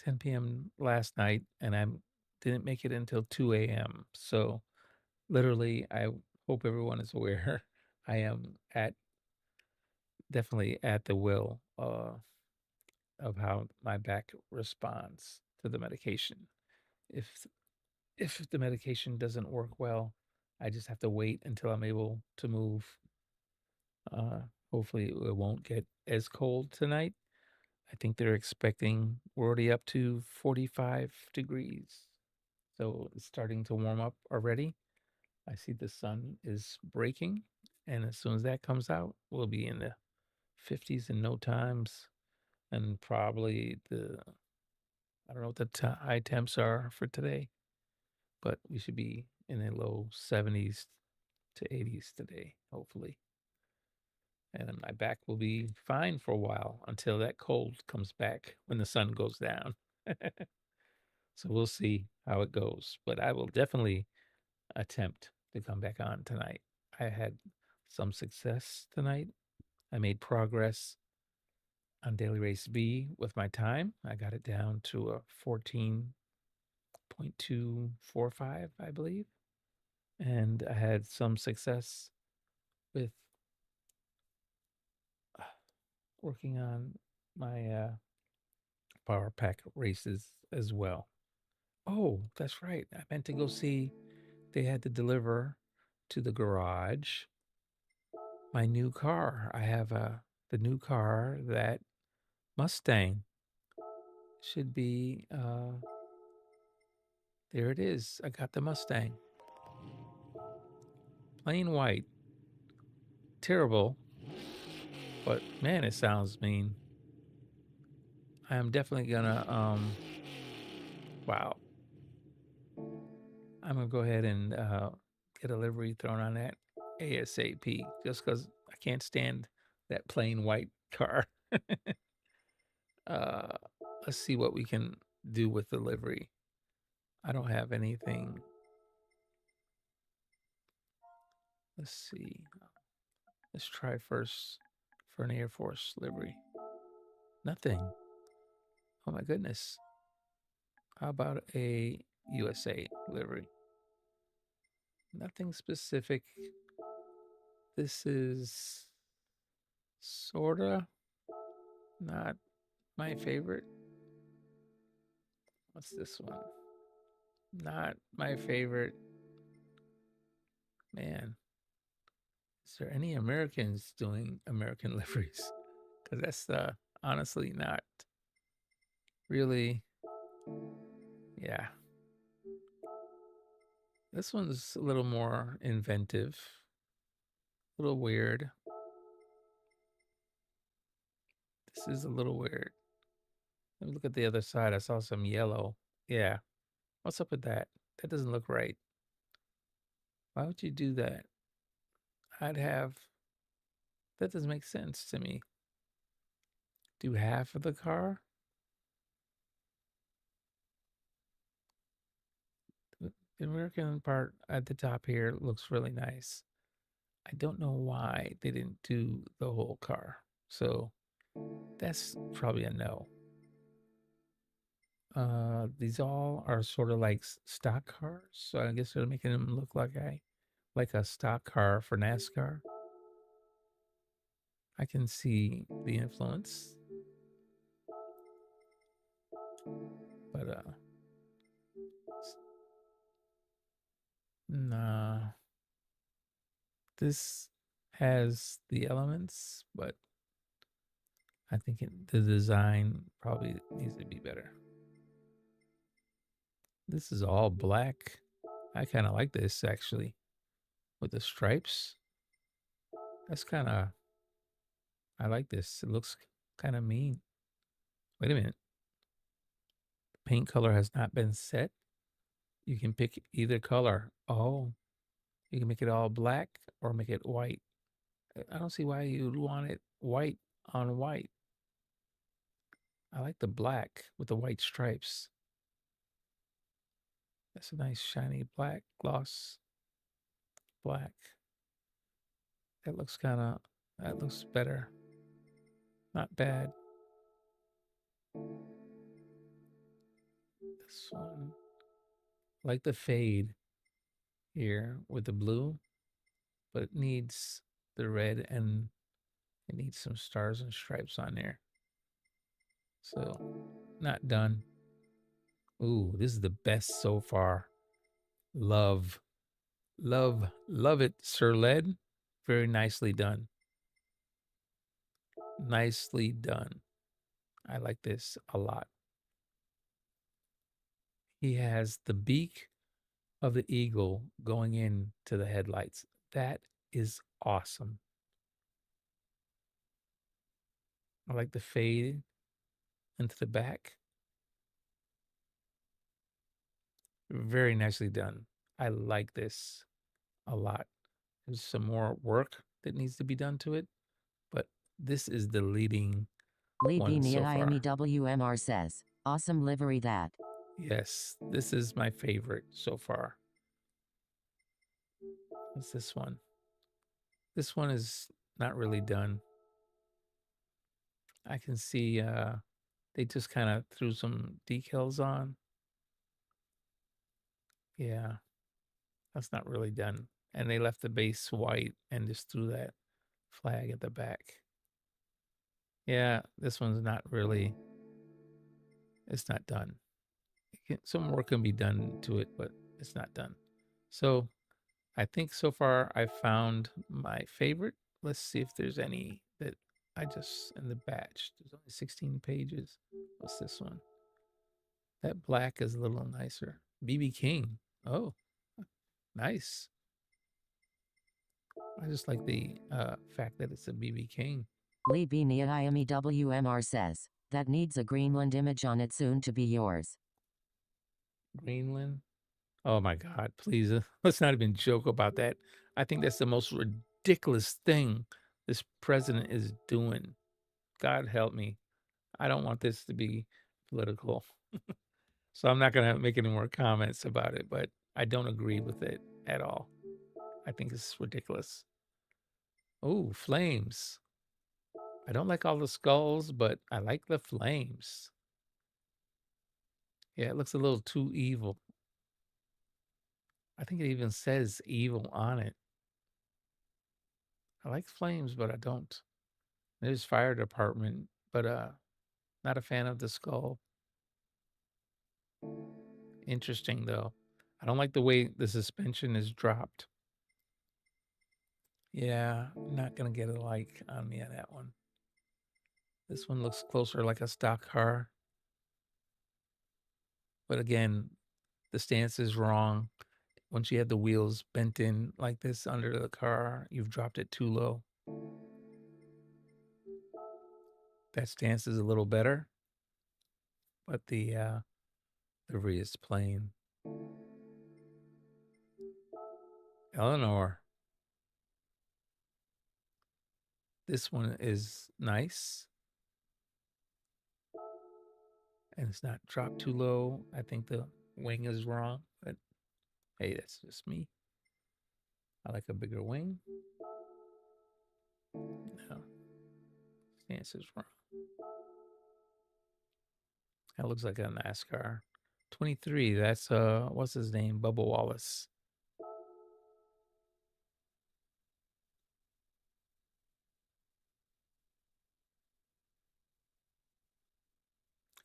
10 p.m. last night, and I didn't make it until 2 a.m. So literally, I hope everyone is aware, I am definitely at the will of how my back responds to the medication. If the medication doesn't work well, I just have to wait until I'm able to move. Hopefully it won't get as cold tonight. I think they're expecting, we're already up to 45 degrees. So it's starting to warm up already. I see the sun is breaking, and as soon as that comes out, we'll be in the 50s in no times, and probably I don't know what the high temps are for today, but we should be in the low 70s to 80s today, hopefully. And my back will be fine for a while until that cold comes back when the sun goes down. So we'll see how it goes, but I will definitely attempt to come back on tonight. I had some success tonight. I made progress on Daily Race B with my time. I got it down to a 14.245, I believe. And I had some success with working on my power pack races as well. Oh, that's right. I meant to go see, they had to deliver to the garage my new car. I have the new car, that Mustang should be There it is. I got the Mustang. Plain white. Terrible. But man, it sounds mean. I am definitely gonna wow. I'm gonna go ahead and get a livery thrown on that ASAP just because I can't stand that plain white car. uh, let's see what we can do with the livery. I don't have anything. Let's see. Let's try first for an Air Force livery. Nothing. Oh my goodness. How about a USA livery? Nothing specific. This is sorta not my favorite. What's this one? Not my favorite. Man, is there any Americans doing American liveries? Because that's honestly not really. Yeah. This one's a little more inventive, a little weird. This is a little weird. Let me look at the other side. I saw some yellow. Yeah. What's up with that? That doesn't look right. Why would you do that? That doesn't make sense to me. Do half of the car? The American part at the top here looks really nice. I don't know why they didn't do the whole car. So that's probably a no. These all are sort of like stock cars. So I guess they're making them look like a stock car for NASCAR. I can see the influence. But nah. This has the elements, but I think the design probably needs to be better. This is all black. I kind of like this actually, with the stripes. That's kind of, I like this. It looks kind of mean. Wait a minute. The paint color has not been set. You can pick either color. Oh, you can make it all black or make it white. I don't see why you'd want it white on white. I like the black with the white stripes. That's a nice shiny black gloss black. That looks better. Not bad. This one, I like the fade here with the blue, but it needs the red and it needs some stars and stripes on there. So, not done. Ooh, this is the best so far. Love it, Sir Led. Very nicely done. Nicely done. I like this a lot. He has the beak of the eagle going into the headlights. That is awesome. I like the fade into the back. Very nicely done. I like this a lot. There's some more work that needs to be done to it, but this is the leading one so far. WMR says, awesome livery that. Yes, this is my favorite so far. What's this one? This one is not really done. I can see they just kind of threw some decals on. Yeah, that's not really done. And they left the base white and just threw that flag at the back. Yeah, this one's not really, it's not done. Some work can be done to it, but it's not done. So I think so far I found my favorite. Let's see if there's any that I just, in the batch, there's only 16 pages. What's this one? That black is a little nicer. BB King. Oh, nice. I just like the fact that it's a BB King. Lee B. WMR says, that needs a Greenland image on it soon to be yours. Greenland. Oh my God, please. Let's not even joke about that. I think that's the most ridiculous thing this president is doing. God help me. I don't want this to be political. So I'm not going to make any more comments about it, but I don't agree with it at all. I think it's ridiculous. Oh, flames. I don't like all the skulls, but I like the flames. Yeah, it looks a little too evil. I think it even says evil on it. I like flames, but I don't. There's fire department, but not a fan of the skull. Interesting though. I don't like the way the suspension is dropped. Yeah, I'm not gonna get a like on me on that one. This one looks closer like a stock car. But again, the stance is wrong. Once you have the wheels bent in like this under the car, you've dropped it too low. That stance is a little better, but the rear is plain. Eleanor. This one is nice. And it's not dropped too low. I think the wing is wrong, but hey, that's just me. I like a bigger wing. No, stance is wrong. That looks like a NASCAR. 23, that's what's his name? Bubba Wallace.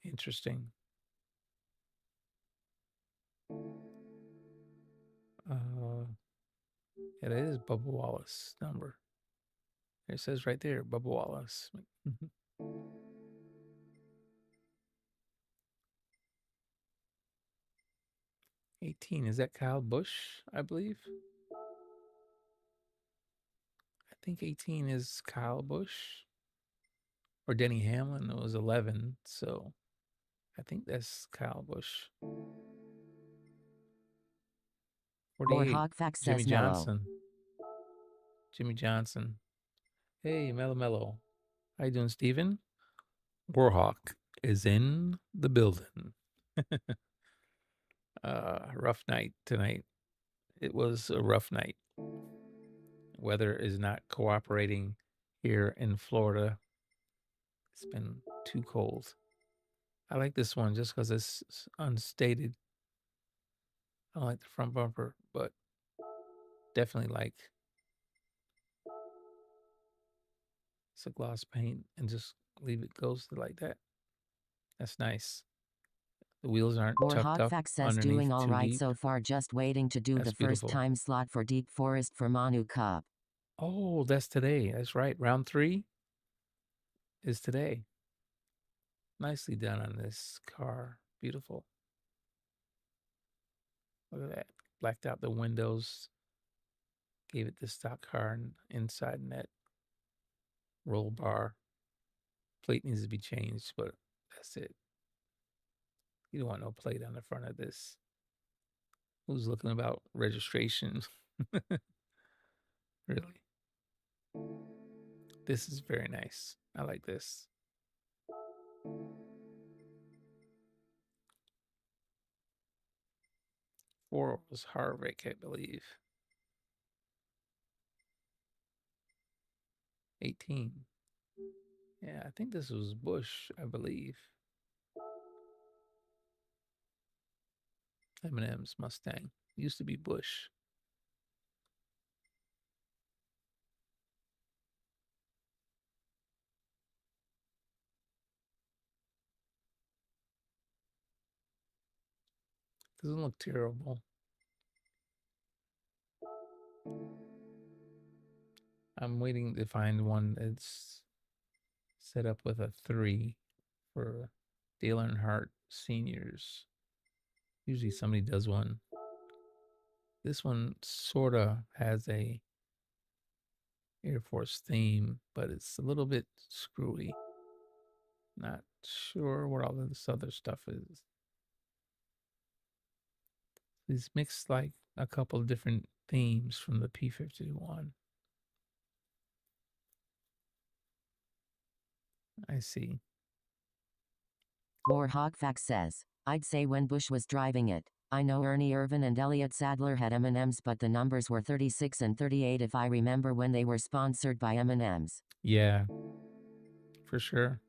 Interesting. Yeah, that is Bubba Wallace number. It says right there, Bubba Wallace. 18, is that Kyle Busch, I believe? I think 18 is Kyle Busch. Or Denny Hamlin was 11, so I think that's Kyle Busch. 48, Hogfax Jimmy says Mellow. Johnson. Jimmy Johnson. Hey, Mellow. How you doing, Steven? Warhawk is in the building. Rough night tonight. It was a rough night. Weather is not cooperating here in Florida. It's been too cold. I like this one just because it's unstated. I don't like the front bumper, but definitely like it's a gloss paint and just leave it ghosted like that. That's nice. The wheels aren't tucked up Hogfax says underneath doing all too right deep. so far, just waiting to do That's the first beautiful. time slot for Deep Forest for Manu Cup. Oh, that's today. That's right. Round 3 is today. Nicely done on this car. Beautiful. Look at that. Blacked out the windows. Gave it the stock car inside net. Roll bar. Plate needs to be changed, but that's it. You don't want no plate on the front of this. Who's looking about registration? Really? This is very nice. I like this. Four was Harvick, I believe. 18. Yeah, I think this was Bush, I believe. Eminem's Mustang. Used to be Bush. Doesn't look terrible. I'm waiting to find one that's set up with a 3 for Dale Earnhardt Senior's Usually somebody does one. This one sort of has a Air Force theme, but it's a little bit screwy. Not sure what all this other stuff is. These mixed like a couple of different themes from the P-51. I see. More Hogfax says, I'd say when Bush was driving it. I know Ernie Irvan and Elliot Sadler had M&Ms, but the numbers were 36 and 38 if I remember when they were sponsored by M&Ms. Yeah, for sure.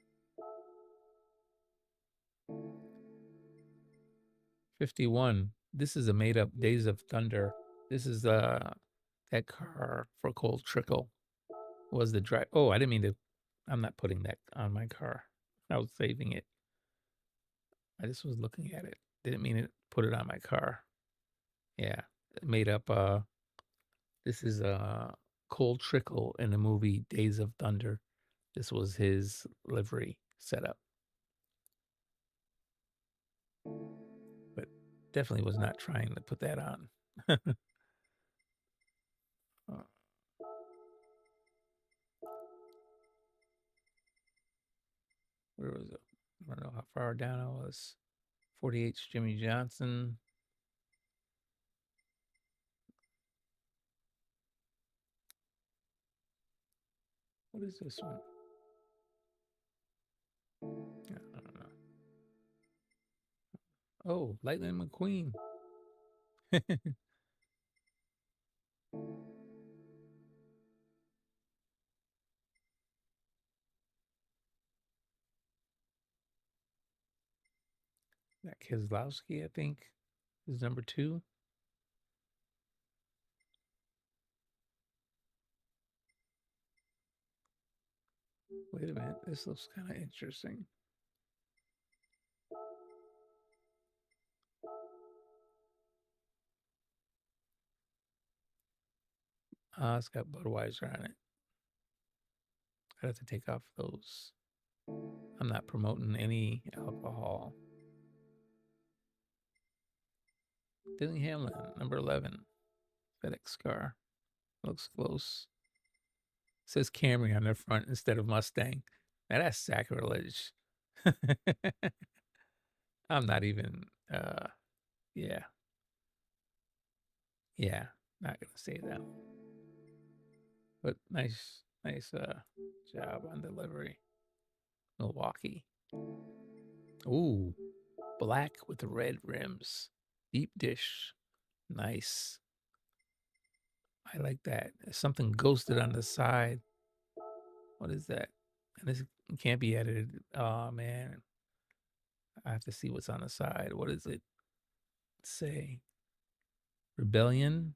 51. This is a made-up Days of Thunder. This is that car for Cold Trickle. Was the drive? Oh, I didn't mean to. I'm not putting that on my car. I was saving it. I just was looking at it. Didn't mean to put it on my car. Yeah, made up. This is Cold Trickle in the movie Days of Thunder. This was his livery setup. But definitely was not trying to put that on. Where was it? I don't know how far down I was. 48's Jimmy Johnson. What is this one? I don't know. Oh, Lightning McQueen. That Keselowski, I think, is number 2. Wait a minute. This looks kind of interesting. It's got Budweiser on it. I'd have to take off those. I'm not promoting any alcohol. Denny Hamlin, number 11. FedEx car. Looks close. It says Camry on the front instead of Mustang. Now that's sacrilege. I'm not even, yeah. Yeah, not going to say that. But nice job on delivery. Milwaukee. Ooh, black with red rims. Deep dish. Nice. I like that. There's something ghosted on the side. What is that? And this can't be edited. Oh, man. I have to see what's on the side. What does it say? Rebellion?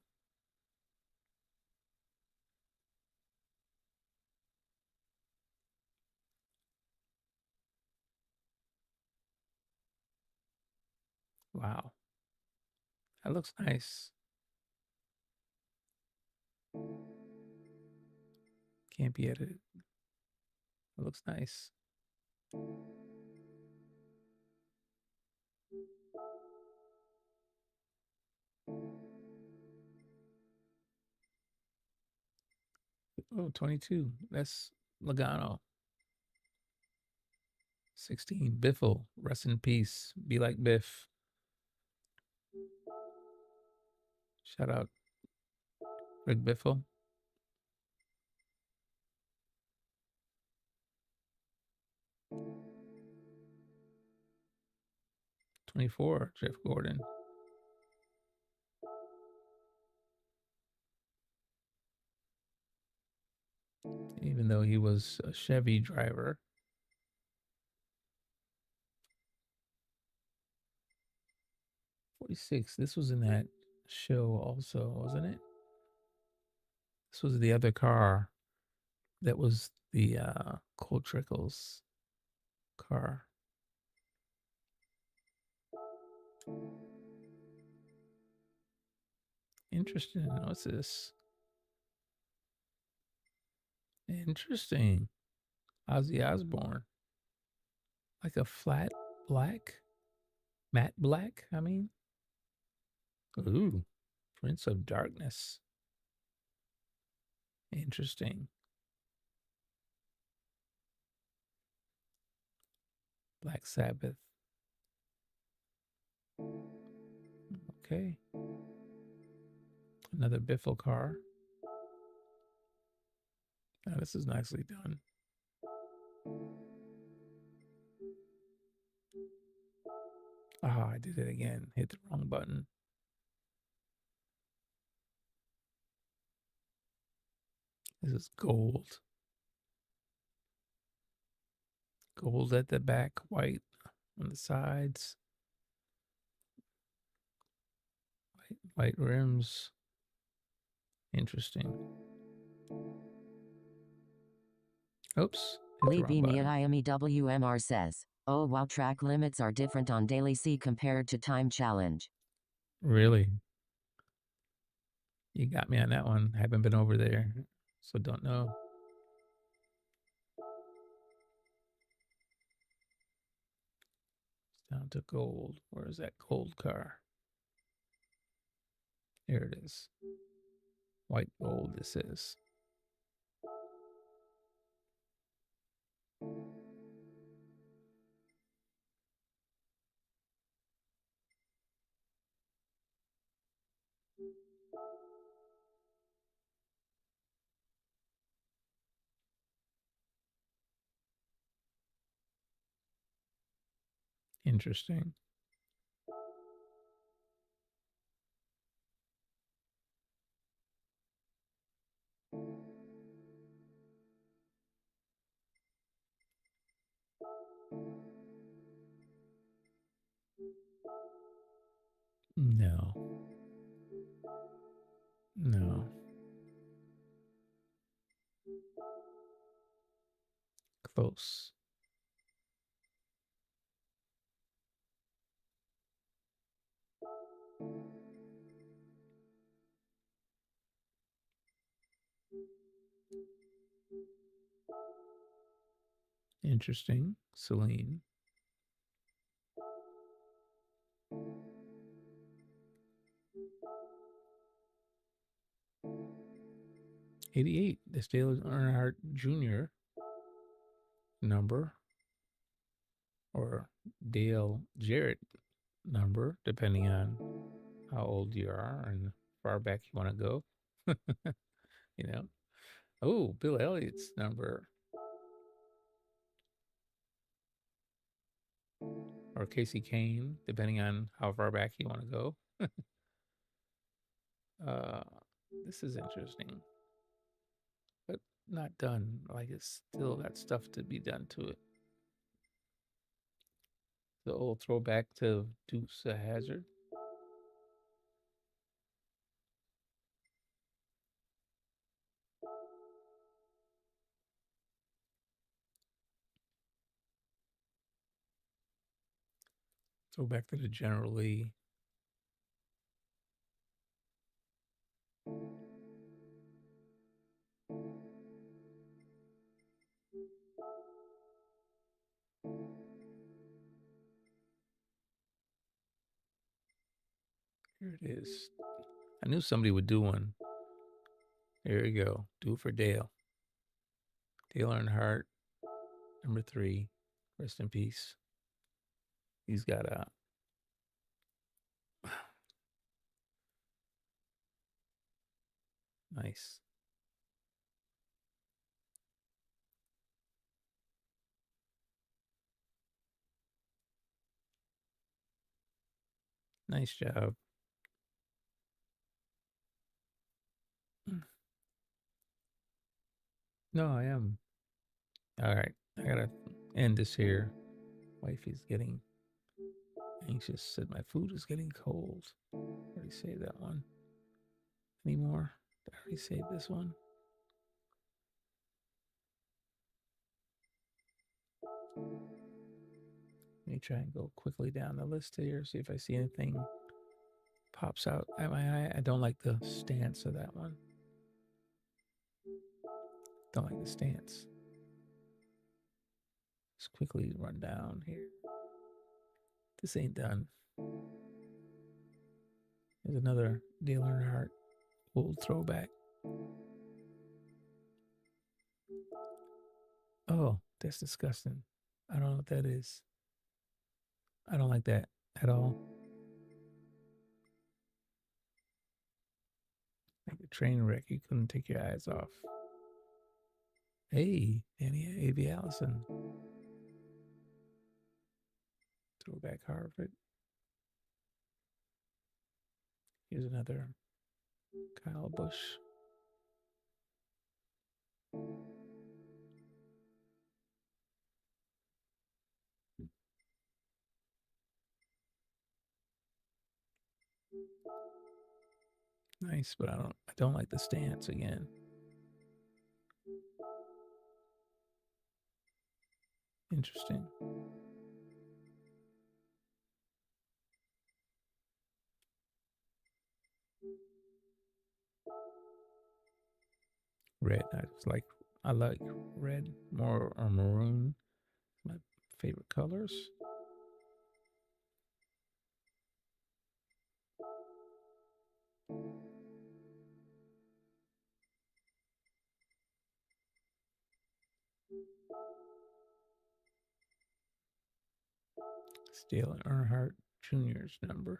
Wow. That looks nice. Can't be edited. It looks nice. Oh, 22. That's Logano. 16. Biffle. Rest in peace. Be like Biff. Shout out Rick Biffle. '24. Jeff Gordon. Even though he was a Chevy driver. '46. This was in that show also, wasn't it? This was the other car that was the Cold Trickles car. Interesting. What's this? Interesting. Ozzy Osbourne. Like a flat black? Matte black, I mean. Ooh, Prince of Darkness. Interesting. Black Sabbath. Okay. Another Biffle car. Now, this is nicely done. Ah, I did it again. Hit the wrong button. This is gold. Gold at the back, white on the sides. White rims. Interesting. Oops. Hit the wrong button. WMR says, oh wow, track limits are different on Daily C compared to Time Challenge. Really? You got me on that one. Haven't been over there, so don't know. It's down to gold. Where is that gold car? Here it is. White gold, this is. Interesting. No. No. Close. Interesting. Celine. '88. This Dale Earnhardt Jr. number, or Dale Jarrett number, depending on how old you are and far back you want to go. You know. Oh, Bill Elliott's number. Or Casey Kane, depending on how far back you want to go. This is interesting, but not done. Like, it's still got stuff to be done to it. The old throwback to Dukes of Hazzard. Go back to the General Lee. Here it is. I knew somebody would do one. There you go. Do it for Dale. Dale Earnhardt, number 3. Rest in peace. He's got a nice. Nice job. No, I am. All right. I gotta end this here. Wifey's getting anxious. Said my food is getting cold. Already saved that one. Any more? Did I already save this one? Let me try and go quickly down the list here, see if I see anything pops out at my eye. I don't like the stance of that one. Don't like the stance. Just quickly run down here. This ain't done. Here's another Dale Earnhardt old throwback. Oh, that's disgusting. I don't know what that is. I don't like that at all. Like a train wreck, you couldn't take your eyes off. Hey, Danny A.V. Allison. Throwback Harvard. Here's another Kyle Busch. Nice, but I don't like the stance again. Interesting. Red, I like red more, or maroon. My favorite colors. It's Dale Earnhardt Jr.'s number.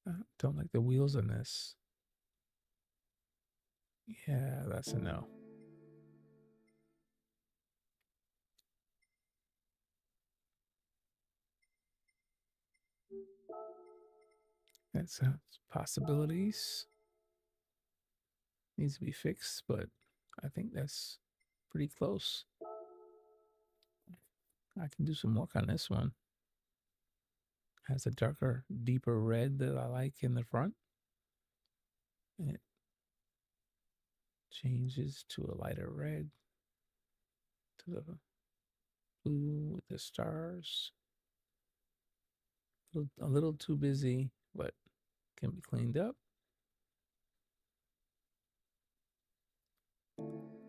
I don't like the wheels on this. Yeah, that's a no. That's possibilities. Needs to be fixed, but I think that's pretty close. I can do some work on this one. Has a darker, deeper red that I like in the front. And it changes to a lighter red, to the blue with the stars. A little too busy, but can be cleaned up.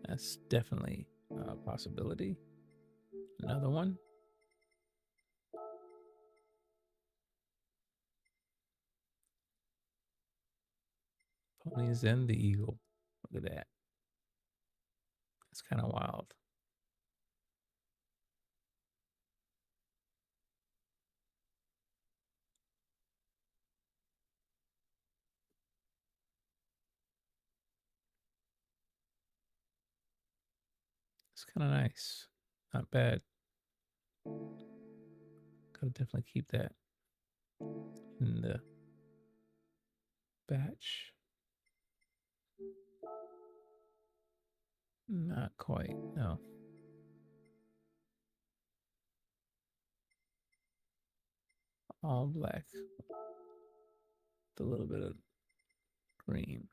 That's definitely a possibility. Another one. Ponies and the eagle. Look at that. It's kind of wild. It's kind of nice. Not bad. Gotta definitely keep that in the batch. Not quite, no. All black with a little bit of green.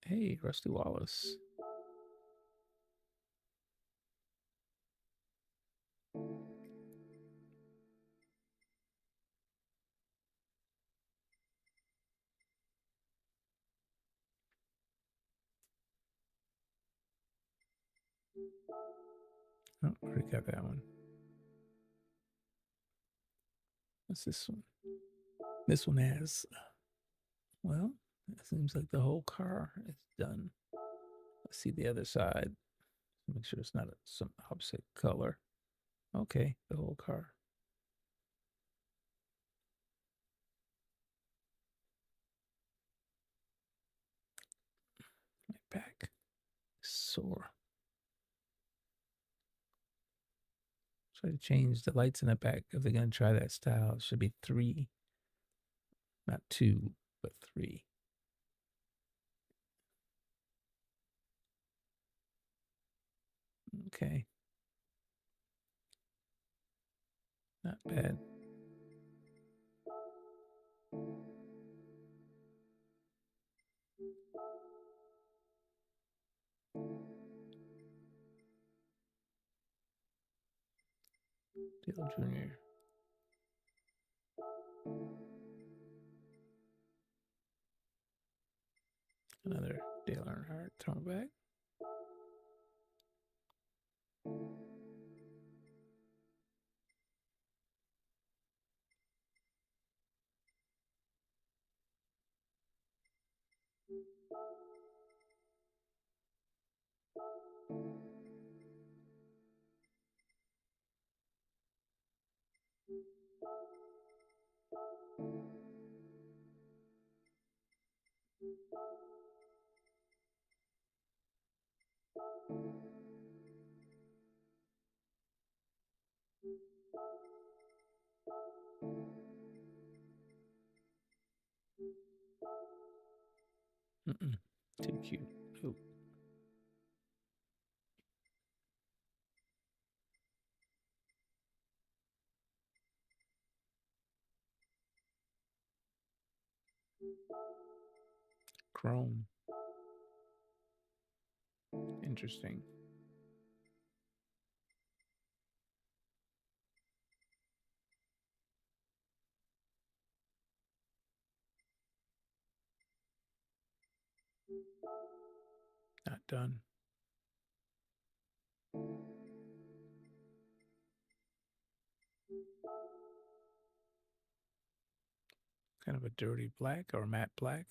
Hey, Rusty Wallace. Oh, already got that one. What's this one? This one has, well, it seems like the whole car is done. Let's see the other side. Make sure it's not some opposite color. Okay, the whole car. My back is sore. Try to change the lights in the back. If they're going to try that style, it should be 3. Not 2, but 3. Okay. Not bad. Dale Jr. Another Dale Earnhardt throwback. Too cute. Oh. Chrome. Interesting. Not done. Kind of a dirty black or matte black.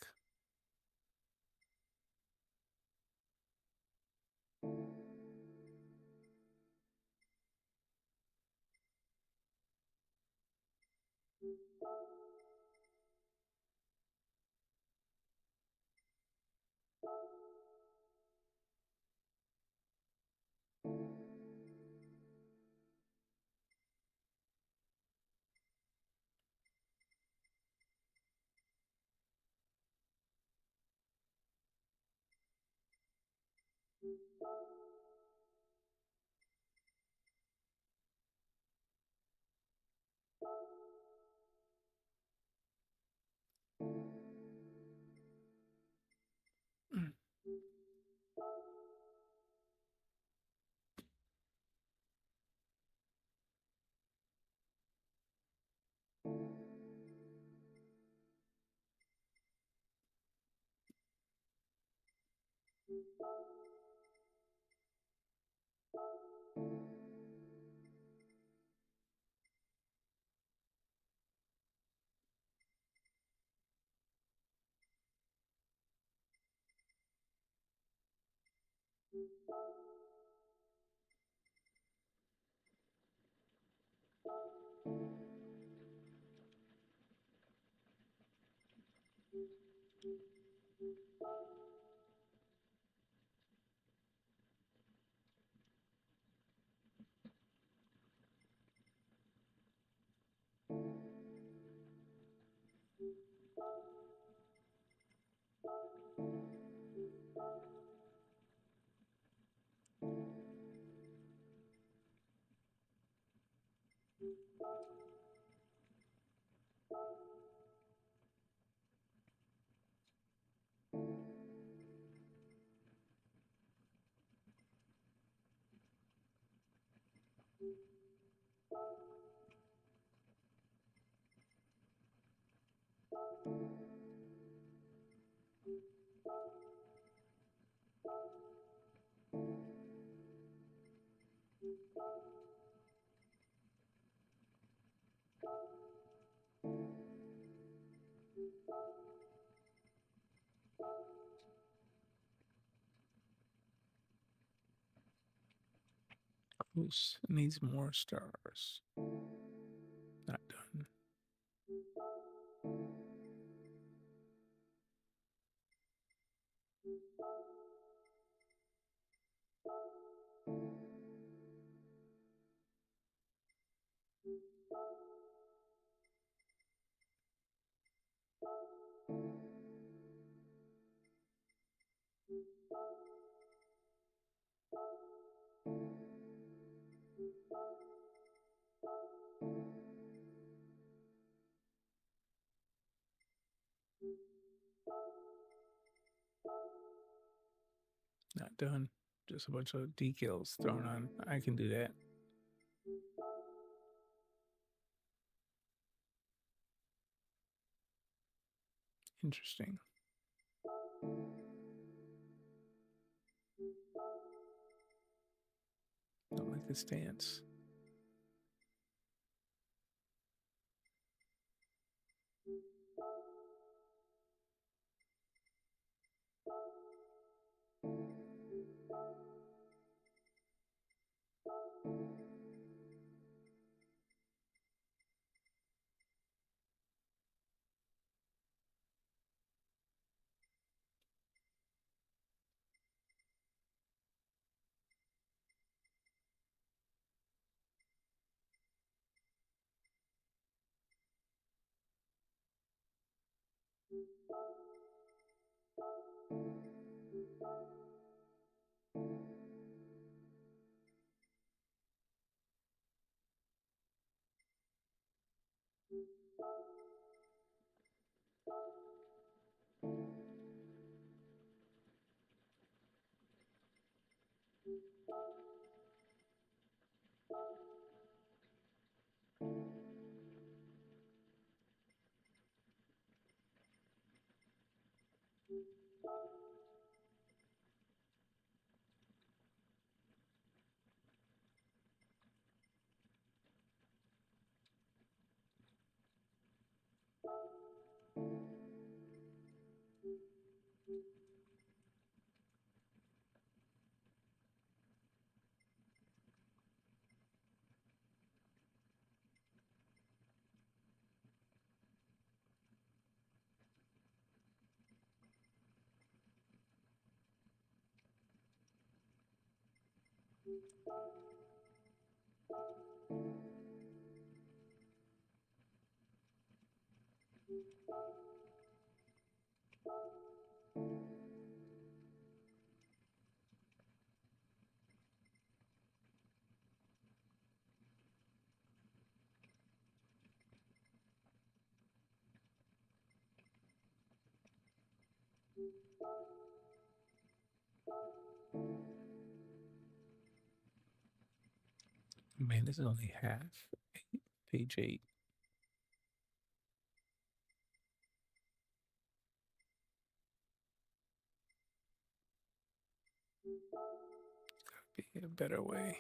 Close. Needs more stars. Not done. Not done. Just a bunch of decals thrown on. I can do that. Interesting. like this dance. Man, this is only half. Page 8. Gotta be a better way.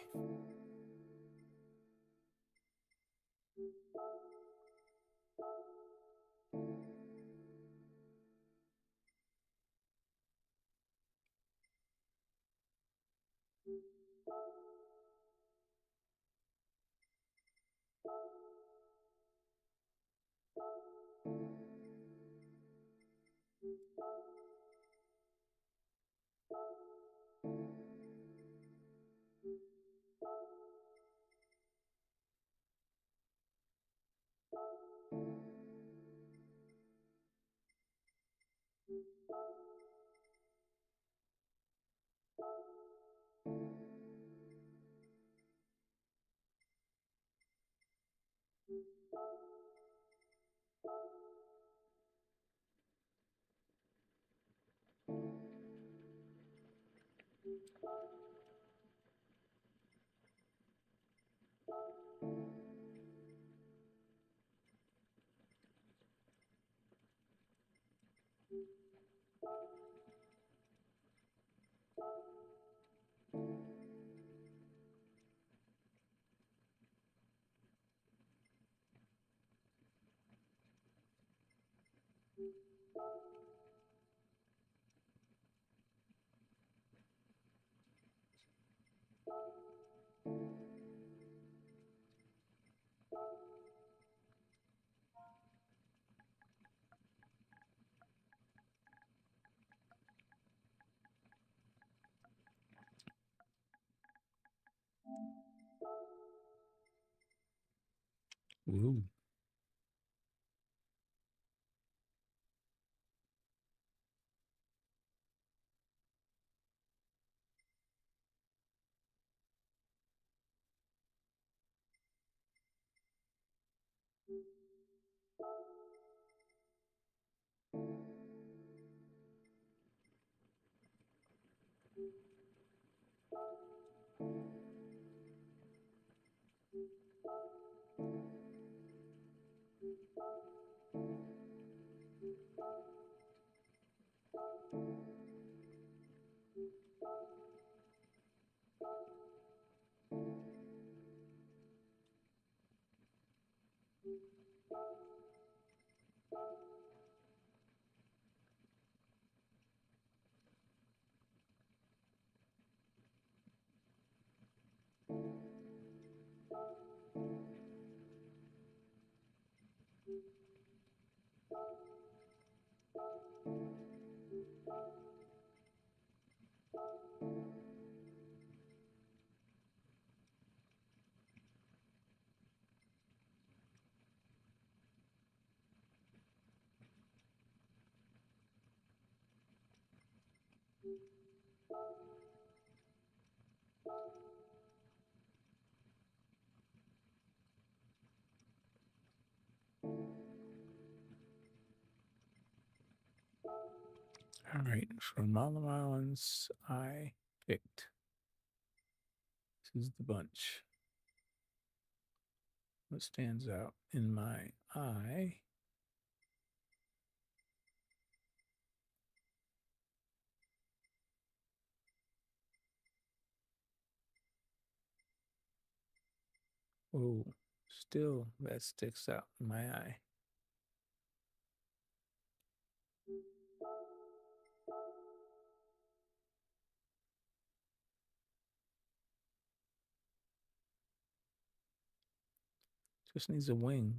Ooh. All right, from all the ones I picked, this is the bunch. What stands out in my eye? Oh, still that sticks out in my eye. Just needs a wing.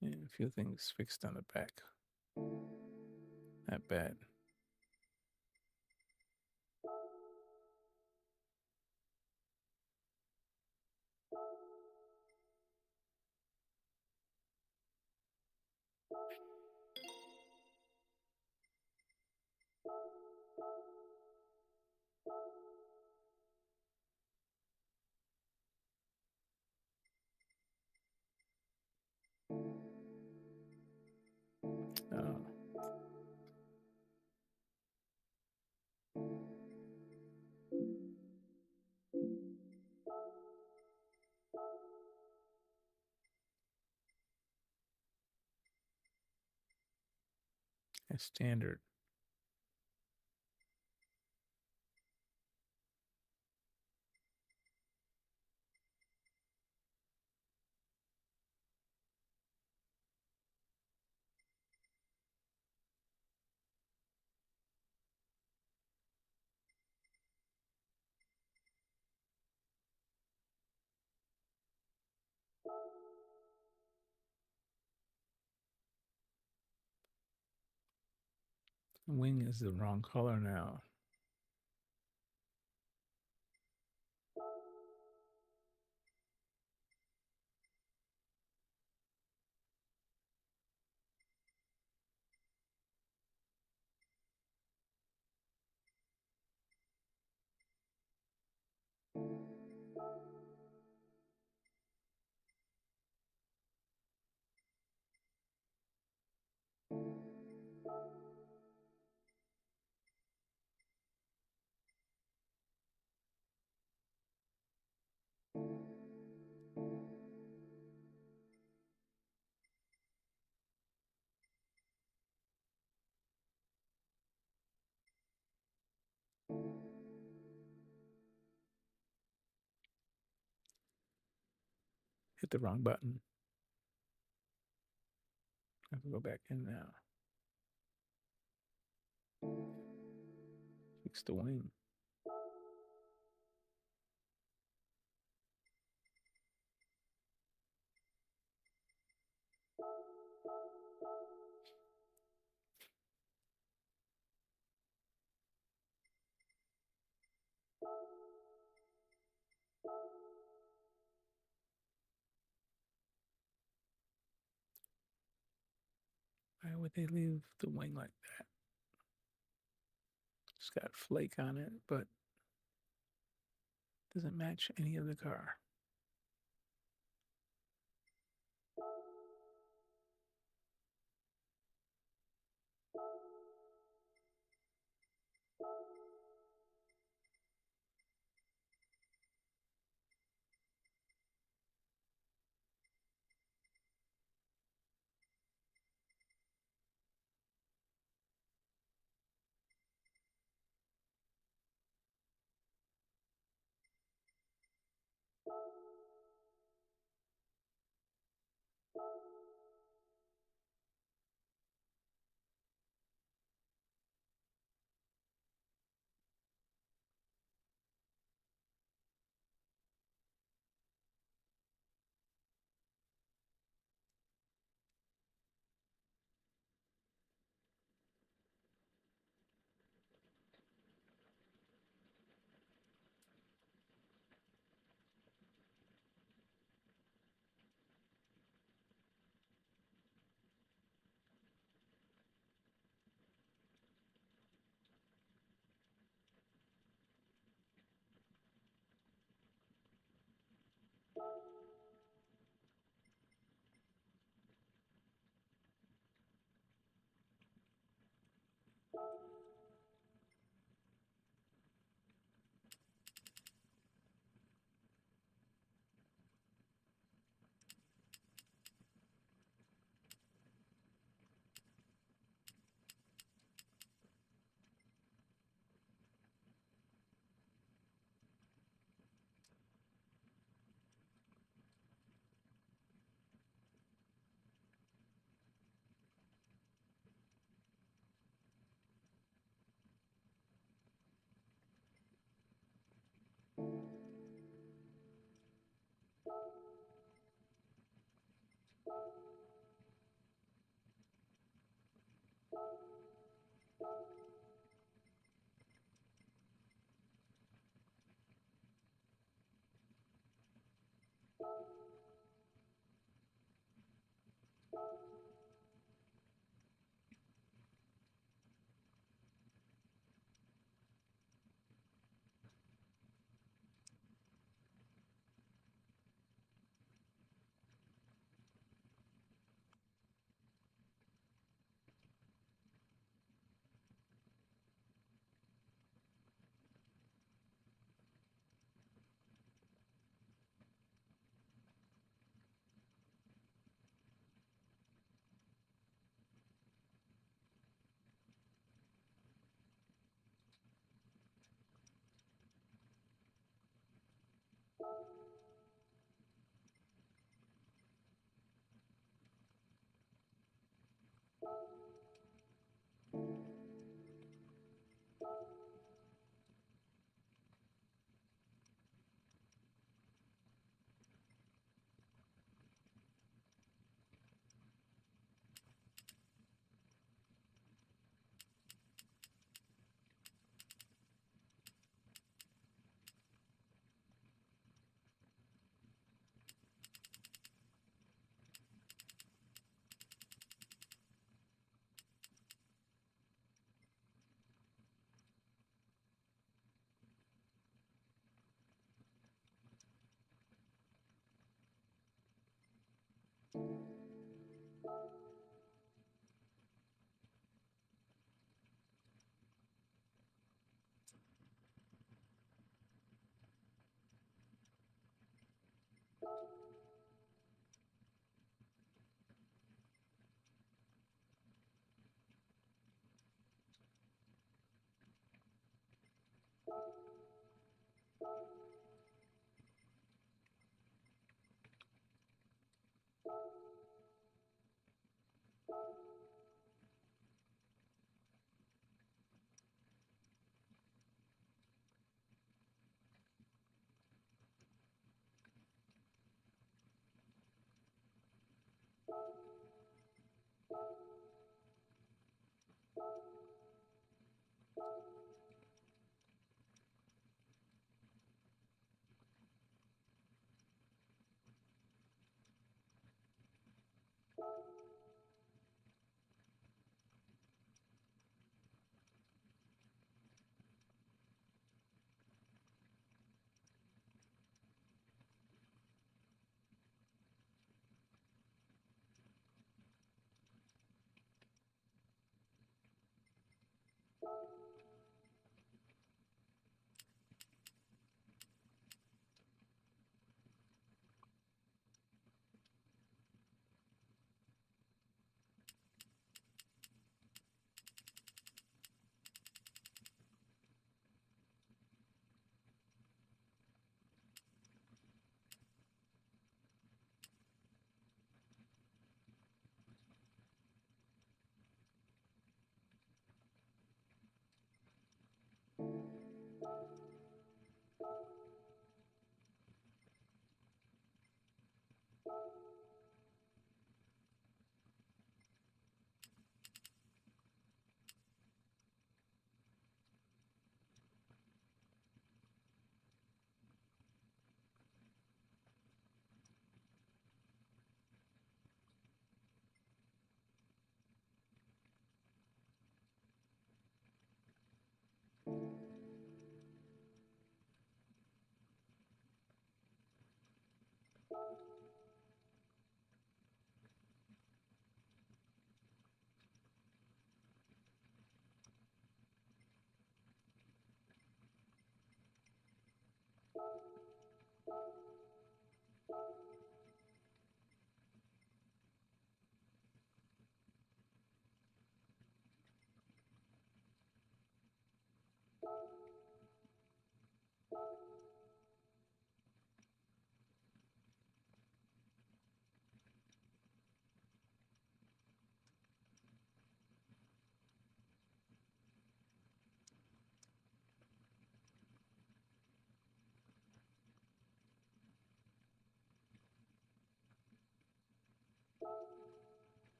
And a few things fixed on the back. Not bad. Oh. That's standard. The wing is the wrong color now. Hit the wrong button. I have to go back in now. Fix the wing. Why would they leave the wing like that? It's got flake on it, but doesn't match any of the car.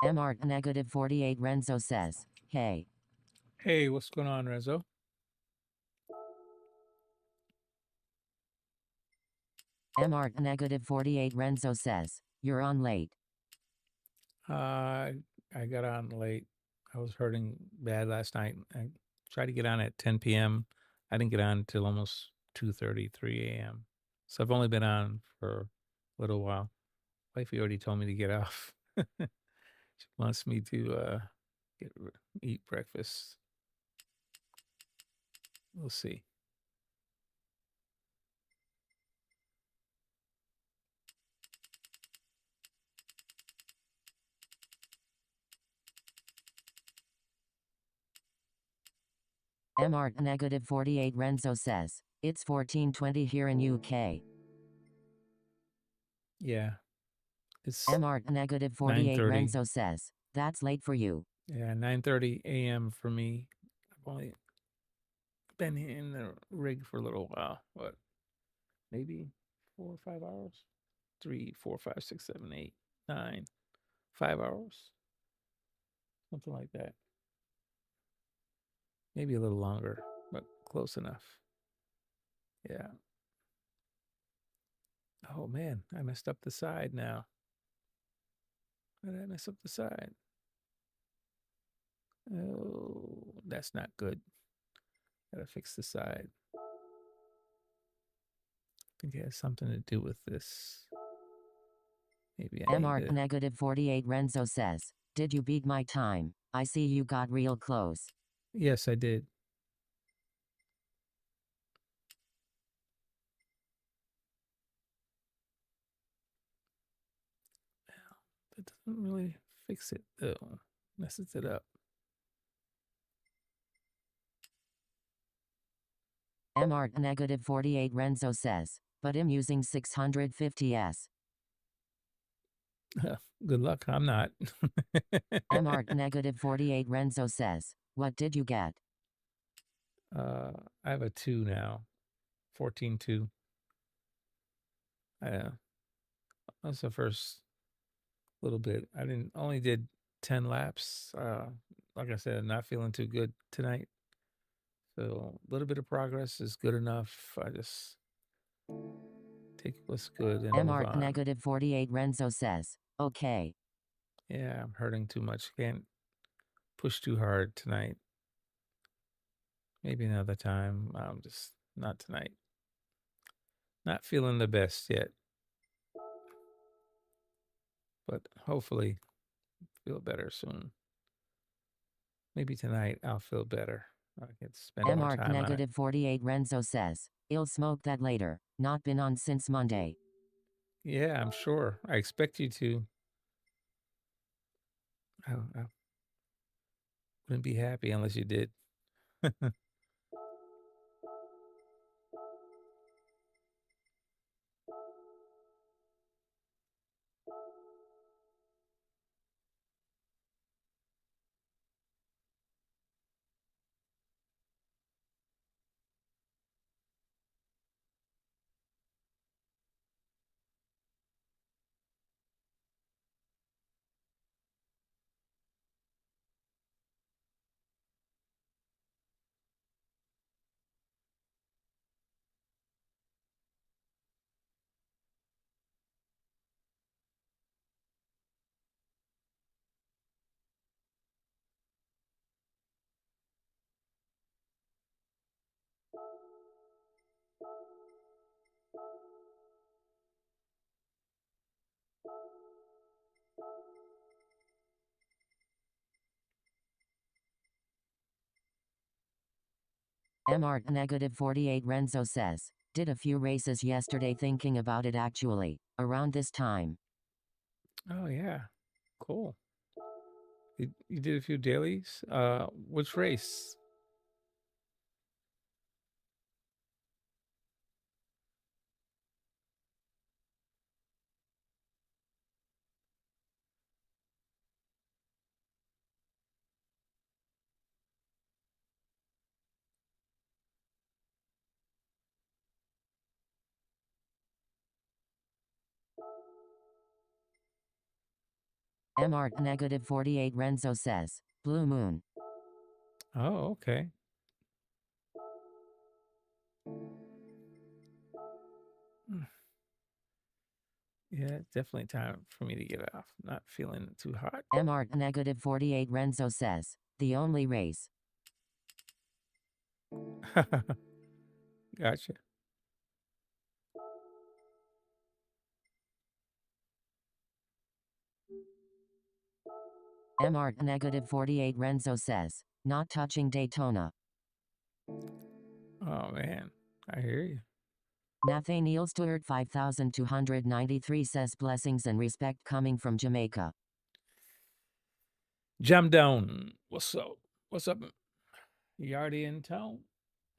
MR negative 48 Renzo says, hey. Hey, what's going on, Renzo? MR negative 48 Renzo says, you're on late. I got on late. I was hurting bad last night. I tried to get on at 10 p.m. I didn't get on until almost 2:30, 3 a.m. So I've only been on for a little while. Wifey already told me to get off. She wants me to eat breakfast. We'll see. MR negative 48 Renzo says, it's 14:20 here in UK. Yeah. It's MR negative 48 9:30. Renzo says, that's late for you. Yeah, 9:30 a.m. for me. I've only been in the rig for a little while, but maybe 4 or 5 hours. 3, 4, 5, 6, 7, 8, 9, 5 hours. Something like that. Maybe a little longer, but close enough. Yeah. Oh man, I messed up the side now. Why did I mess up the side? Oh, that's not good. Gotta fix the side. I think it has something to do with this. Maybe I MR need to... negative 48 Renzo says, did you beat my time? I see you got real close. Yes, I did. That doesn't really fix it, though. Messes it up. MR negative 48 Renzo says, but I'm using 650S. Good luck. I'm not. MR negative 48 Renzo says, what did you get? I have a 2 now. 14.2. That's the first little bit. I only did 10 laps. Like I said, I'm not feeling too good tonight. So a little bit of progress is good enough. I just take what's good and move MR on. negative 48 Renzo says, okay. Yeah, I'm hurting too much. Can't push too hard tonight. Maybe another time. I'm just not tonight. Not feeling the best yet. But hopefully feel better soon. Maybe tonight I'll feel better. I can spend more MR time on it. negative 48 Renzo says, I'll smoke that later. Not been on since Monday. Yeah, I'm sure. I expect you to. I wouldn't be happy unless you did. MR negative 48 Renzo says, did a few races yesterday thinking about it actually, around this time. Oh yeah, cool. You did a few dailies. Which race? MR negative 48 Renzo says, Blue Moon. Oh, okay. Yeah, it's definitely time for me to get off. Not feeling too hot. MR negative 48 Renzo says, the only race. Gotcha. MR negative 48 Renzo says, not touching Daytona. Oh man, I hear you. Nathaniel Stewart 5293 says blessings and respect coming from Jamaica. Jam down. What's up? What's up? You already in town?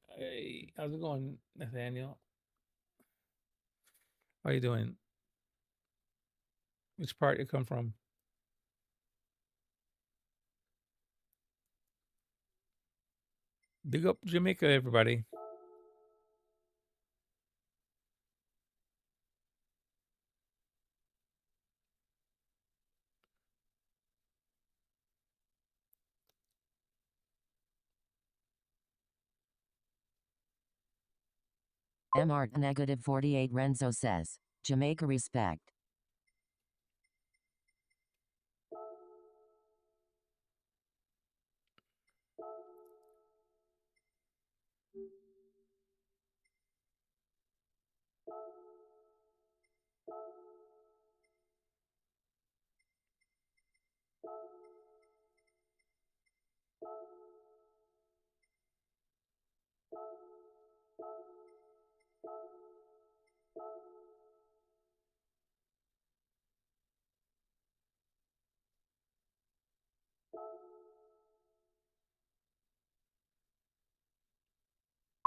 Hey, how's it going, Nathaniel? How you doing? Which part you come from? Big up Jamaica, everybody. MR negative 48 Renzo says, Jamaica respect.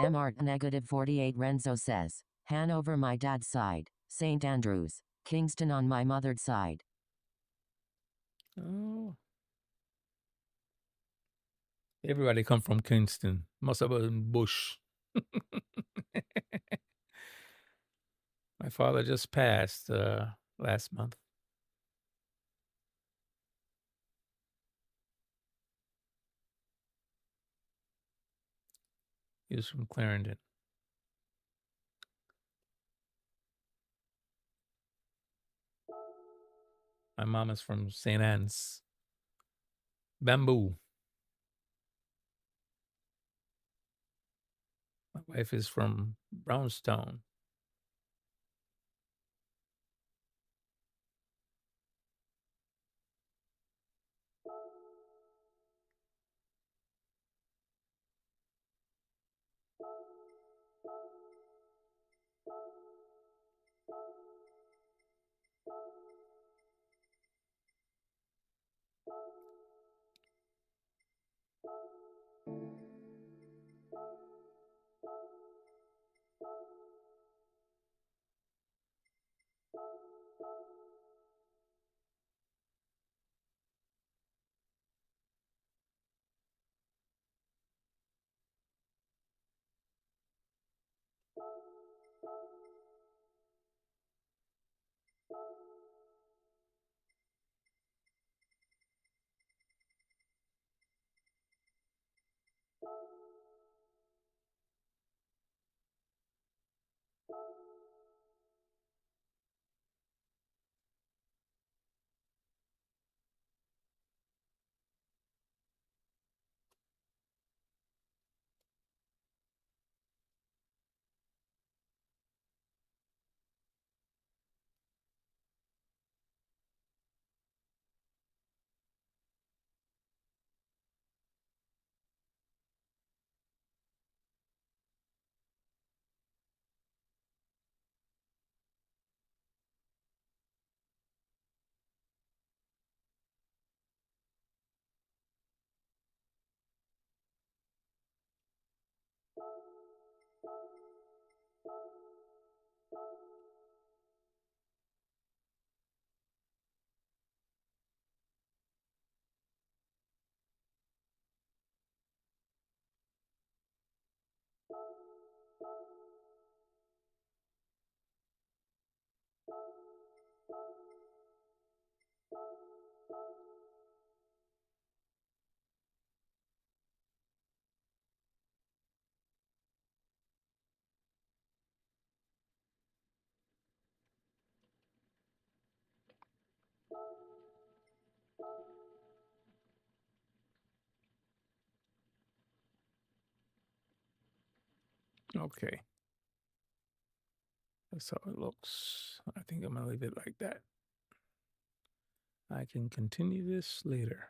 MR negative 48 Renzo says, Hanover my dad's side, St. Andrews, Kingston on my mother's side. Oh. Everybody come from Kingston. Must have been Bush. My father just passed last month. He was from Clarendon. My mom is from St. Anne's. Bamboo. My wife is from Brownstown. Okay. That's how it looks. I think I'm going to leave it like that. I can continue this later.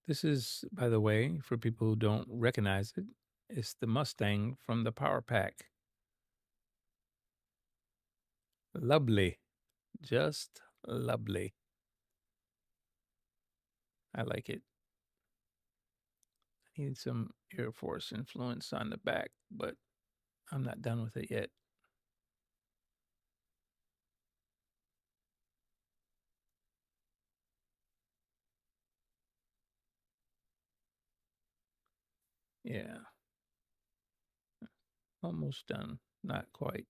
This is, by the way, for people who don't recognize it, it's the Mustang from the Power Pack. Lovely. Just lovely. I like it. I need some Air Force influence on the back, but I'm not done with it yet. Yeah. Almost done. Not quite.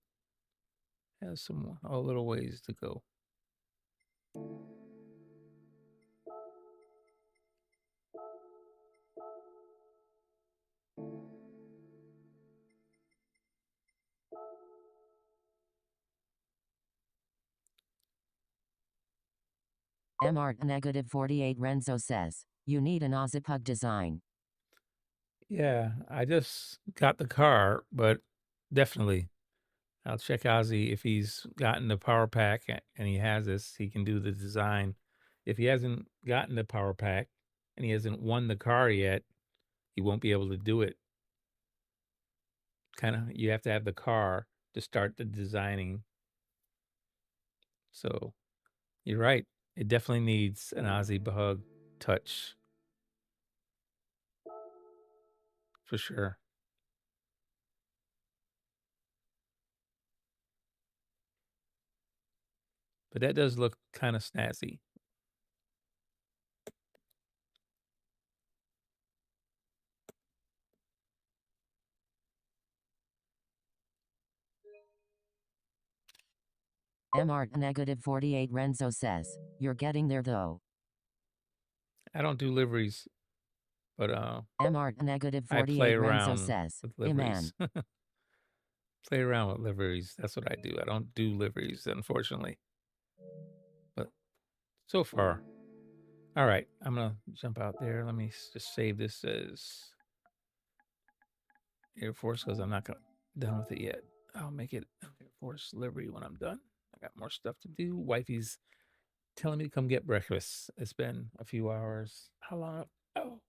Has a little ways to go. MR negative 48 Renzo says, you need an Ozipug design. Yeah, I just got the car, but definitely I'll check Ozzy if he's gotten the Power Pack and he has this, he can do the design. If he hasn't gotten the Power Pack and he hasn't won the car yet, he won't be able to do it. You have to have the car to start the designing. So you're right. It definitely needs an Ozzy Bug touch. for sure. But that does look kind of snazzy. MR negative 48 Renzo says, you're getting there though. I don't do liveries, but MR negative I 48 play Renzo around says, with hey man. liveries. Play around with liveries. That's what I do. I don't do liveries, unfortunately. But so far. All right, I'm going to jump out there. Let me just save this as Air Force because I'm not done with it yet. I'll make it Air Force livery when I'm done. I got more stuff to do. Wifey's telling me to come get breakfast. It's been a few hours. How long? Oh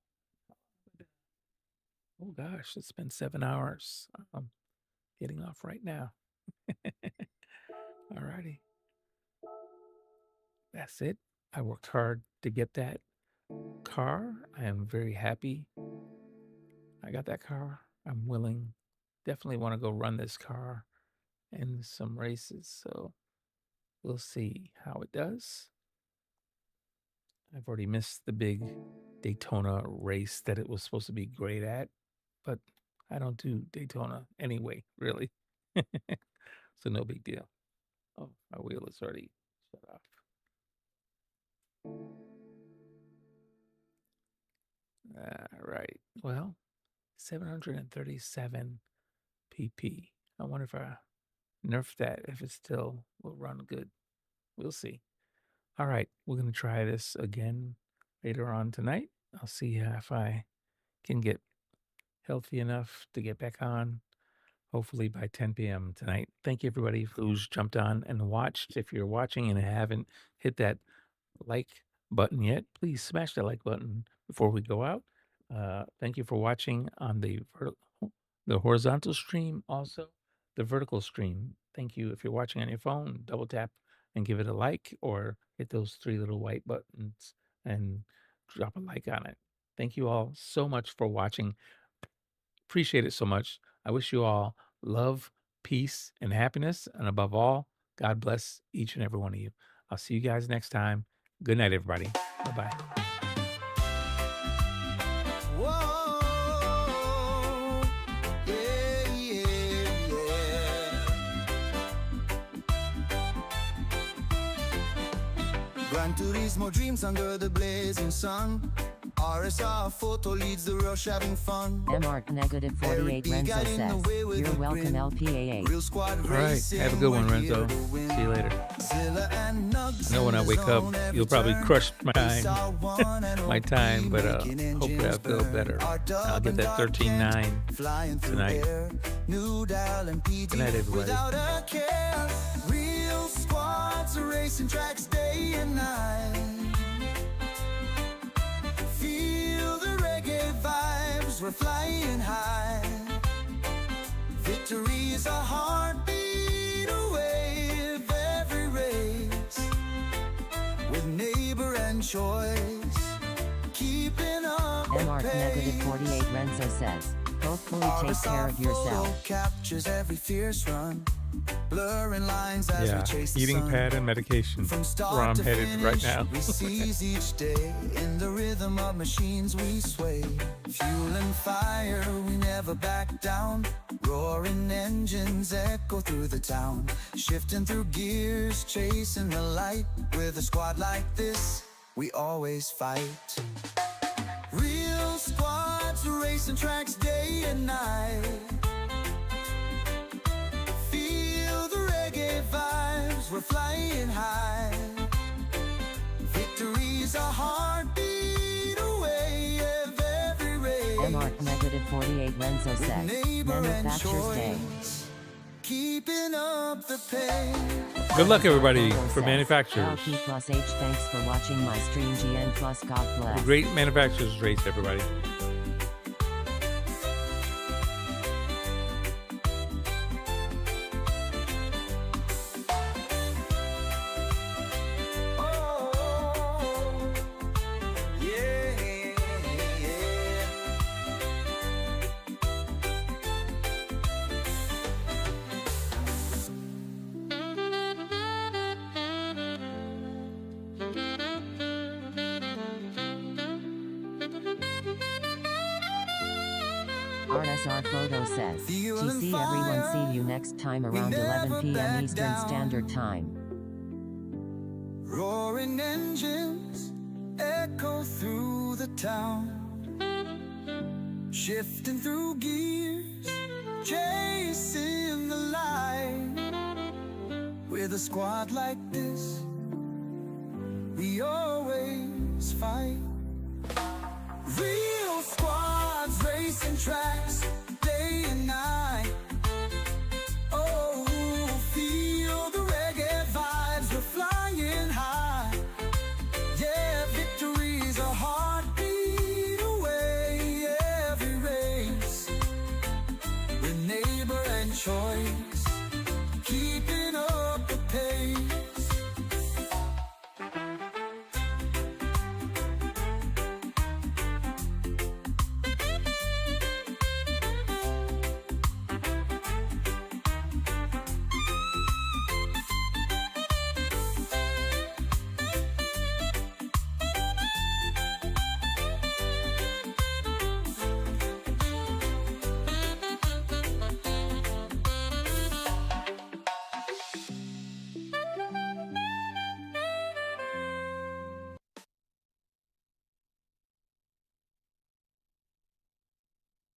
gosh, it's been 7 hours. I'm getting off right now. All righty. That's it. I worked hard to get that car. I am very happy I got that car. I'm willing, definitely want to go run this car in some races. So we'll see how it does. I've already missed the big Daytona race that it was supposed to be great at, but I don't do Daytona anyway, really. So no big deal. Oh, my wheel is already shut off. All right. Well, 737 pp. I wonder if I nerf that, if it still will run good. We'll see. All right, we're going to try this again later on tonight. I'll see if I can get healthy enough to get back on, hopefully by 10 p.m. tonight. Thank you, everybody who's jumped on and watched. If you're watching and haven't hit that like button yet, please smash that like button before we go out. Thank you for watching on the horizontal stream, also the vertical stream. Thank you. If you're watching on your phone, double tap and give it a like, or hit those 3 little white buttons and drop a like on it. Thank you all so much for watching. Appreciate it so much. I wish you all love, peace, and happiness. And above all, God bless each and every one of you. I'll see you guys next time. Good night, everybody. Bye-bye. Whoa, yeah, yeah, yeah. Gran Turismo dreams under the blazing sun. RSR photo leads the rush, having fun. MR negative 48 Renzo says, you're welcome LPAA. Real squad All right. Have a good one, Renzo. See you later. I know when I wake up, you'll probably crush my time, but hopefully I'll feel better. I'll get that 13.9 tonight. Good night, everybody. Real squads racing tracks day and night. Feel the reggae vibes, we're flying high. Victory is a heartbeat away of every race. With neighbor and choice, keeping up MR the negative pace. 48 Renzo says, hopefully take care of yourself. Captures every fierce run, blurring lines as we chase the Eating sun. pad and medication. From Where start I'm to headed right finish, now. we seize each day. In the rhythm of machines we sway. Fuel and fire, we never back down. Roaring engines echo through the town. Shifting through gears, chasing the light. With a squad like this, we always fight. Real squads racing tracks day and night. Feel the reggae vibes, we're flying high. Victory's a heartbeat away of every race. MR negative 48 Renzo says, Neighbor and Manufacturer's Day. choice, keeping up the pace. Good luck, everybody, Renzo for says, manufacturers. LP plus H, thanks for watching my stream. GN plus God bless. Great manufacturers race, everybody. Yeah, yeah. RSR Photo says, Feeling TC everyone, fire. see you next time around never 11 p.m. back Eastern down. Standard Time. Roaring engines echo through the town, shifting through gears, chasing the light. With a squad like this, we always fight. Real squads racing tracks.